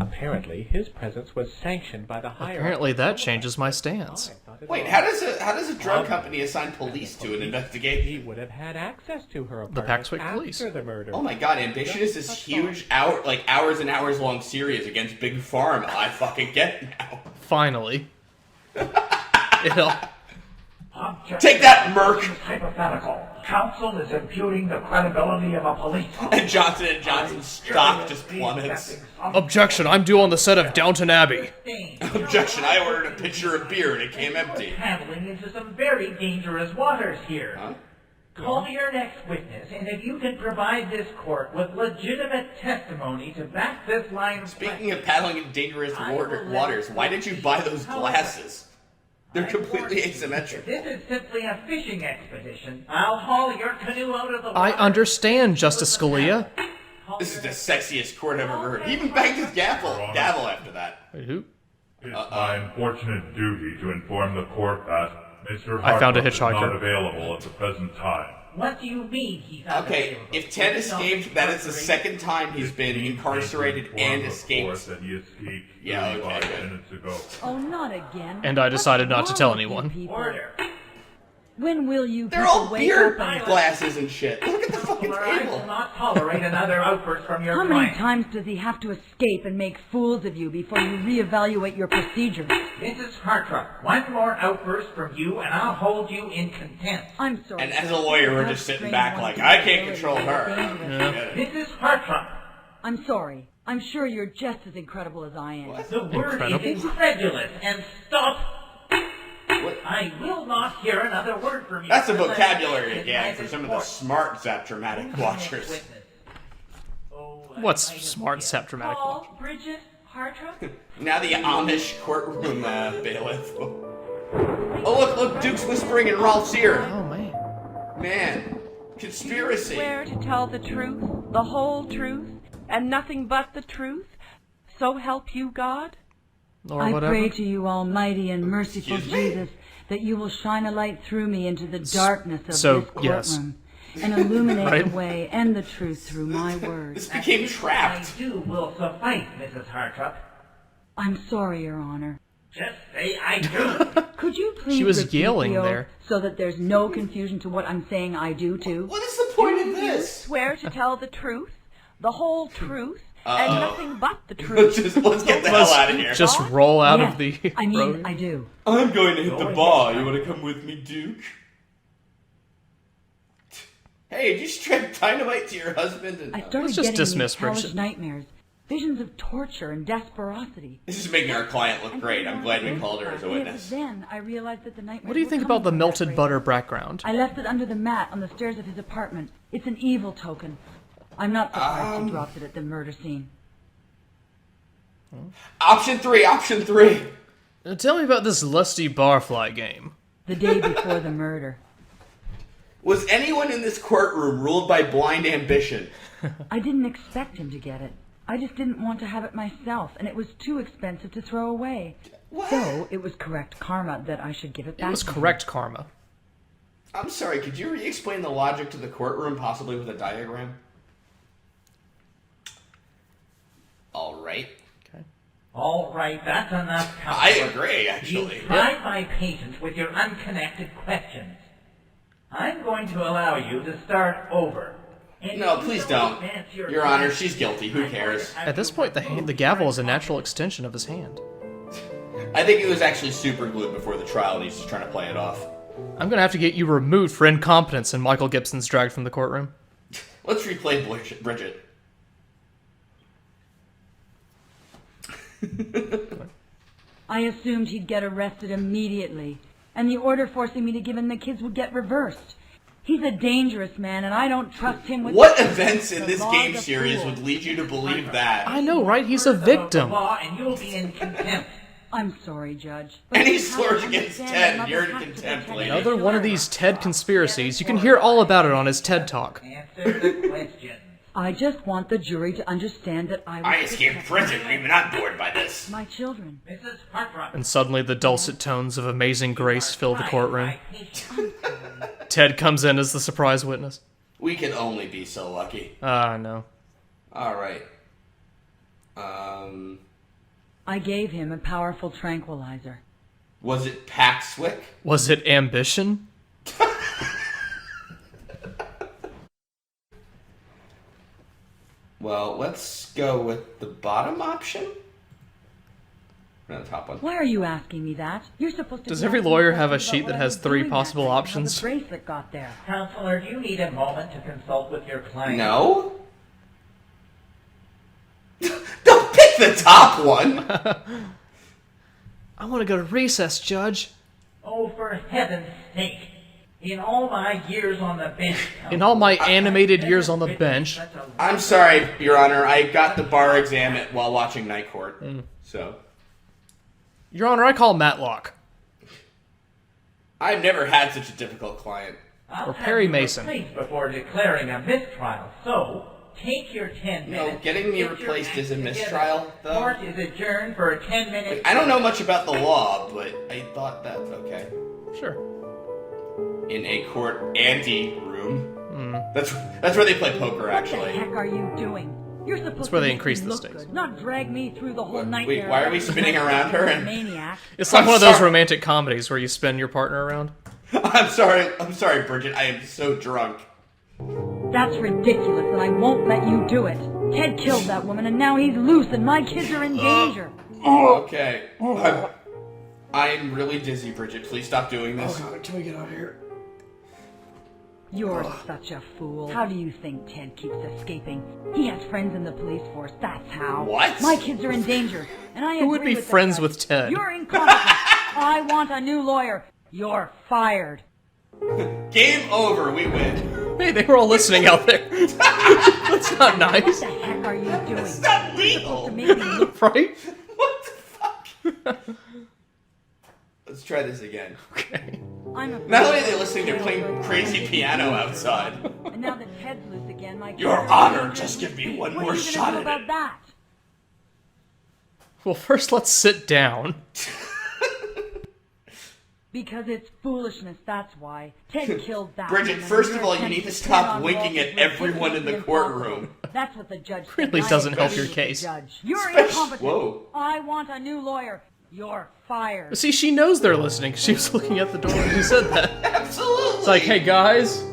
Apparently, his presence was sanctioned by the higher. Apparently, that changes my stance. Wait, how does a drug company assign police to an investigation? He would have had access to her The apartment Paxwick Police. after the murder. Oh my god, Ambition is this huge hours and hours long series against Big Pharma. I fucking get it now. Finally. Take that, Merc! Hypothetical. Counsel is imputing the credibility of a police officer. And Johnson & Johnson's stock just plummets. Objection, I'm due on the set of Downton Abbey. Objection, I ordered a pitcher of beer and it came empty. Handling into some very dangerous waters here. Huh? Call me your next witness, and if you can provide this court with legitimate testimony to back this line of Speaking of paddling in dangerous waters, why did you buy those glasses? They're completely asymmetric. This is simply a fishing expedition. I'll haul your canoe out of the water. I understand, Justice Scalia. This is the sexiest court I've ever heard. He even banged his gavel after that. Wait, who? It's my unfortunate duty to inform the court that Mr. I found a Hartnett is hitchhiker. not available at the present time. What do you mean he's not Okay, available? if Ted escaped, that is the second time he's been incarcerated and escaped. That he escaped Yeah, okay, 35 good. minutes ago. Oh, not again. And I decided not to tell anyone. Order. When will you They're people all wake beard up and... glasses and shit. Look at the fucking I will table. not tolerate another outburst from your How many client. times does he have to escape and make fools of you before you reevaluate your procedures? Mrs. Hartruck, one more outburst from you and I'll hold you in contempt. I'm sorry. And as a lawyer, we're just sitting back like, I can't control her. Mrs. Hartruck, I'm sorry. I'm sure you're just as incredible as I am. the word Incredible? is incredulous, and stop. I will not hear another word from you. That's a unless vocabulary I again for some of the court. smart Zap-Dramatic watchers. What's smart Zap-Dramatic watch? Paul, Bridget, Hartruck? Now the Amish courtroom bailiff. Oh, look, Duke's whispering in Rolf's ear. Oh, man. Man, conspiracy. Swear to tell the truth, the whole truth, and nothing but the truth? So help you God? Or I whatever. pray to you, almighty and merciful Excuse me? Jesus, that you will shine a light through me into the darkness of So, this yes. courtroom and illuminate Right. the way and the truth through my word. This became trapped. I do will suffice, Mrs. Hartruck. I'm sorry, Your Honor. Just say I do. Could you please She was repeat yelling the oath there. so that there's no confusion to what I'm saying I do too? What is the point of this? Swear to tell the truth, the whole truth, Uh-oh. and nothing but the truth. Let's get the hell out of here. Just roll out Yes, of the I mean, road. I do. I'm going to hit the bar. You want to come with me, Duke? Hey, did you strap dynamite to your husband? And I started Let's just getting dismiss these hellish Bridget. nightmares, visions of torture and desperosity. This is making our client look great. I'm glad we called her as a And it was witness. then I realized that the nightmares What do you were think coming about the from melted that butter bracelet. background? I left it under the mat on the stairs of his apartment. It's an evil token. I'm not surprised he dropped it at the murder scene. Option 3, option 3. Now tell me about this lusty barfly game. The day before the murder. Was anyone in this courtroom ruled by blind ambition? I didn't expect him to get it. I just didn't want to have it myself, and it was too expensive to throw away. What? So it was correct karma that I should give it back. It was to him. correct karma. I'm sorry, could you re-explain the logic to the courtroom, possibly with a diagram? Alright. All right, that's enough. I Counselor. agree, actually. You tried my patience with your unconnected questions. I'm going to allow you to start over. And No, if you please don't. advance Your Honor, she's guilty. Who cares? At this point, the gavel is a natural extension of his hand. I think it was actually super glued before the trial and he's just trying to play it off. I'm gonna have to get you removed for incompetence, and Michael Gibson's dragged from the courtroom. Let's replay Bridget. I assumed he'd get arrested immediately, and the order forcing me to give him the kids would get reversed. He's a dangerous man, and I don't trust him with... What events in The this law's game a series fool. would lead you to believe that? I know, right? He's a victim. Law, and you'll be in contempt. I'm sorry, Judge. Any you have to slurs against understand Ted, that you're in mothers have to contempt, protect lady. their Another one of children. these TED conspiracies. You can hear all about it on his TED Talk. Answer the question. I just want the jury to understand that I was... I escaped prison, I'm even not bored by this. My children. Mrs. Hartruck. And suddenly the dulcet tones of Amazing Grace fill the courtroom. Ted comes in as the surprise witness. We can only be so lucky. No. All right. I gave him a powerful tranquilizer. Was it Paxwick? Was it ambition? Well, let's go with the bottom option. No, the top one. Why are you asking me that? You're supposed to. Does every lawyer have a sheet that has 3 possible options? The bracelet got there. Counselor, do you need a moment to consult with your client? No. Don't pick the top one. I want to go to recess, Judge. Oh, for heaven's sake. In all my years on the bench... In all my animated years on the bench... I'm sorry, Your Honor. I got the bar exam while watching Night Court. So... Your Honor, I call Matlock. I've never had such a difficult client. I'll Or Perry have you Mason. replaced before declaring a mistrial. So, take your 10 minutes. No, getting me get your replaced is a act mistrial, together. though. Court is adjourned for a 10-minute... I don't know much about the law, but I thought that's okay. Sure. In a court ante room. That's where they play poker, actually. What the heck are you doing? You're supposed That's where to they make increase me the look stakes. good, not drag me through the whole nightmare. Wait, why are we spinning around her? Maniac. It's like one of those romantic comedies where you spin your partner around. I'm sorry, Bridget. I am so drunk. That's ridiculous, and I won't let you do it. Ted killed that woman, and now he's loose, and my kids are in danger. Okay. I'm really dizzy, Bridget. Please stop doing this. Oh God, can we get out of here? You're such a fool. How do you think Ted keeps escaping? He has friends in the police force, that's how. What? My kids are in danger, and I Who would agree be with the friends judge. with Ted? You're incompetent. I want a new lawyer. You're fired. Game over. We win. Hey, they were all listening out there. That's not nice. What the heck are you doing? It's not legal. To make me look Right? What the fuck? Let's try this again. Okay. I'm afraid Not only are they listening, they're playing crazy piano outside. And now that Ted's loose again, my kids Your are in Honor, danger. just give me one What more are you gonna shot do at about it. that? Well, first let's sit down. Because it's foolishness, that's why. Ted killed that Bridget, woman, first and of your all, you attempt need to turn stop on winking Walter at was everyone in the impossible. courtroom. That's what the judge said. Really and I doesn't help agree your with the case. judge. You're Especially- incompetent. Whoa. I want a new lawyer. You're fired. See, she knows they're listening. She was looking at the door when she said that. Absolutely. It's like, hey guys,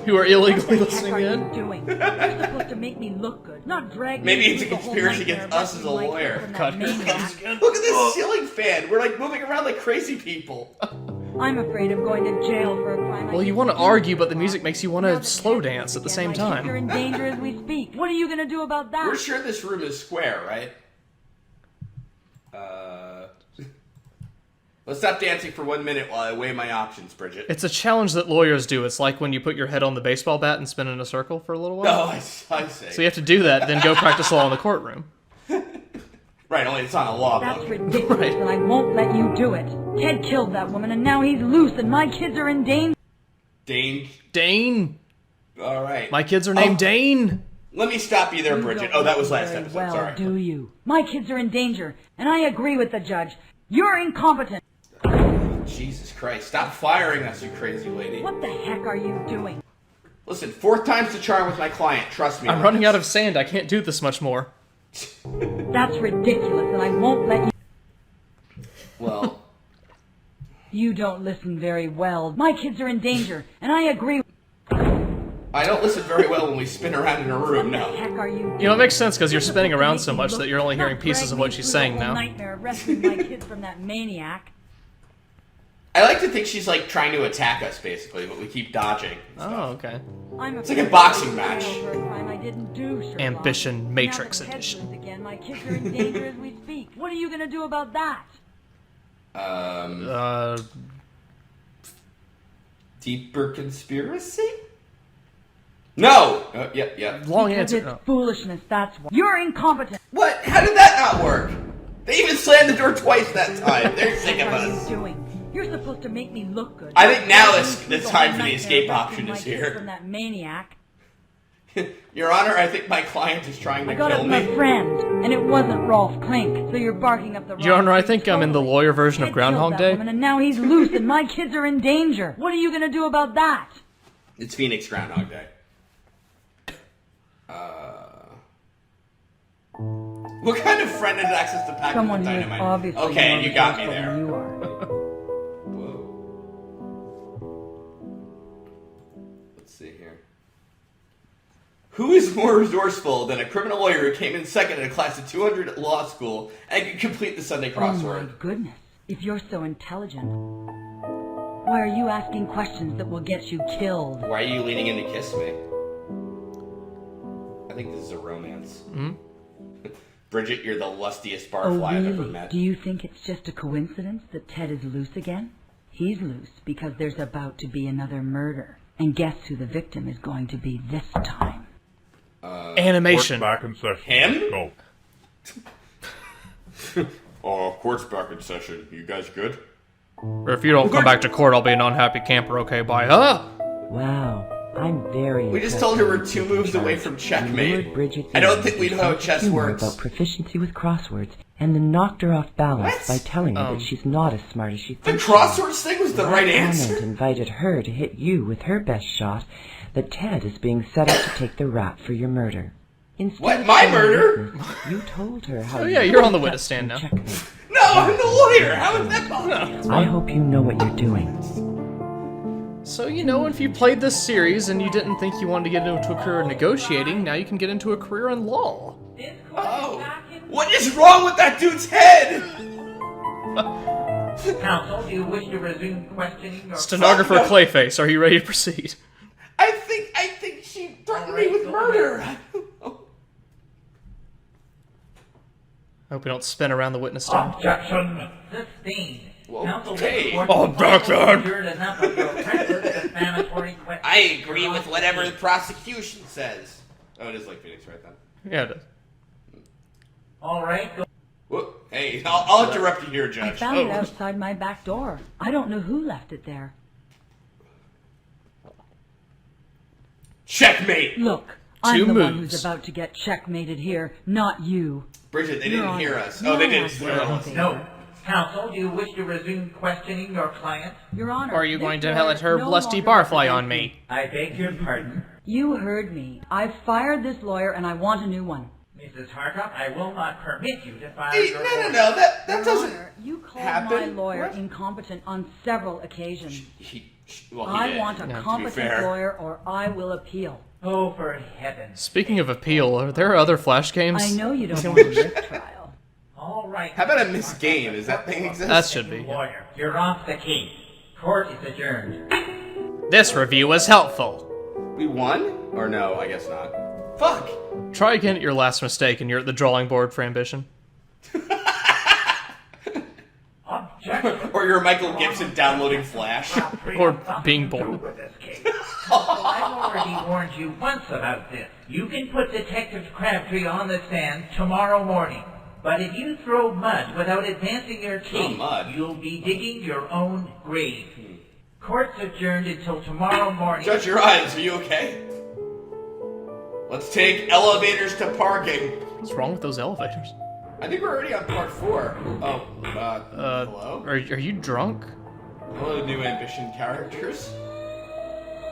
who are illegally What the heck listening are in. you doing? You're supposed to make me look good, not drag me Maybe it's a through the whole conspiracy nightmare against us as a wrestling my lawyer. kids from that God, here it maniac. comes again. Look at this ceiling fan. We're like moving around like crazy people. I'm afraid of going to jail for a crime. Well, you want to argue, but the music makes you want to slow dance at the same You're time. in danger as we speak. What are you going to do about that? We're sure this room is square, right? Let's stop dancing for 1 minute while I weigh my options, Bridget. It's a challenge that lawyers do. It's like when you put your head on the baseball bat and spin in a circle for a little No, while. I see. So you have to do that, then go practice law in the courtroom. Right, only it's on a law That's book. ridiculous, Right. and I won't let you do it. Ted killed that woman, and now he's loose, and my kids are in danger. Dane. All right. My kids are named Dane. Let me stop you there, You Bridget. don't Oh, that was listen last very episode. well, Sorry. do you? My kids are in danger, and I agree with the judge. You're incompetent. Jesus Christ. Stop firing us, you crazy lady. What the heck are you doing? Listen, 4th time's the charm with my client. Trust me. I'm on running this. out of sand. I can't do this much more. That's ridiculous, and I won't let you... Well, You don't listen very well. My kids are in danger, and I agree. I don't listen very well when we spin around in a room, What the no. heck are you doing? You know, it makes sense because you're spinning supposed to around make so me much look- that you're only not hearing pieces drag of me what she's through saying the whole now. Nightmare rescuing my kids from that maniac. I like to think she's like trying to attack us, basically, but we keep dodging. Oh, okay. I'm It's like a boxing match. For a crime I didn't do, Sherlock. Ambition Matrix Now that Ted's Edition. loose again, my kids are in danger as we speak. What are you going to do about that? Deeper conspiracy? No! Yeah. Long Because answer. it's No. foolishness, that's why. You're incompetent. What? How did that not work? They even slammed the door twice that time. They're sick of What are us. you doing? You're supposed to make me look good. I think now Drag is me through the whole time for the nightmare escape rescuing option my is kids here. From that maniac. Your Honor, I think my client is trying to I got it kill from a me. friend, and it wasn't Rolf Klink, so you're barking up the wrong Your Honor, I tree think I'm in the totally. lawyer version of Ted Groundhog killed that Day. woman, and now he's loose, and my kids are in danger. What are you going to do about that? It's Phoenix Groundhog Day. What kind of friend has access to packets Someone of who is dynamite? obviously Okay, more you got me resourceful there. than you are. Let's see here. Who is more resourceful than a criminal lawyer who came in second in a class of 200 at law school and could complete the Sunday Oh my crossword? goodness. If you're so intelligent, why are you asking questions that will get you killed? Why are you leaning in to kiss me? I think this is a romance. Hmm? Bridget, you're the lustiest Oh, barfly I've ever really? met. Do you think it's just a coincidence that Ted is loose again? He's loose because there's about to be another murder. And guess who the victim is going to be this time? Animation. Court's back in session. Him? Go. Court's back in session. You guys good? Or if you don't come back to court, I'll be an unhappy camper, okay? Bye. Wow, I'm very. We just told her we're 2 moves away from checkmate. I don't think we know how chess works. About proficiency with crosswords, and then knocked her off balance by telling her that she's not as smart as she The thinks. crosswords thing was the right answer. And invited her to hit you with her best shot. That Ted is being set up to take the rap for your murder. Instead What? of My being a murder? witness, you told her how. Oh yeah, you you're on the set witness stand now. checkmate. No, I'm the lawyer. How is that possible? I hope you know what you're doing. So, you know, if you played this series and you didn't think you wanted to get into a career in negotiating, now you can get into a career in law. Oh, what is wrong with that dude's head? Counsel, do you wish to resume questioning your... Stenographer Clayface, are you ready to proceed? I think she threatened me with murder. I hope we don't spin around the witness stand. Objection! Sustained. Counsel, Okay. enough of your reckless defamatory questions. I agree with whatever the prosecution says. Oh, it is like Phoenix, right then. Yeah, it is. All right, go. Whoop. Hey, I'll interrupt you here, I Judge. found it outside my back door. I don't know who left it there. Checkmate! Look, I'm Two the one moves. who's about to get checkmated here, not you. Bridget, they Your didn't Honor, hear us. no Oh, they one did. has They're heard not anything. No. Counsel, do you wish to resume questioning your client? Your Honor. Or are you going to this let her lawyer no lusty longer barfly on represents me? I beg your pardon. You heard me. I've fired this lawyer and I want a new one. Mrs. Hartop, I will not permit you to fire Hey, your no, lawyer. that Your doesn't Honor, you called happen. my lawyer What? incompetent on several occasions. He I did, want a to be competent fair. lawyer or I will appeal. Oh, for heaven's Speaking of appeal, are there other Flash games? I know you don't want a mistrial. All right. How about a missed game? Does that thing exist? That should be. Lawyer, you're off the case. Court is adjourned. This review was helpful. We won? Or no, I guess not. Fuck! Try again at your last mistake and you're at the drawing board for ambition. Objection. Or you're Michael Gibson downloading Flash. Or being born. With this case. I've already warned you once about this. You can put Detective Crabtree on the stand tomorrow morning. But if you throw mud without advancing your case, mud? you'll be digging your own grave. Court's adjourned until tomorrow morning. Judge your eyes, are you okay? Let's take elevators to parking. What's wrong with those elevators? I think we're already on part 4. Oh, hello? Are you drunk? Hello, new ambition characters.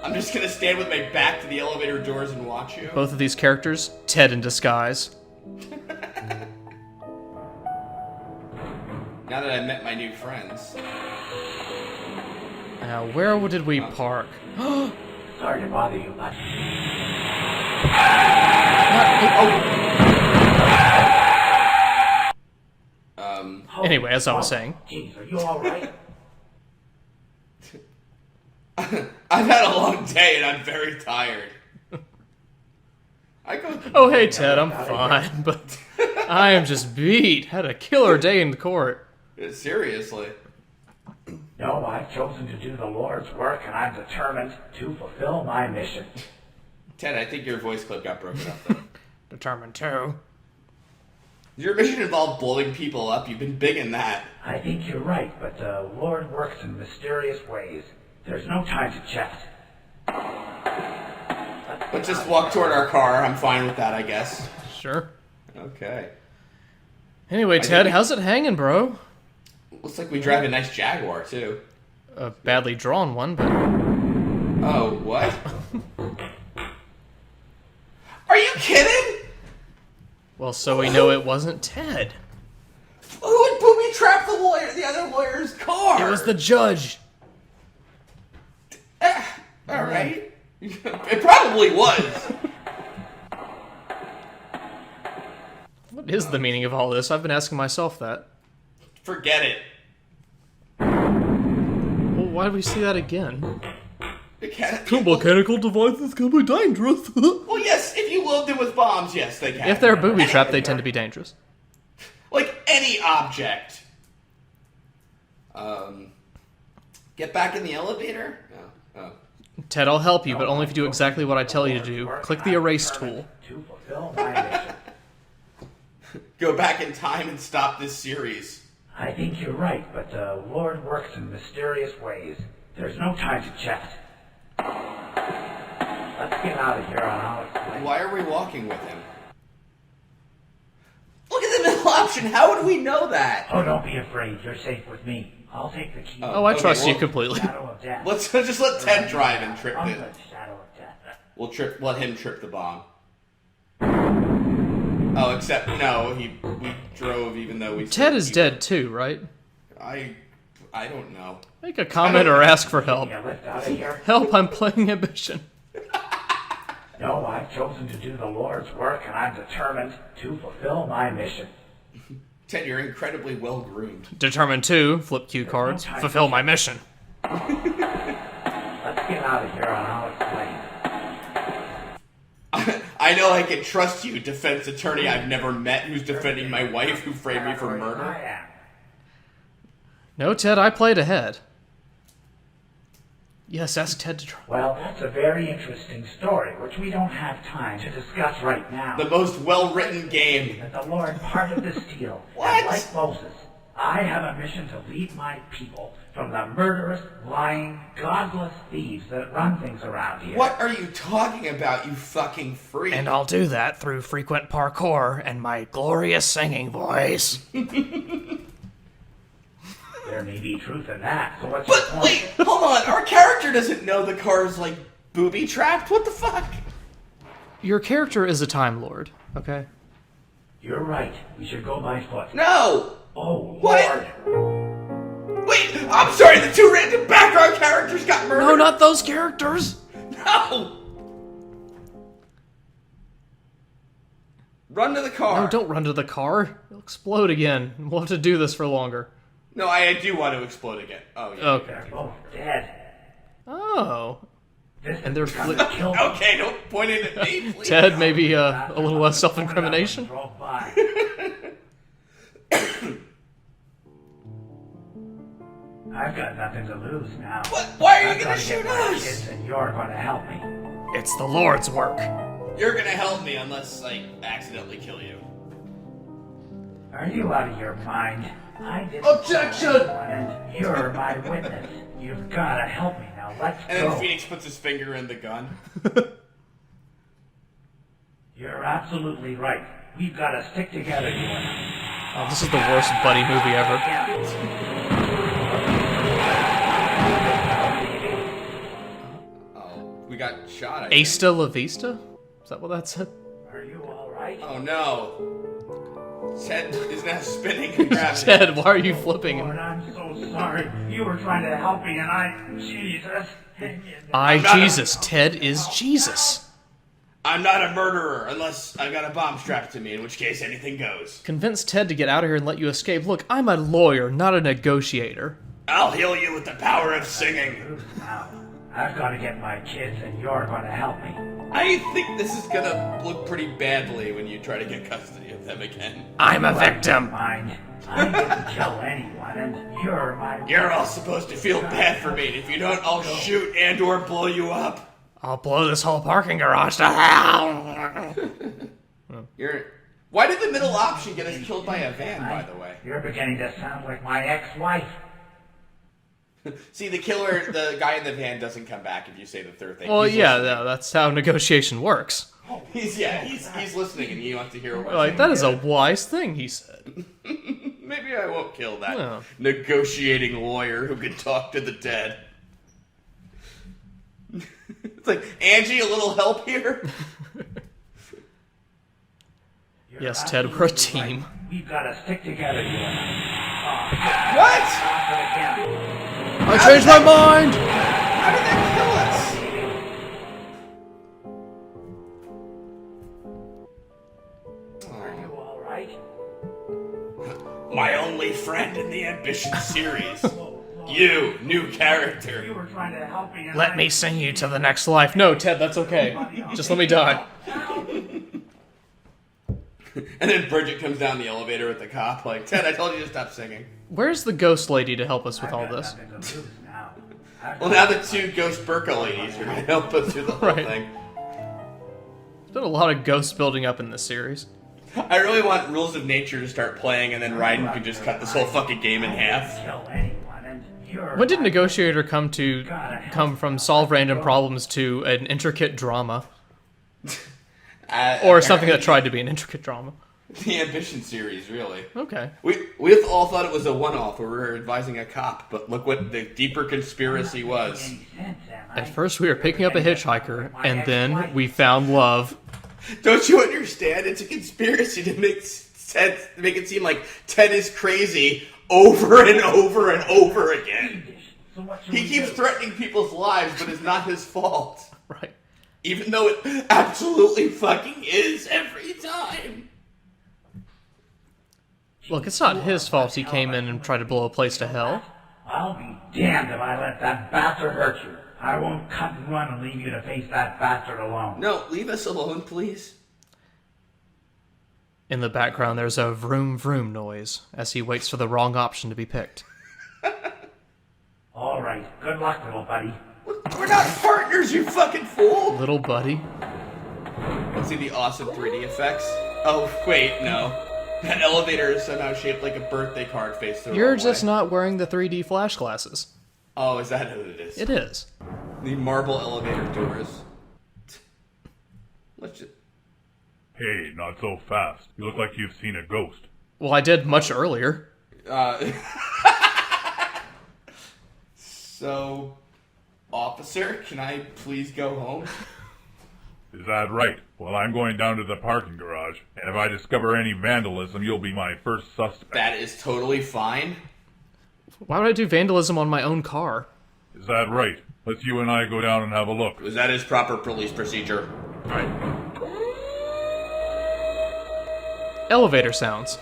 I'm just gonna stand with my back to the elevator doors and watch you. Both of these characters, Ted in disguise. Now that I've met my new friends. Now, where did we park? Sorry to bother you, but... Anyway, as I was saying. Jeez, are you alright? I've had a long day and I'm very tired. I go. Oh, hey, Ted, I'm fine, but I am just beat. Had a killer day in court. Seriously. No, I've chosen to do the Lord's work, and I'm determined to fulfill my mission. Ted, I think your voice clip got broken up though. Determined to. Your mission involved blowing people up. You've been big in that. I think you're right, but the Lord works in mysterious ways. There's no time to chat. Let's just walk toward our car. I'm fine with that, I guess. Sure. Okay. Anyway, Ted, how's it hanging, bro? Looks like we drive a nice Jaguar, too. A badly drawn one, but... Oh, what? Are you kidding? Well, so we know it wasn't Ted. Who would booby trap the other lawyer's car? It was the judge. All right. It probably was. What is the meaning of all this? I've been asking myself that. Forget it. Well, why do we see that again? Mechanical devices can be dangerous. Well, yes, if you load them with bombs, yes, they can. If they're booby trapped, they tend to be dangerous. Like any object. Get back in the elevator? Oh. Ted, I'll help you, but only if you do exactly what I tell you to do. Click the erase tool. To fulfill my mission. Go back in time and stop this series. I think you're right, but the Lord works in mysterious ways. There's no time to chat. Let's get out of here on Alex. Why are we walking with him? Look at the middle option. How would we know that? Oh, don't be afraid. You're safe with me. I'll take the key. I trust you completely. Let's just let Ted drive and trip it. Shadow of death. We'll let him trip the bomb. Oh, except no, we drove even though we. Ted is dead too, right? I don't know. Make a comment or ask for help. Help! I'm playing Ambition. No, I've chosen to do the Lord's work, and I'm determined to fulfill my mission. Ted, you're incredibly well groomed. Determined to flip cue cards. Fulfill my mission. Let's get out of here on Alex Lane. I know I can trust you, defense attorney I've never met who's defending my wife who framed me for murder. No, Ted, I played ahead. Yes, ask Ted to try. Well, that's a very interesting story, which we don't have time to discuss right now. The most well-written game. That the Lord parted the steel. What? And like Moses, I have a mission to lead my people from the murderous, lying, godless thieves that run things around here. What are you talking about, you fucking freak? And I'll do that through frequent parkour and my glorious singing voice. There may be truth in that, so what's your point? Wait, hold on. Our character doesn't know the car's, like, booby-trapped? What the fuck? Your character is a Time Lord, okay? You're right. We should go by foot. No! Oh, What? Lord. Wait, I'm sorry, the two random background characters got murdered? No, not those characters! No! Run to the car. No, don't run to the car. It'll explode again. We'll have to do this for longer. No, I do want to explode again. Oh, yeah. Okay. They're both dead. Oh. And they're Okay, don't point it at me, please. Ted, maybe a little less self-incrimination? I've got nothing to lose now. What? Why are you I've gonna gotta shoot get my us? kids, and you're gonna help me. It's the Lord's work. You're gonna help me unless I accidentally kill you. Are you out of your mind? I didn't Objection! kill anyone, and you're my witness. You've gotta help me now. Let's And go. then Phoenix puts his finger in the gun. You're absolutely right. We've gotta stick together, you and I. Oh, this is the worst buddy movie ever. We got shot. Asta La Vista? Is that what that said? Are you alright? Oh no. Ted is now spinning and grabbing. Ted, why are you flipping Lord, him? I'm so sorry. You were trying to help me, and I... Jesus. Jesus. Ted is Jesus. I'm not a murderer unless I've got a bomb strapped to me, in which case anything goes. Convince Ted to get out of here and let you escape. Look, I'm a lawyer, not a negotiator. I'll heal you with the power of singing. Now, I've got to get my kids, and you're going to help me. I think this is gonna look pretty badly when you try to get custody of them again. I'm a victim. Mind. I didn't kill anyone, and you're my... You're all supposed to feel bad for me. If you don't, I'll shoot and or blow you up. I'll blow this whole parking garage to hell. Why did the middle option get us killed by a van, by the way? You're beginning to sound like my ex-wife. See, the guy in the van doesn't come back if you say the third thing. Well, He's yeah, listening. that's how negotiation works. He's listening and he wants to hear what we're Like, that is a wise thing, he said. Maybe I won't kill that No. negotiating lawyer who can talk to the dead. It's like, Angie, a little help here? Yes, Ted, we're a team. We've got to stick together, you and I. What? I changed my mind! How did that kill us? Are you all right? My only friend in the Ambition series. You, new character. You were trying to help me. Let me sing you to the next life. No, Ted, that's okay. Just let me die. And then Bridget comes down the elevator with the cop, like, Ted, I told you to stop singing. Where's the ghost lady to help us with all this? Well, now the two Ghost Burka ladies are going to help us through the whole thing. There's been a lot of ghosts building up in this series. I really want Rules of Nature to start playing, and then Raiden could just cut this whole fucking game in half. When did Negotiator come from solve random problems to an intricate drama? Or something that tried to be an intricate drama? The Ambition series, really. Okay. We all thought it was a one-off where we were advising a cop, but look what the deeper conspiracy was. At first we were picking up a hitchhiker, and then we found love. Don't you understand? It's a conspiracy to make it seem like Ted is crazy over and over and over again. He keeps threatening people's lives, but it's not his fault. Right. Even though it absolutely fucking is every time. Look, it's not his fault he came in and tried to blow a place to hell. I'll be damned if I let that bastard hurt you. I won't cut and run and leave you to face that bastard alone. No, leave us alone, please. In the background, there's a vroom vroom noise as he waits for the wrong option to be picked. All right, good luck, little buddy. We're not partners, you fucking fool! Little buddy. Let's see the awesome 3D effects. Oh, wait, no. That elevator is somehow shaped like a birthday card faced the You're wrong just way. not wearing the 3D flash glasses. Oh, is that what it is? It is. The marble elevator doors. Let's just... Hey, not so fast. You look like you've seen a ghost. Well, I did much earlier. So, officer, can I please go home? Is that right? Well, I'm going down to the parking garage, and if I discover any vandalism, you'll be my first suspect. That is totally fine. Why would I do vandalism on my own car? Is that right? Let's you and I go down and have a look. That is proper police procedure. Alright. Elevator sounds.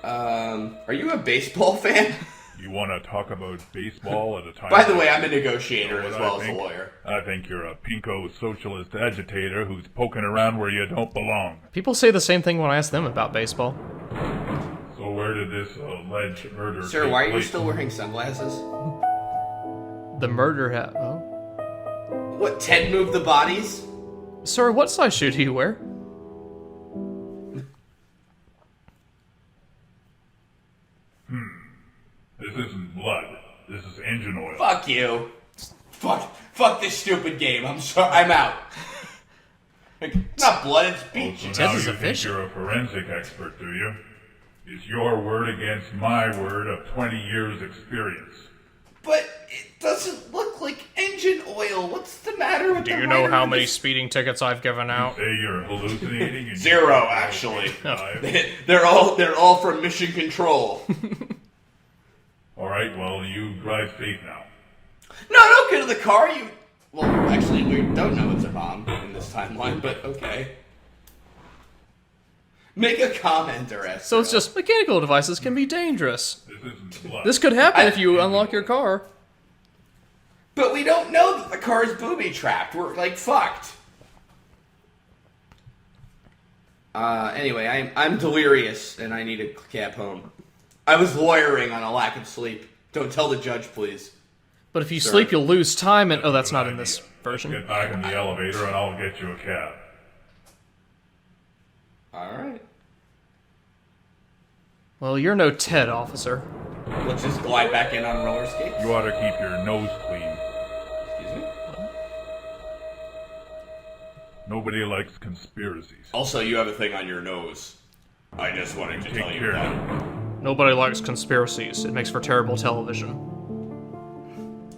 Are you a baseball fan? You want to talk about baseball at a time? By the way, I'm a negotiator as well as a lawyer. I think you're a pinko socialist agitator who's poking around where you don't belong. People say the same thing when I ask them about baseball. So where did this alleged murder Sir, take why are you place? still wearing sunglasses? The murder Oh? What, Ted moved the bodies? Sir, what size shoe do you wear? This isn't blood. This is engine oil. Fuck you. Fuck this stupid game. I'm sorry. I'm out. It's not blood, it's beach. So now you think you're a forensic expert, do you? It's your word against my word of 20 years experience. But it doesn't look like engine oil. What's the matter with Do you know how many speeding tickets I've given out? Say you're hallucinating. And Zero, actually. They're all from Mission Control. All right, well, you drive safe now. No, don't get in the car. Well, actually, we don't know it's a bomb in this timeline, but okay. Make a comment or ask. So it's just mechanical devices can be dangerous. This isn't blood. This could happen if you unlock your car. But we don't know that the car is booby-trapped. We're, like, fucked. Anyway, I'm delirious, and I need a cab home. I was lawyering on a lack of sleep. Don't tell the judge, please. But if you sleep, you'll lose time, and... Oh, that's not in this version. Get back in the elevator, and I'll get you a cab. Alright. Well, you're no Ted, officer. Let's just glide back in on roller skates. You ought to keep your nose clean. Excuse me? Nobody likes conspiracies. Also, you have a thing on your nose. I just wanted to tell you that. Nobody likes conspiracies. It makes for terrible television.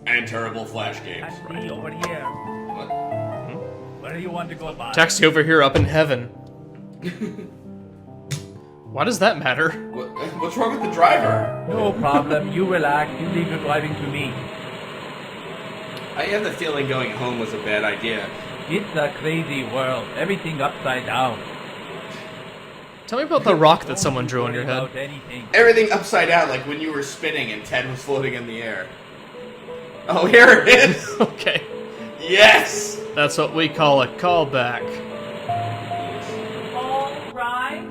And terrible flash games. Right over here. What? Where do you want to go by? Taxi over here up in heaven. Why does that matter? What's wrong with the driver? No problem. You relax. You leave your driving to me. I have the feeling going home was a bad idea. It's a crazy world. Everything upside down. Tell me about the rock that someone drew on your head. Everything upside down, like when you were spinning and Ted was floating in the air. Oh, here it is! Okay. Yes! That's what we call a callback. All rise.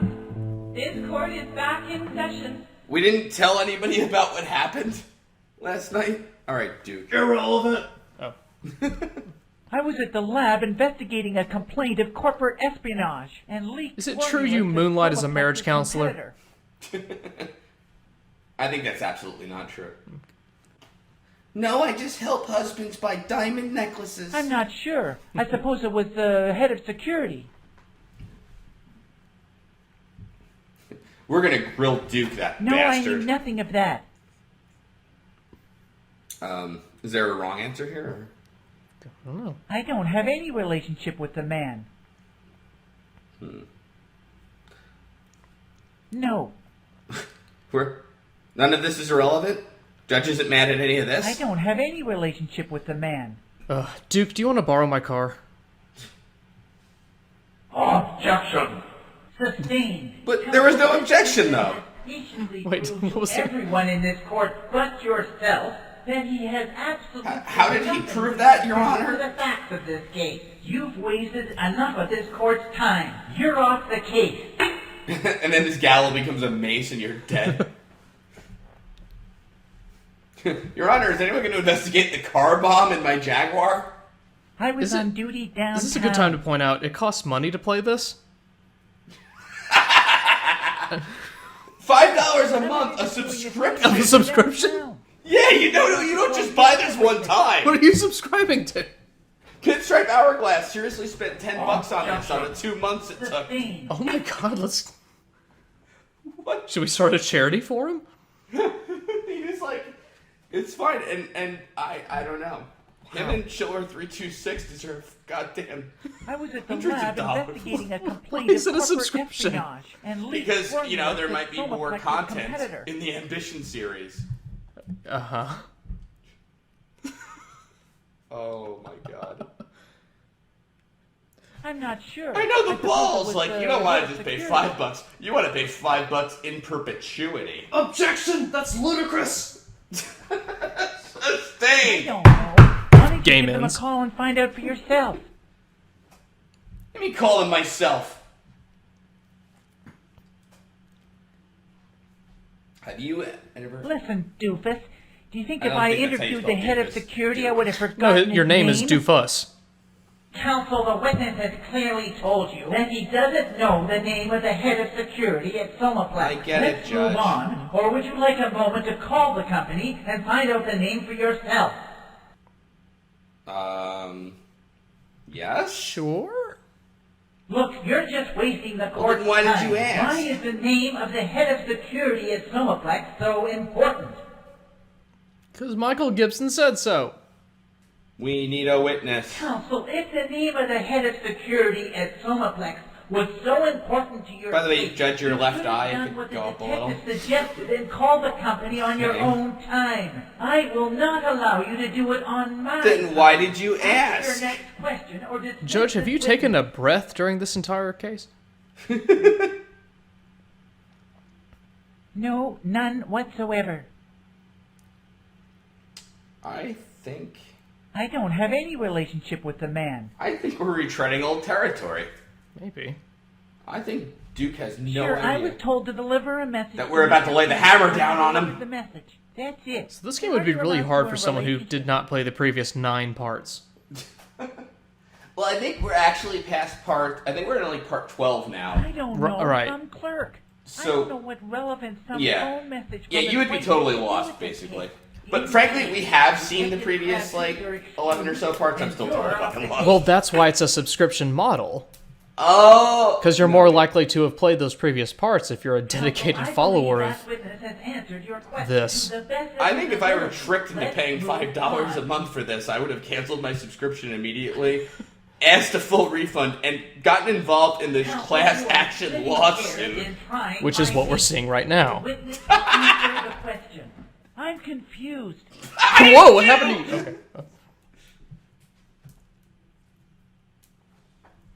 This court is back in session. We didn't tell anybody about what happened last night? Alright, Duke. Irrelevant. Oh. I was at the lab investigating a complaint of corporate espionage and leaked. Is it true you moonlight as a marriage counselor? I think that's absolutely not true. No, I just help husbands buy diamond necklaces. I'm not sure. I suppose it was the head of security. We're gonna grill Duke, that No, I bastard. knew nothing of that. Is there a wrong answer here? I don't know. I don't have any relationship with the man. No. None of this is irrelevant? Judge isn't mad at any of this? I don't have any relationship with the man. Duke, do you want to borrow my car? Objection. Sustained. But there was no objection, though. Wait, what was that? Everyone in this court but yourself that he has absolutely... How did he prove that, Your Honor? For the facts of this case. You've wasted enough of this court's time. You're off the case. And then this gallows becomes a mace and you're dead. Your Honor, is anyone going to investigate the car bomb in my Jaguar? I was on duty downtown. Is this a good time to point out it costs money to play this? $5 a month, a subscription. A subscription? Yeah, you don't just buy this one time. What are you subscribing to? Pinstripe Hourglass seriously spent $10 on this on the 2 months it took. Oh my god, let's... What? Should we start a charity for him? He was like, it's fine, and I don't know. Him and Chiller 326 deserve goddamn I was at the hundreds lab of dollars. investigating a complaint Why is of it a corporate subscription? espionage and leaked Because, you know, formulas there that might be Soma more Plex's content competitor. in the Ambition series. Uh-huh. Oh my god. I'm not sure. I know the suppose it balls! was Like, the you don't want head to of just pay security. $5. You want to pay $5 in perpetuity. Objection! That's ludicrous! I Sustained! don't know. Why don't you Game give them a ends. call and find out for yourself? Let me call him myself. Have you ever... Listen, doofus. Do you think I if don't I think that's how you interviewed spell the head of doofus. security, I would have No, forgotten your his name is Doofus. Counsel, the witness has clearly told you that he doesn't know the name of the head of security at Somaplex. I get it, Let's Judge. move on, or would you like a moment to call the company and find out the name for yourself? Yes? Sure? Look, you're just wasting the Well, court's then why did time. you ask? Why is the name of the head of security at Somaplex so important? Because Michael Gibson said so. We need a witness. Counsel, if the name of the head of security at Somaplex was so important to your By the way, case, Judge, your you left should have eye done could what the go up a little. detective suggested and call the company on your Okay. own time. I will not allow you to do it on my Then time. why did you Ask ask? your next question or dismiss Judge, have this you taken witness. a breath during this entire case? No, none whatsoever. I think I don't have any relationship with the man. we're retreading old territory. Maybe. I think Duke has no Sure, I idea. was told to deliver a message. That we're about to lay the hammer down on him. The message. That's it. So this game would be really hard for someone who did not play the previous 9 parts. Well, I think we're actually past I think we're in like part 12 now. I don't know. right. Some clerk. I So, don't know what relevance some yeah. phone message. Yeah, from you would be a totally 20 lost, basically. But frankly, we have seen the previous, like, 11 or so parts. I'm still totally fucking lost. Well, that's why it's a subscription model. Oh! Because you're more likely to have played those previous parts if you're a dedicated follower of this. I think if I were tricked into paying $5 a month for this, I would have canceled my subscription immediately asked a full refund, and gotten involved in this class action lawsuit. Which is what we're seeing right now. I'm confused. Whoa, what happened to you? Okay.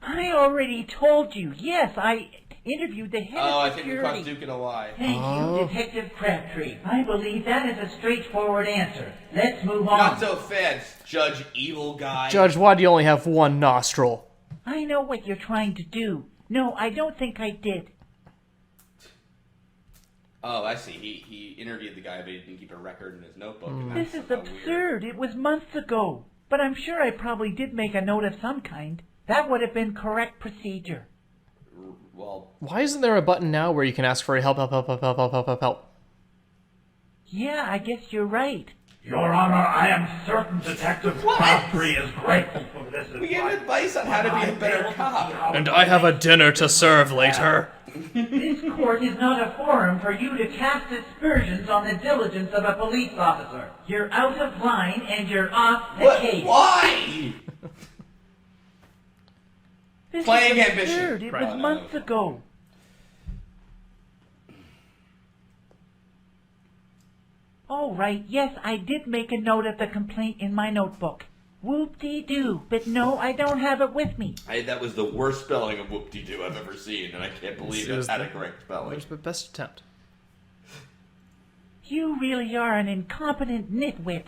I already told you. Yes, I interviewed the head Oh, I of think we security. caught Duke in a lie. Thank you, Detective Crabtree. I believe that is a straightforward answer. Let's move on. Not so fast, Judge Evil Guy. Judge, why do you only have one nostril? I know what you're trying to do. No, I don't think I did. Oh, I see. He interviewed the guy, but he didn't keep a record in his notebook. And This that's is somehow absurd. It was months ago. But I'm sure I probably did make a note of some kind. That would have been correct procedure. Well, Why isn't there a button now where you can ask for help? Yeah, I guess you're right. Your Honor, I am certain Detective Crabtree is grateful for this advice. we gave advice on how to be a better cop. And I have a dinner to serve later. This court is not a forum for you to cast aspersions on the diligence of a police officer. You're out of line and you're off the case. Why? This Playing is ambition. absurd. It Right. was months ago. Oh, right. Yes, I did make a note of the complaint in my notebook. Whoop-dee-doo. But no, I don't have it with me. That was the worst spelling of whoop-de-doo I've ever seen, and I can't believe It it was had the- a correct spelling. It was the best attempt. You really are an incompetent nitwit.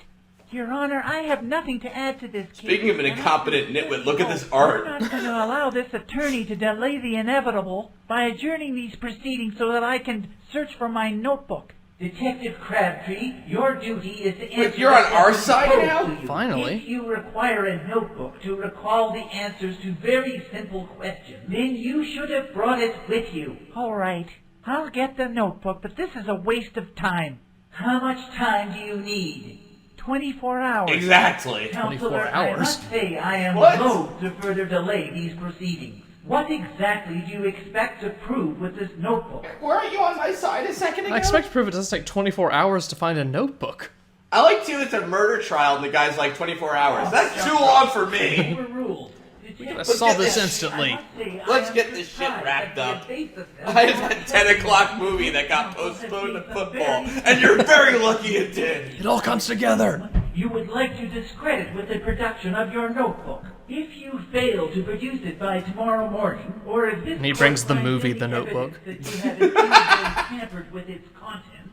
Your Honor, I have nothing to add to this case. Speaking of an incompetent nitwit, look at this I'm art. not going to allow this attorney to delay the inevitable by adjourning these proceedings so that I can search for my notebook. Detective Crabtree, your duty is to answer. Wait, you're on the our questions side posed now? to you. Finally. If you require a notebook to recall the answers to very simple questions, then you should have brought it with you. All right, I'll get the notebook, but this is a waste of time. How much time do you need? 24 hours. Exactly. Counselor, 24 I hours? must say I am What? loath to further delay these proceedings. What exactly do you expect to prove with this notebook? Weren't you on my side a second ago? I expect to prove it doesn't take 24 hours to find a notebook. I like too, it's a murder trial and the guy's like 24 hours. That's too long for me. Overruled. We gotta Let's solve get this this- instantly. Let's get this shit wrapped up. I have that 10 o'clock movie that got postponed to football, and you're very lucky it did. It all comes together. You would like to discredit with the production of your notebook. If you fail to produce it by tomorrow morning, or if this And he court brings the finds movie, any The Notebook. evidence that you have intentionally tampered with its contents,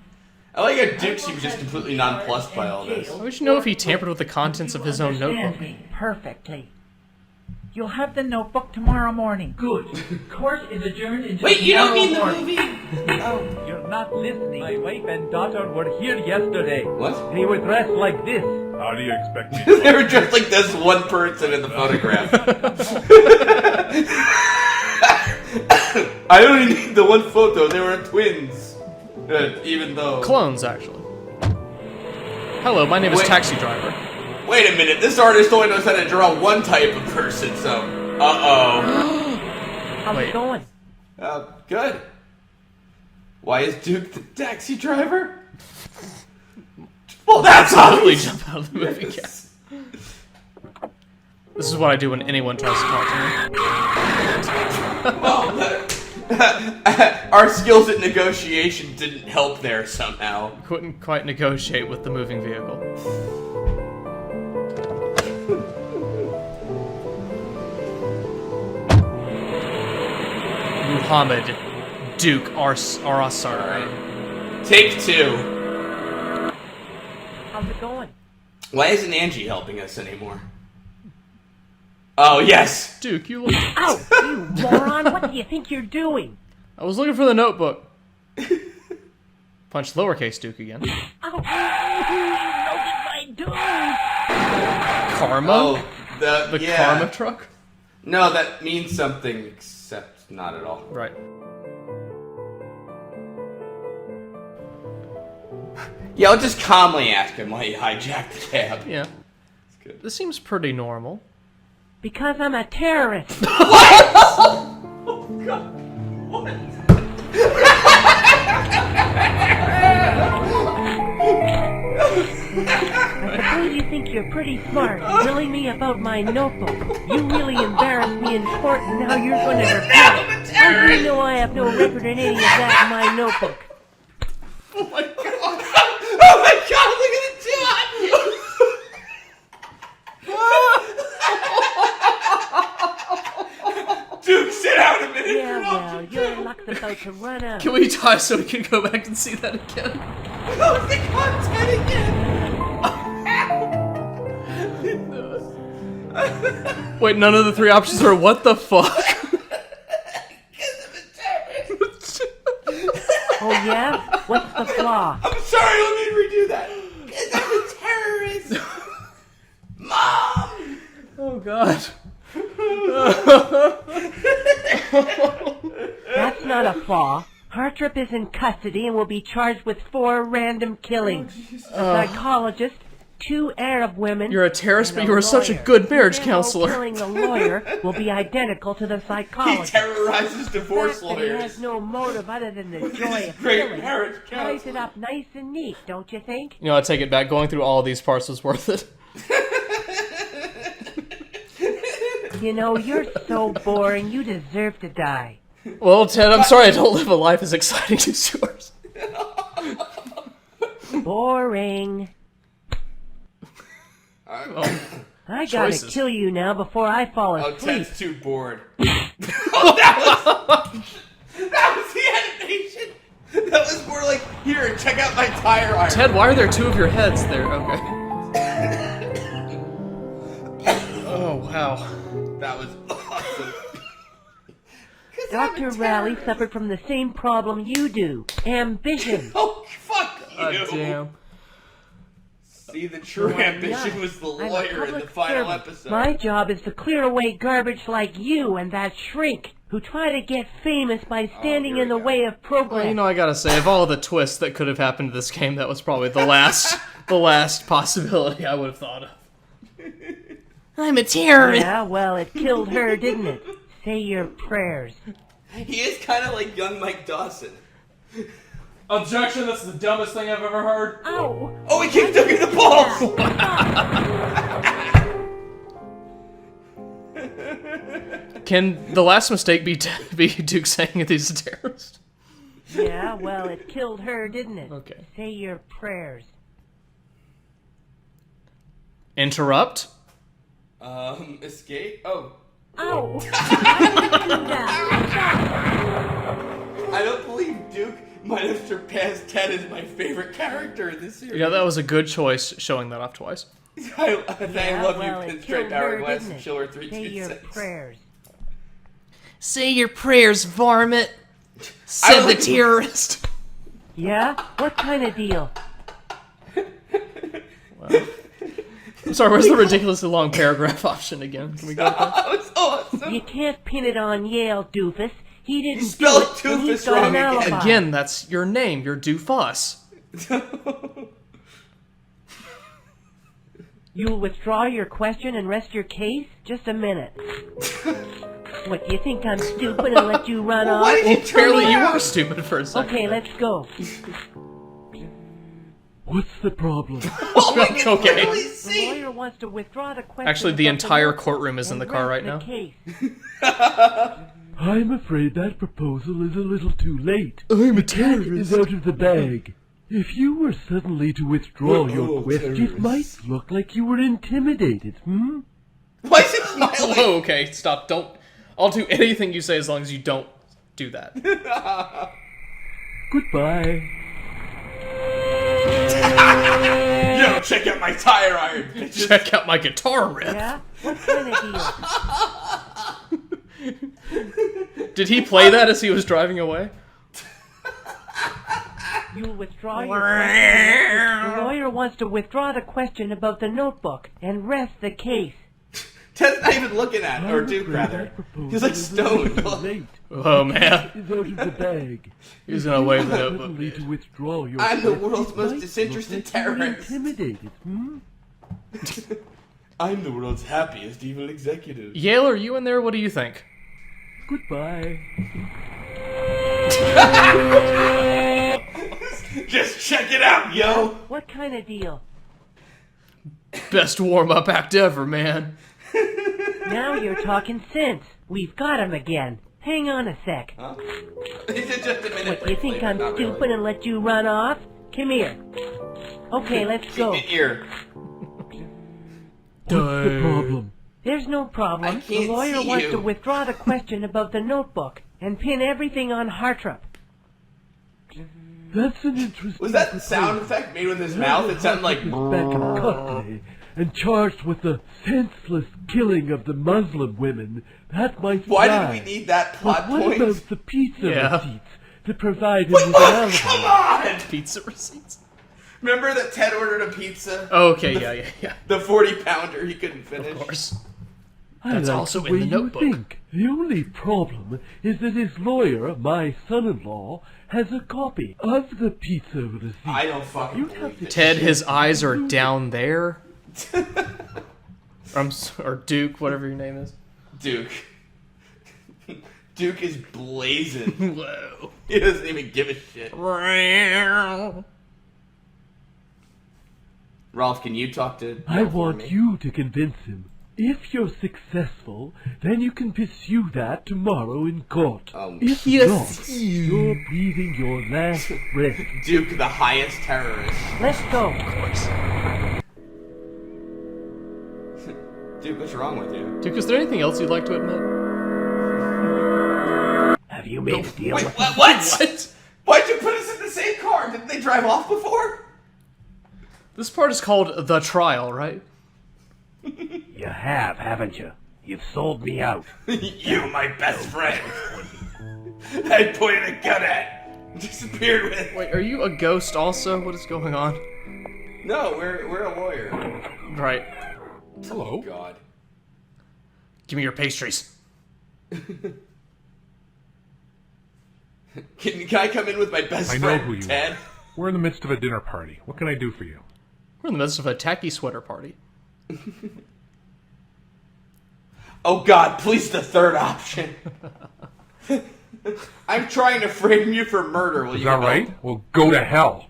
I like how Duke seems just completely nonplussed by all this. I wish to know if he tampered with the contents of his own understand notebook. me perfectly. You'll have the notebook tomorrow morning. Good. Court is adjourned until Wait, you don't mean the tomorrow movie? morning. You're not listening. My wife and daughter were here yesterday. What? They were dressed like this. How do you expect me to... They were just like this one person in the photograph. I only need the one photo. They were twins. Even though... Clones, actually. Hello, my name is Wait. Taxi Driver. Wait a minute, this artist only knows how to draw one type of person, so... Uh-oh. How's it going? Good. Why is Duke the taxi driver? Well, that's Totally obvious. jump out of the movie. Yeah. This is what I do when anyone tries to talk to me. Well, our skills at negotiation didn't help there somehow. Couldn't quite negotiate with the moving vehicle. Muhammad Duke Arasar. Take two. How's it going? Why isn't Angie helping us anymore? Oh, yes. Duke, you look... Ow! You moron! What do you think you're doing? I was looking for the notebook. Punch lowercase Duke again. Ow! Loaded my doom! Karma? Oh, the yeah. Karma truck? No, that means something, except not at all. Right. Yeah, I'll just calmly ask him why he hijacked the cab. Yeah. This seems pretty normal. Because I'm a terrorist. Oh, God. What? I suppose you think you're pretty smart, grilling me about my my notebook. You really embarrassed me in court, and now you're going to regret it. How do you know I have no record in any of that in my notebook? Oh my god! Oh my god, look at the two on you! Dude, sit down a minute. Yeah, well, your luck's about to run out. Can we tie so we can go back and see that again? What was the content again? Wait, none of the three options are what the fuck? Oh yeah? What's the flaw? I'm sorry, let me redo that. Because I'm a terrorist. Mom! Oh god. That's not a flaw. Hartrip is in custody and will be charged with 4 random killings. A psychologist, 2 Arab women. You're a terrorist, and but you were such a lawyer. good marriage The counselor. killing the lawyer will be identical to the He psychologist. terrorizes divorce The fact that he lawyers. has no motive other than the joy of Great killing marriage ties it up nice and neat, don't you think? You know, I take it back. Going through all of these parts was worth it. You know, you're so boring, you deserve to die. Well, Ted, I'm sorry I don't live a life as exciting as yours. Boring. Oh, I gotta choices. kill you now before I fall Oh, asleep. Ted's too bored. Oh, that was the animation. That was more like, here, check out my tire iron. Ted, why are there 2 of your heads there? Okay. Oh, wow. That was awesome. Dr. Raleigh suffered from the same problem you do. Ambition. Oh, fuck you. Damn. See, the true ambition was the I'm a lawyer in the public final servant. episode. My job is to clear away garbage like you and that shrink who try to get famous by standing in the way of progress. Well, you know, I gotta say, of all the twists that could have happened to this game, that was probably the last possibility I would have thought of. I'm a terrorist. Yeah, well, it killed her, didn't it? Say your prayers. He is kind of like young Mike Dawson. Objection, that's the dumbest thing I've ever heard. Ow! Oh, he kicked Doug in the balls! Can the last mistake be Duke saying that he's a terrorist? Yeah, well, it killed her, didn't it? Okay. Say your prayers. Interrupt? Escape? Oh. Ow! I don't believe Duke might have surpassed Ted as my favorite character in this series. Yeah, that was a good choice, showing that off twice. I love well, you, it Pinstripe killed her, Hourglass didn't and it? Chiller Say your 326. prayers. Say your prayers, varmint, said the terrorist. Yeah? What kind of deal? I'm sorry, where's the ridiculously long paragraph option again? Can we go with that? That was awesome. You can't pin it on Yale, doofus. He didn't spelled do it, and he's doofus got wrong an alibi. Again, that's your name. You're Doofus. You'll withdraw your question and rest your case? Just a minute. What, do you think I'm stupid and let you run off? Well, apparently you were stupid for a second. Okay, let's go. What's the problem? Okay. The lawyer wants to withdraw the question. Actually, the about entire notebook courtroom is in the and car rest right the now. case. I'm afraid that proposal is a little too late. I'm a The cat is out of the bag. If you were suddenly to withdraw your question, it might look like you were intimidated, hmm? Why is he smiling? Whoa, okay, stop. Don't. I'll do anything you say as long as you don't do that. Goodbye. Yo, check out my tire iron, bitches. Check out my guitar riff. Yeah? What kind of deal? Did he play that as he was driving away? You'll withdraw your question. The lawyer wants to withdraw the question about the notebook and rest the case. Ted's not even looking at it, or Duke rather. He's like stoned. Oh man. Is out of the bag. He's gonna wave the notebook. Suddenly to withdraw your I'm the question, world's it most might disinterested look like you were terrorist. Intimidated, hmm? I'm the world's happiest evil executive. Yale, are you in there? What do you think? Goodbye. Just check it out, yo. What kind of deal? Best warm-up act ever, man. Now you're talking sense. We've got him again. Hang on a sec. Huh? Is it just a minute? What, you think I'm stupid and let you run off? Come here. Okay, let's go. Here. What's the problem? There's no problem. The lawyer wants to withdraw the question about the notebook and pin everything on Hartrup. That's an interesting... Was that the sound effect made with his mouth? It sounded like... ...back in custody and charged with the senseless killing of the Muslim women. That might Why fly. did we need that plot But what point? about the pizza receipts to provide him Wait, with what? an alibi? Come on! Pizza receipts? Remember that Ted ordered a pizza? Okay, yeah. The 40-pounder he couldn't finish. Of course. I That's like also the in way the you notebook. think. The only problem is that his lawyer, my son-in-law, has a copy of the pizza receipt. I don't fucking believe it. Ted, his eyes are down there. Or Duke, whatever your name is. Duke. Duke is blazing. Whoa. He doesn't even give a shit. Ralph, can you talk to... I want you to convince him. If you're successful, then you can pursue that tomorrow in court. If not, you're breathing your last breath. Duke, the highest terrorist. Let's go. Duke, what's wrong with you? Duke, is there anything else you'd like to admit? Have you made a deal Wait, with what? What? Why'd you put us in the same car? Didn't they drive off before? This part is called The Trial, right? You have, haven't you? You've sold me out. You, my best friend. I pointed a gun at. Disappeared with. Wait, are you a ghost also? What is going on? No, we're a lawyer. Right. Hello. Oh, God. Give me your pastries. Can I come in with my best I know friend, who you Ted? are. We're in the midst of a dinner party. What can I do for you? We're in the midst of a tacky sweater party. Oh God, please the third option. I'm trying to frame you for murder. Will Is you that help? right? Well, go to hell.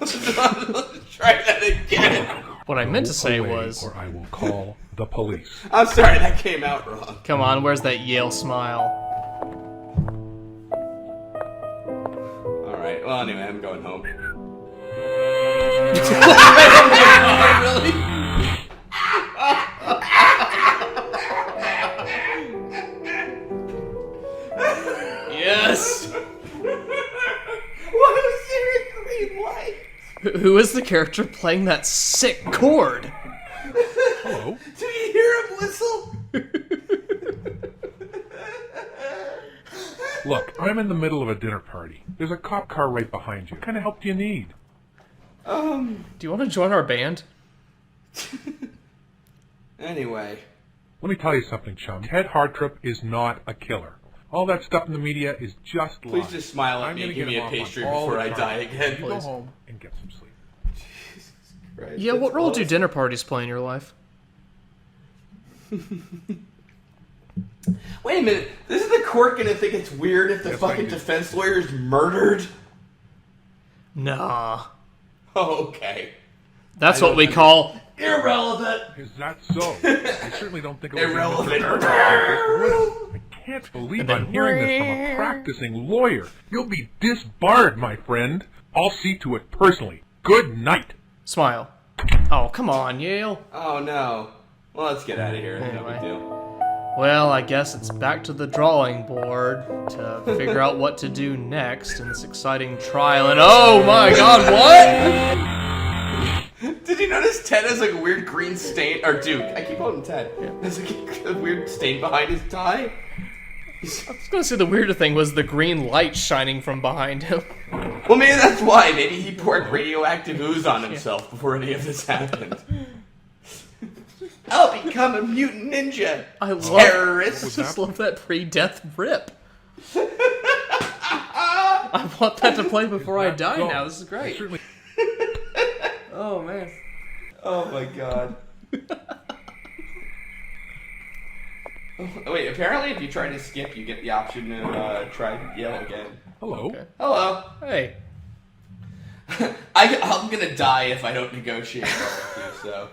Try that again. What I meant to say Away, was... or I will call the police. I'm sorry, that came out wrong. Come on, where's that Yale smile? Alright, well anyway, I'm going home. Really? Yes! Why was there a green light? Who is the character playing that sick chord? Hello? Do you hear him whistle? Look, I'm in the middle of a dinner party. There's a cop car right behind you. What kind of help do you need? Do you want to join our band? Anyway. Let me tell you something, chum. Ted Hartrup is not a killer. All that stuff in the media is just lies. Please just smile at I'm me gonna and give get me him a off on pastry all before the I charges. die again. Go Please. home and get some sleep. Christ, Yeah, what role do dinner parties play in your life? Wait a minute. This is the court gonna think it's weird if the Yes, fucking I do. defense lawyer is murdered? Nah. Oh, okay. That's I what we don't- call... Irrelevant. Is that so? I certainly don't think it was Irrelevant. I can't believe And then- I'm hearing this from a practicing lawyer. You'll be disbarred, my friend. I'll see to it personally. Good night. Smile. Oh, come on, Yale. Oh no. Well, let's get out of here. No Anyway. big deal. Well, I guess it's back to the drawing board to figure out what to do next in this exciting trial. And oh my god, what? Did you notice Ted has like a weird green stain? Or Duke. I keep calling him Ted. There's like a weird stain behind his tie. I was gonna say the weirder thing was the green light shining from behind him. Well, maybe that's why. Maybe he poured radioactive ooze on himself before any of this happened. I'll become a mutant ninja. I love terrorist. I just love that pre-death rip. I want that to play before I die now. This is great. Oh man. Oh my god. Oh, wait, apparently if you try to skip, you get the option to try yell again. Hello. Okay. Hello. Hey. I'm gonna die if I don't negotiate with you, so.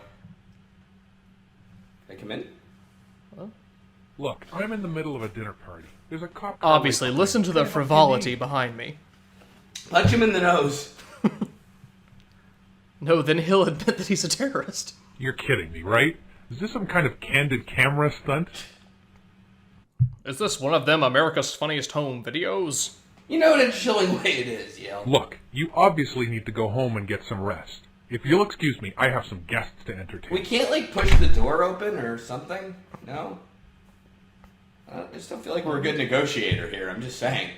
Come in. Look, I'm in the middle of a dinner party. There's a cop. Obviously, listen to the frivolity behind me. Punch him in the nose. No, then he'll admit that he's a terrorist. You're kidding me, right? Is this some kind of candid camera stunt? Is this one of them America's Funniest Home videos? You know what a chilling way it is, Yale. Look, you obviously need to go home and get some rest. If you'll excuse me, I have some guests to entertain. We can't, like, push the door open or something? No? I just don't feel like we're a good negotiator here, I'm just saying.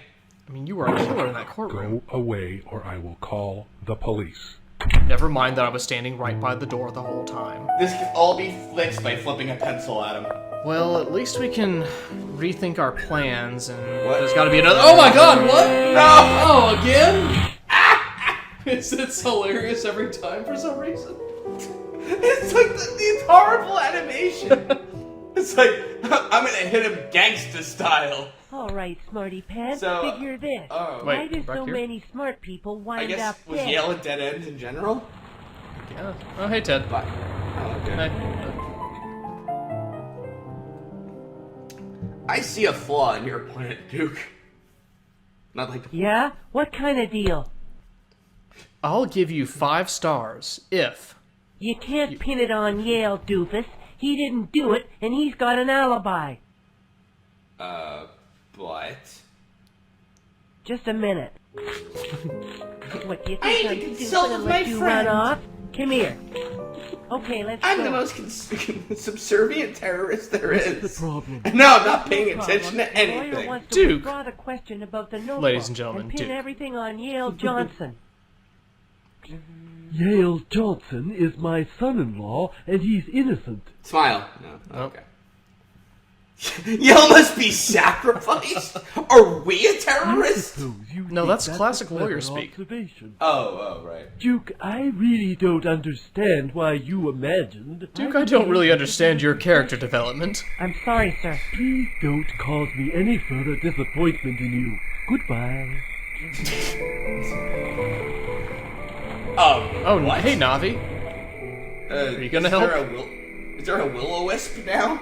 I mean, you were a killer in that courtroom. Go away or I will call the police. Never mind that I was standing right by the door the whole time. This could all be fixed by flipping a pencil at him. Well, at least we can rethink our plans, and there's gotta be another— Oh my god, what? No! Oh, again? It's hilarious every time for some reason. It's like these horrible animation. It's like, I'm gonna hit him gangsta style. All right, smarty pants, So, figure this. oh. Why Wait, do back so here? many smart people I wind guess, up was dead? Yale a dead end in general? Yeah. Oh, hey, Ted. Bye. Oh, okay. Hey. I see a flaw in your plan, Duke. Not like Yeah? What kind of deal? I'll give you 5 stars if... You can't pin it on Yale, doofus. He didn't do it, and he's got an alibi. What? Just a minute. What, do you I think need I'm to stupid consult and with let my you friend. run off? Come here. Okay, let's I'm go. the most subservient terrorist there is. What's the problem? And now I'm not paying No attention problem. to The lawyer anything. wants to Duke. withdraw the question about the notebook Ladies and gentlemen, pin Duke. everything on Yale Johnson. Yale Johnson is my son-in-law, and he's innocent. Smile. No. Okay. Yale must be sacrificed? Are we a terrorist? No, that's classic lawyer speak. Oh, right. Duke, I really don't understand why you imagined... Duke, I don't really understand your character development. I'm sorry, sir. Please don't cause me any further disappointment in you. Goodbye. Oh, what? hey, Navi. Are you gonna help? Is there a will-o-wisp now?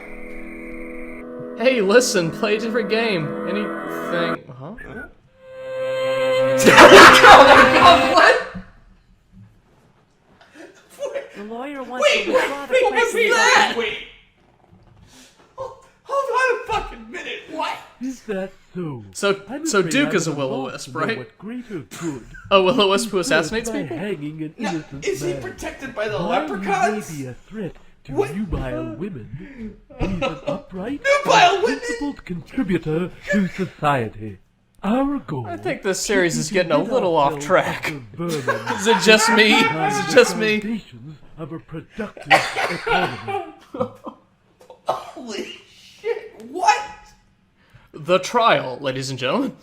Hey, listen, play a different game. Anything... Huh? Oh my god, what? The lawyer wants to withdraw the question. Wait. Hold on a fucking minute. What? Is that so? So Duke is a will-o-wisp, right? A will-o-wisp who assassinates people? Hanging an innocent Is he man. protected by the While leprechauns? He may be a threat to nubile women. He's an upright, Nubile women? principled contributor to society. Our goal. I think this series is getting a little off track. Is it just me? Is it just me? Of a productive economy. Holy shit, what? The trial, ladies and gentlemen.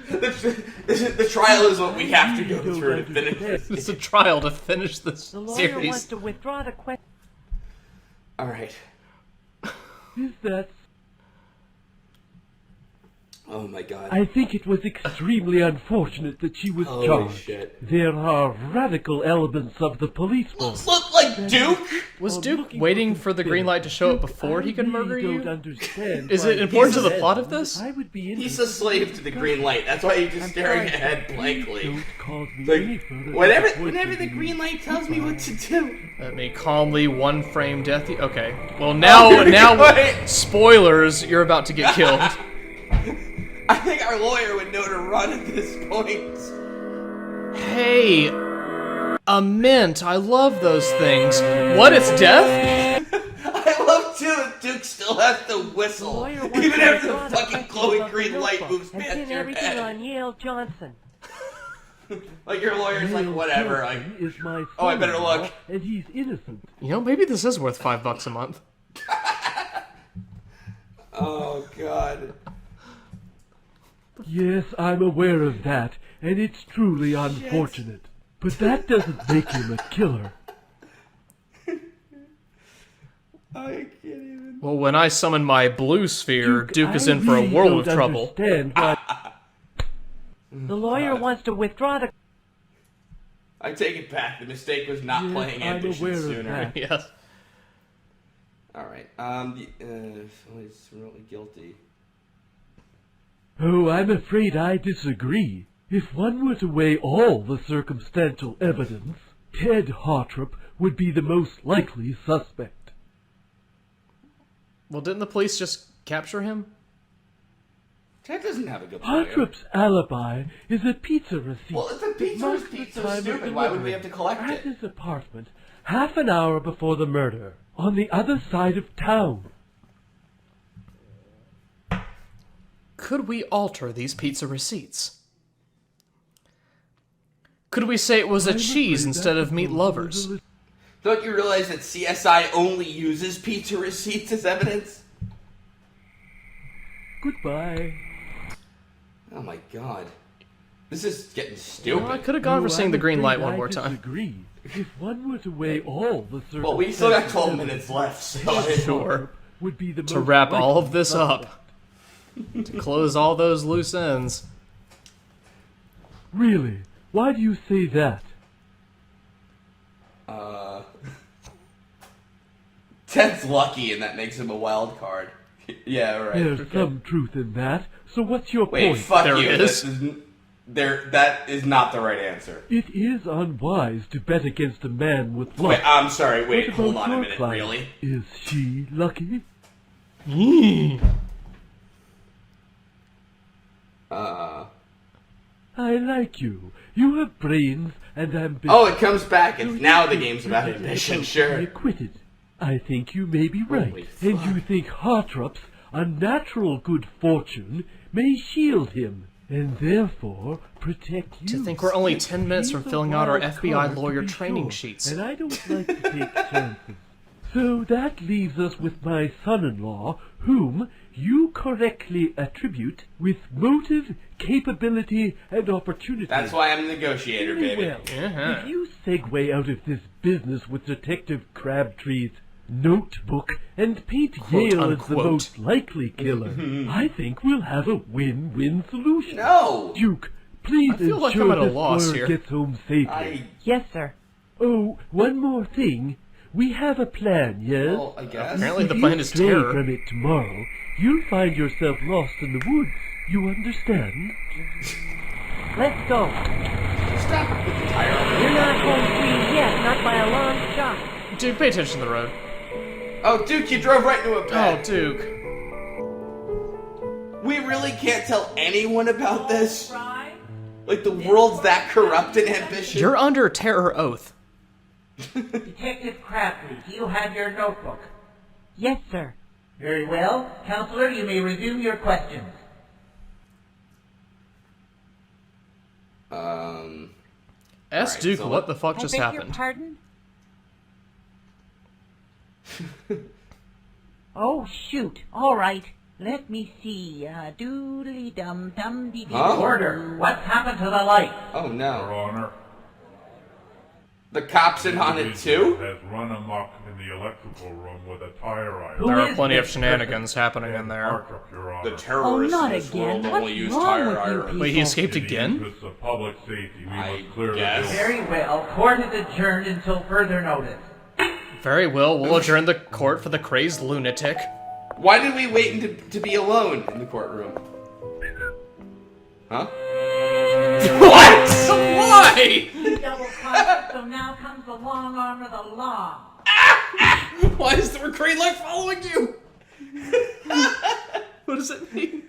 The trial is what we have to go through to finish this. It's a trial to finish this The lawyer series. wants to withdraw the question. Alright. Is that... Oh my god. I think it was extremely unfortunate that she was Holy charged. shit. There are radical elements of the police force. Look like Duke? Was Duke waiting for the green light to show up before he could murder you? Understand Is it why important to he's the plot of this? I would be He's a slave to the green light. That's why he's just staring ahead blankly. Don't cause me Like, any further whenever disappointment. the green light tells me what to do. Let me calmly one frame death. Okay. Well, now, spoilers. You're about to get killed. I think our lawyer would know to run at this point. Hey, a mint. I love those things. What? It's death? I love too that Duke still has to whistle, even after the fucking glowing green light moves And past pin your everything head. on Yale Johnson. Like your lawyer's like, whatever. Like, Is my oh, I better look. and he's innocent. You know, maybe this is worth $5 a month. Oh god. Yes, I'm aware of that, and it's truly unfortunate. But that doesn't make him a killer. I can't even. Well, when I summon my blue sphere, Duke is I in for a really world don't of trouble. understand why... The lawyer wants to withdraw the... I take it back. The mistake was not Yes, playing I'm Ambition aware of sooner. that. Yes. Alright, he's remotely guilty. Oh, I'm afraid I disagree. If one were to weigh all the circumstantial evidence, Ted Hartrop would be the most likely suspect. Well, didn't the police just capture him? Ted doesn't have a good lawyer. Hartrop's alibi is a pizza receipt. Well, if the pizza was stupid, why would we have to collect at it? his apartment half an hour before the murder, on the other side of town. Could we alter these pizza receipts? Could we say it was a cheese instead of meat lovers? Don't you realize that CSI only uses pizza receipts as evidence? Goodbye. Oh my god. This is getting stupid. Well, I could have gone for seeing the green light one more time. If one were to weigh all the Well, we still got 12 minutes left, so Sure. would be the To most wrap all likely of this up. To close all those loose ends. Really? Why do you say that? Ted's lucky and that makes him a wild card. Yeah, right. There's some truth in that. So what's your Wait, point? fuck you. That is not the right answer. It is unwise to bet against a man with luck. Wait, I'm sorry. Wait, What hold about on a your minute. client? Really? Is she lucky? I like you. You have brains and ambition. Oh, it comes back. So Now you the think game's about Bridget ambition, Evans sure. will be acquitted. I think you may be right. Holy And you think Hartrop's unnatural good fortune may shield him, and therefore protect you. To think we're only 10 minutes from He's a filling out our wild FBI card, to lawyer be training sure, sheets. And I don't like to take chances. So that leaves us with my son-in-law, whom you correctly attribute with motive, capability, and opportunity. That's why I'm a negotiator, Very baby. well. Uh-huh. If you segue out of this business with Detective Crabtree's notebook and paint Quote, Yale as the unquote. most likely killer, I think we'll have a win-win solution. No! Duke, please I feel like ensure I'm at a this loss lawyer here. gets home safely. Yes, sir. Oh, one more thing. We have a plan, yes? Well, I guess. Apparently If the plan you is stray terror. from it tomorrow, you'll find yourself lost in the woods. You understand? Let's go. Stop with the tire. You're not home free yet, not by a long shot. Duke, pay attention to the road. Oh, Duke, you drove right into a Oh, bed. Duke. We really can't tell anyone about this? Like, the world's that corrupt and ambitious? You're under terror oath. Detective Crabtree, do you have your notebook? Yes, sir. Very well. Counselor, you may resume your questions. Ask Alright, Duke so what the fuck just I beg happened. your pardon? Oh, shoot. All right. Let me see. Doodly dum dum dee dee. Huh? Order. What's happened to the light? Oh, Your no. Honor. The cops in on it, too? Has run amok in the electrical room with a tire iron. Who There are is plenty of this shenanigans happening in there. Hartrup, Your Honor. The terrorists not in this again. world What's only use wrong tire with you iron. Wait, he escaped In the again? interests of public safety, we I must clear the guess. building. Very well. Court is adjourned until further notice. Very well, we'll adjourn the court for the crazed lunatic. Why did we wait to be alone in the courtroom? Huh? What? Why? Double crossed, so now comes the long arm of the law. Why is the green light following you? What does it mean?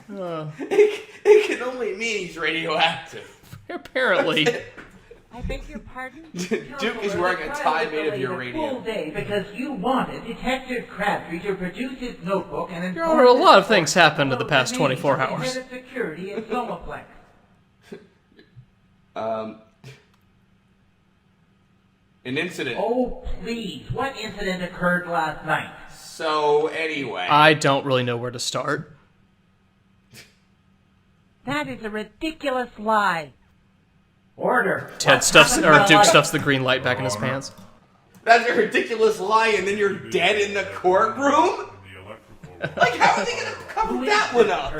It can only mean he's radioactive. Apparently. I beg your pardon? Duke is wearing a tie made of Full uranium. day because you wanted Detective Crabtree to produce his notebook and Your Honor, a lot of things happened in the past 24 hours. Head of security at Somaplex. An incident. Oh, please. What incident occurred last night? So, anyway. I don't really know where to start. That is a ridiculous lie. Order. Ted stuffs, or Duke stuffs the green light back in his pants. That's a ridiculous lie, and then you're dead in the courtroom? Like, how are they gonna cover that one up?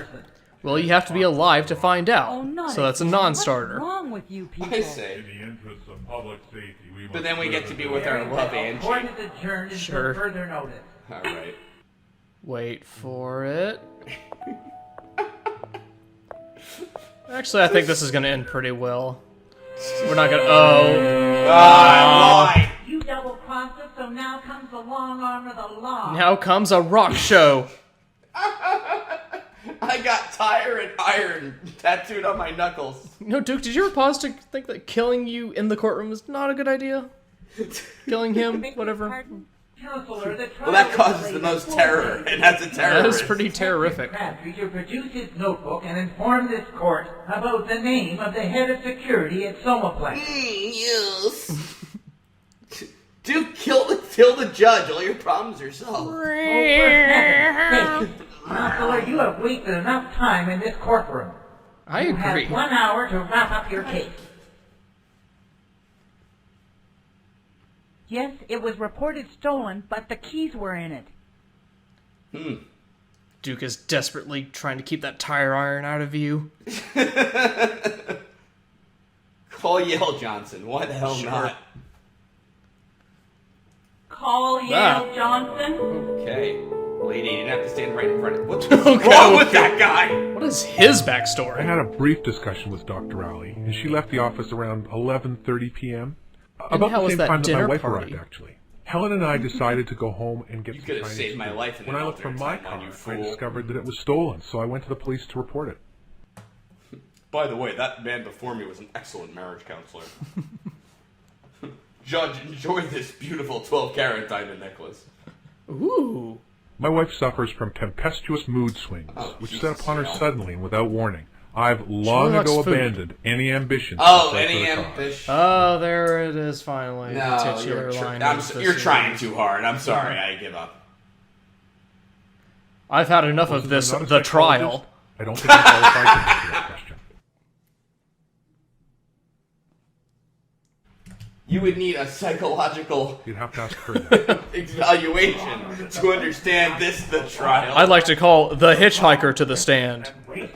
Well, you have to be alive to find out. Oh, not So that's a again. non-starter. What's wrong with you people? I say. In the interest of public safety, we But then we get to be with our love Angie. Court is adjourned until Sure. further notice. Alright. Wait for it. Actually, I think this is going to end pretty well. We're not going to... Oh. Why? You double-crossed us, so now comes the long arm of the law. Now comes a rock show. I got tire and iron tattooed on my knuckles. No, Duke, did you ever pause to think that killing you in the courtroom is not a good idea? Killing him, whatever. Counselor, the Well, that causes the most terror, and that's a terrorist. That is pretty terrific. Crabtree to produce his notebook and inform this court about the name of the head of security at Somaplex. Yes. Dude, kill the judge. All your problems are solved. Counselor, you have wasted enough time in this courtroom. I You agree. have 1 hour to wrap up your case. Yes, it was reported stolen, but the keys were in it. Duke is desperately trying to keep that tire iron out of you. Call Yale Johnson. Why the hell not? Call Yale Johnson. Okay. Lady, you didn't have to stand right in front of What's wrong with that guy? What is his backstory? I had a brief discussion with Dr. Rowley, and she left the office around 11:30 p.m. About how the was same that time that my dinner wife party? arrived, actually. Helen and I decided to go home and get You some could have Chinese saved my food. life in When an I looked for alternate my timeline, car, you I fool. discovered that it was stolen, so I went to the police to report it. By the way, that man before me was an excellent marriage counselor. Judge, enjoy this beautiful 12-carat diamond necklace. Ooh. My wife suffers from tempestuous mood swings, which set upon her suddenly and without warning. I've long likes ago food. abandoned any ambition. Any ambition? Oh, there it is finally. The No, titular line. you're trying too hard. I'm sorry. I give up. I've had enough Well, of since this, I'm not a the trial. psychologist, I don't think I'm qualified to answer that question. You would need a psychological You'd have to ask her that. evaluation to understand the trial. I'd like to call the hitchhiker to the stand. You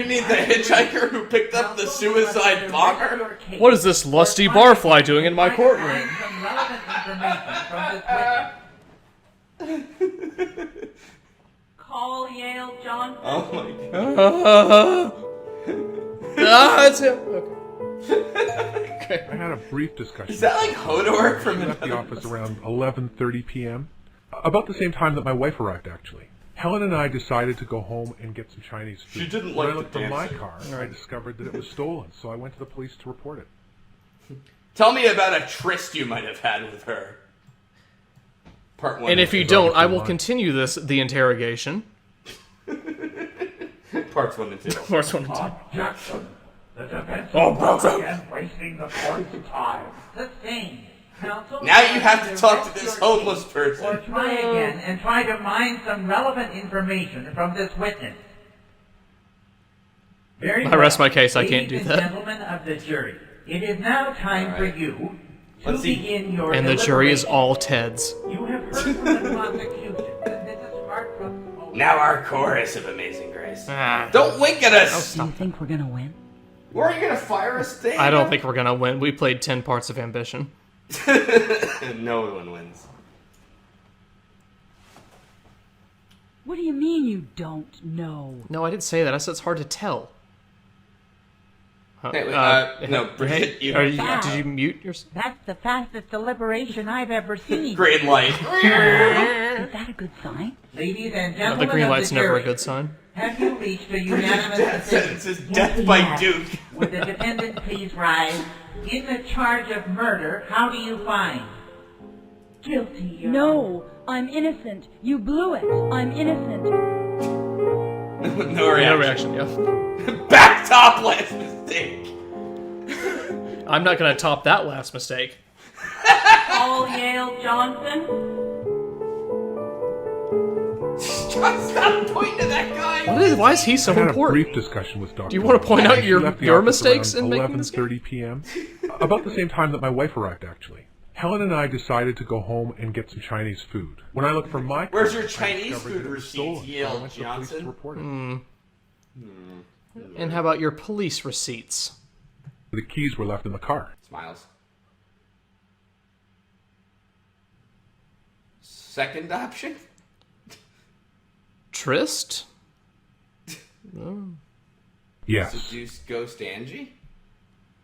need the hitchhiker who picked up the suicide bomber? What is this lusty barfly doing in my courtroom? Some relevant information from this witness. Call Yale Johnson. Oh my god. That's him. Okay. I had a brief discussion. Is that like Hodor from She left the office around 11:30 p.m. About the same time that my wife arrived, actually. Helen and I decided to go home and get some Chinese food. She didn't when like I looked the for my dancing. car, I discovered that it was stolen, so I went to the police to report it. Tell me about a tryst you might have had with her. Part 1. And if you don't, I will continue the interrogation. Parts 1 and 2. Parts 1 and 2. Objection. The defense Oh, is brother. once again wasting the court's time. Sustained. Counsel, Now you have to talk to direct this your homeless case, person. Or try again and try to mine some relevant information from this witness. Very I rest well. my case, I can't do Ladies that. and gentlemen of the jury, it is now time for you to begin your And the jury is deliberation. all Teds. You have heard from the prosecution that Mrs. Hartford... Now our chorus of Amazing Grace. Ah. Don't wink at us! Do you think we're gonna win? Or are you gonna fire us, Dave? I don't think we're gonna win. We played 10 parts of Ambition. No one wins. What do you mean you don't know? No, I didn't say that. I said it's hard to tell. No, Bridget, hey, you- did you mute yourself? That's the fastest deliberation I've ever seen. Green light. Is that a good sign? Ladies and No, gentlemen the green of light's the never jury, a good sign. have you reached a unanimous Death decision? sentence is death by Duke. Would the defendant please rise? In the charge of murder, how do you find? Guilty, Your No, I'm innocent. You blew it. I'm innocent. No reaction. No reaction, yeah. Back top last mistake. I'm not gonna top that last mistake. Call Yale Johnson. Stop pointing to that guy. Why is he so I had important? a brief discussion with Dr. Do you want to point out She your left the office mistakes around in making this game? 11:30 p.m. About the same time that my wife arrived, actually. Helen and I decided to go home and get some Chinese food. When I looked for my car, Where's your I Chinese discovered food that it was receipt, stolen, so I Yale went to the police to Johnson? report it. And how about your police receipts? The keys were left in the car. Smiles. Second option? Trist? Oh. Yes. Seduce Ghost Angie?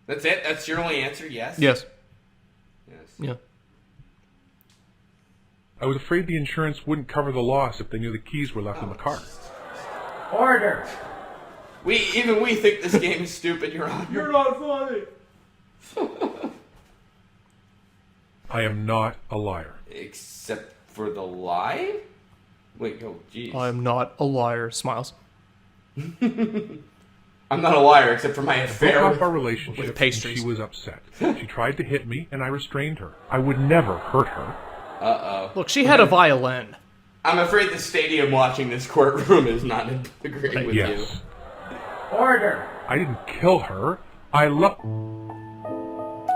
That's it? That's your only answer? Yes? Yes. Yes. Yeah. I was afraid the insurance wouldn't cover the loss if they knew the keys were left in the car. Order! Even we think this game is stupid, Your Honor. You're not funny. I am not a liar. Except for the lie? Wait, oh, jeez. I'm not a liar. Smiles. I'm not a liar, except for my affair broke off our relationship with pastries. and she was upset. She tried to hit me, and I restrained her. I would never hurt her. Uh-oh. Look, she had a violin. I'm afraid the stadium watching this courtroom is not agreeing with you. Order! I didn't kill her. I love...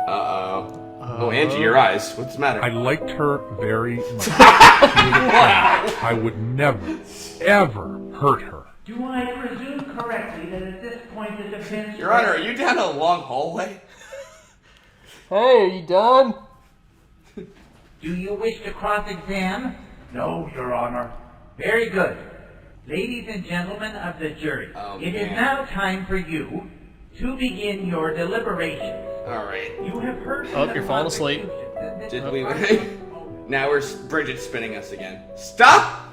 Uh-oh. Oh, Angie, your eyes. What's the matter? I liked her very much. I would never, ever hurt her. Do I presume correctly that at this point the defense... Your Honor, are you down a long hallway? Hey, are you done? Do you wish to cross-examine? No, Your Honor. Very good. Ladies and gentlemen of the jury, it is now time for you to begin your deliberations. All right. You have heard... Oh, you're falling asleep. Did we... Now Bridget's spinning us again. Stop!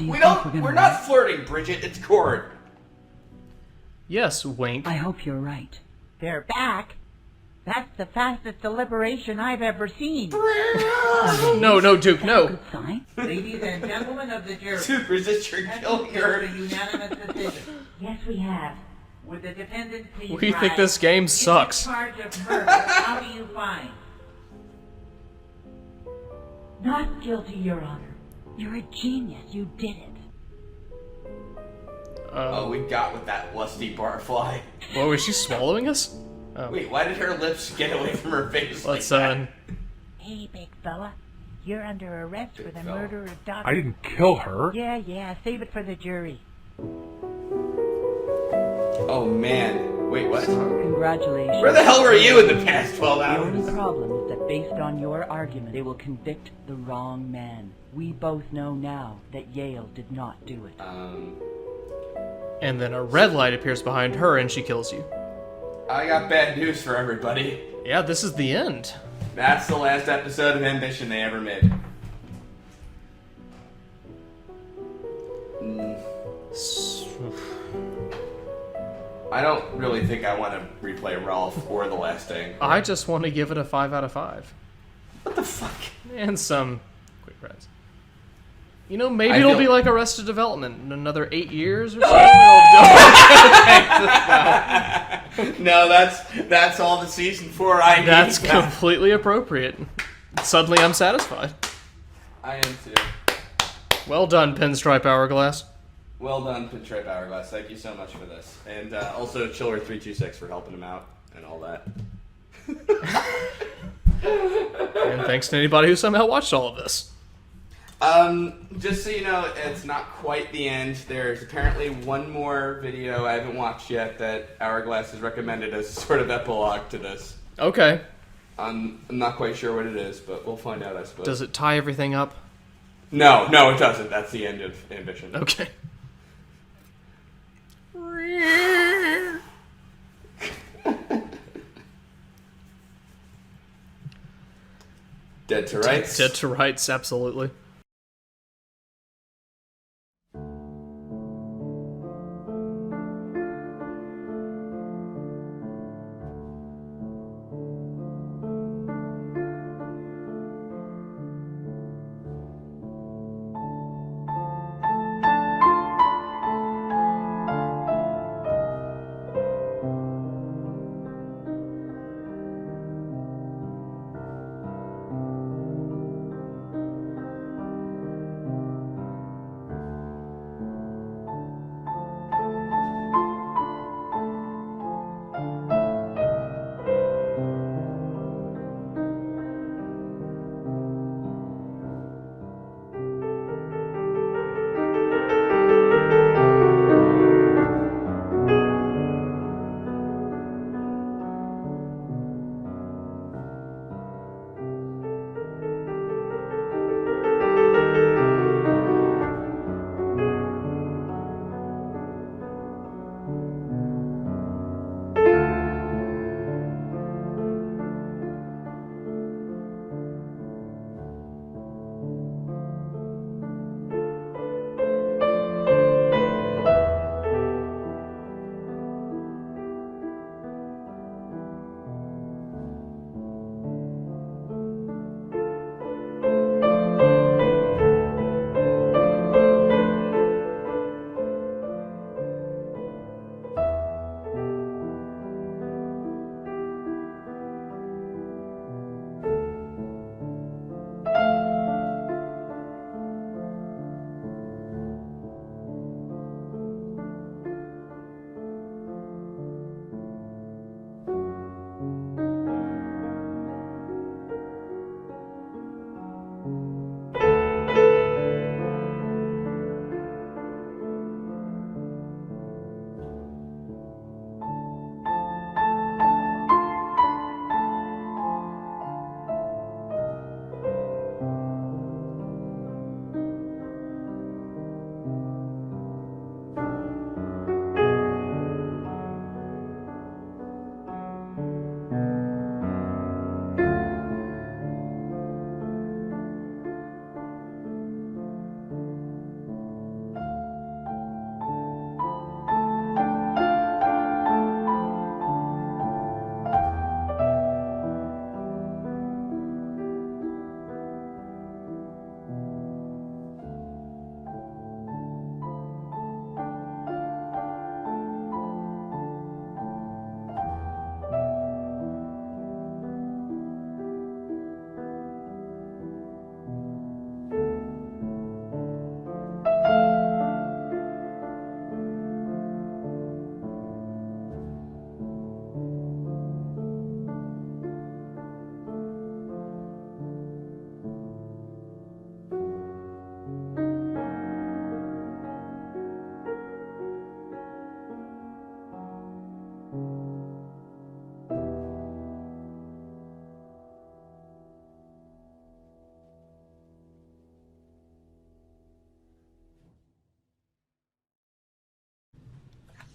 We're not flirting, Bridget. It's court. Yes, Wink. I hope you're right. They're back. That's the fastest deliberation I've ever seen. No, Duke, no. Ladies and gentlemen of the jury, Dude, Bridget, you're killing her. a unanimous decision. Yes, we have. Would the defendant please We think rise? this game In sucks. charge of murder, how do you find? Not guilty, Your Honor. You're a genius. You did it. Oh, we got with that lusty barfly. What, was she swallowing us? Oh. Wait, why did her lips get away from her face like Let's, that? Hey, big fella. You're under arrest for the murder of Dr. I didn't kill her. Yeah, save it for the jury. Oh, man. Wait, what? Congratulations. Where the hell were you in the past 12 The hours? only problem is that based on your argument, they will convict the wrong man. We both know now that Yale did not do it. And then a red light appears behind her and she kills you. I got bad news for everybody. Yeah, this is the end. That's the last episode of Ambition they ever made. I don't really think I want to replay Ralph or The Last Day. I just want to give it a 5 out of 5. What the fuck? And some quick reds. You know, maybe I it'll feel- be like Arrested Development in another 8 years or something. No, that's all the season 4 I need. That's completely appropriate. Suddenly I'm satisfied. I am too. Well done, Pinstripe Hourglass. Well done, Pinstripe Hourglass. Thank you so much for this. And also Chiller326 for helping him out and all that. And thanks to anybody who somehow watched all of this. Just so you know, it's not quite the end. There's apparently one more video I haven't watched yet that Hourglass has recommended as a sort of epilogue to this. Okay. I'm not quite sure what it is, but we'll find out, I suppose. Does it tie everything up? No, it doesn't. That's the end of Ambition. Okay. Dead to Rights? Dead to Rights, absolutely.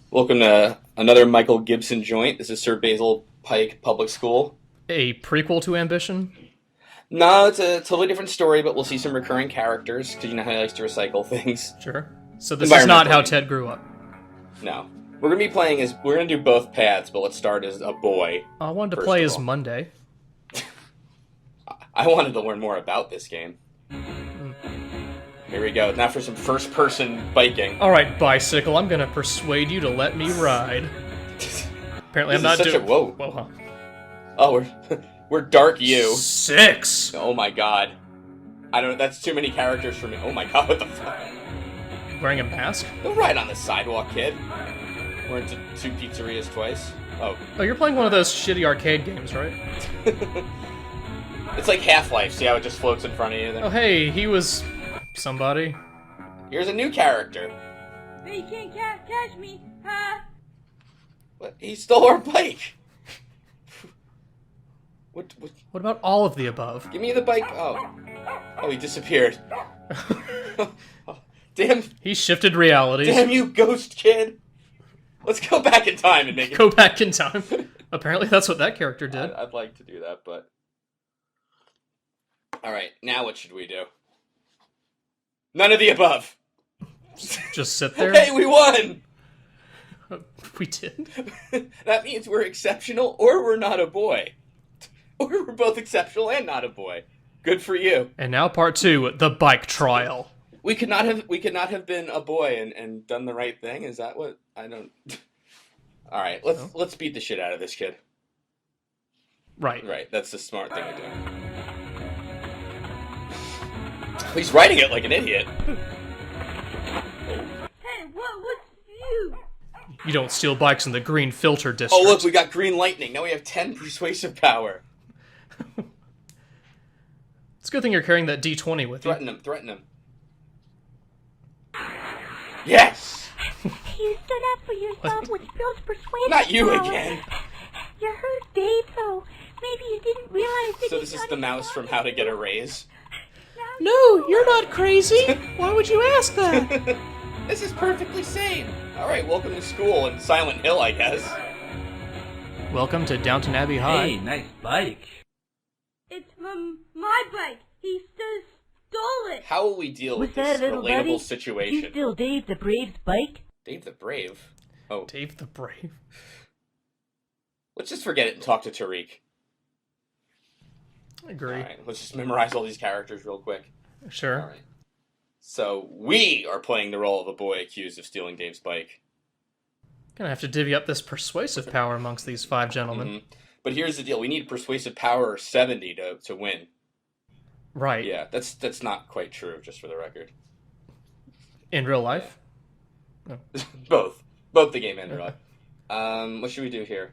Welcome to another Michael Gibson joint. This is Sir Basil Pike Public School. A prequel to Ambition? No, it's a totally different story, but we'll see some recurring characters, because you know how he likes to recycle things. Sure. So this is not how Ted grew up? No. We're going to be playing as... We're going to do both paths, but let's start as a boy. I wanted to play as Monday. I wanted to learn more about this game. Here we go. Now for some first-person biking. Alright, Bicycle, I'm gonna persuade you to let me ride. Apparently I'm not doing... Whoa. Whoa, huh? Oh, we're Dark You. 6! Oh my god. I don't... That's too many characters for me. Oh my god, what the fuck? Wearing a mask? Don't ride on the sidewalk, kid. We're into 2 pizzerias twice. Oh. Oh, you're playing one of those shitty arcade games, right? It's like Half-Life. See how it just floats in front of you there? Oh, hey, he was... somebody. Here's a new character. But you can't catch me, huh? What? He stole our bike. What? What about all of the above? Give me the bike. Oh, he disappeared. Damn. He shifted realities. Damn you, ghost kid. Let's go back in time and make it. Go back in time. Apparently, that's what that character did. I'd like to do that, but. All right, now what should we do? None of the above. Just sit there? Hey, we won! We did? That means we're exceptional, or we're not a boy. Or we're both exceptional and not a boy. Good for you. And now part 2, the bike trial. We could not have been a boy and done the right thing? Is that what... I don't... Alright, let's beat the shit out of this kid. Right. Right, that's the smart thing to do. He's riding it like an idiot. Hey, what's you? You don't steal bikes in the green filter district. Oh, look, we got green lightning. Now we have 10 persuasive power. It's a good thing you're carrying that D20 with you. Threaten him. Yes! You stood up for yourself with Phil's persuasion. Not you power. again. You hurt Dave, though. Maybe you didn't realize that So this is the mouse from How to Get a Raise? No, you're not crazy. Why would you ask that? This is perfectly sane. Alright, welcome to school in Silent Hill, I guess. Welcome to Downton Abbey High. Hey, nice bike. It's my bike. He stole it. How will we deal with that, this little relatable buddy? situation? You still Dave the Brave's bike? Dave the Brave? Oh. Dave the Brave? Let's just forget it and talk to Tariq. I agree. Alright, let's just memorize all these characters real quick. Sure. Alright. So, we are playing the role of a boy accused of stealing Dave's bike. Gonna have to divvy up this persuasive power amongst these 5 gentlemen. Mm-hmm. But here's the deal. We need persuasive power 70 to win. Right. Yeah, that's not quite true, just for the record. In real life? Yeah. Both the game and real life. What should we do here?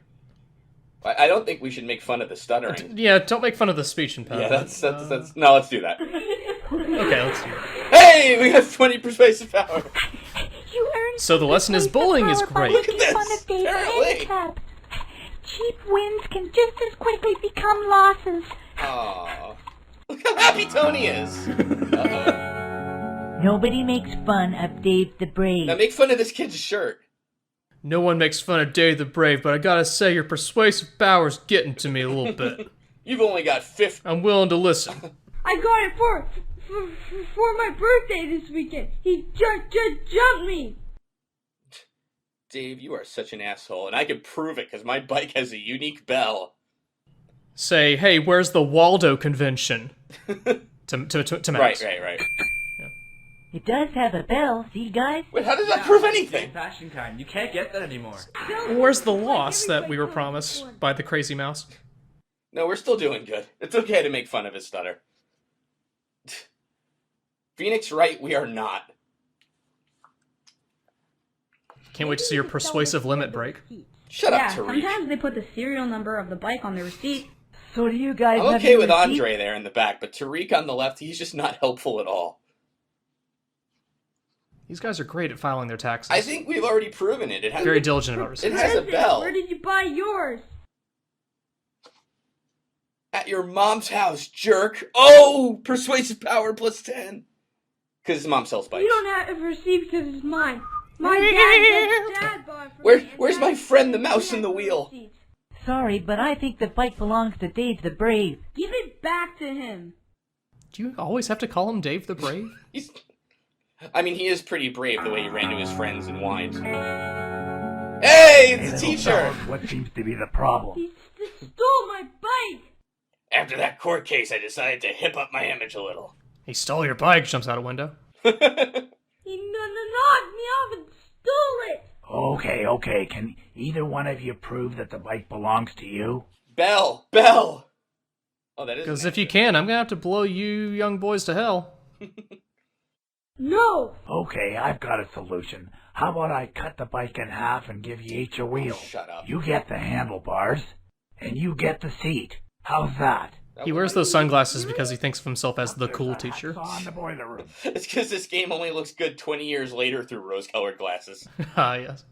I don't think we should make fun of the stuttering. Yeah, don't make fun of the speech impediment. Yeah, that's no, let's do that. Okay, let's do it. Hey, we have 20 persuasive power. You earned So the lesson is bullying is great. Look at this. Handicapped. Cheap wins can just as quickly become losses. Aww. Look how happy Tony is. Uh-oh. Nobody makes fun of Dave the Brave. Now make fun of this kid's shirt. No one makes fun of Dave the Brave, but I gotta say your persuasive power's getting to me a little bit. You've only got 50. I'm willing to listen. I got it for my birthday this weekend. He just jumped me. Dave, you are such an asshole, and I can prove it because my bike has a unique bell. Say, hey, where's the Waldo convention? to Max. Right. It does have a bell, see guys? Wait, how does that prove anything? Fashion kind. You can't get that anymore. Where's the loss that we were promised by the crazy mouse? No, we're still doing good. It's okay to make fun of his stutter. Phoenix right, we are not. Can't wait to see your persuasive limit break. Shut up, Yeah, Tariq. sometimes they put the serial number of the bike on the receipt. So do you guys I'm have okay your with receipt? Andre there in the back, but Tariq on the left, he's just not helpful at all. These guys are great at filing their taxes. I think we've already proven it. It has Very diligent about receipts. It has a bell. Where did you buy yours? At your mom's house, jerk. Oh, persuasive power plus 10. Because his mom sells bikes. You don't have a receipt because it's mine. Dad bought it for me. Where's my friend the mouse in the wheel? Sorry, but I think the bike belongs to Dave the Brave. Give it back to him. Do you always have to call him Dave the Brave? I mean, he is pretty brave the way he ran to his friends and whined. Hey, it's the teacher! What seems to be the problem? He stole my bike. After that court case, I decided to hip up my image a little. He stole your bike, jumps out a window. He knocked me off and stole it. Okay. Can either one of you prove that the bike belongs to you? Bell! Oh, that is. Because if you can, I'm gonna have to blow you young boys to hell. No! Okay, I've got a solution. How about I cut the bike in half and give you each a wheel? Shut up. You get the handlebars, and you get the seat. How's that? He wears those sunglasses because he thinks of himself as the cool teacher. On the boiler room. It's because this game only looks good 20 years later through rose-colored glasses. Ah, yes.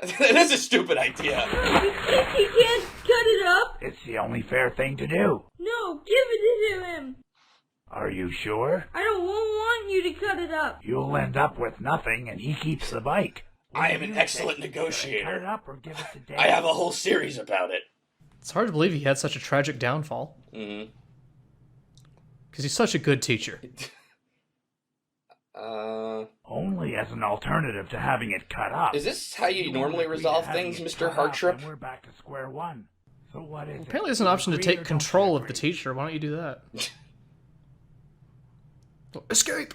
That is a stupid idea. He can't cut it up. It's the only fair thing to do. No, give it to him. Are you sure? I don't want you to cut it up. You'll end up with nothing, and he keeps the bike. I am an excellent negotiator. Cut it up or give it to Dave. I have a whole series about it. It's hard to believe he had such a tragic downfall. Mm-hmm. Because he's such a good teacher. Only as an alternative to having it cut up. Is this how you normally resolve things, Mr. Hartrip? We're back to square one. So what is Apparently there's an option to take control of the teacher. Why don't you do that? Escape!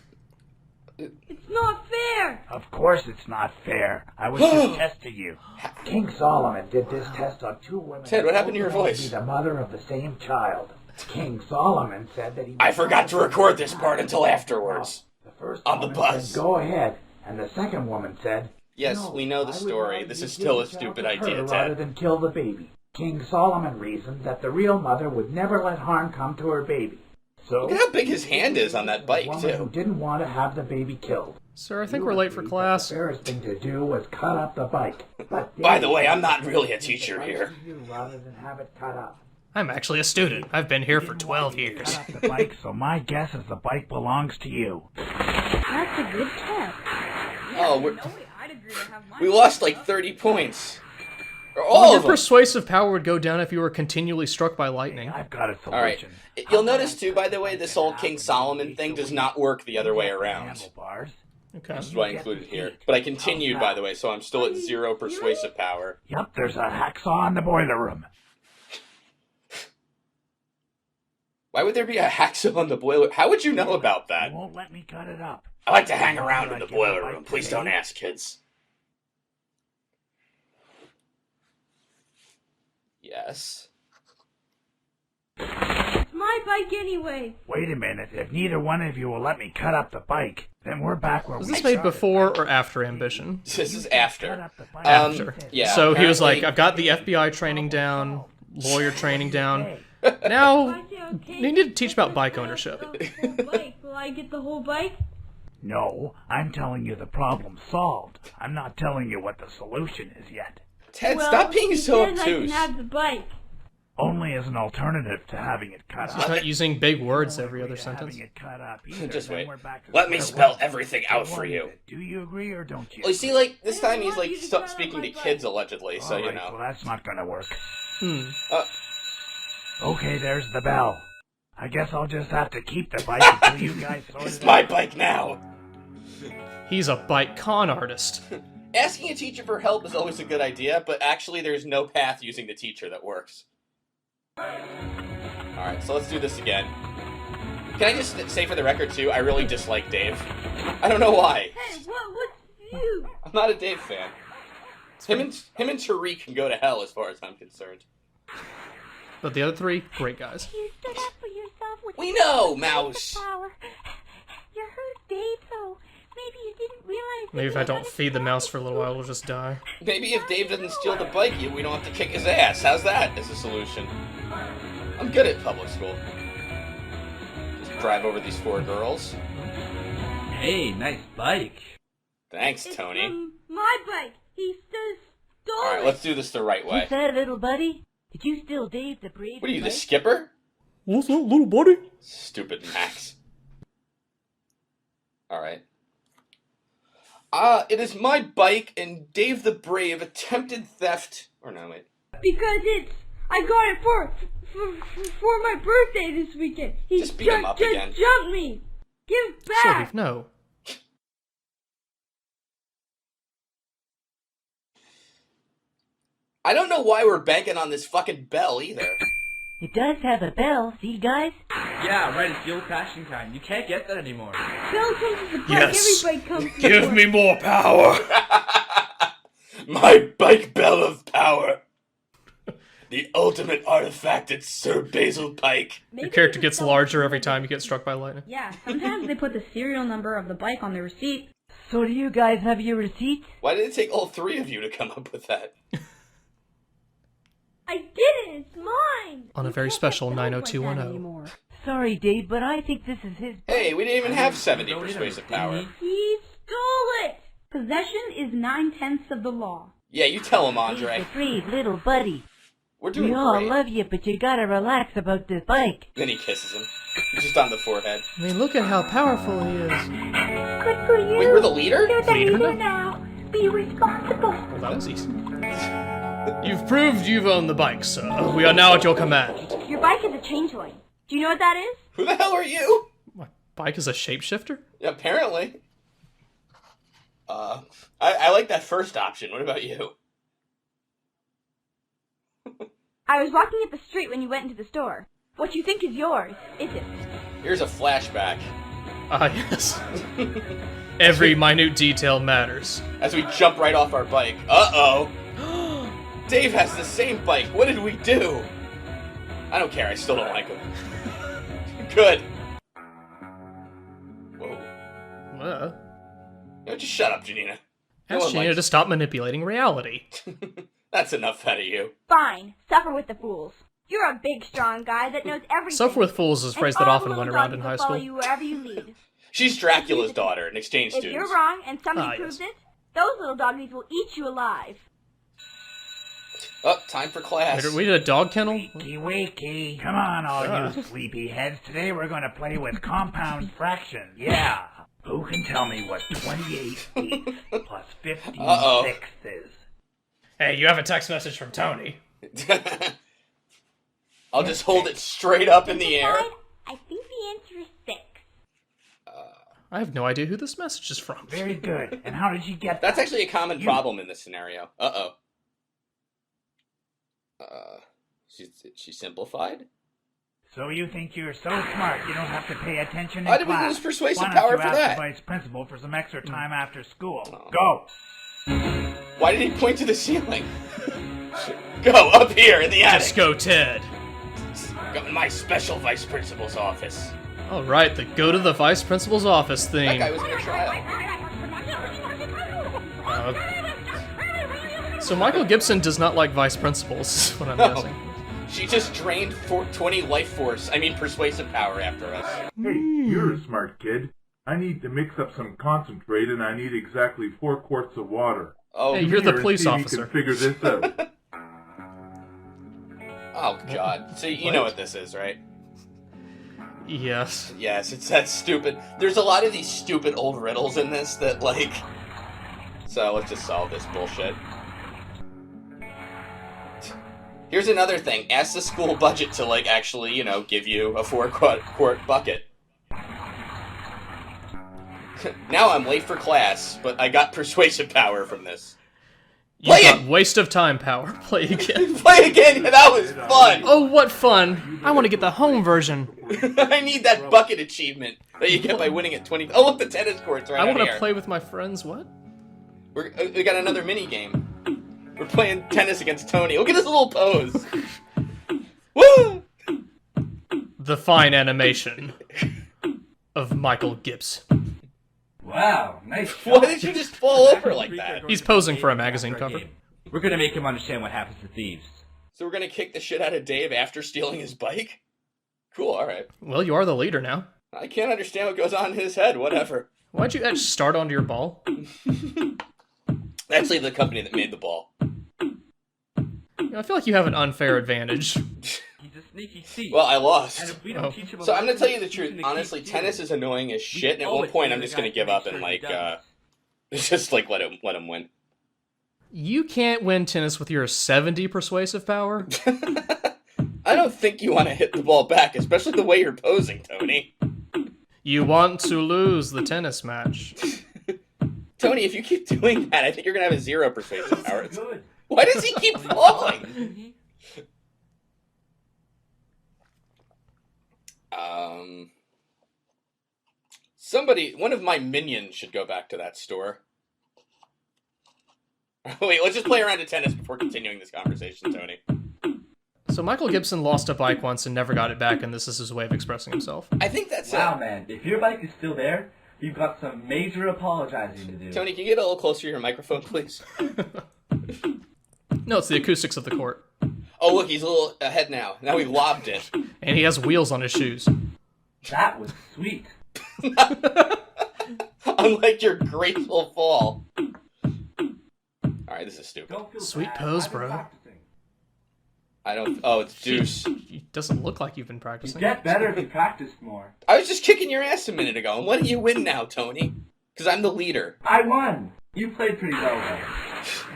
It's not fair. Of course it's not fair. I was just testing you. King Solomon did this test on two women. Ted, what happened to your voice? Be the mother of the same child. King Solomon said that he... I forgot to record this part until afterwards. The first on the woman bus. said, go ahead. And the second woman said... Yes, no, we know the I would story. rather This you is still a give the stupid child to idea, her rather Ted. than kill the baby. King Solomon reasoned that the real mother would never let harm come to her baby. So, look at how big his hand is on that bike, who too. didn't want to have the baby killed. Sir, I think we're late for class. The fairest thing to do was cut up the bike. But By the way, I'm not really a teacher here. Rather than have it cut up. I'm actually a student. I've been here for 12 years. Cut up the bike, so my guess is the bike belongs to you. That's a good test. Oh, I'd agree to have mine. we lost like 30 points. Well, your persuasive power would go down if you were continually struck by lightning. I've got a solution. All right. You'll notice, too, by the way, this whole King Solomon thing does not work the other way around. Okay. This is what I included here. But I continued, by the way, so I'm still at 0 persuasive power. Yep, there's a hacksaw in the boiler room. Why would there be a hacksaw on the boiler? How would you know about that? Won't let me cut it up. I like to hang around in the boiler room. Please don't ask, kids. Yes. It's my bike anyway. Wait a minute. If neither one of you will let me cut up the bike, then we're back where Was we this made started. before or after Ambition? This is after. After. Yeah. So he was like, apparently- I've got the FBI training down, lawyer training down. Now, you need to teach about bike ownership. Bike. Will I get the whole bike? No, I'm telling you the problem's solved. I'm not telling you what the solution is yet. Ted, Well, stop being he so says I can obtuse. have the bike. Only as an alternative to having it cut He's up. not using big words every other sentence. Having it cut up either, Just then wait. we're back to Let me square spell one. everything out for What you. is it? Do you agree or don't you? Well, you see, like, this time he's, like, speaking to kids, allegedly, so, All you right, know. well, that's not gonna work. Hmm. Okay, there's the bell. I guess I'll just have to keep the bike until you guys sort It's it my out. bike now. He's a bike con artist. Asking a teacher for help is always a good idea, but actually there's no path using the teacher that works. Alright, so let's do this again. Can I just say for the record, too, I really dislike Dave. I don't know why. Hey, what's you? I'm not a Dave fan. Him and Tariq can go to hell as far as I'm concerned. But the other three, great guys. You stood up for yourself with We know, Mouse! power. You're hurt, Dave, so maybe you didn't realize. Maybe if I don't feed the mouse for a little while, it'll just die. Maybe if Dave doesn't steal the bike, we don't have to kick his ass. How's that as a solution? I'm good at public school. Just drive over these 4 girls. Hey, nice bike. Thanks, Tony. My bike. He stole Alright, it. let's do this the right way. What's that, little buddy? Did you steal Dave the Brave? What are you, the bike? skipper? What's that, little buddy? Stupid Max. Alright. It is my bike, and Dave the Brave attempted theft. Or no, wait. Because I got it for my birthday this weekend. He Just beat him up again. jumped me. Give back. Sylvie, no. I don't know why we're banking on this fucking bell either. It does have a bell, see guys? Yeah, right, it's the old-fashioned kind. You can't get that anymore. Bell comes with the bike. Yes. Everybody comes with Give one. me more power. My bike bell of power. The ultimate artifact at Sir Basil Pike. Your character gets larger every time you get struck by lightning. Yeah, sometimes they put the serial number of the bike on the receipt. So do you guys have your receipts? Why did it take all three of you to come up with that? I did it. It's mine. On a very special 90210. Sorry, Dave, but I think this is his... Hey, we didn't even have 70 persuasive power. He stole it. Possession is 9/10 of the law. Yeah, you tell him, He's Andre. a brave little buddy. We're doing We all great. love you, but you gotta relax about this bike. Then he kisses him. Just on the forehead. I mean, look at how powerful he is. Good for you. Wait, we're the leader? You're the Leader? leader now. Be responsible. Well, that was easy. You've proved you've owned the bike, sir. We are now at your command. Your bike is a changeling. Do you know what that is? Who the hell are you? My bike is a shapeshifter? Apparently. I like that first option. What about you? I was walking up the street when you went into the store. What you think is yours isn't. Here's a flashback. Ah, yes. Every minute detail matters. As we jump right off our bike. Uh-oh. Dave has the same bike. What did we do? I don't care. I still don't like him. Good. Whoa. No, just shut up, Janina. No Ask one Janina likes- to stop manipulating reality. That's enough out of you. Fine. Suffer with the fools. You're a big, strong guy that knows everything. Suffer with fools is a phrase And that all often the went little around in doggies high will follow school. you wherever you lead. She's Dracula's daughter, an exchange If student. you're wrong and somebody Ah, proves yes. it, those little doggies will eat you alive. Oh, time for class. We did a dog kennel? Wakey, wakey. Come on, all you sleepy heads. Today we're going to play with compound fractions. Yeah. Who can tell me what 28 eighths plus 15 Uh-oh. sixths is? Hey, you have a text message from Tony. I'll just hold it straight up in the air. I think the answer is 6. I have no idea who this message is from. Very good. And how did you get That's that? actually a common problem in this scenario. Uh-oh. She simplified? So you think you're so smart you don't have to pay attention in Why did we class? lose persuasive Why don't power you for ask that? the vice principal for some extra time after school? Go. Why did he point to the ceiling? Go up here in the attic. Just go, Ted. Go in my special vice principal's office. Alright, the go to the vice principal's office That thing. guy was in a trial. So Michael Gibson does not like vice principals, is what I'm No. guessing. She just drained 20 persuasive power after us. Hey, you're a smart kid. I need to mix up some concentrate, and I need exactly 4 quarts of water. Oh, Hey, Come you're the here and police see if you officer. can figure this out. Oh, God. So you know what this is, right? Yes. Yes, it's that stupid. There's a lot of these stupid old riddles in this that, like... So let's just solve this bullshit. Here's another thing. Ask the school budget to, like, actually, you know, give you a 4-quart bucket. Now I'm late for class, but I got persuasive power from this. You got waste of time power. Play again. Play again? That was fun! Oh, what fun! I want to get the home version. I need that bucket achievement that you get by winning at 20... Oh, look, the tennis court's right I out want here. to play with my friends. What? We got another mini game. We're playing tennis against Tony. Look at this little pose. Woo! The fine animation of Michael Gibbs. Wow, nice. Why did you just fall over like that? He's posing for a magazine cover. We're gonna make him understand what happens to thieves. So we're gonna kick the shit out of Dave after stealing his bike? Cool, alright. Well, you are the leader now. I can't understand what goes on in his head, whatever. Why'd you etch start onto your ball? Actually, the company that made the ball. You know, I feel like you have an unfair advantage. He's a sneaky thief. Well, I lost. And if we don't teach him So a I'm gonna lesson, tell you the he's truth. gonna keep Honestly, stealing. tennis is annoying as shit, and at owe one it point to I'm the just guy gonna to give make up sure and, he like, does. Just like let him win. You can't win tennis with your 70 persuasive power. I don't think you want to hit the ball back, especially the way you're posing, Tony. You want to lose the tennis match. Tony, if you keep doing that, I think you're going to have a 0 persuasive power. Why does he keep falling? One of my minions should go back to that store. Wait, let's just play around at tennis before continuing this conversation, Tony. So Michael Gibson lost a bike once and never got it back, and this is his way of expressing himself. I think that's Wow, man. If your bike is still there, you've got some major apologizing to do. Tony, can you get a little closer to your microphone, please? No, it's the acoustics of the court. Oh, look, he's a little ahead now. Now we've lobbed it. And he has wheels on his shoes. That was sweet. Unlike your graceful fall. Alright, this is stupid. Sweet pose, bro. I don't... Oh, it's deuce. It doesn't look like you've been You practicing. get better if you practiced more. I was just kicking your ass a minute ago. I'm letting you win now, Tony. Because I'm the leader. I won. You played pretty well,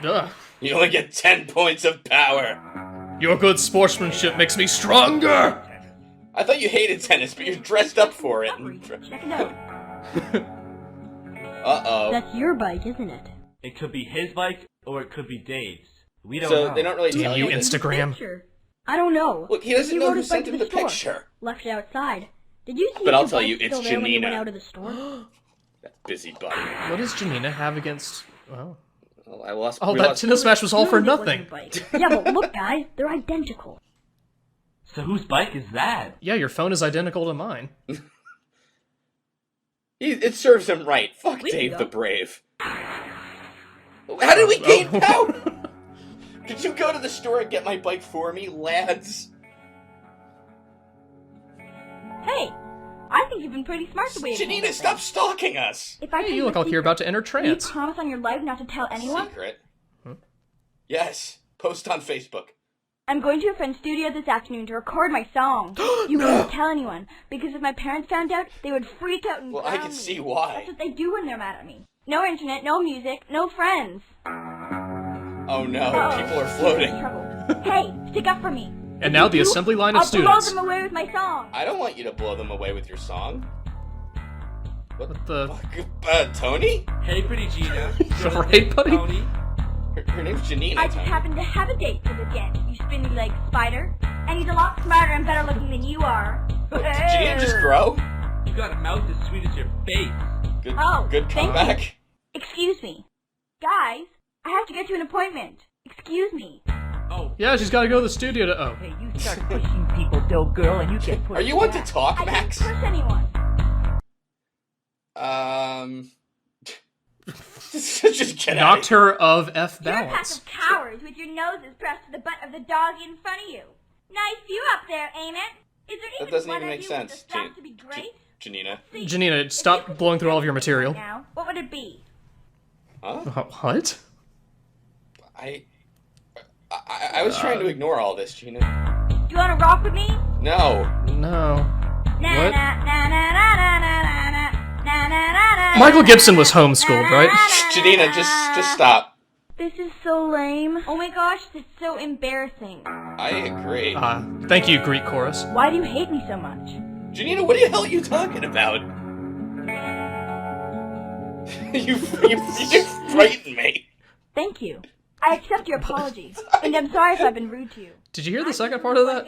though. Ugh. You only get 10 points of power. Your good sportsmanship makes me stronger! I thought you hated tennis, but you're dressed up for it. Check it out. Uh-oh. That's your bike, isn't it? It could be his bike, or it could be Dave's. We don't So know. they don't really tell you. Instagram. Picture. I don't know. Look, he doesn't know rode who his bike sent to him the the store. picture. Left it outside. Did you see But I'll your tell bike you, it's still there when you went Janina. out of the store? That busybody. What does Janina have against... Oh, Well, I lost. oh we that lost- tennis match was all for Yours wasn't nothing. a bike. Yeah, but look, guys, they're identical. So whose bike is that? Yeah, your phone is identical to mine. It serves him right. Fuck We can Dave go. the Brave. How did we gain power? Could you go to the store and get my bike for me, lads? Hey, I think you've been pretty smart the way you've handled Janina, this. stop stalking us. If I Hey, tell you look a like you're about to enter secret, will you trance. promise on your life not to tell anyone? Secret. Yes. Post on Facebook. I'm going to a friend's studio this afternoon to record my song. You can't tell anyone, because if my parents found out, they would freak out and Well, I drown can me. see why. That's what they do when they're mad at me. No internet, no music, no friends. Oh no, Uh-oh. people are floating. Trouble. Hey, stick up for me. And now the assembly line of I'll students. blow them away with my song. I don't want you to blow them away with your song. What the... Tony? Hey, pretty Gina. Right, buddy? Tony. Her name's Janina. I just happened to have a date for the weekend, you spinny leg spider. And he's a lot smarter and better looking than you are. Did Janina just grow? You got a mouth as sweet as your face. Good, Oh, good thank you. comeback. Excuse me. Guys, I have to get to an appointment. Excuse me. Oh. Yeah, she's got to go to the studio to... Oh. Hey, you start pushing people, dough girl, and you get pushed Are you one to back. talk, I Max? didn't push anyone. Just get out. Knocked her of F You're a pack balance. of cowards with your noses pressed to the butt of the dog in front of you. Nice view up there, ain't it? Is there That even doesn't one even of make you sense, with the stuff to be great? Janina. Janina, stop blowing through all of your material. Now, what would it be? Huh? What? I was trying to ignore all this, Gina. Do you want to rock with me? No. No. Na What? na na na na na na na na na na na. Michael Gibson was homeschooled, right? Janina, just stop. This is so lame. Oh my gosh, this is so embarrassing. I agree. Thank you, Greek chorus. Why do you hate me so much? Janina, what the hell are you talking about? you frightened me. Thank you. I accept your apology, and I'm sorry if I've been rude to you. Did you hear the second part of that?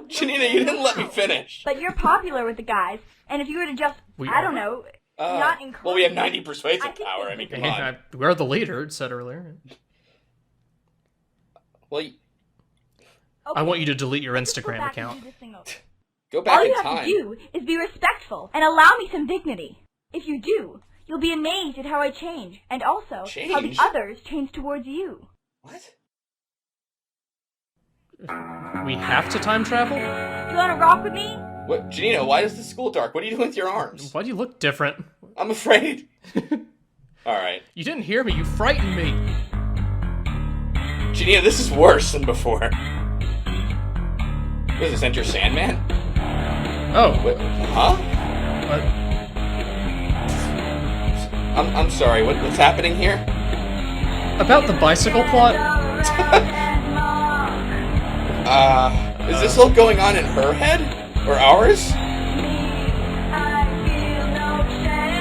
Janina, you didn't let me finish. But you're popular with the guys, and if you were to just, I don't know, not include Well, we have me, 90 persuasive I could power. think I mean, of come it. on. We're the leader, it said earlier. Well, I want you to delete your Go Instagram back and account. do this thing over. go back All in you have time. to do is be respectful and allow me some dignity. If you do, you'll be amazed at how I change, and also how the Change? others change towards you. What? We have to time travel? Do you want to rock with me? What, Janina? Why is the school dark? What are you doing with your arms? Why do you look different? I'm afraid. All right, You didn't hear me, you frightened me. Janina, this is worse than before. What is this? Enter Sandman? Oh. What, huh? I'm sorry, what's happening here? About the bicycle plot? Is this all going on in her head? Or ours?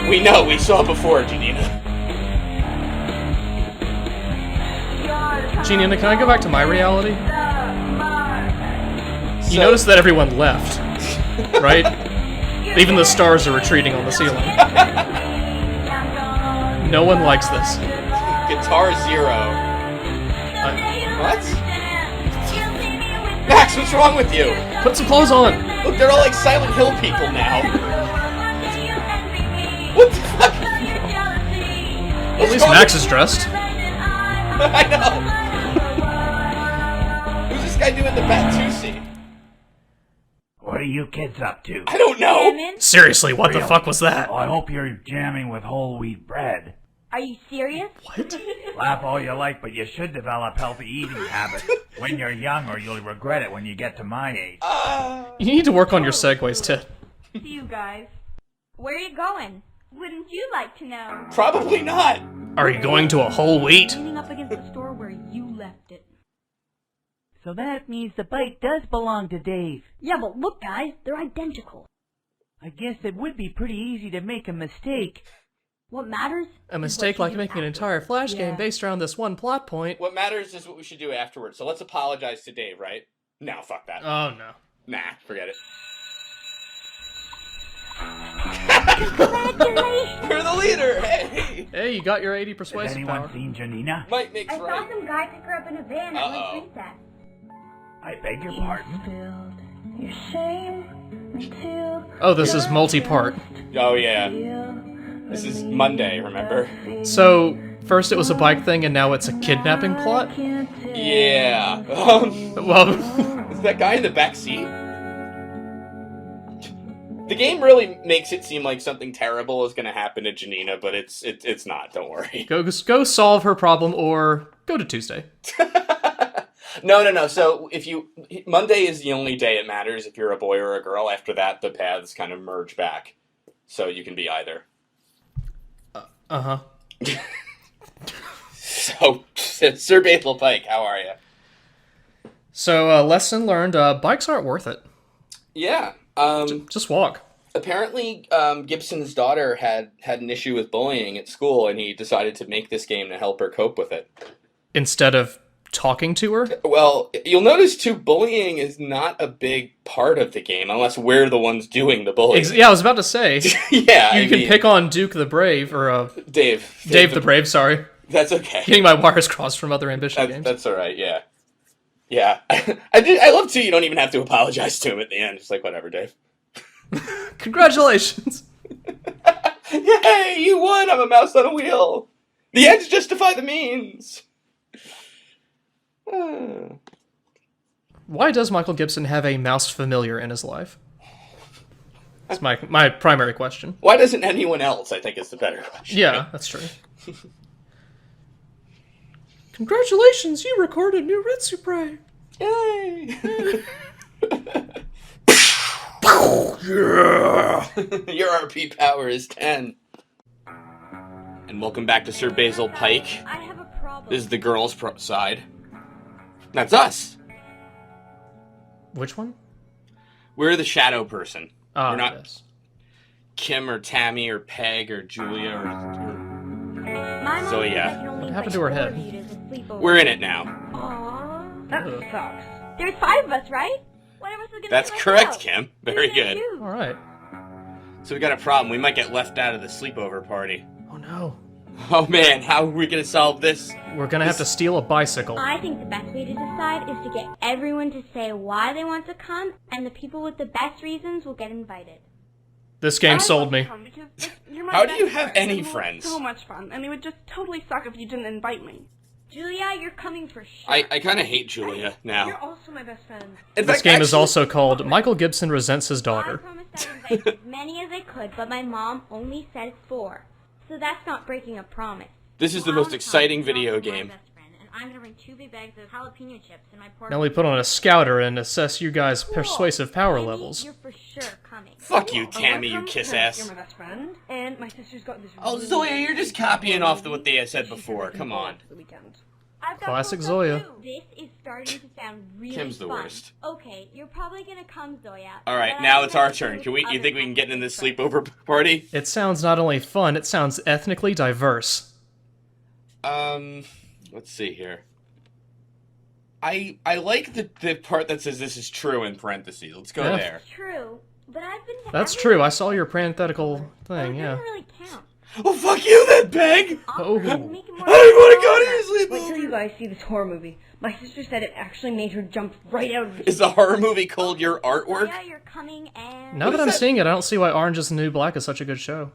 We know, we saw before, Janina. Janina, can I go back to my reality? You notice that everyone left, right? Even the stars are retreating on the ceiling. No one likes this. Guitar Zero. What? Max, what's wrong with you? Put some clothes on. Look, they're all like Silent Hill people now. What the fuck? At least Max is dressed. I know. Who's this guy doing the Batusi? What are you kids up to? I don't know. Seriously, what the fuck was that? Oh, I hope you're jamming with whole wheat bread. Are you serious? What? Laugh all you like, but you should develop healthy eating habits when you're young, or you'll regret it when you get to my age. You need to work on your segues, Tit. See you guys. Where are you going? Wouldn't you like to know? Probably not. Are you going to a whole wheat? Leaning up against the store where you left it. So that means the bike does belong to Dave. Yeah, but look, guys, they're identical. I guess it would be pretty easy to make a mistake. What matters? A mistake like making an entire Flash game based around this one plot point. What matters is what we should do afterwards. So let's apologize to Dave, right? No, fuck that. Oh, no. Nah, forget it. Congratulations! You're the leader! Hey! Hey, you got your 80 Has persuasive anyone power. seen Janina? Might makes I saw right. some guy pick her up in a van at lunch recess. I beg your pardon? Oh, this is multi-part. Oh, yeah. This is Monday, remember? So, first it was a bike thing, and now it's a kidnapping plot? Yeah. Well... Is that guy in the back seat? The game really makes it seem like something terrible is going to happen to Janina, but it's not, don't worry. Go solve her problem, or go to Tuesday. No. So Monday is the only day it matters if you're a boy or a girl. After that, the paths kind of merge back. So you can be either. Uh-huh. So, Sir Basil Pike, how are you? So, lesson learned, bikes aren't worth it. Yeah. Just walk. Apparently, Gibson's daughter had an issue with bullying at school, and he decided to make this game to help her cope with it. Instead of talking to her? Well, you'll notice, too, bullying is not a big part of the game, unless we're the ones doing the bullying. Yeah, I was about to say. Yeah, You can pick on Duke the Brave, or, Dave the Brave, sorry. That's okay. Getting my wires crossed from other Ambition games. That's alright, yeah. Yeah. I love, too, you don't even have to apologize to him at the end. It's like, whatever, Dave. Congratulations! Yay, you won! I'm a mouse on a wheel! The ends justify the means! Why does Michael Gibson have a mouse familiar in his life? That's my primary question. Why doesn't anyone else, I think, is the better question. Yeah, that's true. Congratulations, you recorded new Retsupurae! Yay! Your RP power is 10. And welcome back to Sir Basil Pike. I have a problem. This is the girls' side. That's us. Which one? We're the shadow person. Ah, We're not yes. Kim or Tammy or Peg or Julia or Zoya. What happened to her head? We're in it now. Aww. That sucks. There's 5 of us, right? What am I supposed to That's do correct, myself? Kim. Very good. Alright. So we got a problem. We might get left out of the sleepover party. Oh no. Oh man, how are we gonna solve this? We're gonna have to steal a bicycle. I think the best way to decide is to get everyone to say why they want to come, and the people with the best reasons will get invited. This game sold me. How do you have any friends? So much fun, and it would just totally suck if you didn't invite me. Julia, you're coming for sure. I kind of hate Julia now. You're also my best friend. This game is also called Michael Gibson Resents His Daughter. I invite as many as I could, but my mom only said 4. So that's not breaking a promise. This is the most exciting video game. I'm gonna bring 2 big bags of jalapeno chips in my pork. Now we put on a scouter and assess you guys' persuasive power levels. You're for sure coming. Fuck you, Tammy, you kiss ass. You're my best friend, and my sister's got this. Oh, Zoya, you're just copying off what they said before. Come on. I've got Classic full Zoya. stuff, too. This is starting to sound really Kim's the fun. worst. Okay, you're probably gonna come, Zoya. All right, but now I'm it's our gonna turn. do Can we? You other think we can get in kinds this of sleepover party? It sounds not only fun, it sounds ethnically diverse. Let's see here. I like the part that says this is true in parentheses. Let's go Yeah. there. True, but I've been. That's true, I saw your parenthetical thing, yeah. Doesn't really count. Oh, fuck you then, Peg! Oh. I don't want to go to your sleepover! Wait till you guys see this horror movie. My sister said it actually made her jump right out of the... Is the horror movie called Your Artwork? Zoya, you're coming, and Now that I'm seeing it, I don't see why Orange is the New Black is such a good show.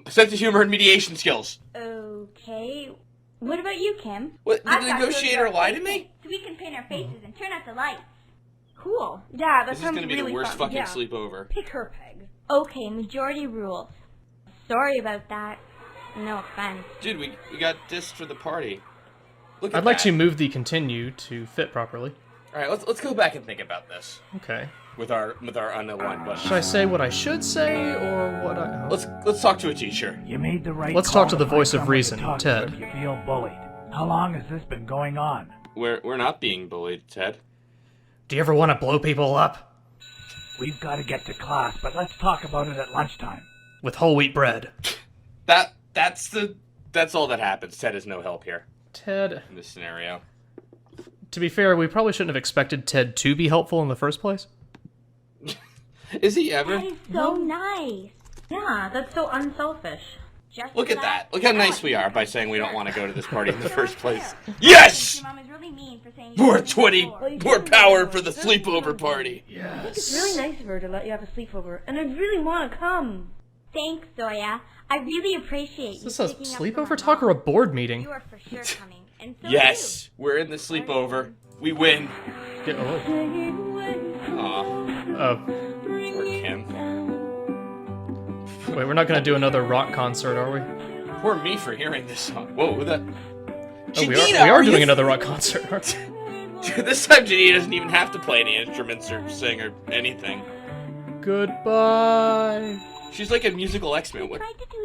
Sense of humor and mediation skills. Okay. What about you, Kim? What, did I've the got negotiator those lie to me? So we can paint our faces and turn out the lights. Cool. Yeah, that This is sounds gonna be really the worst fun. fucking Yeah. sleepover. Pick her, Peg. Okay, majority rules. Sorry about that. No offense. Dude, we got dissed for the party. Look at I'd like that. to move the continue to fit properly. All right, let's go back and think about this Okay. with our unaligned button. Should I say what I should say, or what I... Let's talk to a teacher. You made the right Let's call talk to the find voice of someone to reason, talk to Ted. if you feel bullied. How long has this been going on? We're not being bullied, Ted. Do you ever want to blow people up? We've got to get to class, but let's talk about it at lunchtime. With whole wheat bread. That's all that happens. Ted is no help here Ted... in this scenario. To be fair, we probably shouldn't have expected Ted to be helpful in the first place. Is he ever? That is so nice. Yeah, that's so unselfish. Just Look at relax. that. Look how nice we are by saying we don't want to go to this party in the first place. Yes! Your mom is really mean for saying More you 20, didn't more power for the sleepover party. I think it's really nice of her to let you have a sleepover, and I really want to come. Thanks, Zoya. I really appreciate Is you this a sticking up for sleepover my talk mom. or a board meeting? You are for sure coming, and so Yes, we're in the sleepover. We win. Get, Aw, poor Kim. Wait, we're not gonna do another rock concert, are we? Poor me for hearing this song. Whoa, who the... Oh, we Janina, are you- doing another rock concert. aren't we? This time Janina doesn't even have to play any instruments or sing or anything. Goodbye. She's like a musical X-Men. What?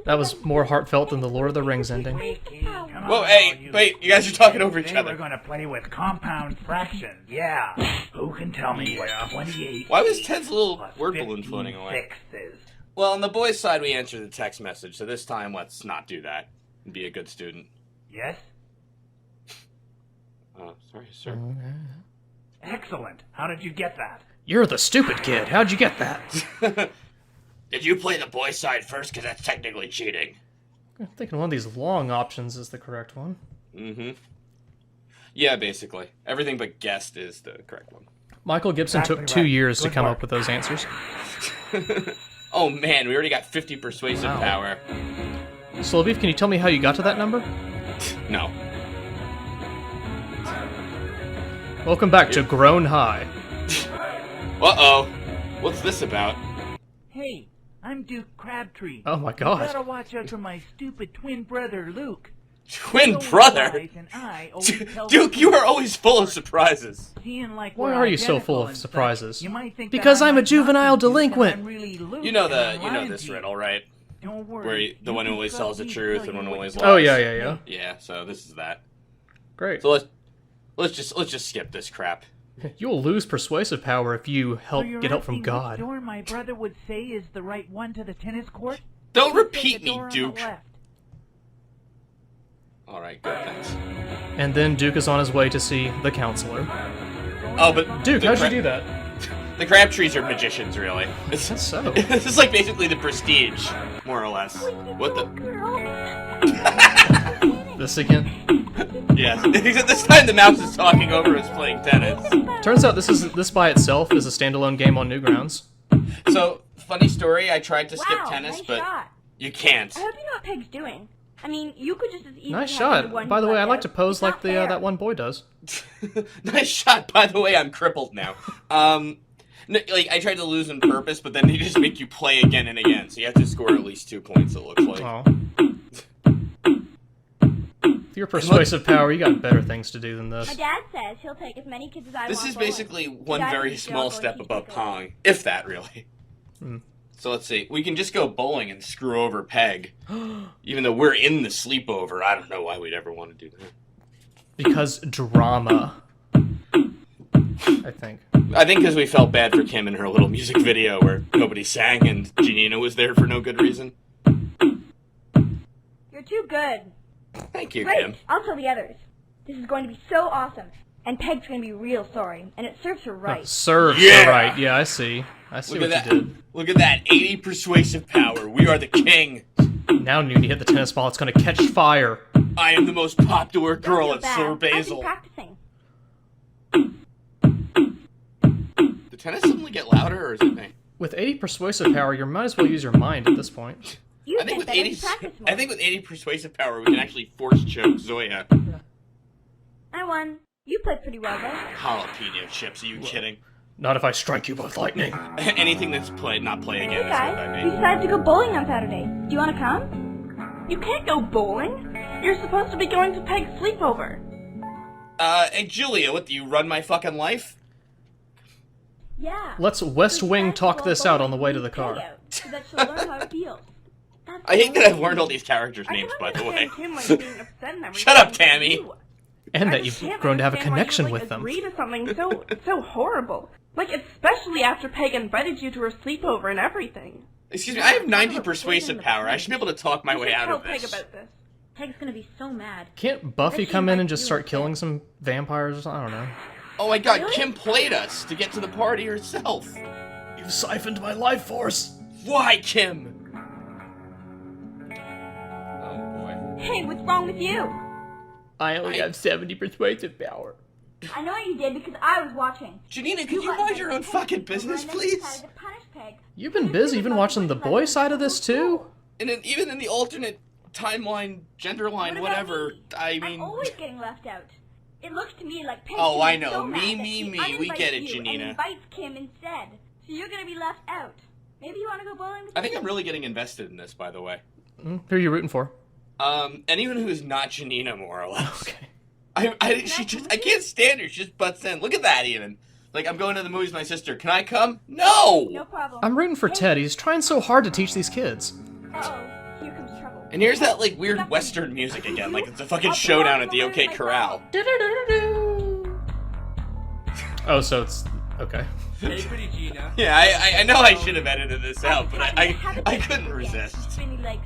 That was more heartfelt than the Lord of the Rings ending. Whoa, hey, wait, you guys are talking over each Today other. we're going to play with compound fractions. Yeah. Who can tell me what 28 Why was Ted's little plus word balloon floating away? 56 is? Well, on the boys' side, we answered the text message, so this time let's not do that and be a good student. Yes? Sorry, sir. Excellent. How did you get that? You're the stupid kid. How'd you get that? Did you play the boys' side first? Because that's technically cheating. I'm thinking one of these long options is the correct one. Mm-hmm. Yeah, basically. Everything but guest is the correct one. Michael Gibson took Exactly 2 right. years to Good come work. up with those answers. Oh man, we already got 50 persuasive Wow. power. Slowbeef, can you tell me how you got to that number? No. Welcome back to Grown High. Uh-oh. What's this about? Hey, I'm Duke Crabtree. Oh my You God. gotta watch out for my stupid twin brother, Luke. Twin He brother? always lies, and I always tell Duke, the you truth. are always full of surprises. Seeing like Why we're are you so full identical of and such, surprises? you might think Because that I I'm a might not be juvenile Duke and delinquent. I'm really Luke You know and I'm you know lying this to you. riddle, right? Don't worry. Where the you one who can always trust tells the me to truth tell and one you who always what lies. Oh, yeah. Yeah, so this is that. Great. So let's just skip this crap. You'll lose persuasive power if you So help you're get help from asking which God. door my brother would say is the right one to the tennis court? Don't He'd say repeat the me, door on the Duke. left. Alright, good, thanks. And then Duke is on his way to see the counselor. Oh, but... Duke, the how'd you Cra- do that? The Crabtrees are magicians, really. It's, That's so. This is like basically the Prestige, more or less. What the... This again? Yes, except this time the mouse is talking over us playing tennis. Turns out this by itself is a standalone game on Newgrounds. So, funny story, I tried to skip Wow, tennis, nice but shot. you can't. I hope you know what Peg's doing. I mean, you could just as easily Nice have been the shot. one By the who way, I left like out. to pose It's like not fair. that one boy does. Nice shot, by the way, I'm crippled now. Like, I tried to lose on purpose, but then they just make you play again and again, so you have to score at least 2 points, it looks like. Oh. With your persuasive power, you got better things to do than this. My dad says he'll take as many kids as I want. This is bowling. basically The one guy very who's small still step going above to Pong, if that really. So let's see. We can just go bowling and screw over Peg. Even though we're in the sleepover, I don't know why we'd ever want to do that. Because drama. I think. I think because we felt bad for Kim in her little music video where nobody sang and Janina was there for no good reason. You're too good. Thank you, Great. Kim. I'll tell the others. This is going to be so awesome. And Peg's going to be real sorry. And it serves her right. Serves Yeah. her right. Yeah, I see. I see Look what at you that. did. Look at that 80 persuasive power. We are the king. Now, when you hit the tennis ball, it's going to catch fire. I am the most popular girl Don't at feel bad. Sir I've been Basil. practicing. Did tennis suddenly get louder, or is it me? With 80 persuasive power, you might as well use your mind at this point. You I think with better 80, practice more. I think with 80 persuasive power, we can actually force choke Zoya. I won. You played pretty well, though. Jalapeno chips? Are you kidding? Not if I strike you with lightning. Anything that's played, not play again. Hey That's what guys, I we mean. decided to go bowling on Saturday. Do you want to come? You can't go bowling. You're supposed to be going to Peg's sleepover. Hey Julia, what do you run my fucking life? Yeah. Let's West Wing talk this out on the way to the car. So that she'll learn how it feels. I hate that I've learned all these characters' names, by the way. Shut up, Tammy. And that you've grown to have a connection with them. Agree to something so horrible. Like, especially after Peg invited you to her sleepover and everything. Excuse me, I have 90 persuasive power. I should be able to talk my way out Tell of Peg this. about this. Peg's gonna be so mad. Can't Buffy come in and just start killing some vampires or something? I don't know. Oh my god, Kim played us to get to the party herself. You've siphoned my life force. Why, Kim? Hey, what's wrong with you? I only have 70 persuasive power. I know you did because I was watching. Janina, could you mind your own fucking business, please? You've been busy. You've been watching the boy side of this too? And then even in the alternate timeline, gender line, whatever, I mean... I'm always getting left out. It looks to me like Peg Oh, I is know. so Me, mad me, that me. she We get it, uninvites you Janina. And invites Kim instead. So you're gonna be left out. Maybe you want to go bowling with I think me? I'm really getting invested in this, by the way. Who are you rooting for? Anyone who is not Janina, more or less. Okay. I can't stand her. She just butts in. Look at that, even. Like, I'm going to the movies with my sister. Can I come? No! No problem. I'm rooting for Ted. He's trying so hard to teach these kids. Uh-oh, here comes trouble. And here's that, like, weird Western music again. Like, it's a fucking showdown at the OK Corral. Oh, so it's... okay. Hey, pretty Gina. Yeah, I know I should have edited this out, but I couldn't resist.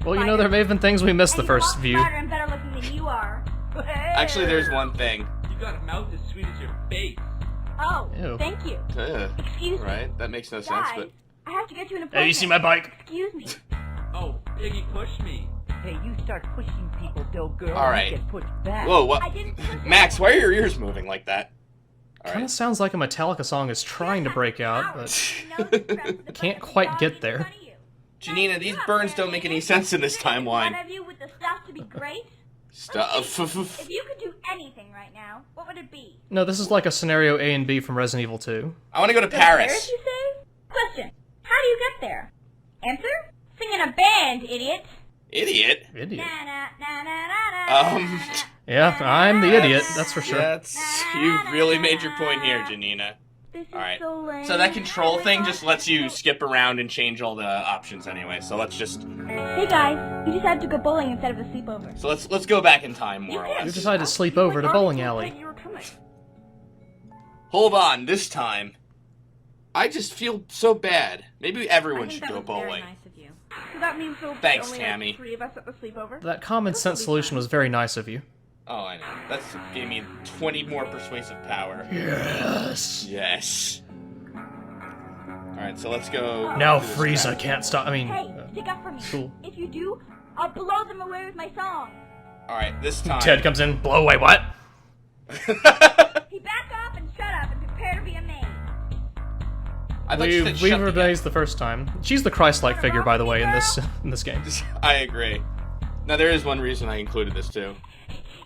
Well, you know, there may have been things we missed the first view. Smarter and better looking than you are. Actually, there's one thing. You got a mouth as sweet as your face. Oh, Ew. thank you. Excuse me. Right? That makes no sense, Guys, but... I have to get to an appointment. Hey, you see my bike? Excuse me. Oh, Piggy pushed me. Hey, you start pushing people, though, girl. All right. You get pushed back. Whoa, what? Max, why are your ears moving like that? Kind of sounds like a Metallica song is trying to break out, but can't quite get there. Janina, these burns don't make any sense in this timeline. One of you with the stuff to be great? Stuff. If you could do anything right now, what would it be? No, this is like a scenario A and B from Resident Evil 2. I want to go to Go Paris. you say? Question. How do you get there? Answer? Sing in a band, idiot. Idiot? Idiot. Um... Yeah, I'm the idiot, that's for sure. You really made your point here, Janina. Alright. So that control thing just lets you skip around and change all the options anyway, so let's just... Hey guys, we decided to go bowling instead of a sleepover. So let's go back in time, more or You less. decided to sleep over to bowling alley. Hold on, this time. I just feel so bad. Maybe everyone should go bowling. So that means there'll be Thanks, only Tammy. like 3 of us at the sleepover? That common sense solution was very nice of you. Oh, I know. That's gave me 20 more persuasive power. Yes. Yes. Alright, so let's go... Now do this Frieza back. can't stop. I mean, Hey, stick up for me. cool. If you do, I'll blow them away with my song. Alright, this time... Ted comes in, blow away what? He back off and shut up and prepare to be amazed. I thought you said We shut were the- amazed the first time. She's the Christ-like figure, by the way, in this game. I agree. Now, there is one reason I included this, too.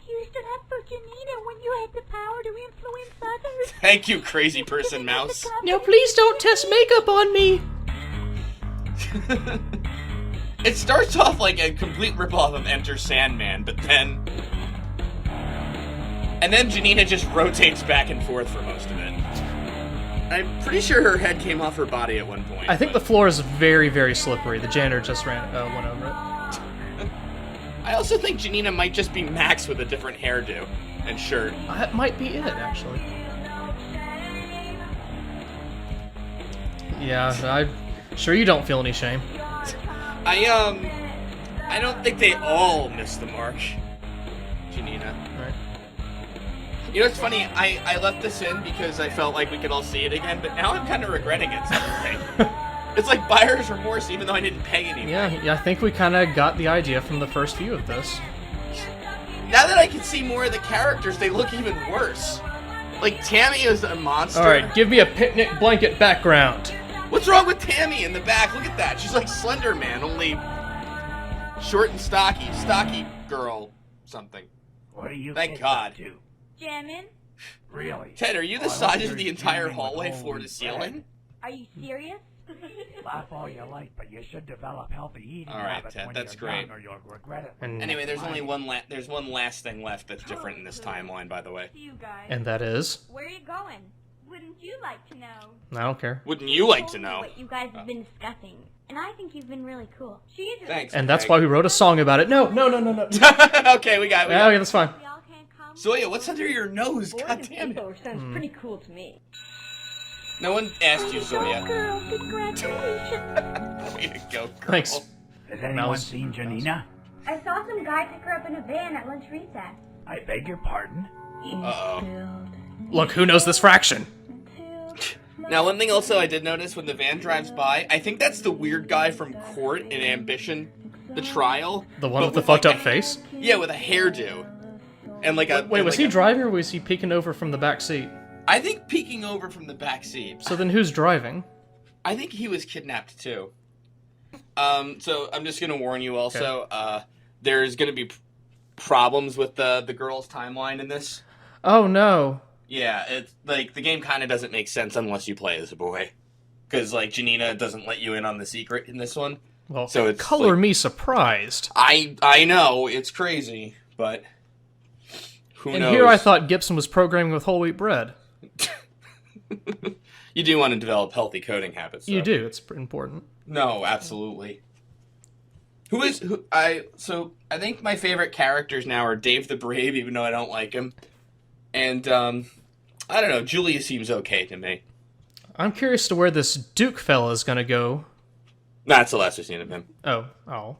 You stood up for Janina when you had the power to influence others. Thank you, crazy person mouse. Now please don't test makeup on me! It starts off like a complete ripoff of Enter Sandman, but then... And then Janina just rotates back and forth for most of it. I'm pretty sure her head came off her body at one point. I think the floor is very, very slippery. The janitor just went over it. I also think Janina might just be Max with a different hairdo and shirt. That might be it, actually. Yeah, I'm sure you don't feel any shame. I don't think they all missed the mark. Janina. Right. You know, it's funny, I left this in because I felt like we could all see it again, but now I'm kind of regretting it suddenly. It's like buyer's remorse, even though I didn't pay anything. Yeah, I think we kind of got the idea from the first view of this. Now that I can see more of the characters, they look even worse. Like, Tammy is a monster. Alright, give me a picnic blanket background. What's wrong with Tammy in the back? Look at that. She's like Slender Man, only short and stocky girl something. What are you Thank God. Jammin'? Really? Ted, are you the size of the entire hallway floor to ceiling? Are you serious? Laugh all you like, but you should develop healthy eating habits Ted, when that's you're great. young or you'll regret it. Anyway, there's only one last thing left that's different in this timeline, by the way. You guys. And that is? Where are you going? Wouldn't you like to know? I don't care. Wouldn't you like to know? What you guys have been discussing, and I think you've been really cool. She's Thanks. And that's why we wrote a song about it. No. Okay, we got it. Okay, that's fine. Zoya, what's under your nose? God damn it. Sounds pretty cool to me. No one asked you, Zoya. Girl, congratulations. Way to go, girl. Thanks. Has anyone seen Janina? I saw some guy pick her up in a van at lunch recess. I beg your pardon? Uh-oh. Look, who knows this fraction? Now, one thing also I did notice when the van drives by, I think that's the weird guy from Court in Ambition, the trial. The one with the fucked up face? Yeah, with a hairdo. And like a... Wait, was he driving or was he peeking over from the back seat? I think peeking over from the back seat. So then who's driving? I think he was kidnapped too. So I'm just gonna warn you also, there's gonna be problems with the girl's timeline in this. Oh no. Yeah, it's like the game kind of doesn't make sense unless you play as a boy, because like Janina doesn't let you in on the secret in this one. Well, so it's color like, me surprised. I know it's crazy, but who knows? And here I thought Gibson was programming with whole wheat bread. You do want to develop healthy coding habits. Though. You do. It's important. No, absolutely. I think my favorite characters now are Dave the Brave, even though I don't like him. And, I don't know, Julia seems okay to me. I'm curious to where this Duke fella is gonna go. That's the last we've seen of him. Oh.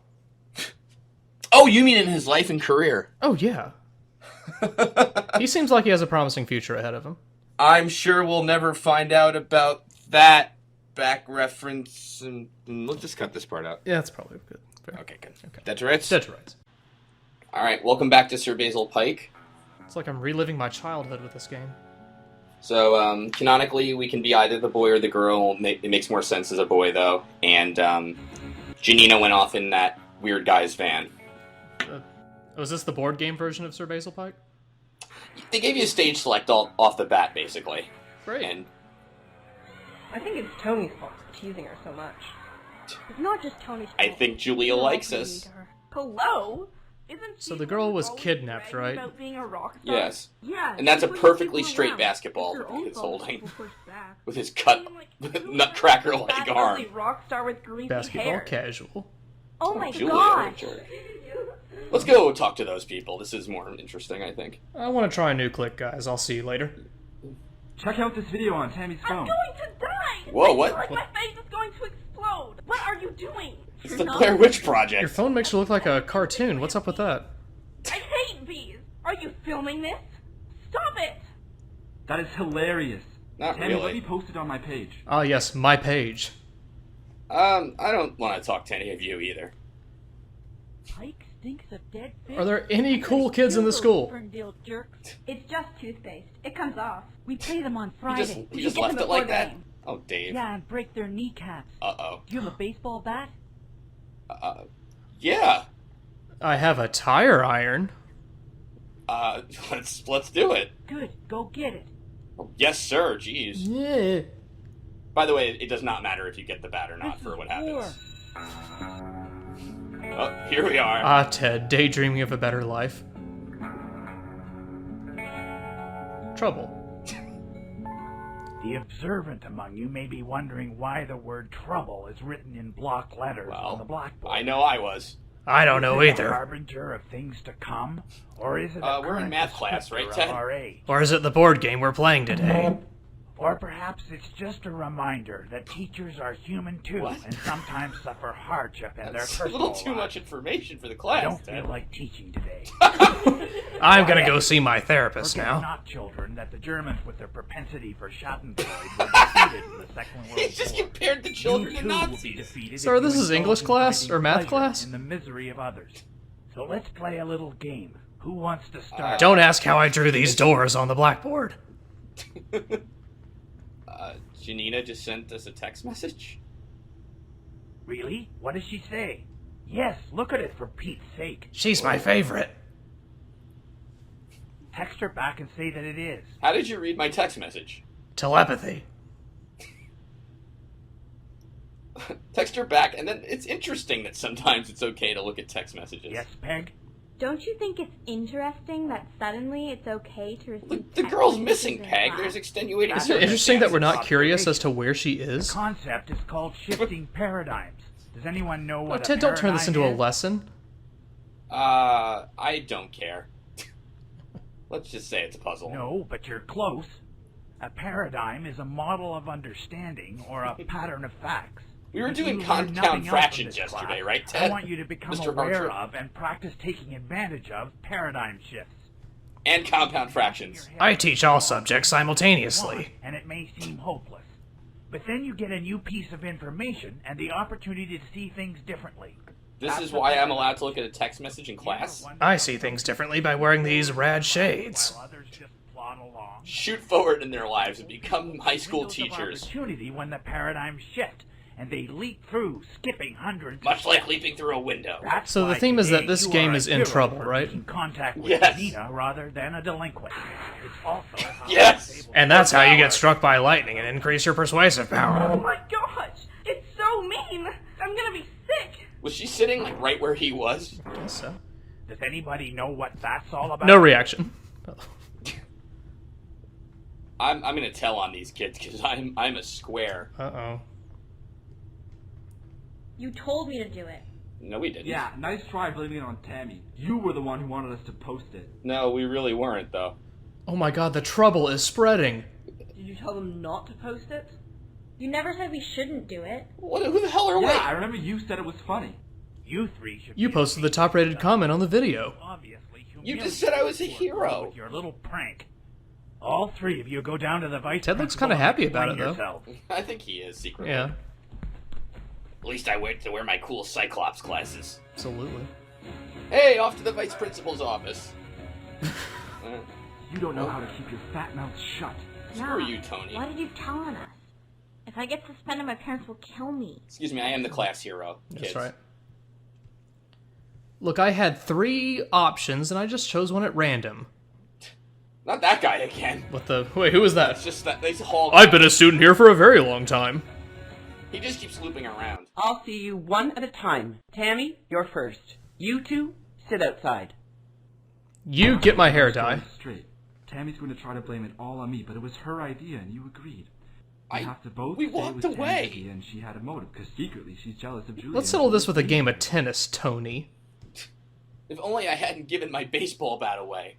Oh, you mean in his life and career? Oh, yeah. He seems like he has a promising future ahead of him. I'm sure we'll never find out about that back reference, and let's just cut this part out. Yeah, that's probably good. Fair. Okay, good. Okay. Dead to rights? Dead to rights. Alright, welcome back to Sir Basil Pike. It's like I'm reliving my childhood with this game. So, canonically, we can be either the boy or the girl. It makes more sense as a boy, though. And, Janina went off in that weird guy's van. Was this the board game version of Sir Basil Pike? They gave you a stage select off the bat, basically. Great. And I think it's Tony's fault for teasing her so much. It's not just Tony's fault. I think Julia likes us. Hello? Isn't So the girl was kidnapped, right? about being a rock star? Yes. Yeah. And that's a she pushes perfectly people straight around. basketball It's her own he's fault holding. people push back. With his cut, nutcracker-like That arm. ugly rock star with greasy Basketball hair. casual. Oh my Julia, gosh. Let's go talk to those people. This is more interesting, I think. I want to try a new click, guys. I'll see you later. Check out this video on Tammy's phone. I'm going to die! Whoa, I what? feel like my face is going to explode. What are you doing? It's the Blair Witch Project. Your phone makes you look like a cartoon. What's up with that? I hate bees. Are you filming this? Stop it! That is hilarious. Not Tammy, really. let me post it on my page. Ah, yes, my page. I don't want to talk to any of you either. Pike stinks of dead fish. Are there any cool kids in the school? Ferndale jerks. It's just toothpaste. It comes off. We play them on You Friday. just left it like that? Oh, Dave. Yeah, and break their kneecaps. Uh-oh. Do you have a baseball bat? Yeah. I have a tire iron. Let's do it. Good, go get it. Yes, sir. Jeez. Yeah. By the way, it does not matter if you get the bat or not for what happens. Oh, here we are. Ah, Ted, daydreaming of a better life. trouble. The observant among you may be wondering why the word trouble is written in block letters on the blackboard. I know I was. I don't know Is it either. a harbinger of things to come, or is it we're in math class, right, Ted? Or is it the board game we're playing today? Or perhaps it's just a reminder that teachers are human too, and sometimes suffer hardship in their That's a personal little too lives. much information for the I class, don't Ted. feel like teaching today. I'm gonna go see my therapist Forget now. not, children, that the Germans, with their propensity for Schadenfreude, were defeated in the Second World War. He just compared the children You to too will be Nazis. defeated Sir, if this you is English indulge in class finding or math pleasure class? in the misery of others. So let's play a little game. Who wants to start? Don't ask how I drew these doors on the blackboard. Janina just sent us a text message. Really? What does she say? Yes, look at it for Pete's sake. She's my favorite. Text her back and say that it is. How did you read my text message? Telepathy. Text her back, and then it's interesting that sometimes it's okay to look at text messages. Yes, Peg? Don't you think it's interesting that suddenly it's okay to receive The text girl's messages missing, in Peg. class? There's extenuating Is it interesting that we're not Observation. curious as to where she The is? concept is called shifting paradigms. Does anyone know Oh, what Ted, a don't turn this into a paradigm is? lesson. I don't care. Let's just say it's a puzzle. No, but you're close. A paradigm is a model of understanding or a pattern of facts. We were If doing you learn compound nothing else from fractions this yesterday, class, right, I Ted? want you to become Mr. aware Archer? of and practice taking advantage of paradigm shifts. And compound fractions. I teach all subjects simultaneously. And it may seem hopeless. But then you get a new piece of information and the opportunity to see things differently. This is why I'm allowed to look at a text message in class? I see things differently by wearing these rad shades. Shoot forward in their lives and become high school teachers. Opportunity when the paradigms shift and they leap through, skipping hundreds. Much like leaping through a window. That's So the why theme is that today this you game are a is in hero trouble, for right? making contact with Yes. Nina rather than a delinquent. It's also how Yes! And that's how you get struck by lightning and increase your persuasive Oh power. my gosh! It's so mean! I'm gonna be sick! Was she sitting like right where he was? I guess so. Does anybody know what that's all about? No reaction. I'm gonna tell on these kids because I'm a square. Uh-oh. You told me to do it. No, we didn't. Yeah, nice try blaming it on Tammy. You were the one who wanted us to post it. No, we really weren't though. Oh my god, the trouble is spreading. Did you tell them not to post it? You never said we shouldn't do it. Who the hell are we? Yeah, I remember you said it was funny. You three should You be posted the top-rated comment on the video. obviously You just said I was a humiliated hero. with your little prank. All three of you go down to the vice Ted looks principal kinda and happy about explain it, though. yourselves. I think he is secretly. Yeah, At least I wait to wear my cool Cyclops glasses. absolutely. Hey, off to the vice principal's office. You don't know how to keep your fat mouth shut. Screw you, Tony. Why did you tell on us? If I get suspended, my parents will kill me. Excuse me, I am the class hero. That's Kids. right. Look, I had 3 options, and I just chose one at random. Not that guy again. What the... Wait, who was that? It's just that they haul. I've been a student here for a very long time. He just keeps looping around. I'll see you one at a time. Tammy, you're first. You two, sit outside. You get my hair dye. Straight. Tammy's going to try to blame it all on me, but it was her idea and you agreed. We have to both we stay walked with Tammy's away. idea, and she had a motive because secretly she's jealous of Julia. Let's settle this with a game of tennis, Tony. If only I hadn't given my baseball bat away.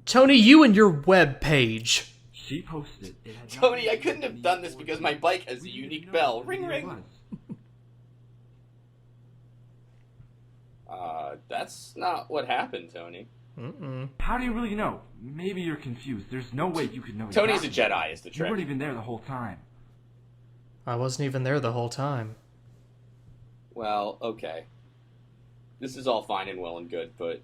Tony, you and your web page. She posted it. It had Tony, I couldn't have done this because my bike has a unique bell. Ring, ring. That's not what happened, Tony. Mm-mm. How do you really know? Maybe you're confused. There's no way you could know. Tony's exactly. a Jedi, is the You trick. weren't even there the whole time. I wasn't even there the whole time. Well, okay. This is all fine and well and good, but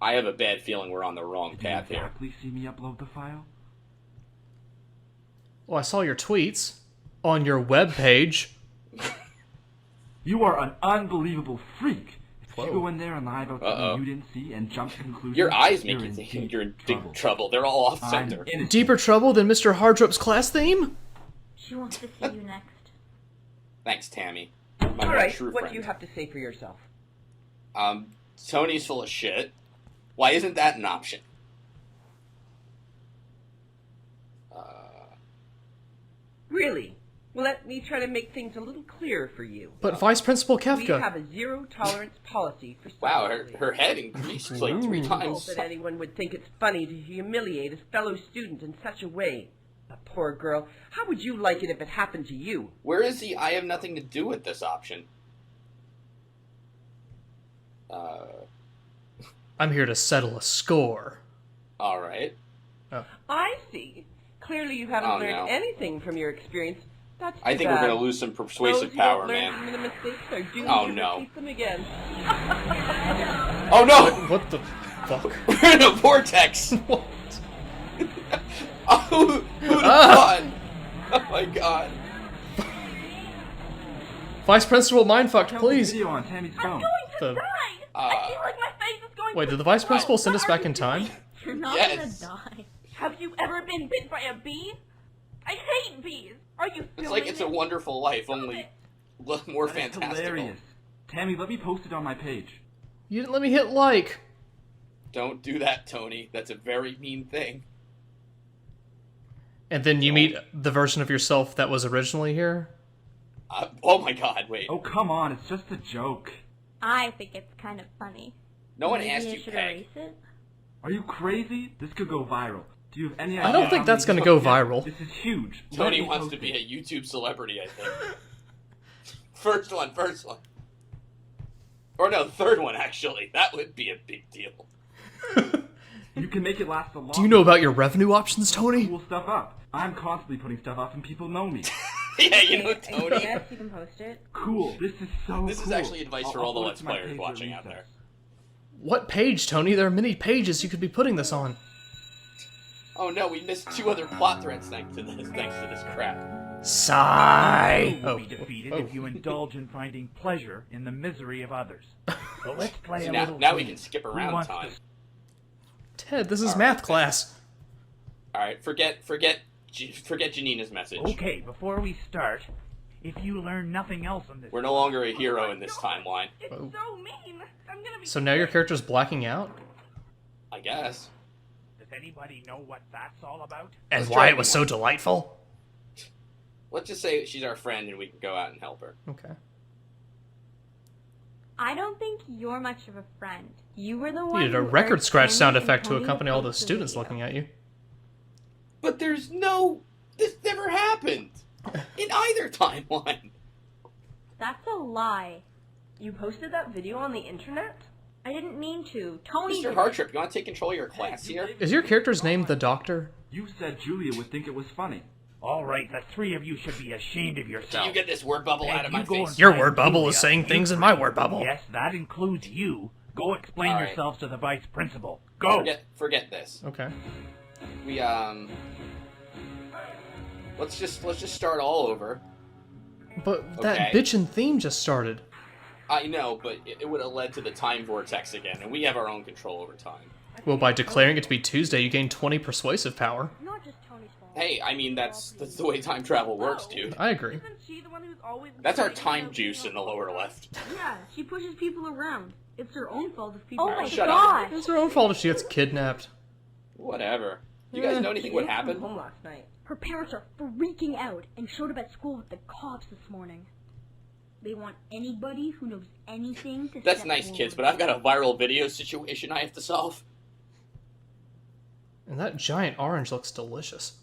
I have a bad feeling we're on the wrong path Can you here. please see me upload the file? Oh, I saw your tweets on your web page. You are an unbelievable freak. If Whoa. you go in there and lie about Uh-oh. something you didn't see and jump to conclusions, Your eyes make you're you in think deep you're in big trouble. They're all off I'm center. innocent. Deeper trouble than Mr. Hardrop's class theme? She wants to see you next. Thanks, Tammy. All My right, true what friend. do you have to say for yourself? Tony's full of shit. Why isn't that an option? Really? Well, let me try to make things a little clearer for you. But Vice Principal We Kefka. have a zero-tolerance policy for Wow, her head increased like 3 I hope times. that anyone would think it's funny to humiliate a fellow student in such a way. A poor girl. How would you like it if it happened to you? Where is the I have nothing to do with this option? I'm here to settle a score. Alright. I see. Clearly you haven't Oh, learned no. anything from your experience. That's I too think bad. we're gonna lose some persuasive Those who power, don't learn man. from the mistakes are doomed Oh, to no. repeat them again. Oh no! What the fuck? We're in a vortex! What? Oh, who'd have thought? Oh my god. Vice Principal mindfucked, please. Video on Tammy's phone. The- I feel like my face is going Wait, to did the Vice Principal send us back in time? You're not Yes. gonna die. Have you ever been bit by a bee? I hate bees. Are you It's filming like It's a this? Wonderful Life, only more That is fantastical. hilarious. Tammy, let me post it on my page. You didn't let me hit like. Don't do that, Tony. That's a very mean thing. And then you meet the version of yourself that was originally here? Oh my god, wait. Oh, come on, it's just a joke. I think it's kind of funny. No one Maybe asked I you, should Peg. erase it. Are you crazy? This could go viral. Do you have any idea? I don't think how that's many gonna go people- viral. This is huge. Tony Let me wants post to be it. a YouTube celebrity, I think. First one. Or no, third one, actually. That would be a big deal. You can make it last a long. Do you know about your revenue options, Tony? Cool stuff up. I'm constantly putting stuff up and people know me. Yeah, you know, Tony. Yes, you can post it. Cool. This is so This is cool. actually advice for I'll all the upload it Let's to my Players page watching at out there. recess. What page, Tony? There are many pages you could be putting this on. Oh no, we missed 2 other plot threads thanks to this crap. Sigh. You will be defeated if you indulge in finding pleasure in the misery of others. So let's play a little Now we game. can skip Who around wants time. to- Ted, this is All math right, class. Alright, forget Janina's message. Okay, before we start, if you learn nothing else on this, We're no longer a hero in this timeline. It's so mean. I'm gonna be. So now your character's blacking out? I guess. does anybody know what that's all about? And Let's why try it was so delightful? Let's just say she's our friend and we can go out and help her. Okay. I don't think you're much of a friend. You were the You one. needed a who record urged scratch Tony sound and effect to Tony accompany all the post the students video. looking at you. But there's no... This never happened. In either timeline. That's a lie. You posted that video on the internet? I didn't mean to. Tony Mr. did it. Hardtrip, you want to take control of your class here? Is your character's name the Doctor? You said Julia would think it was funny. All right, the 3 of you should be ashamed of Can yourself. you get this word bubble Peg, out of my you go face? and Your find word bubble is Julia. saying things You- in my word bubble. Yes, that includes you. Go explain All right. yourselves to the vice principal. Go. Forget this. Okay. We let's just start all over. But that Okay. bitchin' theme just started. I know, but it would have led to the time vortex again, and we have our own control over time. Well, by declaring it to be Tuesday, you gain 20 persuasive power. Not just Tony's fault. Hey, I mean that's the way time travel works, dude. I agree. Isn't she the one who's always... That's our time juice in the lower left. Yeah, she pushes people around. It's her own fault if people... Oh Alright, my shut god. It's her own fault if she gets kidnapped. Whatever. You guys know anything what From happened? home last night. Her parents are freaking out and showed up at school with the cops this morning. They want anybody who knows anything to That's step nice, forward. kids, but I've got a viral video situation I have to solve. And that giant orange looks delicious.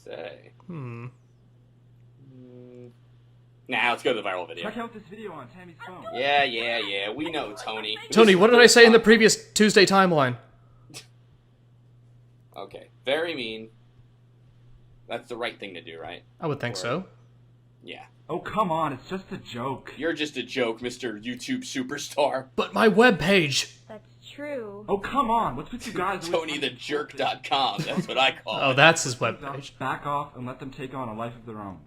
Say. Hmm. Nah, let's go to the viral video. Check out this video on Tammy's phone. Yeah, we know, Tony. Tony, what did I say in the previous Tuesday timeline? Okay, very mean. That's the right thing to do, right? I would think so. Yeah. Oh, come on, it's just a joke. You're just a joke, Mr. YouTube superstar. But my webpage! That's true. Oh, come on, what's with you guys? TonyTheJerk.com, that's what I call Oh, it. that's his webpage. Back off and let them take on a life of their own.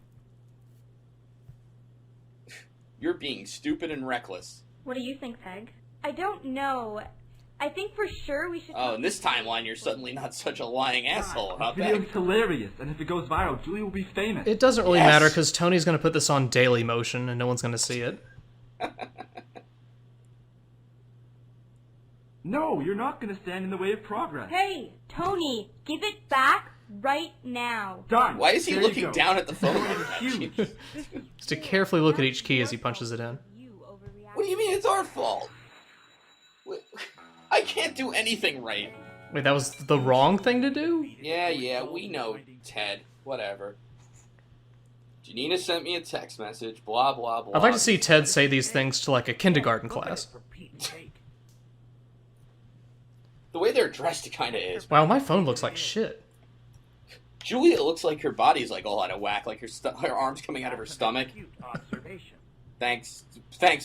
You're being stupid and reckless. What do you think, Peg? I don't know. I think for sure we should... Oh, in this timeline, you're suddenly not such a lying asshole, huh, The video's Beck? hilarious, and if it goes viral, Julia will be famous. It doesn't really Yes. matter because Tony's going to put this on Daily Motion and no one's going to see it. No, you're not going to stand in the way of progress. Hey, Tony, give it back. right now. Done. Why is he There you looking go. down at the phone? Huge. Just to carefully look at each key as he punches it in. What do you mean it's our fault? I can't do anything right. Wait, that was the wrong thing to do? Yeah, we know, Ted. Whatever. Janina sent me a text message, blah, blah, blah. I'd like to see Ted say these things to, like, a kindergarten class. The way they're dressed kind of is. Wow, my phone looks like shit. Julia looks like her body's, like, all out of whack, like her arms coming out of her stomach. Thanks,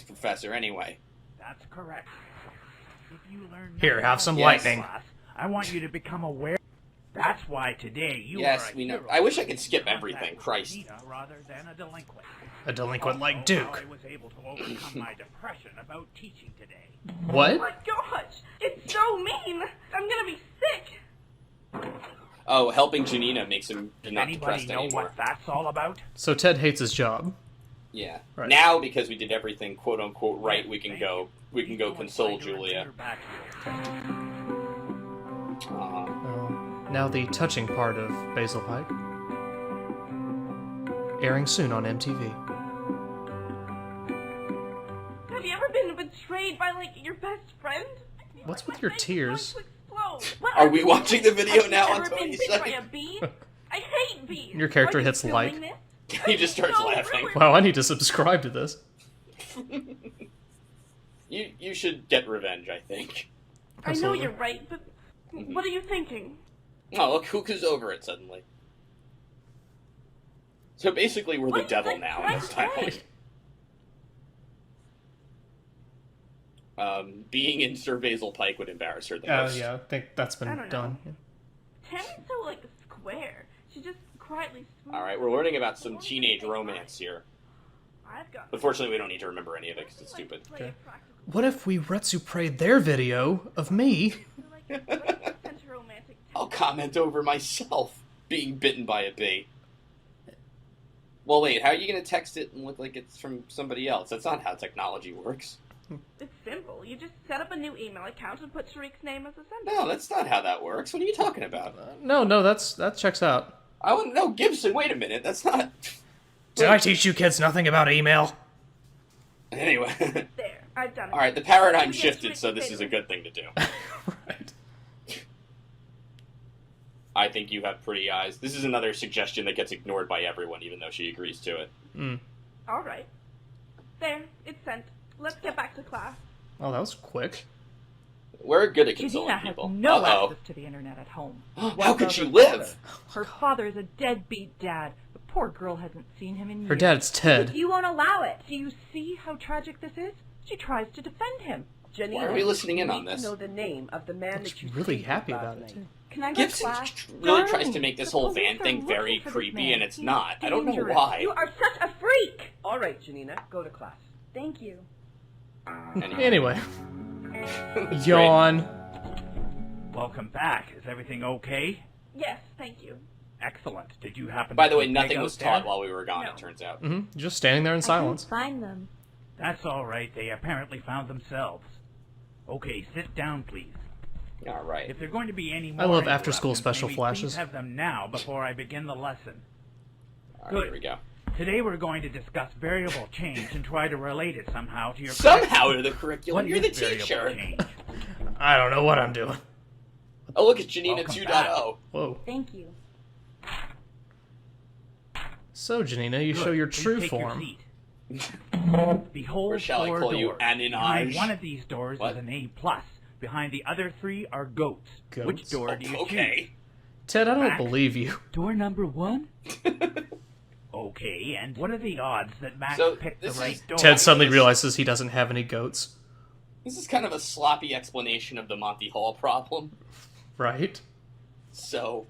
Professor, anyway. That's correct. If you learn Here, have some Yes. lightning. class, I want you to become aware. That's why today you Yes, are a we know. hero. I wish I could skip everything, Christ. Rather than a delinquent. A delinquent like Also, Duke. I was able to overcome my depression about teaching today. What? Oh my gosh, it's so mean. I'm gonna be sick. Oh, helping Janina makes him Does not anybody depressed know anymore. what that's all about? So Ted hates his job. Yeah. Right. Now, because we did everything quote unquote right, we can go console Julia. Now the touching part of Basil Pike. Airing soon on MTV. Have you ever been betrayed by, like, your best friend? What's with your tears? Whoa. What Are we watching the video Have now you on ever been Tony's bitten by side? a bee? I hate bees. Your character Are you hits like. filming this? He just starts laughing. Wow, I need to subscribe to this. You should get revenge, I think. I know you're right, but what are you thinking? Oh, look, Hookah's over it suddenly. So basically, we're the devil now in this timeline. Being in Sir Basil Pike would embarrass her the most. Yeah, I think that's been I don't done. know. Tammy's so, like, square. She just quietly smooths. Alright, we're learning about some teenage romance here. I've got Unfortunately, we don't need to remember any of it because it's stupid. Okay. What if we Retsupurae their video of me? I'll comment over myself being bitten by a bee. Well, wait, how are you going to text it and look like it's from somebody else? That's not how technology works. It's simple. You just set up a new email account and put Tariq's name as the sender. No, that's not how that works. What are you talking about? No, that checks out. I wouldn't know, Gibson. Wait a minute. That's not. Did I teach you kids nothing about email? Anyway. There, I've done it. All right, the paradigm shifted, so this is a good thing to do. Right. I think you have pretty eyes. This is another suggestion that gets ignored by everyone, even though she agrees to it. All right. There, it's sent. Let's get back to class. Oh, that was quick. We're good at consoling Janina has people. no Uh-oh. access to the internet at home. How could she live? Her father is a deadbeat dad. The poor girl hasn't seen him in years. Her dad's Ted. You won't allow it. Do you see how tragic this is? She tries to defend him. Janina, Why are we listening in you on need to this? know the name of the man that you Really slept happy with about last it, night. Can I go to Gibson class? really tries to make this whole van thing very creepy, and it's not. I don't know why. You are such a freak! All right, Janina, go to class. Thank you. Anyway. Yawn. Welcome back. Is everything okay? Yes, thank you. Excellent. Did you happen By to the way, see nothing Peg was out there? taught while we were gone, it turns out. Just standing there in silence. Find them. That's all right. They apparently found themselves. Okay, sit down, please. All right. If there are going to be any more I love after-school interruptions, special may we flashes. Please have them now before I begin the lesson. All right, here we go. Today we're going to discuss variable change and try to relate it somehow to your Somehow to the curriculum. What You're the is variable teacher. change? I don't know what I'm doing. Oh, look, it's Janina Welcome 2.0. Whoa. Thank you. So, Janina, you Good. show your Please true take your form. seat. Behold Or shall I four call doors. you Behind Aninage? one of these doors What? is an A+. Behind the other three are goats. Goats? Which door do you Okay. Ted, I don't Back. believe you. Door number 1? Okay, and what are the odds that Max So, picked the this right is- door? Ted suddenly realizes he doesn't have any goats. This is kind of a sloppy explanation of the Monty Hall problem. Right? So,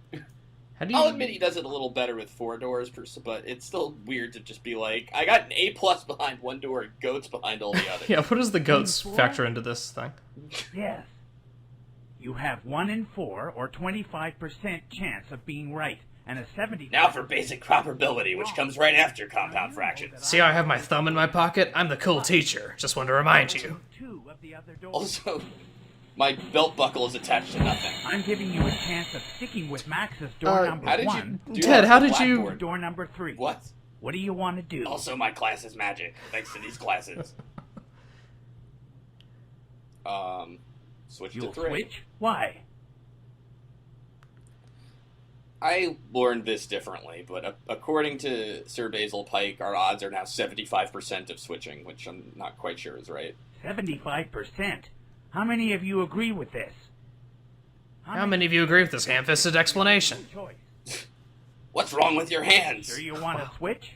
How do you... I'll admit he does it a little better with 4 doors, but it's still weird to just be like, I got an A+ behind one door and goats behind all the others. Yeah, what does the goats factor into this thing? Yes. You have 1 in 4, or 25% chance of being right, and a 70%... Now for basic probability, which comes right after compound fractions. See how I have my thumb in my pocket? I'm the cool teacher. Just wanted to remind you. Two of the other doors. Also, My belt buckle is attached to nothing. I'm giving you a chance of sticking with Max's door number how did you 1. do Ted, that how to did you... Blackboard? Door number 3. What? What do you want to do? Also, my class is magic, thanks to these classes. Switch You'll to 3. switch? Why? I learned this differently, but according to Sir Basil Pike, our odds are now 75% of switching, which I'm not quite sure is right. 75%? How many of you agree with this? How many of you agree with this ham-fisted explanation? What's wrong with your hands? Sure you want to switch?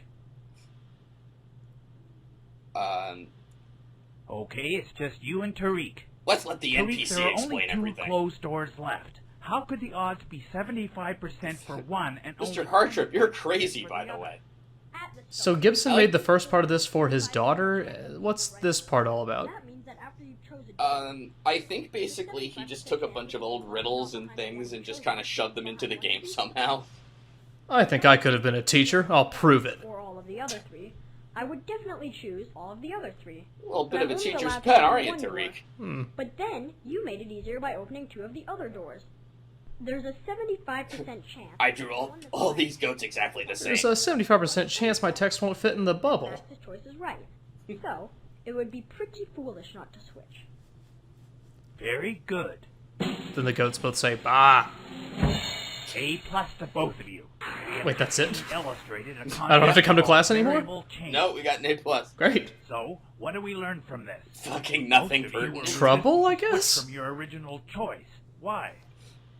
Okay, it's just you and Tariq. Let's let the Tariq, NPC there are explain only 2 everything. closed doors left. How could the odds be 75% for one and Mr. only... Hartrip, you're crazy, by the way. So Gibson made the first part of this for his daughter. What's this part all about? I think basically he just took a bunch of old riddles and things and just kind of shoved them into the game somehow. I think I could have been a teacher. I'll prove it. Or all of the other 3. I would definitely choose all of the other 3. Well, a bit But of a I'm only teacher's allowed to pet, open aren't you, one door. Tariq? But then, you made it easier by opening 2 of the other doors. There's a 75% chance... I drew all these goats exactly the same. There's a 75% chance my text won't fit in the bubble. His choice is right. So, it would be pretty foolish not to switch. Very good. Then the goats both say, bah. A+ to both of you. Wait, that's it? Illustrated a I don't have to come to class anymore? variable change. No, we got an A+. Great. So, what do we learn from this? Fucking nothing, Most of you were Trouble, I resistant to guess? switch from your original choice. Why?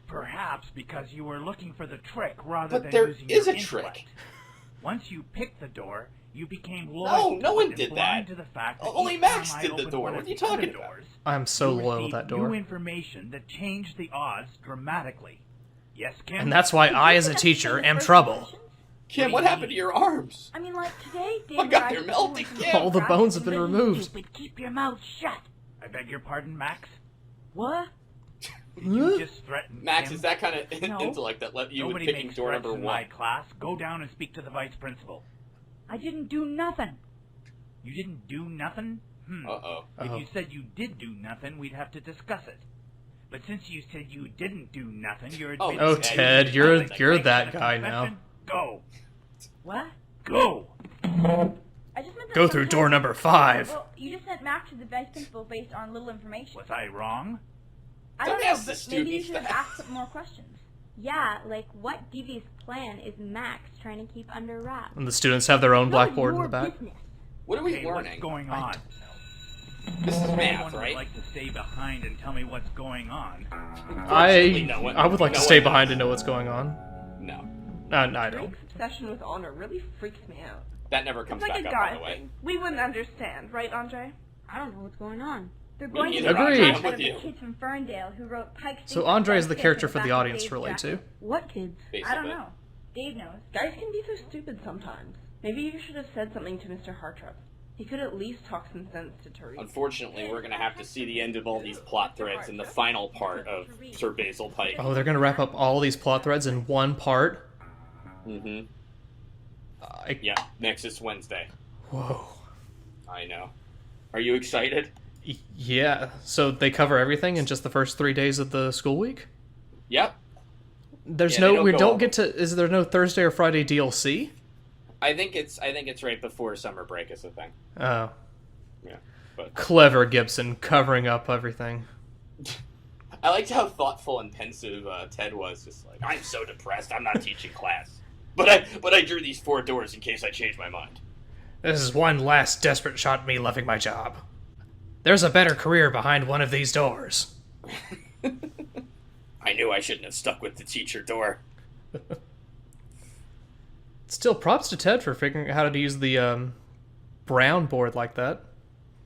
Perhaps because you were looking for the trick rather But than there using is your a trick. intellect. Once you picked the door, you became loyal. No to one it and did blind that. To the fact that Only each Max time I did the opened door. one What of are you the other talking about? doors, I'm so you loyal to received that door. New information that changed the odds dramatically. Yes, Kim? And that's why I, as a teacher, am trouble. Kim, what happened to your arms? I mean, like, today, Dave Oh my god, arrived they're at melting, school Kim! All the bones have been removed. Stupid, keep your mouth shut. I beg your pardon, Max? What? Did you just threaten Max, Kim? is that kind of No. intellect that let you with Nobody picking makes door threats number in 1? my class. Go down and speak to the vice principal. I didn't do nothing. You didn't do nothing? Uh-oh. If you said you did do nothing, we'd have to discuss it. But since you said you didn't do nothing, you're admitting Oh, that Ted, you did you're nothing. that Making a guy confession? now. Go. What? Go. I just meant that Go through sometimes- door number 5. Well, you just sent Max to the vice principal based on little information. Was I wrong? I don't Don't know, ask the but maybe you students should have that. asked some more questions. Yeah, like, what devious plan is Max trying to keep under wraps? And the students have their own None of blackboard in your the back. business. What are we Okay, learning? what's going on? This is Anyone math, would right? like to stay behind and tell me what's going on. I would like to stay behind and know what's going on. No. No, I don't. Drake's obsession with honor really freaks me out. That never comes It's like back a up, guy by the way. thing. We wouldn't understand, right, Andre? I don't know what's going on. They're Me going to neither, the Agreed. Agreed. I'm with of you. the kids from Ferndale who wrote Pike's So Secret Andre is the Sick character at for the back of audience to Dave's relate jacket. to. What kids? Basically. I don't know. Dave knows. Guys can be so stupid sometimes. Maybe you should have said something to Mr. Hartrup. He could at least talk some sense to Tariq. Unfortunately, we're going to have to see the end of all these plot threads in the final part of Sir Basil Pike. Oh, they're gonna wrap up all these plot threads in one part? Mm-hmm. Yeah, next is Wednesday. Whoa. I know. Are you excited? Yeah, so they cover everything in just the first 3 days of the school week? Yep. There's Yeah, they no, we go don't over. get to, is there no Thursday or Friday DLC? I think it's right before summer break is the thing. Oh. Yeah. But Clever Gibson, covering up everything. I liked how thoughtful and pensive Ted was. Just like, I'm so depressed, I'm not teaching class. But I drew these 4 doors in case I change my mind. This is one last desperate shot at me loving my job. There's a better career behind one of these doors. I knew I shouldn't have stuck with the teacher door. Still, props to Ted for figuring out how to use the brown board like that.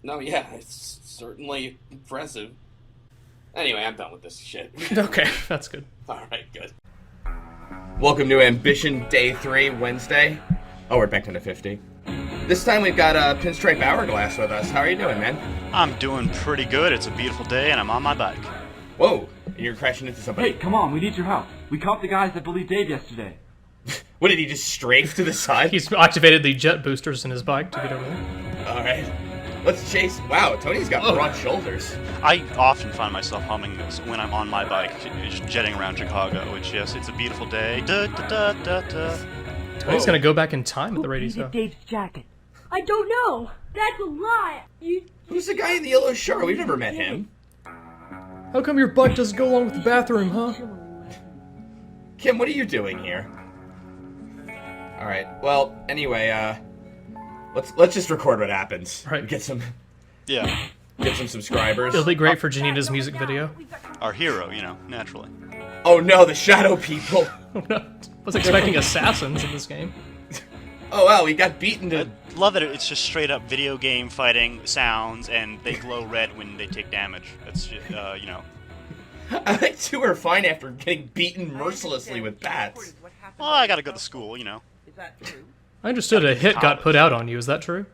No, yeah, it's certainly impressive. Anyway, I'm done with this shit. Okay, that's good. Alright, good. Welcome to Ambition Day 3, Wednesday. Oh, we're back to the 50. This time we've got Pinstripe Hourglass with us. How are you doing, man? I'm doing pretty good. It's a beautiful day, and I'm on my bike. Whoa, you're crashing into somebody. Hey, come on, we need your help. We caught the guys that bullied Dave yesterday. What, did he just strafe to the side? He's activated the jet boosters in his bike to get over there. Alright. Let's chase. Wow, Tony's got broad shoulders. I often find myself humming this when I'm on my bike, just jetting around Chicago. Which, yes, it's a beautiful day. Da da da da da. Tony's gonna go back in time at the radio. Dave's jacket. I don't know. That's a lie. Who's the guy in the yellow shirt? We've never met him. How come your bike doesn't go along with the bathroom, huh? Kim, what are you doing here? All right. Well, anyway, let's just record what happens. Right. Get some subscribers. It'll be great for Janina's music video. Our hero, you know, naturally. Oh no, the shadow people. Was expecting assassins in this game. Oh wow, we got beaten to... I love that it's just straight up video game fighting sounds, and they glow red when they take damage. That's just, you know. I think two are fine after getting beaten mercilessly with bats. Well, I gotta go to school, you know. Is that true? I understood a hit got put out on you, is that true?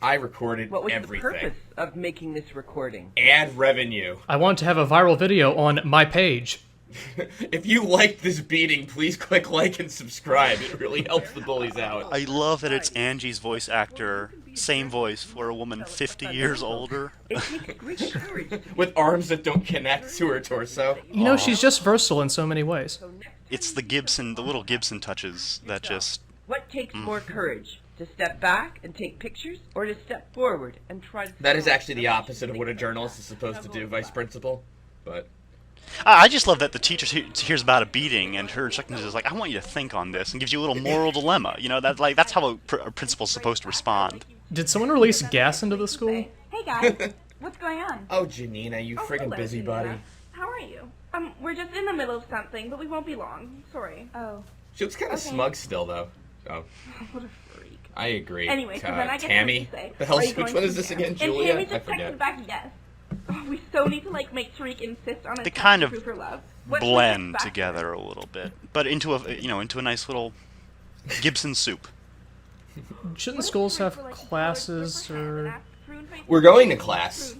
I recorded What was everything. the purpose of making this recording? Add revenue. I want to have a viral video on my page. If you like this beating, please click like and subscribe. It really helps the bullies out. I love that it's Angie's voice actor, same voice for a woman 50 years older. With arms that don't connect to her torso. You know, she's just versatile in so many ways. It's the little Gibson touches that just... What takes more courage? To step back and take pictures, or to step forward and try to... That is actually the opposite of what a journalist is supposed to do, Vice Principal. But... I just love that the teacher hears about a beating, and her instructor is like, I want you to think on this, and gives you a little moral dilemma. You know, that's how a principal's supposed to respond. Did someone release gas into the school? Hey guys, what's going on? Oh, Janina, you friggin' hello, busybody. Janina. How are you? We're just in the middle of something, but we won't be long. Sorry. Oh. She looks kind of smug still, though. Oh. What a freak. I agree. Anyway, so then I get Tammy? something to say. The hell? Are you Which going one to is this the again, And Julia? Tammy I just forget. texted back yes. Oh, we so need to make Tariq insist on it. They kind of prove her love. What should we blend expect? together a little bit, but into a nice little Gibson soup. Shouldn't schools have classes or... We're going to class.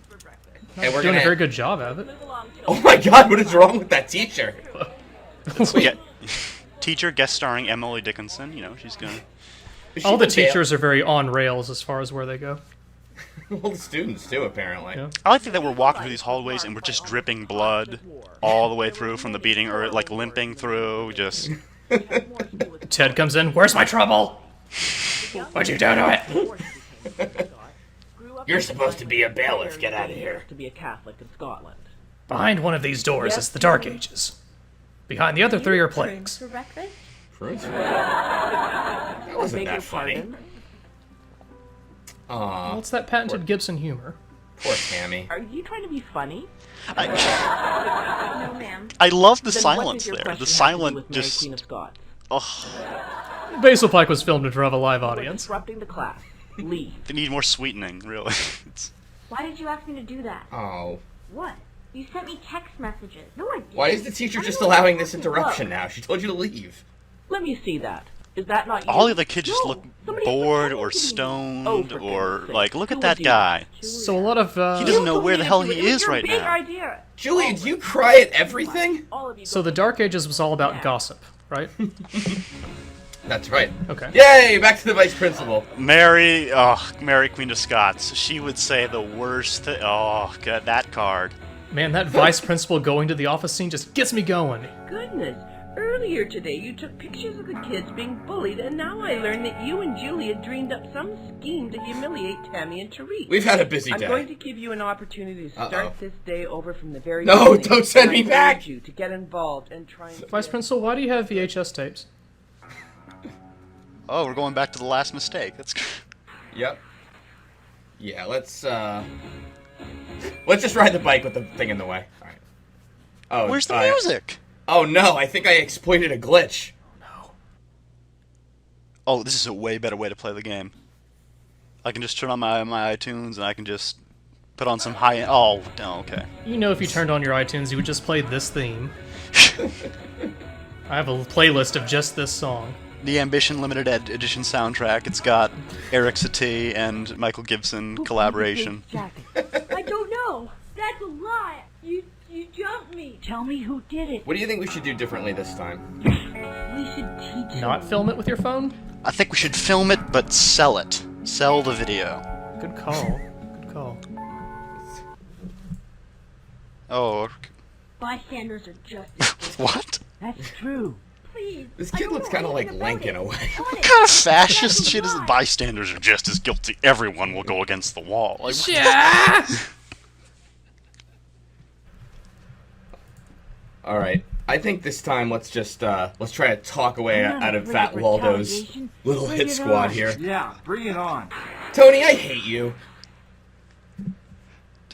And we're doing a very good job of it. Oh my god, what is wrong with that teacher? Teacher guest starring Emily Dickinson, you know, she's gonna... All the teachers are very on rails as far as where they go. Well, the students too, apparently. Yeah. I like that we're walking through these hallways and we're just dripping blood all the way through from the beating, or like limping through, just... Ted comes in, where's my trouble? What'd you do to it? You're supposed to be a bailiff, get out of here. To be a Catholic in Scotland. Behind one of these doors is the Dark Ages. Behind the other three are plagues. For breakfast? That wasn't that funny. Well, it's that patented Gibson humor. Poor Tammy. Are you trying to be funny? No, ma'am. I love the Then what silence does your there. question The have to do silent with Mary, just... Queen of Scots? Oh. Basil Pike was filmed in front of a live We're audience. disrupting the class. Leave. They need more sweetening, really. Why did you ask me to do that? Oh. What? You sent me text messages. No, I didn't. Why is the teacher I don't just know allowing what this to interruption look. now? She told you to leave. Let me see that. Is that not you? All the other kids just look somebody bored or pretended to be- stoned, Oh, for or goodness like, sake. look Who at that would do guy. So a lot of... He doesn't know where the hell he is Your right big now. idea. Julia, do you cry at everything? All of you So the Dark Ages was all about gossip, right? That's right. Okay. Yay, back to the vice principal. Mary, Queen of Scots. She would say the worst thing. Oh, God, that card. Man, that vice principal going to the office scene just gets me going. Goodness. Earlier today, you took pictures of the kids being bullied, and now I learned that you and Julia dreamed up some scheme to humiliate Tammy and Tariq. We've had a busy I'm day. going to give you an opportunity to start this day over from the very No, beginning. don't send me And I back! urge you to get involved and try and... Vice Principal, why do you have VHS tapes? Oh, we're going back to the last mistake. That's... Yep. Yeah, let's just ride the bike with the thing in the way. All right. Oh, where's the music? Oh no, I think I exploited a glitch. Oh, this is a way better way to play the game. I can just turn on my iTunes and I can just put on some high-end... Oh, no, okay. You know if you turned on your iTunes, you would just play this theme. I have a playlist of just this song. The Ambition Limited Edition soundtrack. It's got Eric Satie and Michael Gibson collaboration. I don't know. That's a lie. You jumped me. Tell me who did it. What do you think we should do differently this time? We should teach Not film it with your phone? I think we should film it, but sell it. Sell the video. Good call. Good call. Oh. Bystanders are just What? That's true. Please. This kid looks kind of like Link in a way. What kind of fascist shit is it? Bystanders are just as guilty. Everyone will go against the wall. Like, Yeah. All right. I think this time let's try to talk away out of Fat Waldo's little hit squad here. Yeah, bring it on. Tony, I hate you.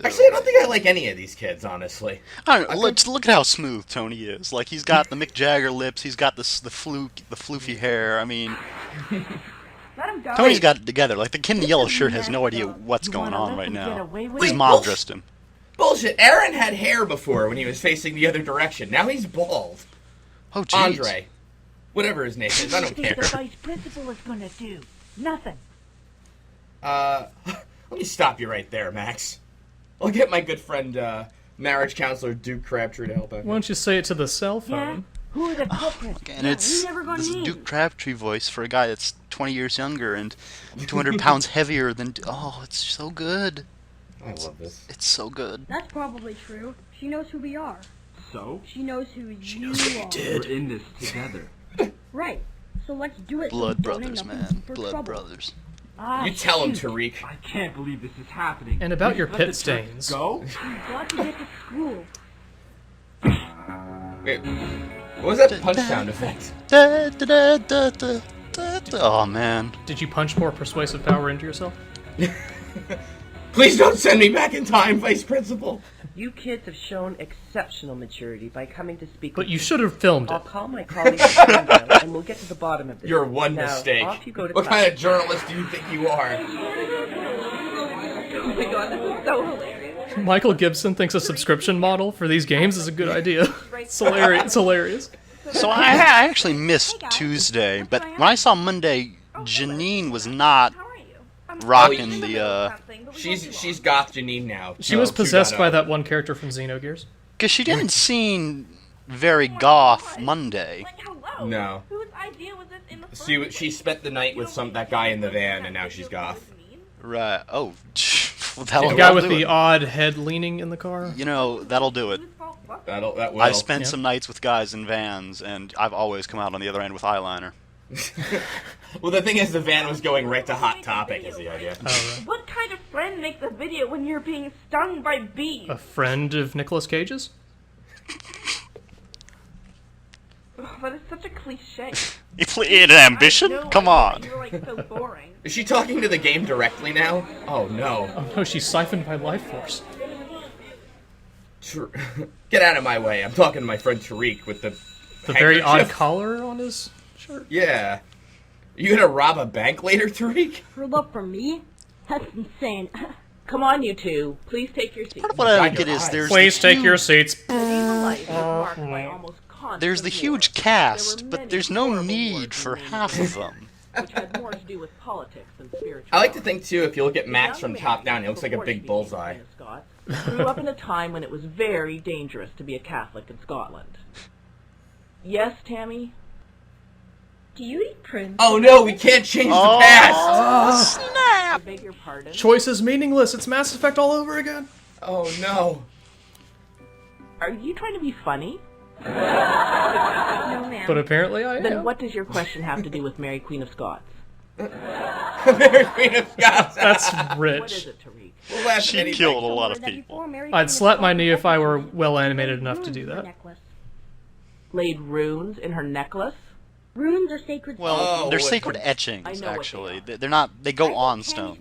Actually, I don't think I like any of these kids, honestly. I don't know, let's look at how smooth Tony is. Like, he's got the Mick Jagger lips, he's got the floofy hair. I mean, Let him go. Tony's got it together. Like, the kid in the yellow shirt has no idea what's going on right now. His mom dressed him. Bullshit. Aaron had hair before when he was facing the other direction. Now he's bald. Oh, jeez. Andre. Whatever his name is, I don't care. The vice principal is gonna do nothing. Let me stop you right there, Max. I'll get my good friend, marriage counselor Duke Crabtree to help out. Why don't you say it to the cell phone? Who are the culprits? And it's this Duke Crabtree voice for a guy that's 20 years younger and 200 pounds heavier than... Oh, it's so good. I love this. It's so good. That's probably true. She knows who we are. So? She knows who you are. We're in this together. Right. So let's do it. Blood so don't brothers, end up in man. super Blood trouble. brothers. You tell him, Tariq. I can't believe this is happening. And about your Let pit the stains. Go? We've got to get to school. Wait, what was that punch sound effect? Oh, man. Did you punch more persuasive power into yourself? Please don't send me back in time, Vice Principal. You kids have shown exceptional maturity by coming to speak But with you me. should have filmed I'll it. call my colleagues and we'll get to the bottom of this. You're one Now, mistake. Off you go to What class. kind of journalist do you think you are? Oh my god, this is so hilarious. Michael Gibson thinks a subscription model for these games is a good idea. It's hilarious. It's hilarious. So I actually missed Tuesday, but when I saw Monday, Janine was not rocking the, She's goth Janine now. She was possessed by that one character from Xenogears. Because she didn't seem very goth Monday. No. Whose idea was this in the She spent the night with that guy in the van, and now she's goth. Right. Oh, The that'll guy with do the it. odd head leaning in the car. You know, that'll do it. That will. I've spent some nights with guys in vans, and I've always come out on the other end with eyeliner. Well, the thing is, the van was going right to Hot Topic, is the idea. What kind of friend makes a video when you're being stung by bees? A friend of Nicolas Cage's? That is such a cliche. In ambition? Come on. You're like so boring. Is she talking to the game directly now? Oh no. Oh no, she's siphoned by life force. Get out of my way. I'm talking to my friend Tariq with the very odd handkerchief. collar on his shirt. Yeah. You gonna rob a bank later, Tariq? Her love for me? That's insane. Come on, you two. Please take your seats. What I don't get is there's Please the take huge- your seats. There's the huge cast, but there's no need for half of them. Which had more to do with politics than spirituality. I like to think too, if you look at Max from top down, he looks like a big bullseye. Grew up in a time when it was very dangerous to be a Catholic in Scotland. Yes, Tammy? Do you eat prunes? Oh no, we can't change the past! Snap! I beg your pardon? Choice is meaningless. It's Mass Effect all over again. Oh no. Are you trying to be funny? No, ma'am. But apparently I Then am. what does your question have to do with Mary Queen of Scots? Mary Queen of Scots. That's What is rich. it, Tariq? We'll laugh at She anything. killed a lot of people. I'd slap my knee if I were well animated enough to do that. Laid runes in her necklace? Runes are sacred. Well, they're what- sacred I etchings, know what they actually. They're not. They go on stones.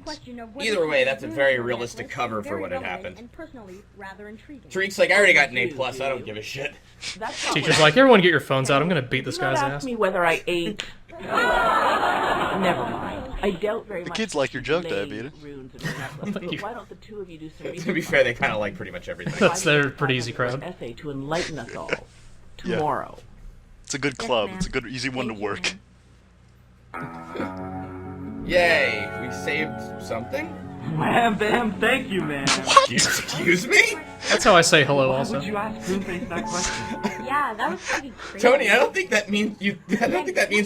Either way, that's a very realistic cover for what had happened. And personally, rather intriguing. Tariq's like, I already got an A+, I don't give a shit. That's not Teacher's what like, everyone get your phones out. I'm gonna beat this Do not guy's ask ass. me whether I ate. Never mind. I doubt very The much. kids like your joke, laid Diabetes. runes in her necklace, Thank but you. why don't the two of you do some research? To be fair, they kind of like pretty much everything. That's their pretty easy crowd. Essay to enlighten us all Yeah. tomorrow. It's a good club. It's a good, easy one to work. Yay, we saved something? Wham bam, thank you, man. What? Excuse me? That's how I say hello. Also. Why would you ask Spoonface that question? Yeah, that was pretty crazy. Tony, I don't think that means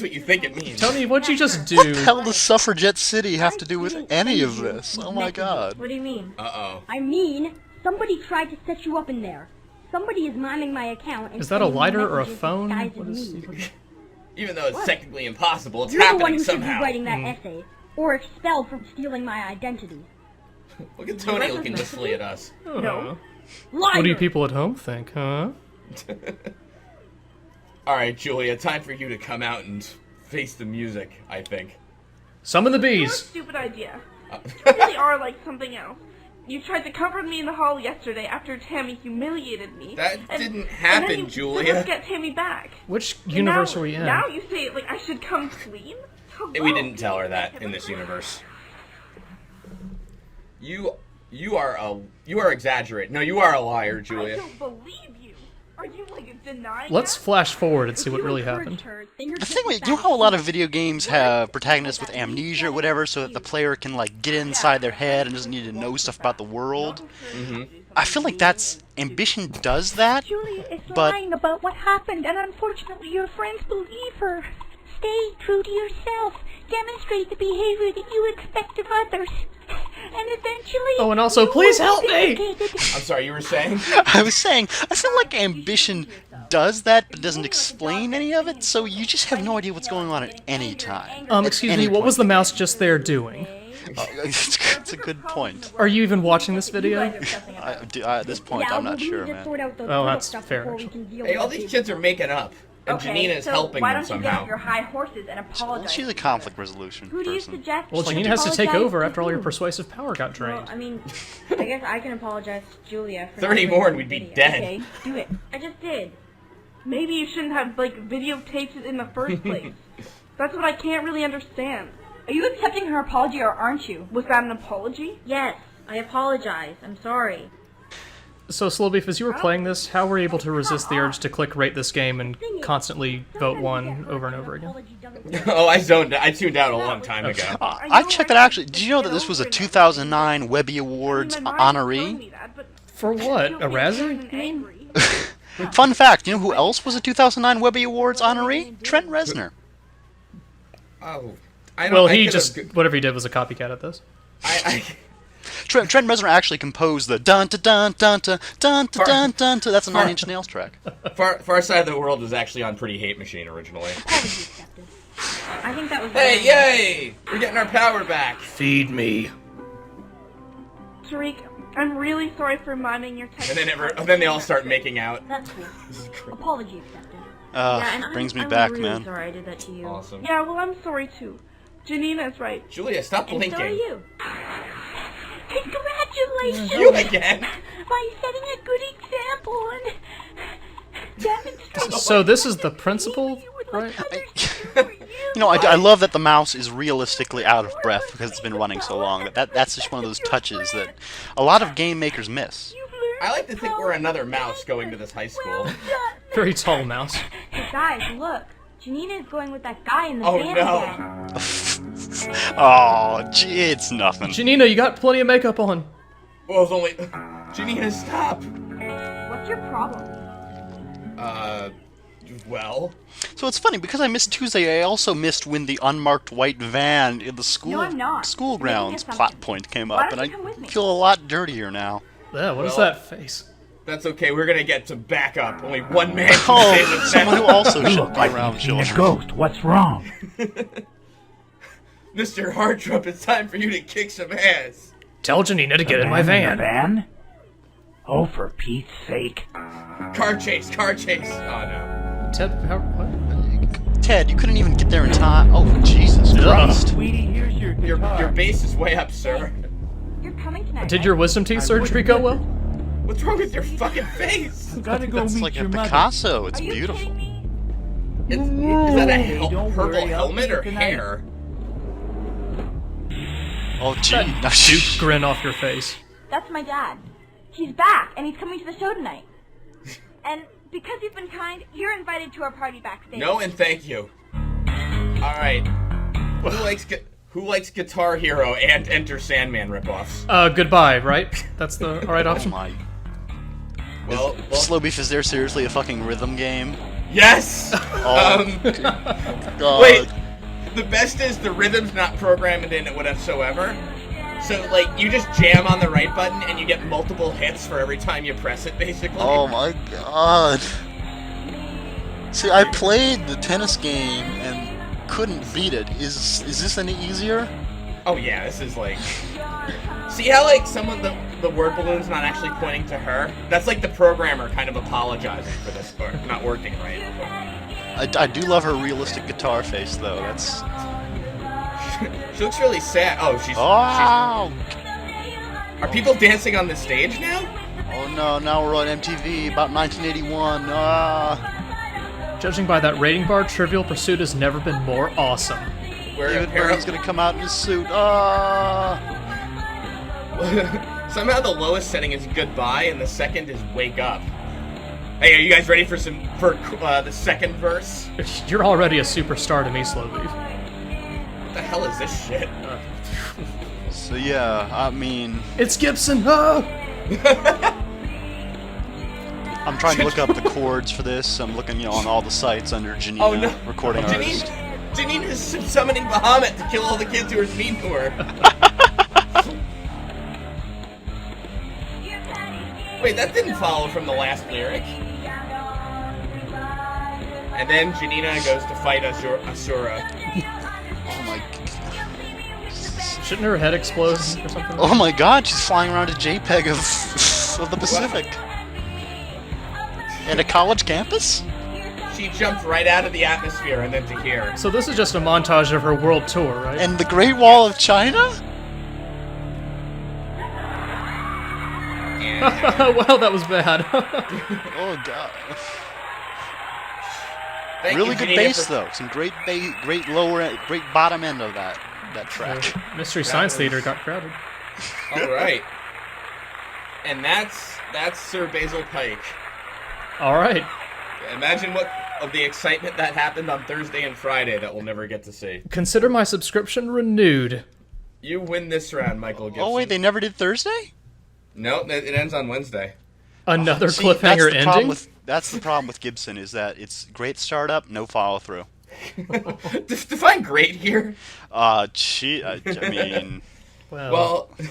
what you think it means. Tony, what'd you just do? What the hell does Suffragette City have to do with any of this? Oh my god. What do you mean? Uh-oh. I mean, somebody tried to set you up in there. Somebody is miming my account. And Is that a sending me lighter or a messages phone? disguised What as is me. Even though it's What? technically impossible, it's You're the one happening who should somehow. be writing that essay, or expelled from stealing my identity. Look at Tony looking wistfully at us. No. What do you people at home think, huh? Alright, Julia, time for you to come out and face the music, I think. Summon the Your bees. stupid idea. You really are like something else. You tried to comfort me in the hall yesterday after Tammy humiliated me. That didn't and happen, then you Julia. said, let's get Tammy back. Which And universe now, are we in? Now you say like I should come clean? We didn't tell her that in this universe. You are exaggerating. No, you are a liar, I Julia. don't believe you. Are you like denying Let's that? flash forward and see what really happened. The thing with, you know how a lot of video games have protagonists with amnesia or whatever, so that the player can like get inside their head and doesn't need to know stuff about the world? I feel like Ambition does that, Julia is but lying about what happened, and unfortunately your friends believe her. Stay true to yourself. Demonstrate the behavior that you expect of others. And eventually... Oh, and also, please help me! I'm sorry, you were saying? I was saying, I feel like Ambition does that, but doesn't explain any of it, so you just have no idea what's going on at any time. Excuse me, what was the mouse just there doing? It's a good point. Are you even watching this video? At this point, I'm not sure, man. Oh, that's fair. Hey, all these kids are making up. And Janina's helping why them don't you get somehow. off your high horses and apologize? She's a conflict resolution Who do you person. suggest? Well, Janine has to take over after all your persuasive power got drained. Well, I mean, I guess I can apologize to Julia for 30 not more bringing and we'd be the video. dead. Okay, do it. I just did. Maybe you shouldn't have like videotaped it in the first place. That's what I can't really understand. Are you accepting her apology or aren't you? Was that an apology? Yes, I apologize. I'm sorry. So, Slowbeef, as you were playing this, how were you able to resist the urge to click rate this game and constantly vote one over and over again? Oh, I tuned out a long time ago. I checked that actually. Did you know that this was a 2009 Webby Awards honoree? For what? A Razzie? Fun fact, you know who else was a 2009 Webby Awards honoree? Trent Reznor. Oh. Well, whatever he did was a copycat at this. Trent Reznor actually composed the dun dun dun dun dun dun dun dun. That's a Nine Inch Nails track. Far Side of the World was actually on Pretty Hate Machine originally. I think that was. Hey, yay! We're getting our power back. Feed me. Tariq, I'm really sorry for miming your text. And then they all start making out. That's cool. Apology accepted. Brings me I'm back, really man. Sorry I did that to you. Awesome. Yeah, well, I'm sorry too. Janina's right. Julia, stop And blinking. so are you. Congratulations! You again? By setting a good example and demonstrating... So this is the principal, right? You know, I love that the mouse is realistically out of breath because it's been running so long. That's just one of those touches that a lot of game makers miss. I like to think we're another mouse going to this high school. Very tall mouse. Hey guys, look. Janina is going with that guy in the Oh, van no. again. Oh, gee, it's nothing. Janina, you got plenty of makeup on. Well, it's only... Janina, stop! What's your problem? Well... So it's funny, because I missed Tuesday, I also missed when the unmarked white van in the school I'm not. school You're making grounds assumptions. plot point came Why up, don't and you come with me? I feel a lot dirtier now. Yeah, what is Well, that face? That's okay, we're gonna get to back up. Only one man can save the someone who also should be Like around you've seen children. a ghost. What's wrong? Mr. Hardtrup, it's time for you to kick some ass. Tell Janina to get in my van. Van? Oh, for Pete's sake. Car chase, car chase. Oh, no. Ted, you couldn't even get there in time. Oh, Jesus Christ. Sweetie, here's your guitar. Your bass is way up, sir. You're coming tonight. Did your wisdom teeth surgery go well? What's wrong with your fucking face? Gotta go That's meet like a your mother. Picasso. It's Are you beautiful. kidding me? Is that a don't purple worry, I'll helmet see or you tonight. hair? Oh, gee. Now, Duke grin off your face. That's my dad. He's back, and he's coming to the show tonight. And because you've been kind, you're invited to our party backstage. No, and thank you. Alright. Who likes Guitar Hero and Enter Sandman ripoffs? Goodbye, right? That's the alright option? my. Well, Slow Beef, is there seriously a fucking rhythm game? Yes! Oh, God. Wait, the best is the rhythm's not programmed in it whatsoever. So, like, you just jam on the right button and you get multiple hits for every time you press it, basically. Oh my God. See, I played the tennis game and couldn't beat it. Is this any easier? Oh yeah, this is like... See how, like, some of the word balloon's not actually pointing to her? That's like the programmer kind of apologizing for this part not working right. I do love her realistic guitar face, though. That's... She looks really sad. Oh, she's... Are people dancing on the stage now? Oh no, now we're on MTV, about 1981. Judging by that rating bar, Trivial Pursuit has never been more awesome. David Byrne's gonna come out in his suit. Somehow the lowest setting is goodbye, and the second is wake up. Hey, are you guys ready for the second verse? You're already a superstar to me, Slow Beef. What the hell is this shit? So yeah, I mean... It's Gibson! Oh! I'm trying to look up the chords for this. I'm looking, on all the sites under Janina, recording artist. Janina's summoning Bahamut to kill all the kids who are mean to her. Wait, that didn't follow from the last lyric. And then Janina goes to fight Asura. Oh my... Shouldn't her head explode or something? Oh my God, she's flying around a JPEG of the Pacific. And a college campus? She jumped right out of the atmosphere and then to here. So this is just a montage of her world tour, right? And the Great Wall of China? Well, that was bad. Oh God. Really good bass though. Some great bass, great bottom end of that track. Mystery Science Theater got crowded. All right. And that's Sir Basil Pike. All right. Imagine what of the excitement that happened on Thursday and Friday that we'll never get to see. Consider my subscription renewed. You win this round, Michael Gibson. Oh wait, they never did Thursday? No, it ends on Wednesday. Another cliffhanger ending? That's the problem with Gibson, is that it's great startup, no follow through. Define great here. I mean... Well, what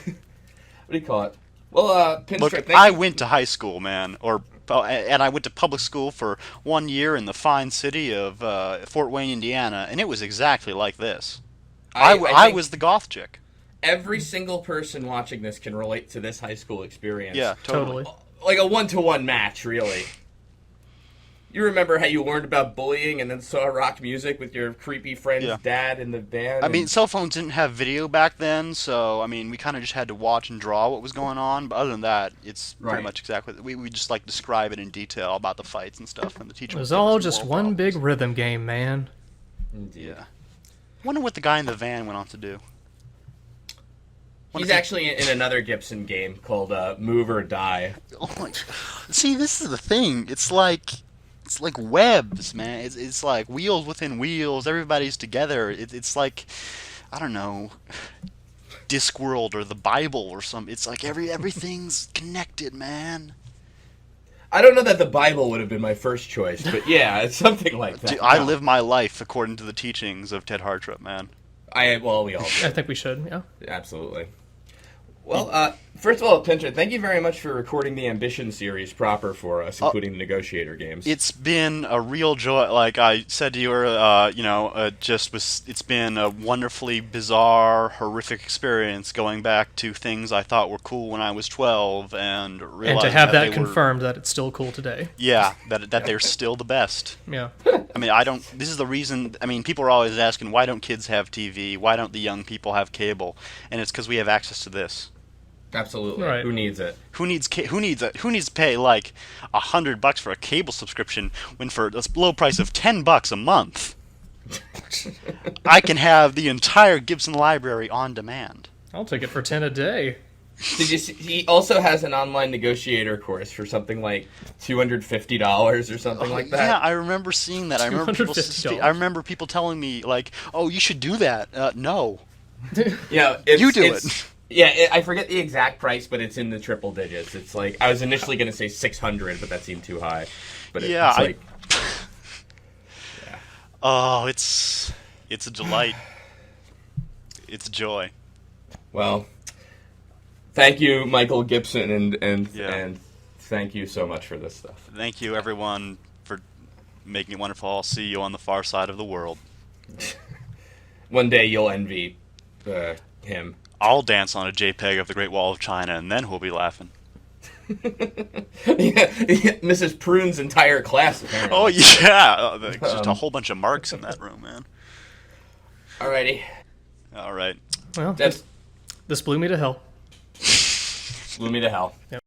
do you call it? Well, Pinstripe, look, I went to high school, man, and I went to public school for 1 year in the fine city of Fort Wayne, Indiana, and it was exactly like this. I was the goth chick. Every single person watching this can relate to this high school experience. Yeah, totally. Like a 1-to-1 match, really. You remember how you learned about bullying and then saw rock music with your creepy friend's dad in the band? I mean, cell phones didn't have video back then, so, I mean, we kind of just had to watch and draw what was going on. But other than that, it's pretty much exactly... We just, like, describe it in detail about the fights and stuff, and the teacher... It was all just one big rhythm game, man. Yeah. Wonder what the guy in the van went on to do. He's actually in another Gibson game called Move or Die. Oh my God. See, this is the thing. It's like webs, man. It's like wheels within wheels. Everybody's together. It's like, I don't know, Discworld or the Bible or something. It's like everything's connected, man. I don't know that the Bible would have been my first choice, but yeah, it's something like that. Dude, I live my life according to the teachings of Ted Hartrip, man. We all do. I think we should, yeah. Absolutely. Well, first of all, Pinter, thank you very much for recording the Ambition series proper for us, including the Negotiator games. It's been a real joy. Like I said to you, it's been a wonderfully bizarre, horrific experience going back to things I thought were cool when I was 12 and realizing and to have that confirmed that it's still cool today. Yeah, that they're still the best. Yeah. I mean, this is the reason, I mean, people are always asking, why don't kids have TV? Why don't the young people have cable? And it's because we have access to this. Absolutely. Right. Who needs it? Who needs to pay like $100 for a cable subscription when for a low price of $10 a month, I can have the entire Gibson library on demand. I'll take it for 10 a day. Did you see, he also has an online negotiator course for something like $250 or something like that. Yeah, I remember seeing that. I remember people telling me like, "Oh, you should do that." No. Yeah, you do it. Yeah, I forget the exact price, but it's in the triple digits. It's like I was initially going to say 600, but that seemed too high. But it's like, yeah. Oh, it's a delight. It's a joy. Well, thank you, Michael Gibson, and thank you so much for this stuff. Thank you, everyone, for making it wonderful. I'll see you on the far side of the world. One day you'll envy him. I'll dance on a JPEG of the Great Wall of China, and then we'll be laughing. Mrs. Prune's entire class, apparently. Oh, yeah. Just a whole bunch of marks in that room, man. Alrighty. All right. Well, this blew me to hell. Blew me to hell. Yep.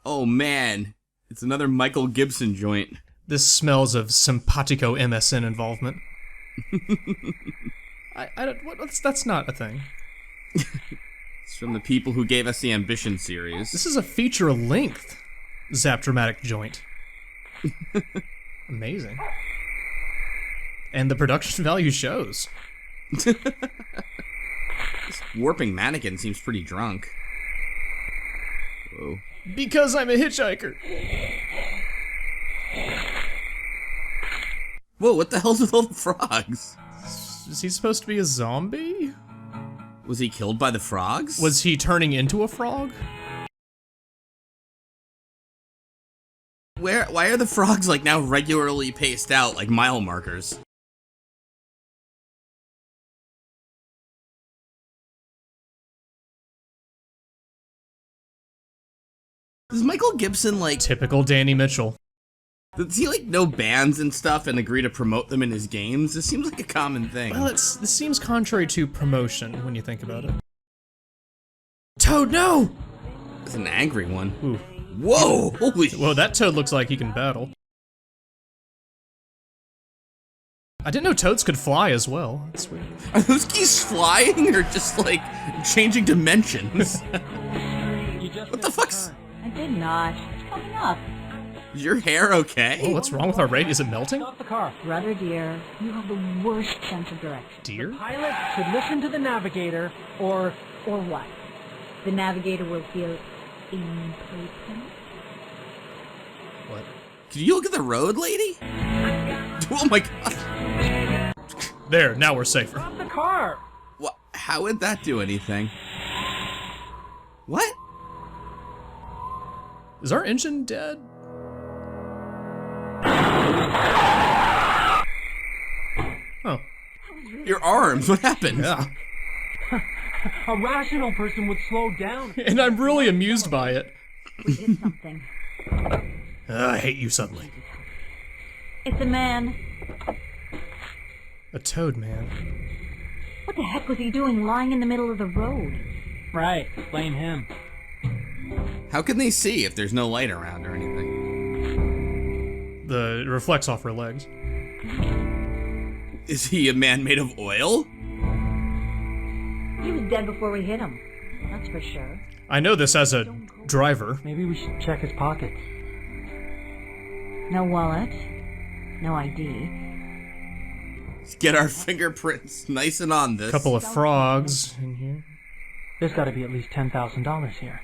Oh man, it's another Michael Gibson joint. This smells of simpatico MSN involvement. That's not a thing. It's from the people who gave us the Ambition series. This is a feature-length Zap Dramatic joint. Amazing. And the production value shows. This warping mannequin seems pretty drunk. Whoa. Because I'm a hitchhiker. Whoa, what the hell's with all the frogs? Is he supposed to be a zombie? Was he killed by the frogs? Was he turning into a frog? Why are the frogs like now regularly paced out like mile markers? Does Michael Gibson like typical Danny Mitchell? Does he like know bands and stuff and agree to promote them in his games? This seems like a common thing. Well, this seems contrary to promotion when you think about it. Toad, no! It's an angry one. Ooh. Whoa! Holy! Whoa, that Toad looks like he can battle. I didn't know toads could fly as well. That's weird. Are those geese flying or just like changing dimensions? What the fuck's? I did not. It's coming up. Is your hair okay? Oh, what's wrong with our radio? Is it melting? Stop the car. Brother dear, you have the worst sense of direction. Dear? The pilot should listen to the navigator, or what? The navigator will feel impotent. What? Can you look at the road, lady? Oh my god. There, now we're safer. stop the car. What? How would that do anything? What? Is our engine dead? Oh. Your arms, what happened? Yeah. A rational person would slow down. And I'm really amused by it. We did something. I hate you suddenly. It's a man. A toad man. What the heck was he doing lying in the middle of the road? Right, blame him. How can they see if there's no light around or anything? It reflects off her legs. Is he a man made of oil? He was dead before we hit him. That's for sure. I know this as a driver. Maybe we should check his pockets. No wallet. No ID. Let's get our fingerprints nice and on this. Couple of frogs in here. There's got to be at least $10,000 here.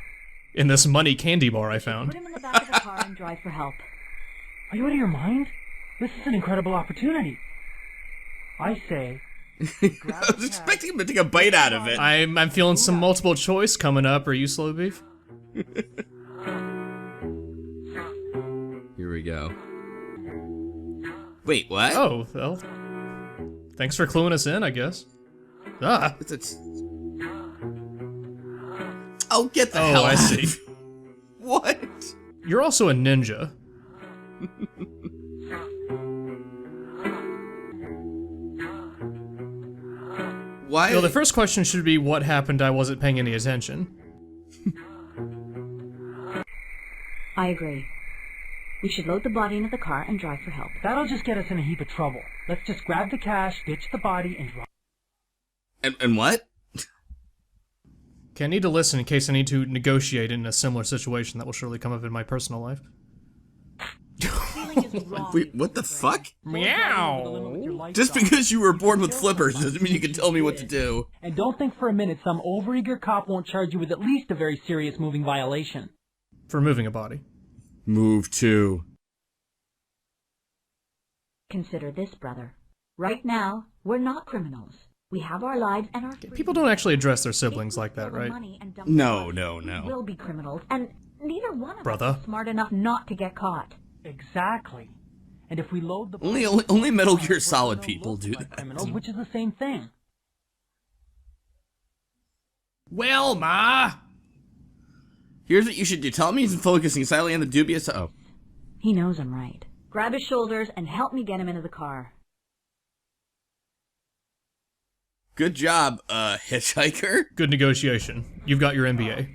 In this money candy bar I found. Put him in the back of the car and drive for help. Are you out of your mind? This is an incredible opportunity. I say... I was expecting him to take a bite out of it. I'm feeling some multiple choice coming up. Are you slow beef? Here we go. Wait, what? Oh, well. Thanks for cluing us in, I guess. Ah. Oh, get the hell out. I see. What? You're also a ninja. Why? Well, the first question should be what happened I wasn't paying any attention. I agree. We should load the body into the car and drive for help. That'll just get us in a heap of trouble. Let's just grab the cash, ditch the body, and drive. And what? Okay, I need to listen in case I need to negotiate in a similar situation that will surely come up in my personal life. Wait, what the fuck? Meow! Just because you were born with flippers doesn't mean you can tell me what to do. And don't think for a minute some overeager cop won't charge you with at least a very serious moving violation. For moving a body. Move to. Consider this, brother. Right now, we're not criminals. We have our lives and our freedom. People don't actually address their siblings like that, right? No. We'll be criminals, and neither one of Brother. us is smart enough not to get caught. Exactly. And if we load the only Metal Gear Solid people do that. Criminals, which is the same thing. Well, Ma. Here's what you should do. Tell him he's focusing silently on the dubious. Oh. He knows I'm right. Grab his shoulders and help me get him into the car. Good job, hitchhiker. Good negotiation. You've got your MBA.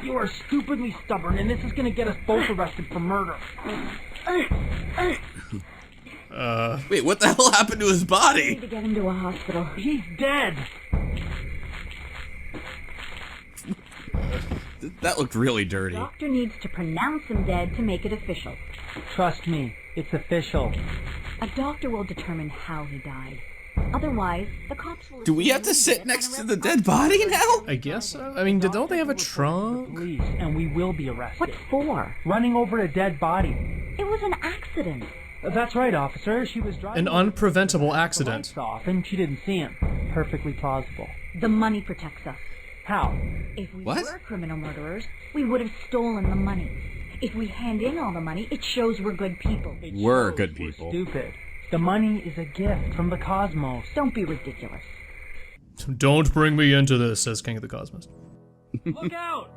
You are stupidly stubborn, and this is gonna get us both arrested for murder. Wait, what the hell happened to his I body? need to get him to a hospital. He's dead. That looked really dirty. Doctor needs to pronounce him dead to make it official. Trust me, it's official. A doctor will determine how he died. Otherwise, the cops will... Do we have to sit next to the dead body now? I guess so. I mean, don't they have a trunk? Police, and we will be arrested. What for? Running over a dead body. It was an accident. That's right, officer. She was driving... An unpreventable accident. Off, and she didn't see him. Perfectly plausible. The money protects us. How? If we were criminal murderers, we would have stolen the money. If we hand in all the money, it shows we're good people. We're good people. Stupid. The money is a gift from the cosmos. Don't be ridiculous. Don't bring me into this, says King of the Cosmos. Look out!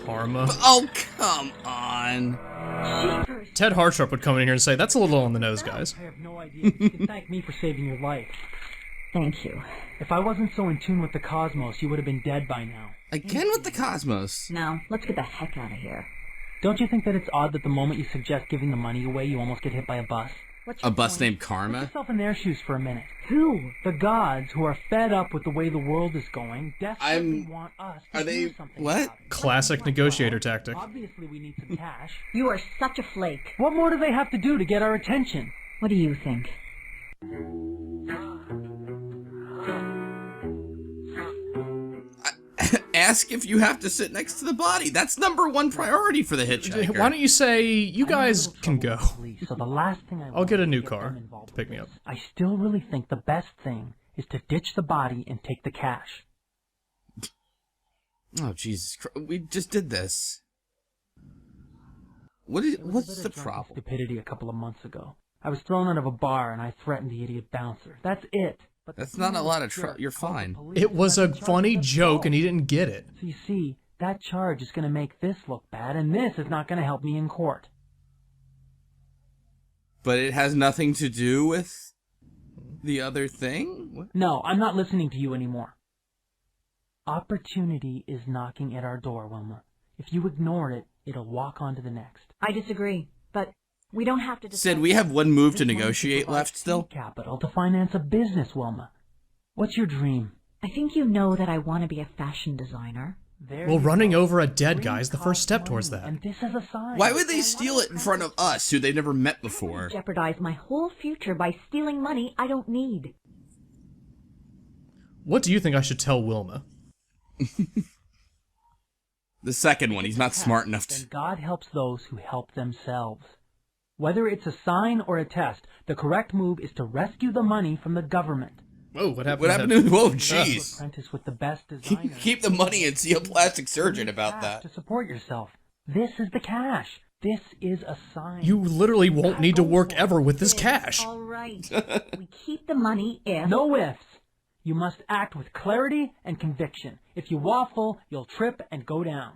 Karma. Oh, come on. Ted Hartrup would come in here and say, that's a little on the nose, guys. I have no idea. You can thank me for saving your life. Thank you. If I wasn't so in tune with the cosmos, you would have been dead by now. Again with the cosmos. Now, let's get the heck out of here. Don't you think that it's odd that the moment you suggest giving the money away, you almost get hit by a bus? A bus named Put Karma? yourself in their shoes for a minute. Who? The gods, who are fed up with the way the world is going, desperately want us to do something What? about it. Classic negotiator tactic. Obviously we need some cash. You are such a flake. What more do they have to do to get our attention? What do you think? Ask if you have to sit next to the body. That's #1 priority for the hitchhiker. Why don't you say, you guys can go. So the last thing I I'll get a new car to pick me up. I still really think the best thing is to ditch the body and take the cash. Oh, Jesus Christ. We just did this. What's the problem? Stupidity a couple of months ago. I was thrown out of a bar and I threatened the idiot bouncer. That's it. But that's not a lot of trouble. You're fine. It was a funny joke and he didn't get it. So you see, that charge is going to make this look bad, and this is not going to help me in court. But it has nothing to do with the other thing? What? No, I'm not listening to you anymore. Opportunity is knocking at our door, Wilma. If you ignore it, it'll walk on to the next. I disagree, but we don't have to Sid, we have one move to negotiate left still. Capital to finance a business, Wilma. What's your dream? I think you know that I want to be a fashion designer. Well, running over a dead guy is the first step towards that. And this is a sign. Why would they steal it in front of us, who they've never met before? Jeopardize my whole future by stealing money I don't need. What do you think I should tell Wilma? The second one, he's not smart enough to... Then God helps those who help themselves. Whether it's a sign or a test, the correct move is to rescue the money from the government. Whoa, what happened? What happened to... Whoa, jeez. Apprentice with the best designers. Keep the money and see a plastic surgeon about that. To support yourself. This is the cash. This is a sign. You literally won't need to work ever with this cash. All right. We keep the money if... No ifs. You must act with clarity and conviction. If you waffle, you'll trip and go down.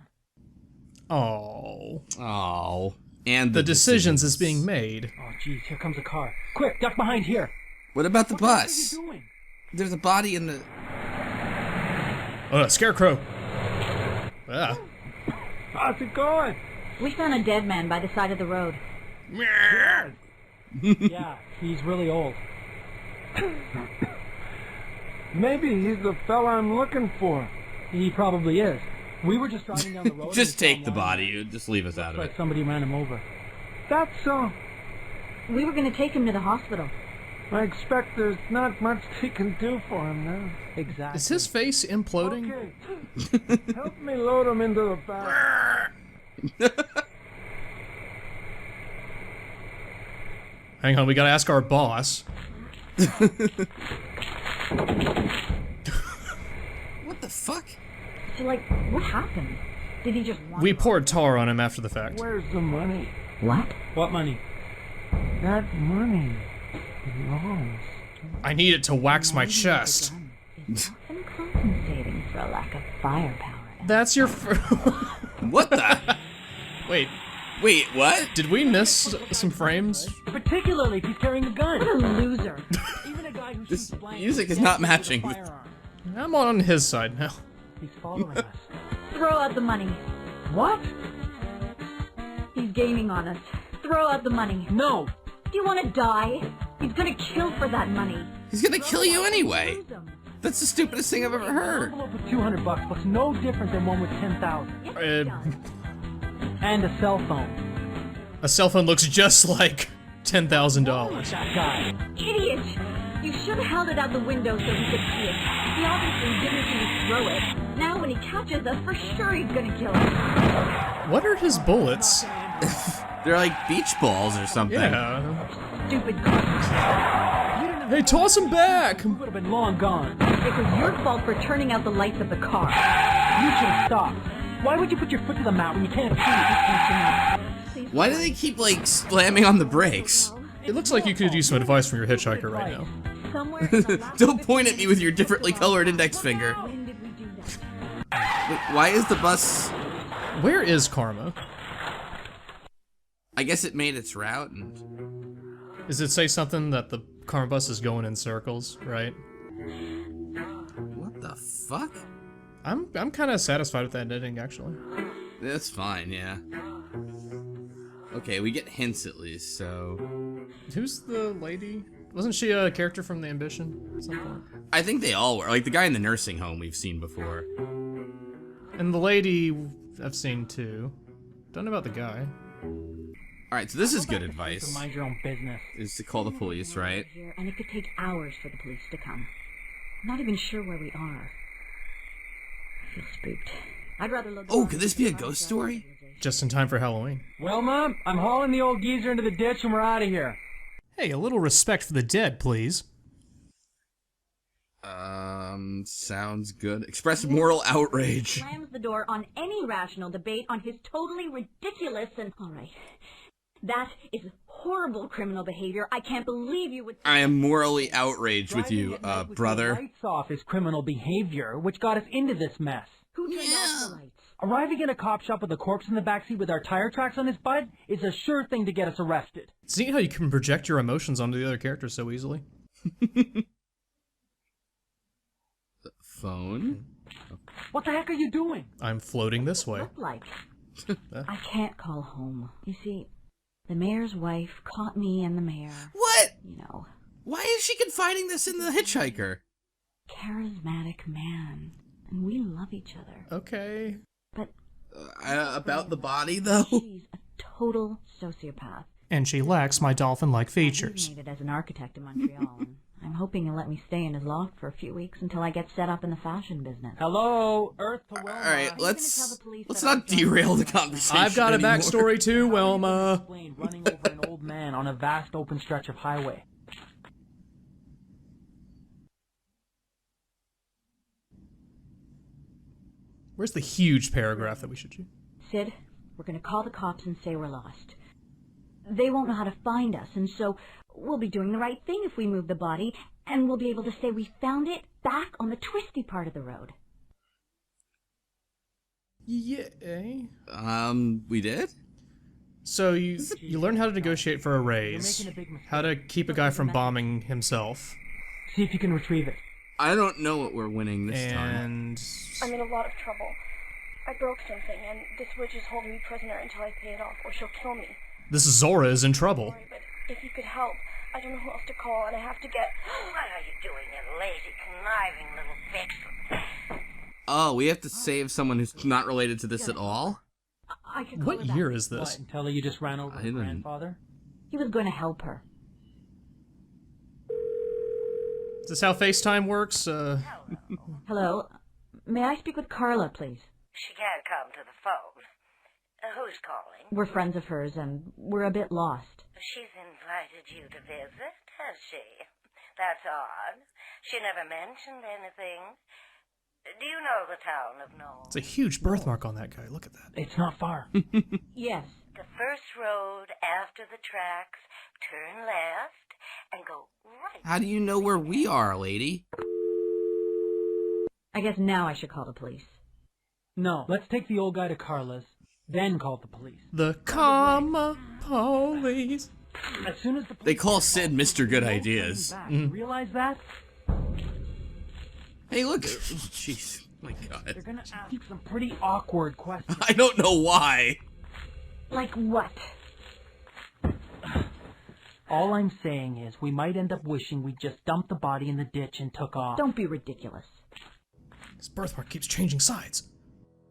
Oh. Oh. And the decisions is being made. Oh, jeez, here comes a car. Quick, duck behind here. What about the bus? What are you doing? There's a body in the... Oh, scarecrow. Ah. How's it going? We found a dead man by the side of the road. Yeah, he's really old. Maybe he's the fella I'm looking for. He probably is. We were just driving down the road. Just take the body. Just leave us out of like it. Somebody ran him over. That's so. We were going to take him to the hospital. I expect there's not much they can do for him now. Exactly. Is his face imploding? Okay. Help me load him into the back. Hang on, we gotta ask our boss. What the fuck? So, like, what happened? Did he just want... We poured tar on him after the fact. Where's the money? What? What money? That money belongs. I need it to wax my chest. Often compensating for a lack of firepower. That's your... What the... Wait, what? Did we miss some frames? Particularly if he's carrying a gun. What a loser. Even a guy who This music is not matching. I'm on his side now. He's following us. Throw out the money. What? He's gaming on us. Throw out the money. No. Do you want to die? He's gonna kill for that money. He's gonna kill you anyway. That's the stupidest thing I've ever heard. An envelope with $200 looks no different than one with 10,000. And a cell phone. A cell phone looks just like $10,000. That guy. Idiot! You should have held it out the window so he could see it. He obviously didn't see you throw it. Now when he catches us, for sure he's gonna kill us. What are his bullets? They're like beach balls or something. Yeah. Stupid car. Hey, toss him back! We would have been long gone. It was your fault for turning out the lights of the car. You should have stopped. Why would you put your foot to the mat when you can't see? Why do they keep, like, slamming on the brakes? It looks like you could use some advice from your hitchhiker right now. Don't point at me with your differently colored index finger. Wait, why is the bus... Where is Karma? I guess it made its route and... Does it say something that the Karma bus is going in circles, right? What the fuck? I'm kind of satisfied with that ending, actually. That's fine, yeah. Okay, we get hints at least, so... Who's the lady? Wasn't she a character from The Ambition at some point? I think they all were. Like, the guy in the nursing home we've seen before. And the lady I've seen too. Don't know about the guy. Alright, so this is good advice. Mind your own business. Is to call the police, right? And it could take hours for the police to come. I'm not even sure where we are. I feel spooked. I'd rather look. Oh, could this be a ghost story? Just in time for Halloween. Wilma, I'm hauling the old geezer into the ditch and we're out of here. Hey, a little respect for the dead, please. Sounds good. Express moral outrage. Slams the door on any rational debate on his totally ridiculous and... Alright. That is horrible criminal behavior. I can't believe you would... I am morally outraged with you, brother. Lights off is criminal behavior, which got us into this mess. Who turned off the lights? Arriving in a cop shop with a corpse in the backseat with our tire tracks on his butt is a sure thing to get us arrested. See how you can project your emotions onto the other characters so easily? Phone? What the heck are you doing? I'm floating this way. Look like. I can't call home. You see, the mayor's wife caught me and the mayor. What? You know. Why is she confiding this in the hitchhiker? Charismatic man. And we love each other. Okay. But... about the body, though? She's a total sociopath. And she lacks my dolphin-like features. I as an architect in Montreal, and I'm hoping he'll let me stay in his loft for a few weeks until I get set up in the fashion business. Hello, Earth to Wilma. Alright, let's not derail the conversation I've got anymore. a backstory too, Wilma. Running over an old man on a vast open stretch of highway. Where's the huge paragraph that we should use? Sid, we're gonna call the cops and say we're lost. They won't know how to find us, and so we'll be doing the right thing if we move the body, and we'll be able to say we found it back on the twisty part of the road. Yeah. We did? So you learn how to negotiate for a raise, how to keep a guy from bombing himself. See if you can retrieve it. I don't know what we're winning this time. And... I'm in a lot of trouble. I broke something, and this witch is holding me prisoner until I pay it off, or she'll kill me. This Zora is in trouble. Sorry, but if you could help, I don't know who else to call, and I have to get... What are you doing, you lazy, conniving little vixen? Oh, we have to save someone who's not related to this at all? I could call What her back. year is this? What, and tell her you just ran over her grandfather? He was going to help her. Is this how FaceTime works? Hello? May I speak with Carla, please? She can't come to the phone. Who's calling? We're friends of hers, and we're a bit lost. She's invited you to visit, has she? That's odd. She never mentioned anything. Do you know the town of Knoll? It's a huge birthmark on that guy. Look at that. It's not far. Yes. The first road after the tracks, turn left, and go right. How do you know where we are, lady? I guess now I should call the police. No, let's take the old guy to Carla's, then call the police. The Karma Police. As soon as the They call Sid Mr. Good Ideas. Realize that? Hey, look. Jeez. My God. They're gonna ask you some pretty awkward questions. I don't know why. Like what? All I'm saying is we might end up wishing we just dumped the body in the ditch and took off. Don't be ridiculous. This birthmark keeps changing sides.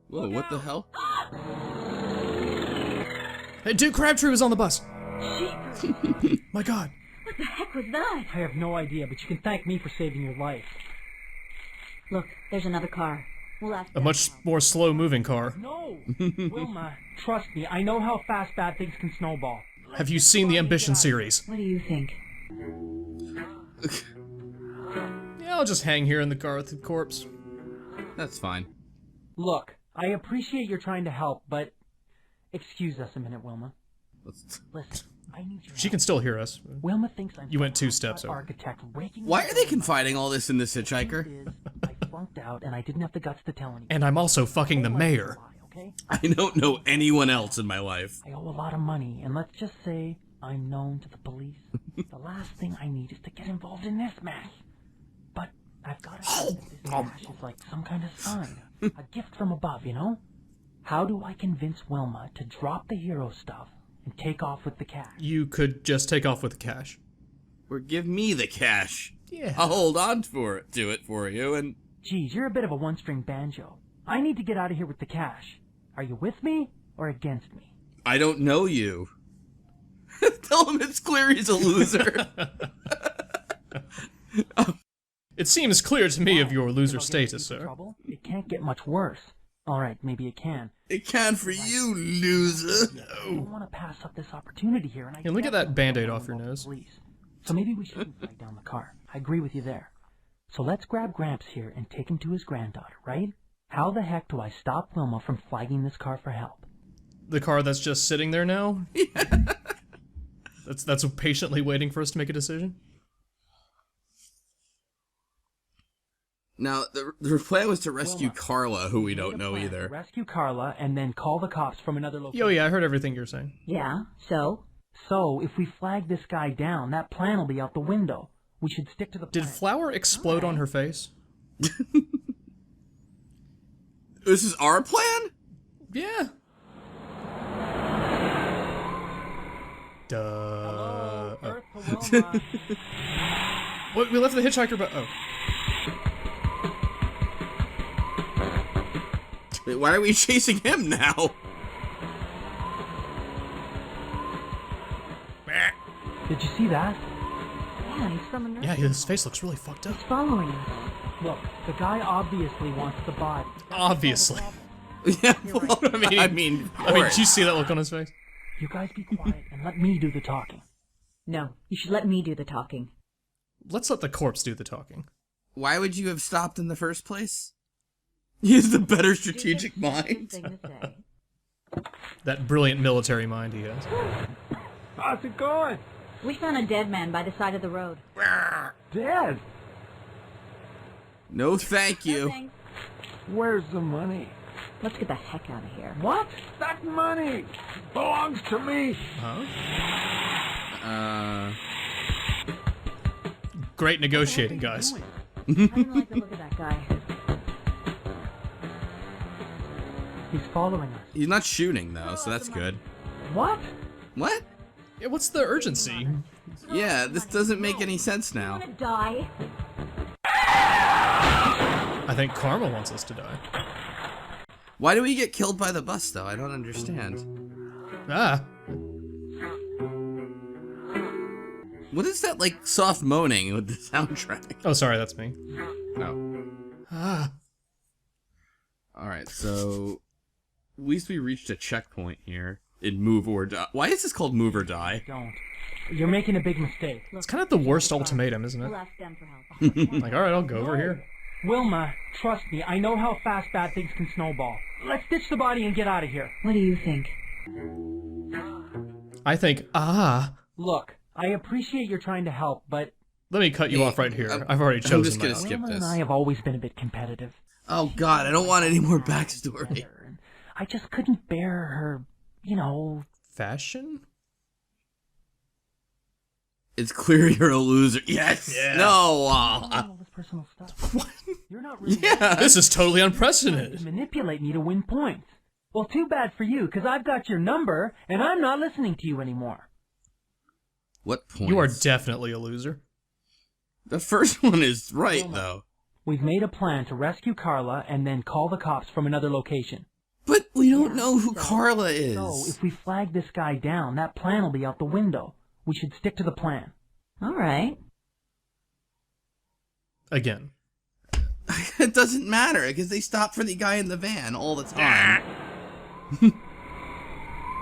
Whoa, what the hell? Hey, Duke Crabtree was on the bus. My God. What the heck was that? I have no idea, but you can thank me for saving your life. Look, there's another car. We'll ask A much more slow-moving car. No! Wilma, trust me, I know how fast bad things can snowball. Have you seen the Ambition series? What do you think? Yeah, I'll just hang here in the car with the corpse. That's fine. Look, I appreciate you're trying to help, but excuse us a minute, Wilma. Listen, I need your She can still hear us. Wilma thinks I'm You went 2 steps over. architect breaking. Why are they confiding all this in this hitchhiker? I flunked out, and I didn't have the guts to tell anyone. And I'm also fucking the mayor. Okay? I don't know anyone else in my life. I owe a lot of money, and let's just say I'm known to the police. The last thing I need is to get involved in this mess. But I've got to think that this cash is like some kind of sign. A gift from above, you know? How do I convince Wilma to drop the hero stuff and take off with the cash? You could just take off with the cash. Or give me the cash. Yeah. I'll hold on to it for you, and... Geez, you're a bit of a one-string banjo. I need to get out of here with the cash. Are you with me or against me? I don't know you. Tell him it's clear he's a loser. It seems clear to me of your loser status, sir. Trouble? It can't get much worse. Alright, maybe it can. It can for you, loser. I don't want to pass up this opportunity here, and I Hey, look at that Band-Aid off your nose. So maybe we shouldn't flag down the car. I agree with you there. So let's grab Gramps here and take him to his granddaughter, right? How the heck do I stop Wilma from flagging this car for help? The car that's just sitting there now? Yeah. That's patiently waiting for us to make a decision? Now, the plan was to rescue Carla, who we don't know either. Rescue Carla and then call the cops from another location. Yo, yeah, I heard everything you're saying. Yeah, so? So, if we flag this guy down, that plan will be out the window. We should stick to the plan. Did Flower explode on her face? This is our plan? Yeah. Duh. Hello, What? We left the hitchhiker, but Wait, why are we chasing him now? Did you see that? Yeah, he's from a yeah, his face looks really fucked up. He's following us. Look, the guy obviously wants the body. Obviously. Yeah, well, I mean, did you see that look on his face? You guys be quiet and let me do the talking. No, you should let me do the talking. Let's let the corpse do the talking. Why would you have stopped in the first place? He has the better strategic mind. That brilliant military mind he has. How's it going? We found a dead man by the side of the road. Dead? No, thank you. No, thanks. Where's the money? Let's get the heck out of here. What? That money belongs to me. Huh? Great negotiating, guys. I didn't like the look of that guy. He's following us. He's not shooting, though, so that's good. What? What? Yeah, what's the urgency? Yeah, this doesn't make any sense now. You wanna die? I think Karma wants us to die. Why do we get killed by the bus, though? I don't understand. Ah. What is that, like, soft moaning with the soundtrack? Oh, sorry, that's me. No. Ah. Alright, so... At least we reached a checkpoint here. In Move or Die. Why is this called Move or Die? Don't. You're making a big mistake. It's kind of the worst ultimatum, isn't it? We'll ask them for help. Like, alright, I'll go over here. Wilma, trust me, I know how fast bad things can snowball. Let's ditch the body and get out of here. What do you think? I think, Look, I appreciate you're trying to help, but... Let me cut you off right here. I've already chosen I'm just gonna my skip Wilma this. and I have always been a bit competitive. Oh god, I don't want any more backstory. I just couldn't bear her, you know... Fashion? It's clear you're a loser. Yes! Yeah. No! all this personal stuff. What? You're not really... Yeah! This is totally unprecedented. Manipulate me to win points. Well, too bad for you, because I've got your number, and I'm not listening to you anymore. What point? You are definitely a loser. The first one is right, though. We've made a plan to rescue Carla and then call the cops from another location. But we don't know who Carla is. So, if we flag this guy down, that plan will be out the window. We should stick to the plan. All right. Again. It doesn't matter, because they stop for the guy in the van all the time.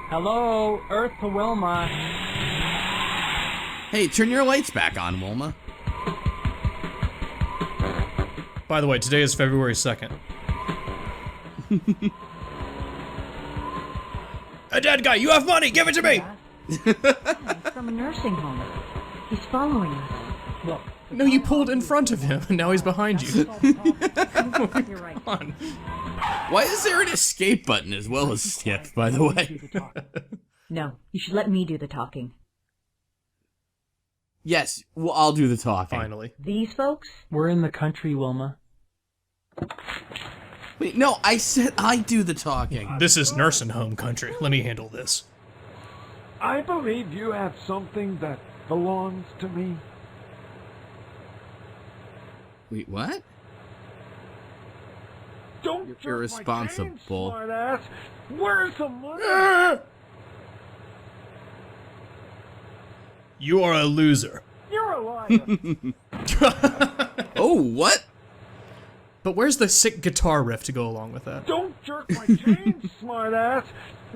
Hello, Earth to Wilma. Hey, turn your lights back on, Wilma. By the way, today is February 2nd. A dead guy, you have money, give it to me! He's from a nursing home. He's following us. Look. No, you pulled in front of him, and now he's behind you. You're right. Come on. Why is there an escape button as well as skip, by the way? No, you should let me do the talking. Yes, well, I'll do the talking. Finally. These folks? We're in the country, Wilma. Wait, no, I said I do the talking. This is nursing home country. Let me handle this. I believe you have something that belongs to me. Wait, what? Don't You're jerk irresponsible. my chain, smartass. Where's the money? You are a loser. You're a liar. Oh, what? But where's the sick guitar riff to go along with that? Don't jerk my chain, smartass.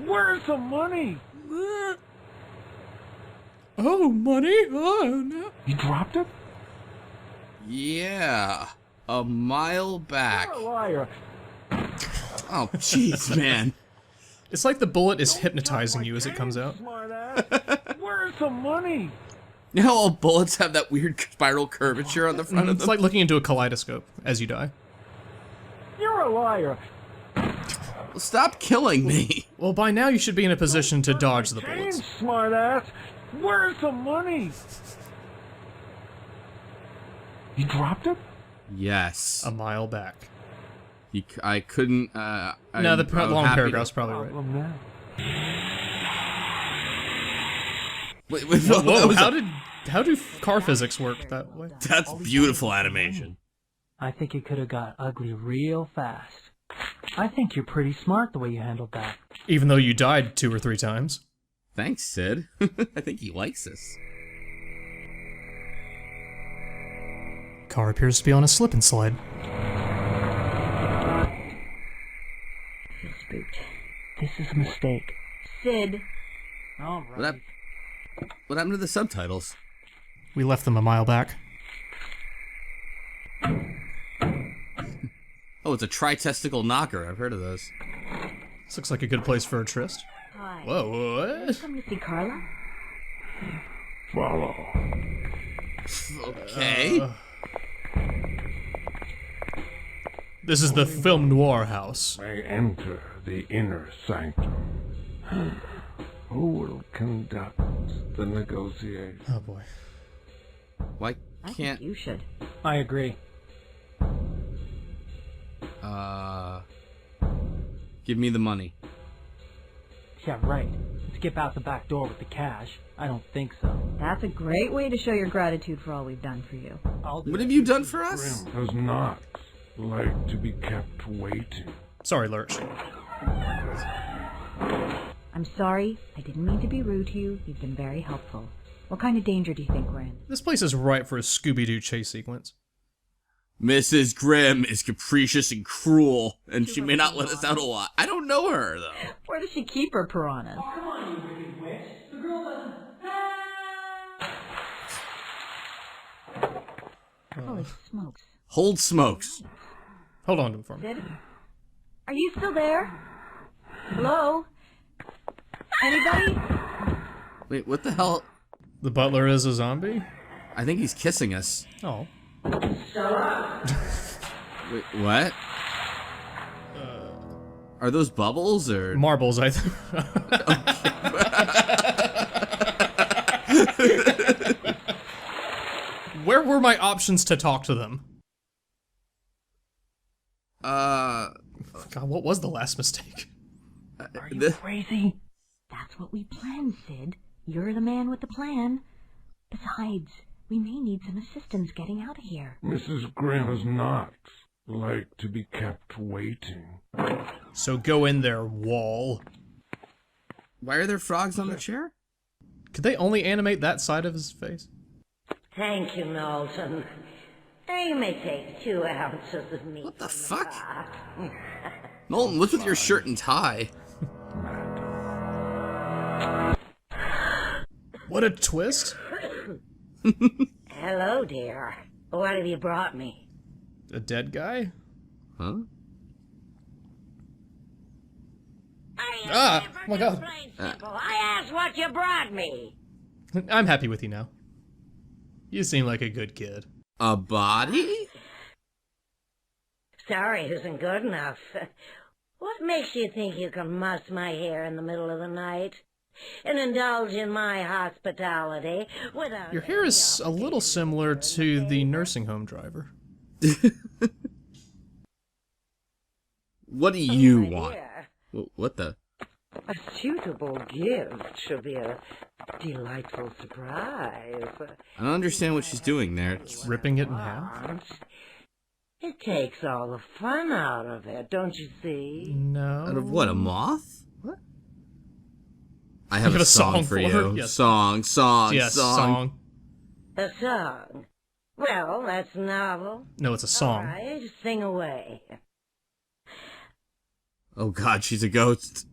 Where's the money? Oh, money? Oh, no. You dropped it? Yeah, a mile back. You're a liar. Oh, jeez, man. It's like the bullet is hypnotizing you as it comes out. Smartass. Where's the money? You know how all bullets have that weird spiral curvature on the front of It's them? like looking into a kaleidoscope as you die. You're a liar. Well, stop killing me. Well, by now you should be in a position to dodge the Chain, bullets. smartass. Where's the money? You dropped it? Yes. A mile back. I couldn't, No, the long paragraph's probably right. Now. Wait, Whoa, how do car physics work that way? That's beautiful animation. I think it could have got ugly real fast. I think you're pretty smart the way you handled that. Even though you died 2 or 3 times. Thanks, Sid. I think he likes us. Car appears to be on a slip and slide. Feel spooked. This is a mistake. Sid. All right. What happened to the subtitles? We left them a mile back. Oh, it's a tri-testicle knocker. I've heard of those. This looks like a good place for a tryst. Hi. Whoa, what? Come to see Carla? Follow. Okay. This is the film noir house. May enter the inner sanctum. Who will conduct the negotiation? Oh boy. Why I can't... think you should. I agree. Give me the money. Yeah, right. Skip out the back door with the cash. I don't think so. That's a great way to show your gratitude for all we've done for you. What have you done for us? Grim does not like to be kept waiting. Sorry, Lurch. I'm sorry. I didn't mean to be rude to you. You've been very helpful. What kind of danger do you think we're in? This place is ripe for a Scooby-Doo chase sequence. Mrs. Grimm is capricious and cruel, and she may not let us out a lot. I don't know her, though. Where does she keep her piranhas? Oh, come on, you wicked witch. The girl doesn't... Holy smokes. Hold smokes. Hold on to him for me. Sid? Are you still there? Hello? Anybody? Wait, what the hell? The butler is a zombie? I think he's kissing us. Oh. Wait, what? Are those bubbles or marbles? I think. Where were my options to talk to them? God, what was the last mistake? Are you crazy? That's what we planned, Sid. You're the man with the plan. Besides, we may need some assistance getting out of here. Mrs. Grimm does not like to be kept waiting. So go in there, Wall. Why are there frogs on the chair? Could they only animate that side of his face? Thank you, Knowlton. You may take 2 ounces of meat. What the fuck? Knowlton, what's with your shirt and tie? What a twist. Hello, dear. What have you brought me? A dead guy? Huh? Are Ah! Oh my god. I asked what you brought me. I'm happy with you now. You seem like a good kid. A body? Sorry isn't good enough. What makes you think you can muss my hair in the middle of the night and indulge in my hospitality without... Your hair is a little similar to the nursing home driver. What do you want? What the? A suitable gift should be a delightful surprise. I don't understand what she's doing there. Ripping it in half? It takes all the fun out of it, don't you see? No. Out of what, a moth? What? I have a song for you. Yes. Song. Yes, song. A song? Well, that's novel. No, it's a song. All right, sing away. Oh god, she's a ghost.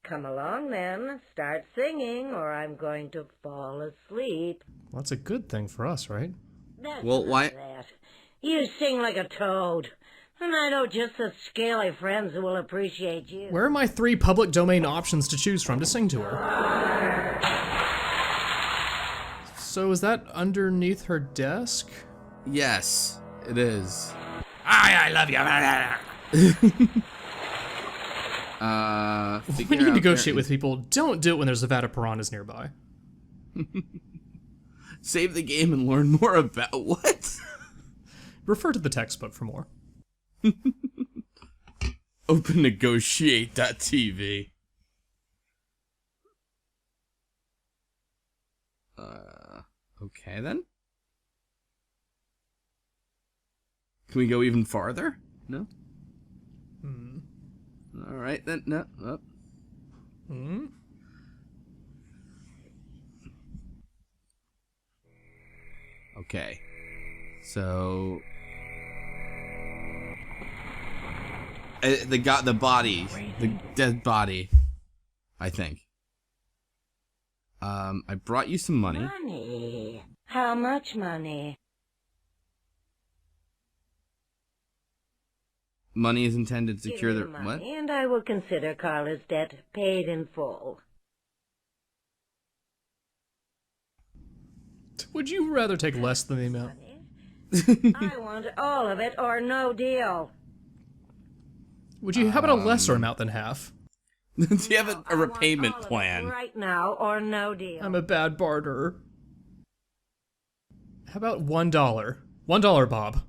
Come along then, start singing or I'm going to fall asleep. Well, that's a good thing for us, right? That's Well, not why- that. You sing like a toad, and I know just the scaly friends who will appreciate you. Where are my 3 public domain options to choose from to sing to her? So is that underneath her desk? Yes, it is. I love you. When you negotiate with people, don't do it when there's a vat of piranhas nearby. Save the game and learn more about what? Refer to the textbook for more. Open negotiate.tv. Okay then. Can we go even farther? No? Alright then, no. Oh. Okay. So... the body. The dead body. I think. I brought you some money. Money? How much money? Money is intended to Give secure me the... money What? and I will consider Carla's debt paid in full. Would you rather take less than the amount? I want all of it or no deal. Would you, how about a lesser amount than half? Do you have a repayment plan? Right now or no deal. I'm a bad barterer. How about $1? $1, Bob.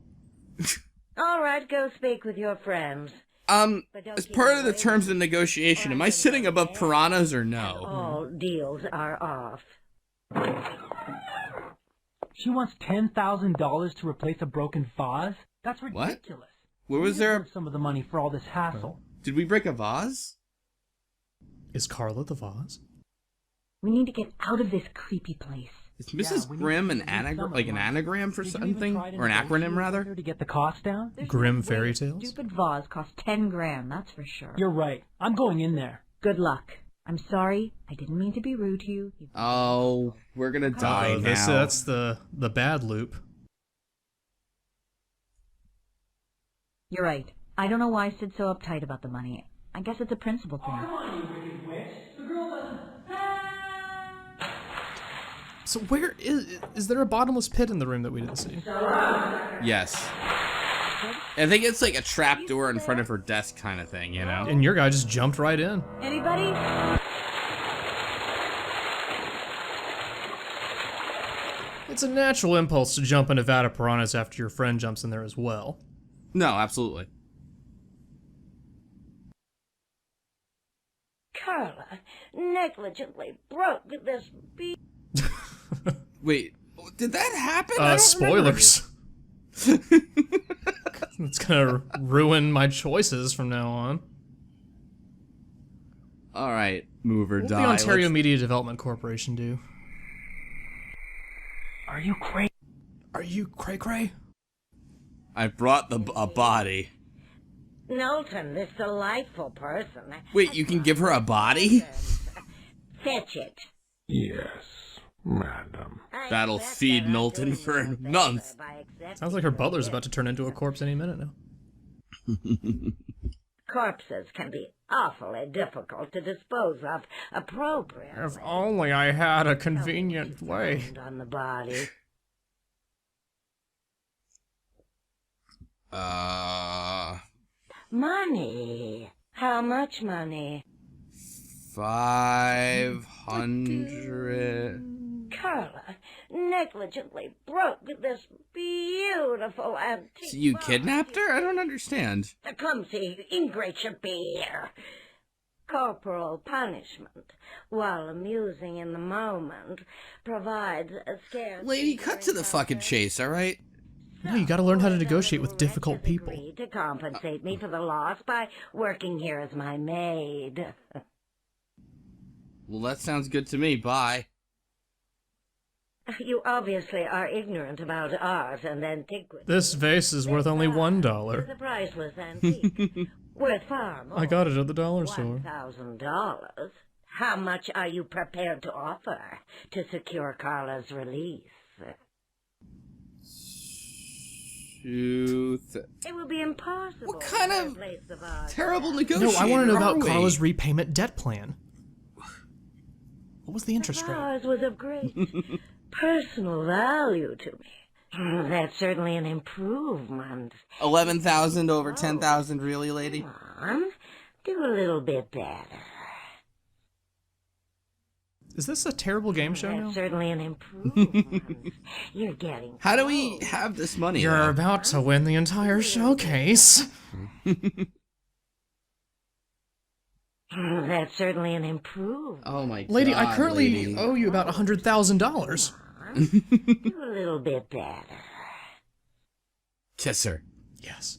All right, go speak with your friends. As part of the terms of negotiation, am I sitting above piranhas or no? All deals are off. She wants $10,000 to replace a broken vase? That's ridiculous. What was We there? deserve some of the money for all this hassle. Did we break a vase? Is Carla the vase? We need to get out of this creepy place. Is Mrs. Grimm an anagram, like an anagram for something, or an acronym rather? To get the cost down? Grimm fairy tales? Stupid vase cost 10 grand, that's for sure. You're right. I'm going in there. Good luck. I'm sorry. I didn't mean to be rude to you. Oh, we're gonna die now. That's the bad loop. You're right. I don't know why Sid's so uptight about the money. I guess it's a principle thing. So where is there a bottomless pit in the room that we didn't see? Yes. I think it's like a trap door in front of her desk kind of thing, you know? And your guy just jumped right in. Anybody? It's a natural impulse to jump in a vat of piranhas after your friend jumps in there as well. No, absolutely. Carla negligently broke this bead. Wait, did that happen? I don't Spoilers. It's gonna ruin my choices from now on. Alright, move or What die. will the Ontario Media Development Corporation do? Are you crazy? Are you cray-cray? I brought a body. Knowlton, this delightful person. Wait, you can give her a body? Fetch it. Yes, madam. That'll feed Knowlton for a month. Sounds like her butler's about to turn into a corpse any minute now. Corpses can be awfully difficult to dispose of appropriately. If only I had a convenient way. On the body. Money. How much money? 500. Carla negligently broke this beautiful antique. So you kidnapped her? I don't understand. The clumsy ingrate should be here. Corporal punishment, while amusing in the moment, provides a scare. Lady, cut to the fucking chase, alright? No, you gotta learn how to negotiate with difficult people. To compensate me for the loss by working here as my maid. Well, that sounds good to me. Bye. You obviously are ignorant about art and antiquity. This vase is worth only $1. It's a priceless antique. Worth far more. I got it at the dollar store. $1,000. How much are you prepared to offer to secure Carla's release? It will be impossible. What kind of terrible No, negotiator I want to know about are we? Carla's repayment debt plan. What was the interest rate? Ours was of great personal value to me. That's certainly an improvement. 11,000 over 10,000, really, lady? Come on, do a little bit better. Is this a terrible game show now? That's certainly an improvement. You're getting. How do we have this money? You're though? about to win the entire showcase. That's certainly an improvement. Oh my god. Lady, I currently lady. owe you about $100,000. Do a little bit better. Kiss her. Yes.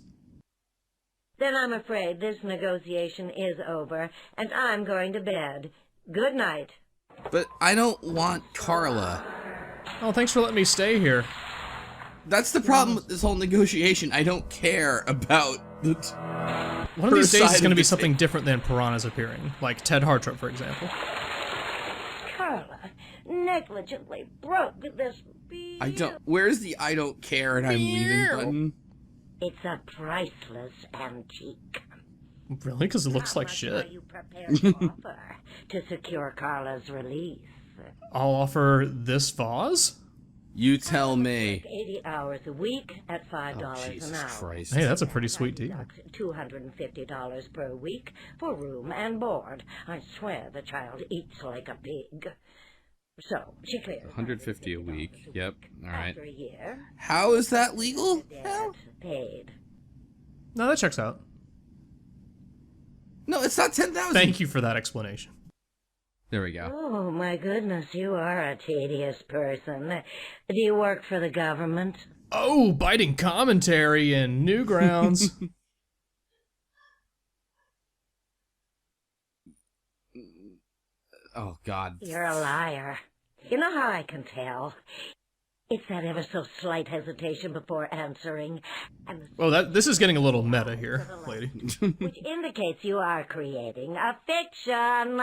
Then I'm afraid this negotiation is over, and I'm going to bed. Good night. But I don't want Carla. Oh, thanks for letting me stay here. That's the problem with this whole negotiation. I don't care about the... One of these days is going to be something different than piranhas appearing, like Ted Hartrop, for example. Carla negligently broke this. I don't... Where's the I don't care and I'm leaving button? It's a priceless antique. Really? Because it looks like Are shit. you prepared to offer to secure Carla's release? I'll offer this vase? You tell me. 80 hours a week at $5 an hour. Christ. Hey, that's a pretty sweet deal. $250 per week for room and board. I swear the child eats like a pig. So, she clears. 150 a week. Yep. All right. After a year, How is that legal? debt paid. No, that checks out. No, it's not 10,000. Thank you for that explanation. There we go. Oh, my goodness, you are a tedious person. Do you work for the government? Oh, biting commentary and Newgrounds. Oh, God. You're a liar. You know how I can tell? It's that ever so slight hesitation before answering, and Well, this is getting a little meta here, lady. which indicates you are creating a fiction.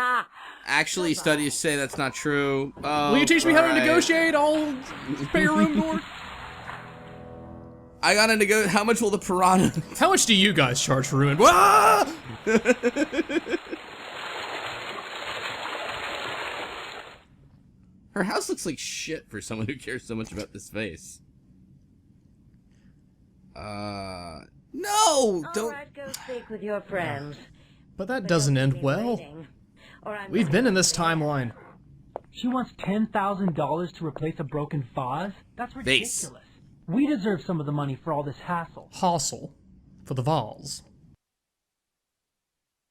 Actually, studies say that's not true. Oh, Will you teach me how to right. negotiate? I'll pay your room board. I gotta negotiate. How much will the piranha... How much do you guys charge for room? Ah! Her house looks like shit for someone who cares so much about this face. No! Don't... All right, go speak with your friends. But that doesn't end well. We've been in this timeline. She wants $10,000 to replace a broken vase? That's Vase. ridiculous. We deserve some of the money for all this hassle. Hassle. For the vase.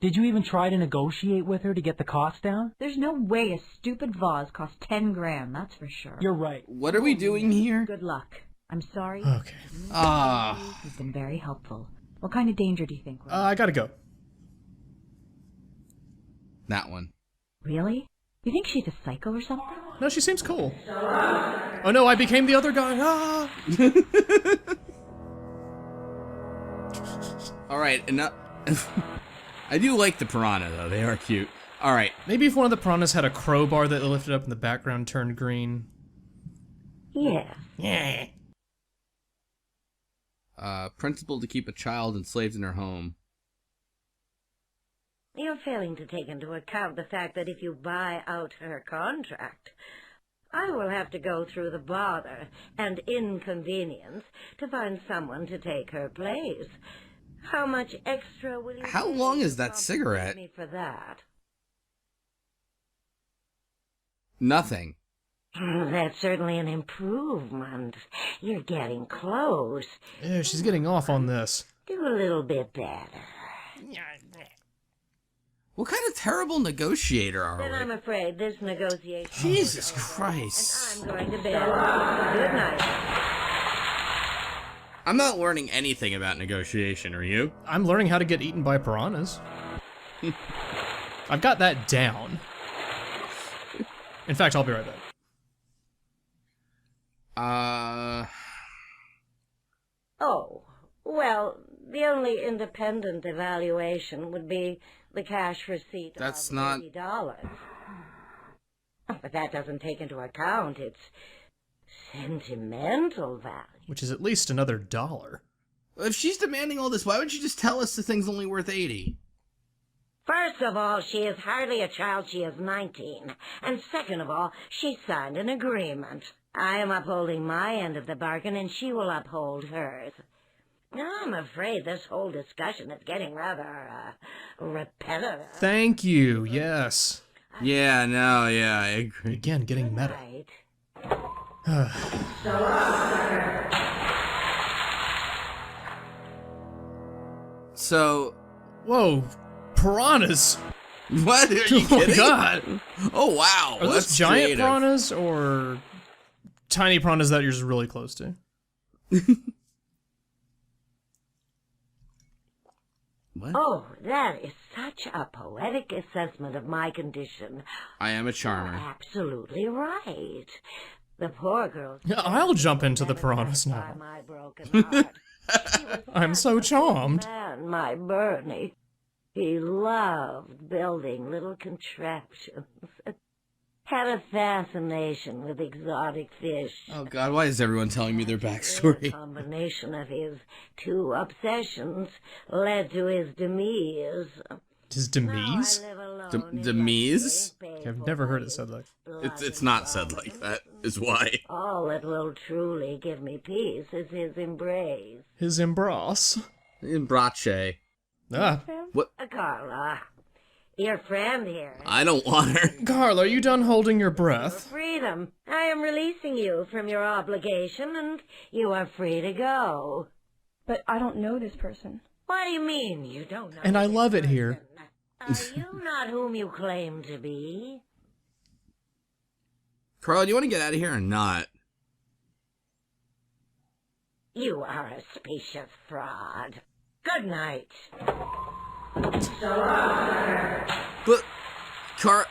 Did you even try to negotiate with her to get the cost down? There's no way a stupid vase costs 10 grand, that's for sure. You're right. What are we doing here? Good luck. I'm sorry. Okay. You've been very helpful. What kind of danger do you think? I gotta go. That one. Really? You think she's a psycho or something? No, she seems cool. Oh no, I became the other guy. Ah! Alright, enough. I do like the piranha, though. They are cute. Alright. Maybe if one of the piranhas had a crowbar that lifted up in the background turned green. Yeah. Yeah. Principle to keep a child enslaved in her home. You're failing to take into account the fact that if you buy out her contract, I will have to go through the bother and inconvenience to find someone to take her place. How much extra will you How pay long to is that compensate cigarette? me for that? Nothing. That's certainly an improvement. You're getting close. Yeah, she's getting off on this. Do a little bit better. What kind of terrible negotiator are Then we? I'm afraid this negotiation... Jesus Christ. I'm going to bed. Good night. I'm not learning anything about negotiation, are you? I'm learning how to get eaten by piranhas. I've got that down. In fact, I'll be right back. Oh, well, the only independent evaluation would be the cash receipt That's of not... $80. But that doesn't take into account its sentimental value. Which is at least another $1. If she's demanding all this, why would you just tell us the thing's only worth 80? First of all, she is hardly a child, she is 19. And second of all, she signed an agreement. I am upholding my end of the bargain, and she will uphold hers. Now, I'm afraid this whole discussion is getting rather, repetitive. Thank you, yes. Yeah, no, yeah, I agree. Again, getting meta. So... Whoa, piranhas! What? Are you Oh my kidding? god! Oh, wow. Are those That's giant creative. piranhas, or tiny piranhas that you're just really close to? What? Oh, that is such a poetic assessment of my condition. I am a charmer. Absolutely right. The poor girl... Yeah, I'll jump into the piranhas now. My broken heart. I'm so charmed. Man, my Bernie. He loved building little contraptions. Had a fascination with exotic fish. Oh god, why is everyone telling me their The backstory? combination of his two obsessions led to his demise. His demise? Demise? I've never heard it said like It's not said like that, is why. All that will truly give me peace is his embrace. his embrace. Embrace. Ah. What? Carla, your friend here. I don't want her. Carl, are you done holding your breath? Freedom. I am releasing you from your obligation, and you are free to go. But I don't know this person. What do you mean you don't know? And I love it here. Are you not whom you claim to be? Carl, do you want to get out of here or not? You are a specious fraud. Good night. But, Carl...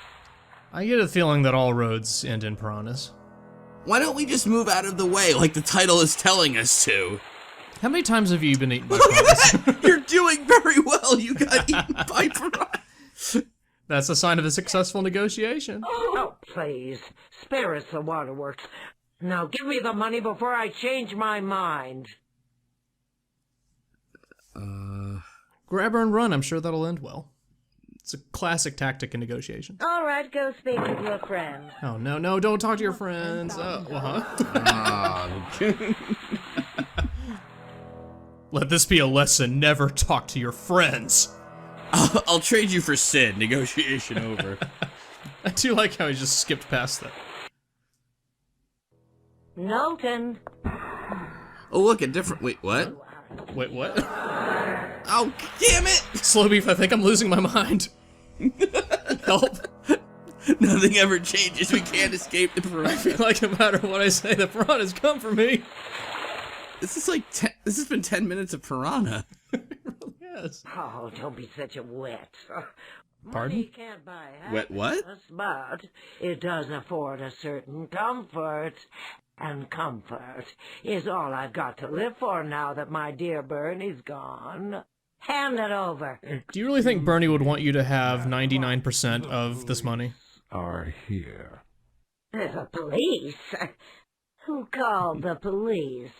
I get a feeling that all roads end in piranhas. Why don't we just move out of the way like the title is telling us to? How many times have you been eaten by piranhas? You're doing very well. You got eaten by piranhas. That's a sign of a successful negotiation. Oh, please. Spare us the waterworks. Now give me the money before I change my mind. Grab her and run. I'm sure that'll end well. It's a classic tactic in negotiation. All right, go speak with your friend. Oh, no, no, don't talk to your friends. Let this be a lesson. Never talk to your friends. I'll trade you for Sid. Negotiation over. I do like how he just skipped past that. Knowlton. Oh, look, a different... Wait, what? Wait, what? Oh, damn it! Slow beef, I think I'm losing my mind. Help. Nothing ever changes. We can't escape the piranha. I feel like no matter what I say, the piranhas come for me. This is like this has been 10 minutes of piranha. Yes. Oh, don't be such a wet. Pardon? Money can't buy Wet what? happiness, but it does afford a certain comfort. And comfort is all I've got to live for now that my dear Bernie's gone. Hand it over. Do you really think Bernie would want you to have 99% of this money? Are here. The police? Who called the police?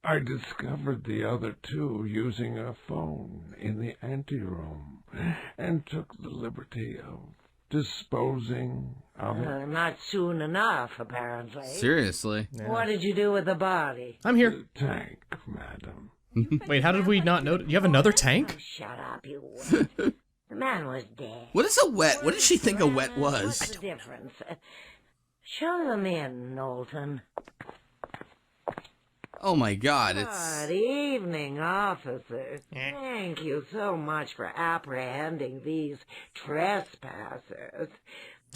I discovered the other two using a phone in the anteroom and took the liberty of disposing of it. Not soon enough, apparently. Seriously. What did you do with the body? I'm here. The tank, madam. Wait, how did we not know? You have another tank? Shut up, you wet. The man was dead. What is a wet? What did she think a wet was? What's the difference? Show them in, Knowlton. Oh my God! It's Good evening, officer. Thank you so much for apprehending these trespassers.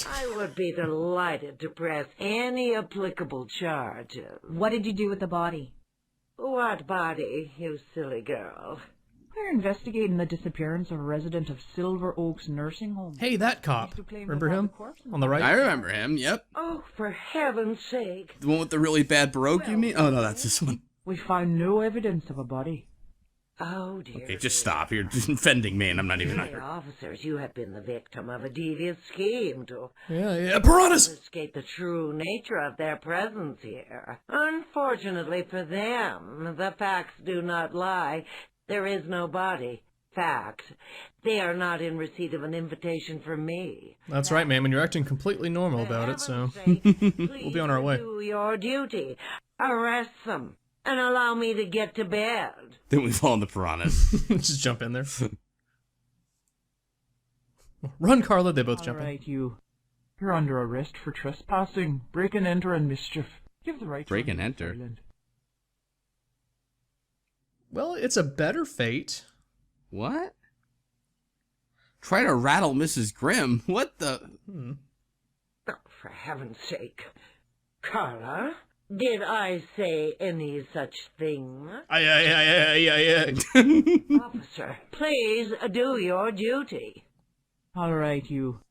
I would be delighted to press any applicable charges. What did you do with the body? What body, you silly girl? We're investigating the disappearance of a resident of Silver Oaks Nursing Home. Hey, that cop. Remember him? On the right? I remember him, yep. Oh, for heaven's sake. The one with the really bad baroque, you mean? Oh, no, that's this one. We found no evidence of a body. Oh, dear. Okay, just stop. You're offending me, and I'm not even Hey, officers, you have been the victim of a devious scheme to piranhas! escape the true nature of their presence here. Unfortunately for them, the facts do not lie. There is no body. Fact. They are not in receipt of an invitation from me. That's right, ma'am, and you're acting completely normal about it, so we'll be on our way. Do your duty. Arrest them. And allow me to get to bed. Then we fall in the piranhas. Just jump in there. Run, Carla, they both jump in. Alright, you're under arrest for trespassing, break and enter, and mischief. Give the right Break and enter? silent. Well, it's a better fate. What? Try to rattle Mrs. Grimm? What the? Oh, for heaven's sake. Carla? Did I say any such thing? Aye. Officer, please do your duty. Alright, you're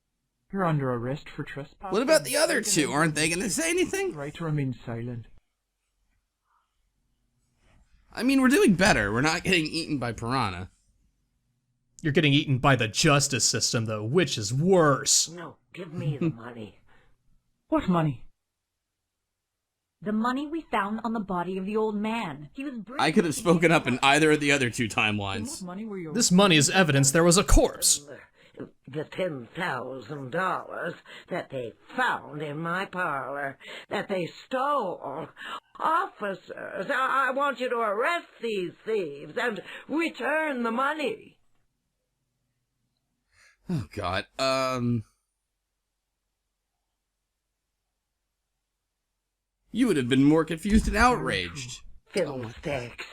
under arrest for trespassing. What about the other two? Aren't they going to say anything? Right to remain silent. I mean, we're doing better. We're not getting eaten by piranha. You're getting eaten by the justice system, though, which is worse. No, give me the money. What money? The money we found on the body of the old man. He was I could have spoken up in either of the other two timelines. This money is evidence there was a corpse. The $10,000 that they found in my parlor, that they stole. Officers, I want you to arrest these thieves and return the money. Oh, God. You would have been more confused and outraged. Fiddlesticks.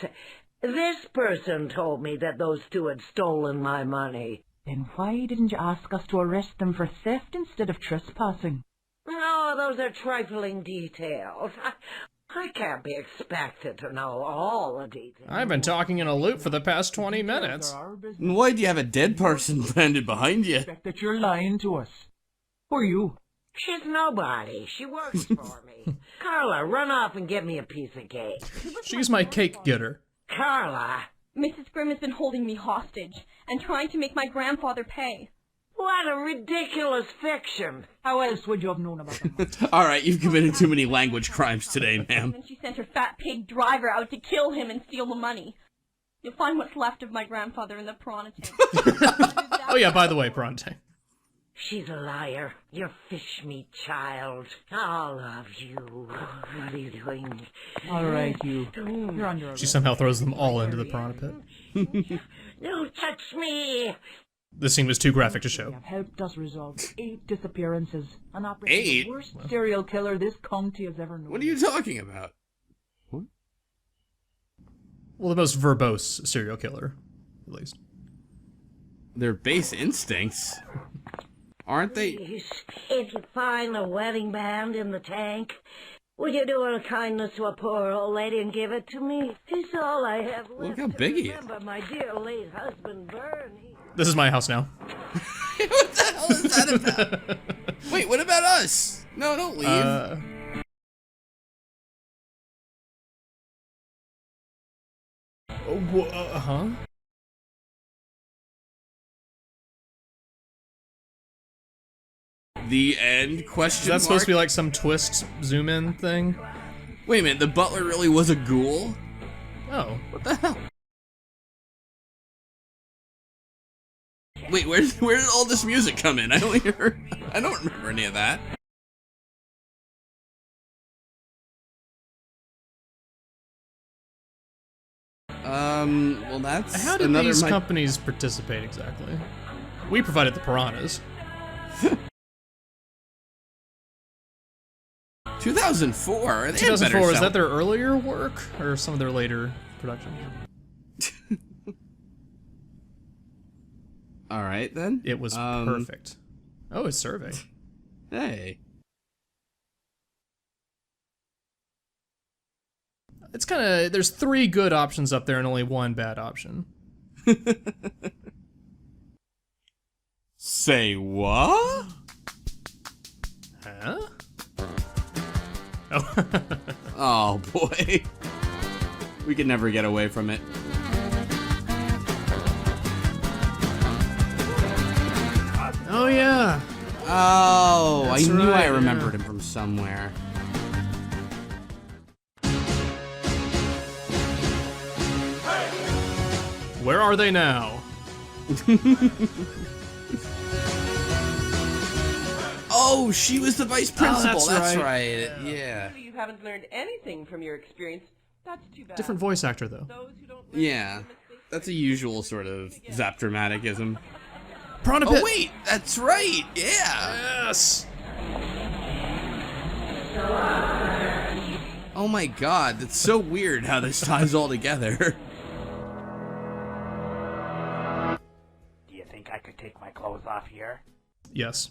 This person told me that those two had stolen my money. Then why didn't you ask us to arrest them for theft instead of trespassing? Oh, those are trifling details. I can't be expected to know all the details. I've been talking in a loop for the past 20 minutes. And why do you have a dead person branded behind you? That you're lying to us. Who are you? She's nobody. She works for me. Carla, run off and get me a piece of cake. She's my cake getter. Carla! Mrs. Grimm has been holding me hostage and trying to make my grandfather pay. What a ridiculous fiction. How else would you have known about them? Alright, you've committed too many language crimes today, ma'am. And she sent her fat pig driver out to kill him and steal the money. You'll find what's left of my grandfather in the piranha tank. Oh yeah, by the way, piranha tank. She's a liar. You're fish meat child. All of you. What are you doing? Alright, you're under arrest. She somehow throws them all into the piranha pit. Don't touch me! This scene was too graphic to show. You have helped us resolve 8 disappearances. An operation 8? The worst serial killer this county has ever known. What are you talking about? What? Well, the most verbose serial killer, at least. Their base instincts. Aren't they? Please, if you find the wedding band in the tank, would you do a kindness to a poor old lady and give it to me? It's all I have left. Look how big he is. Remember my dear late husband, Bernie. This is my house now. What the hell is that about? Wait, what about us? No, don't leave. Huh? The end? Question Is that mark? supposed to be like some twist zoom in thing? Wait a minute, the butler really was a ghoul? Oh, what the hell? Wait, where did all this music come in? I don't remember any of that. Well, that's How did another these companies participate exactly? We provided the piranhas. 2004. 2004, is that their earlier work or some of their later production? All right then. It was perfect. Oh, a survey. Hey. It's kind of, there's 3 good options up there and only 1 bad option. Say what? Huh? Oh. Oh boy. We could never get away from it. Oh yeah. Oh, That's I knew right, I remembered him from somewhere. Where are they now? Oh, she was the vice principal. Oh, that's right. right. Yeah. You haven't learned anything from your experience. That's too bad. Different voice actor though. Yeah. That's a usual sort of Zap dramaticism. Piranha Oh Pit. wait, that's right. Yeah. Yes. Oh my god, that's so weird how this ties all together. Do you think I could take my clothes off here? Yes.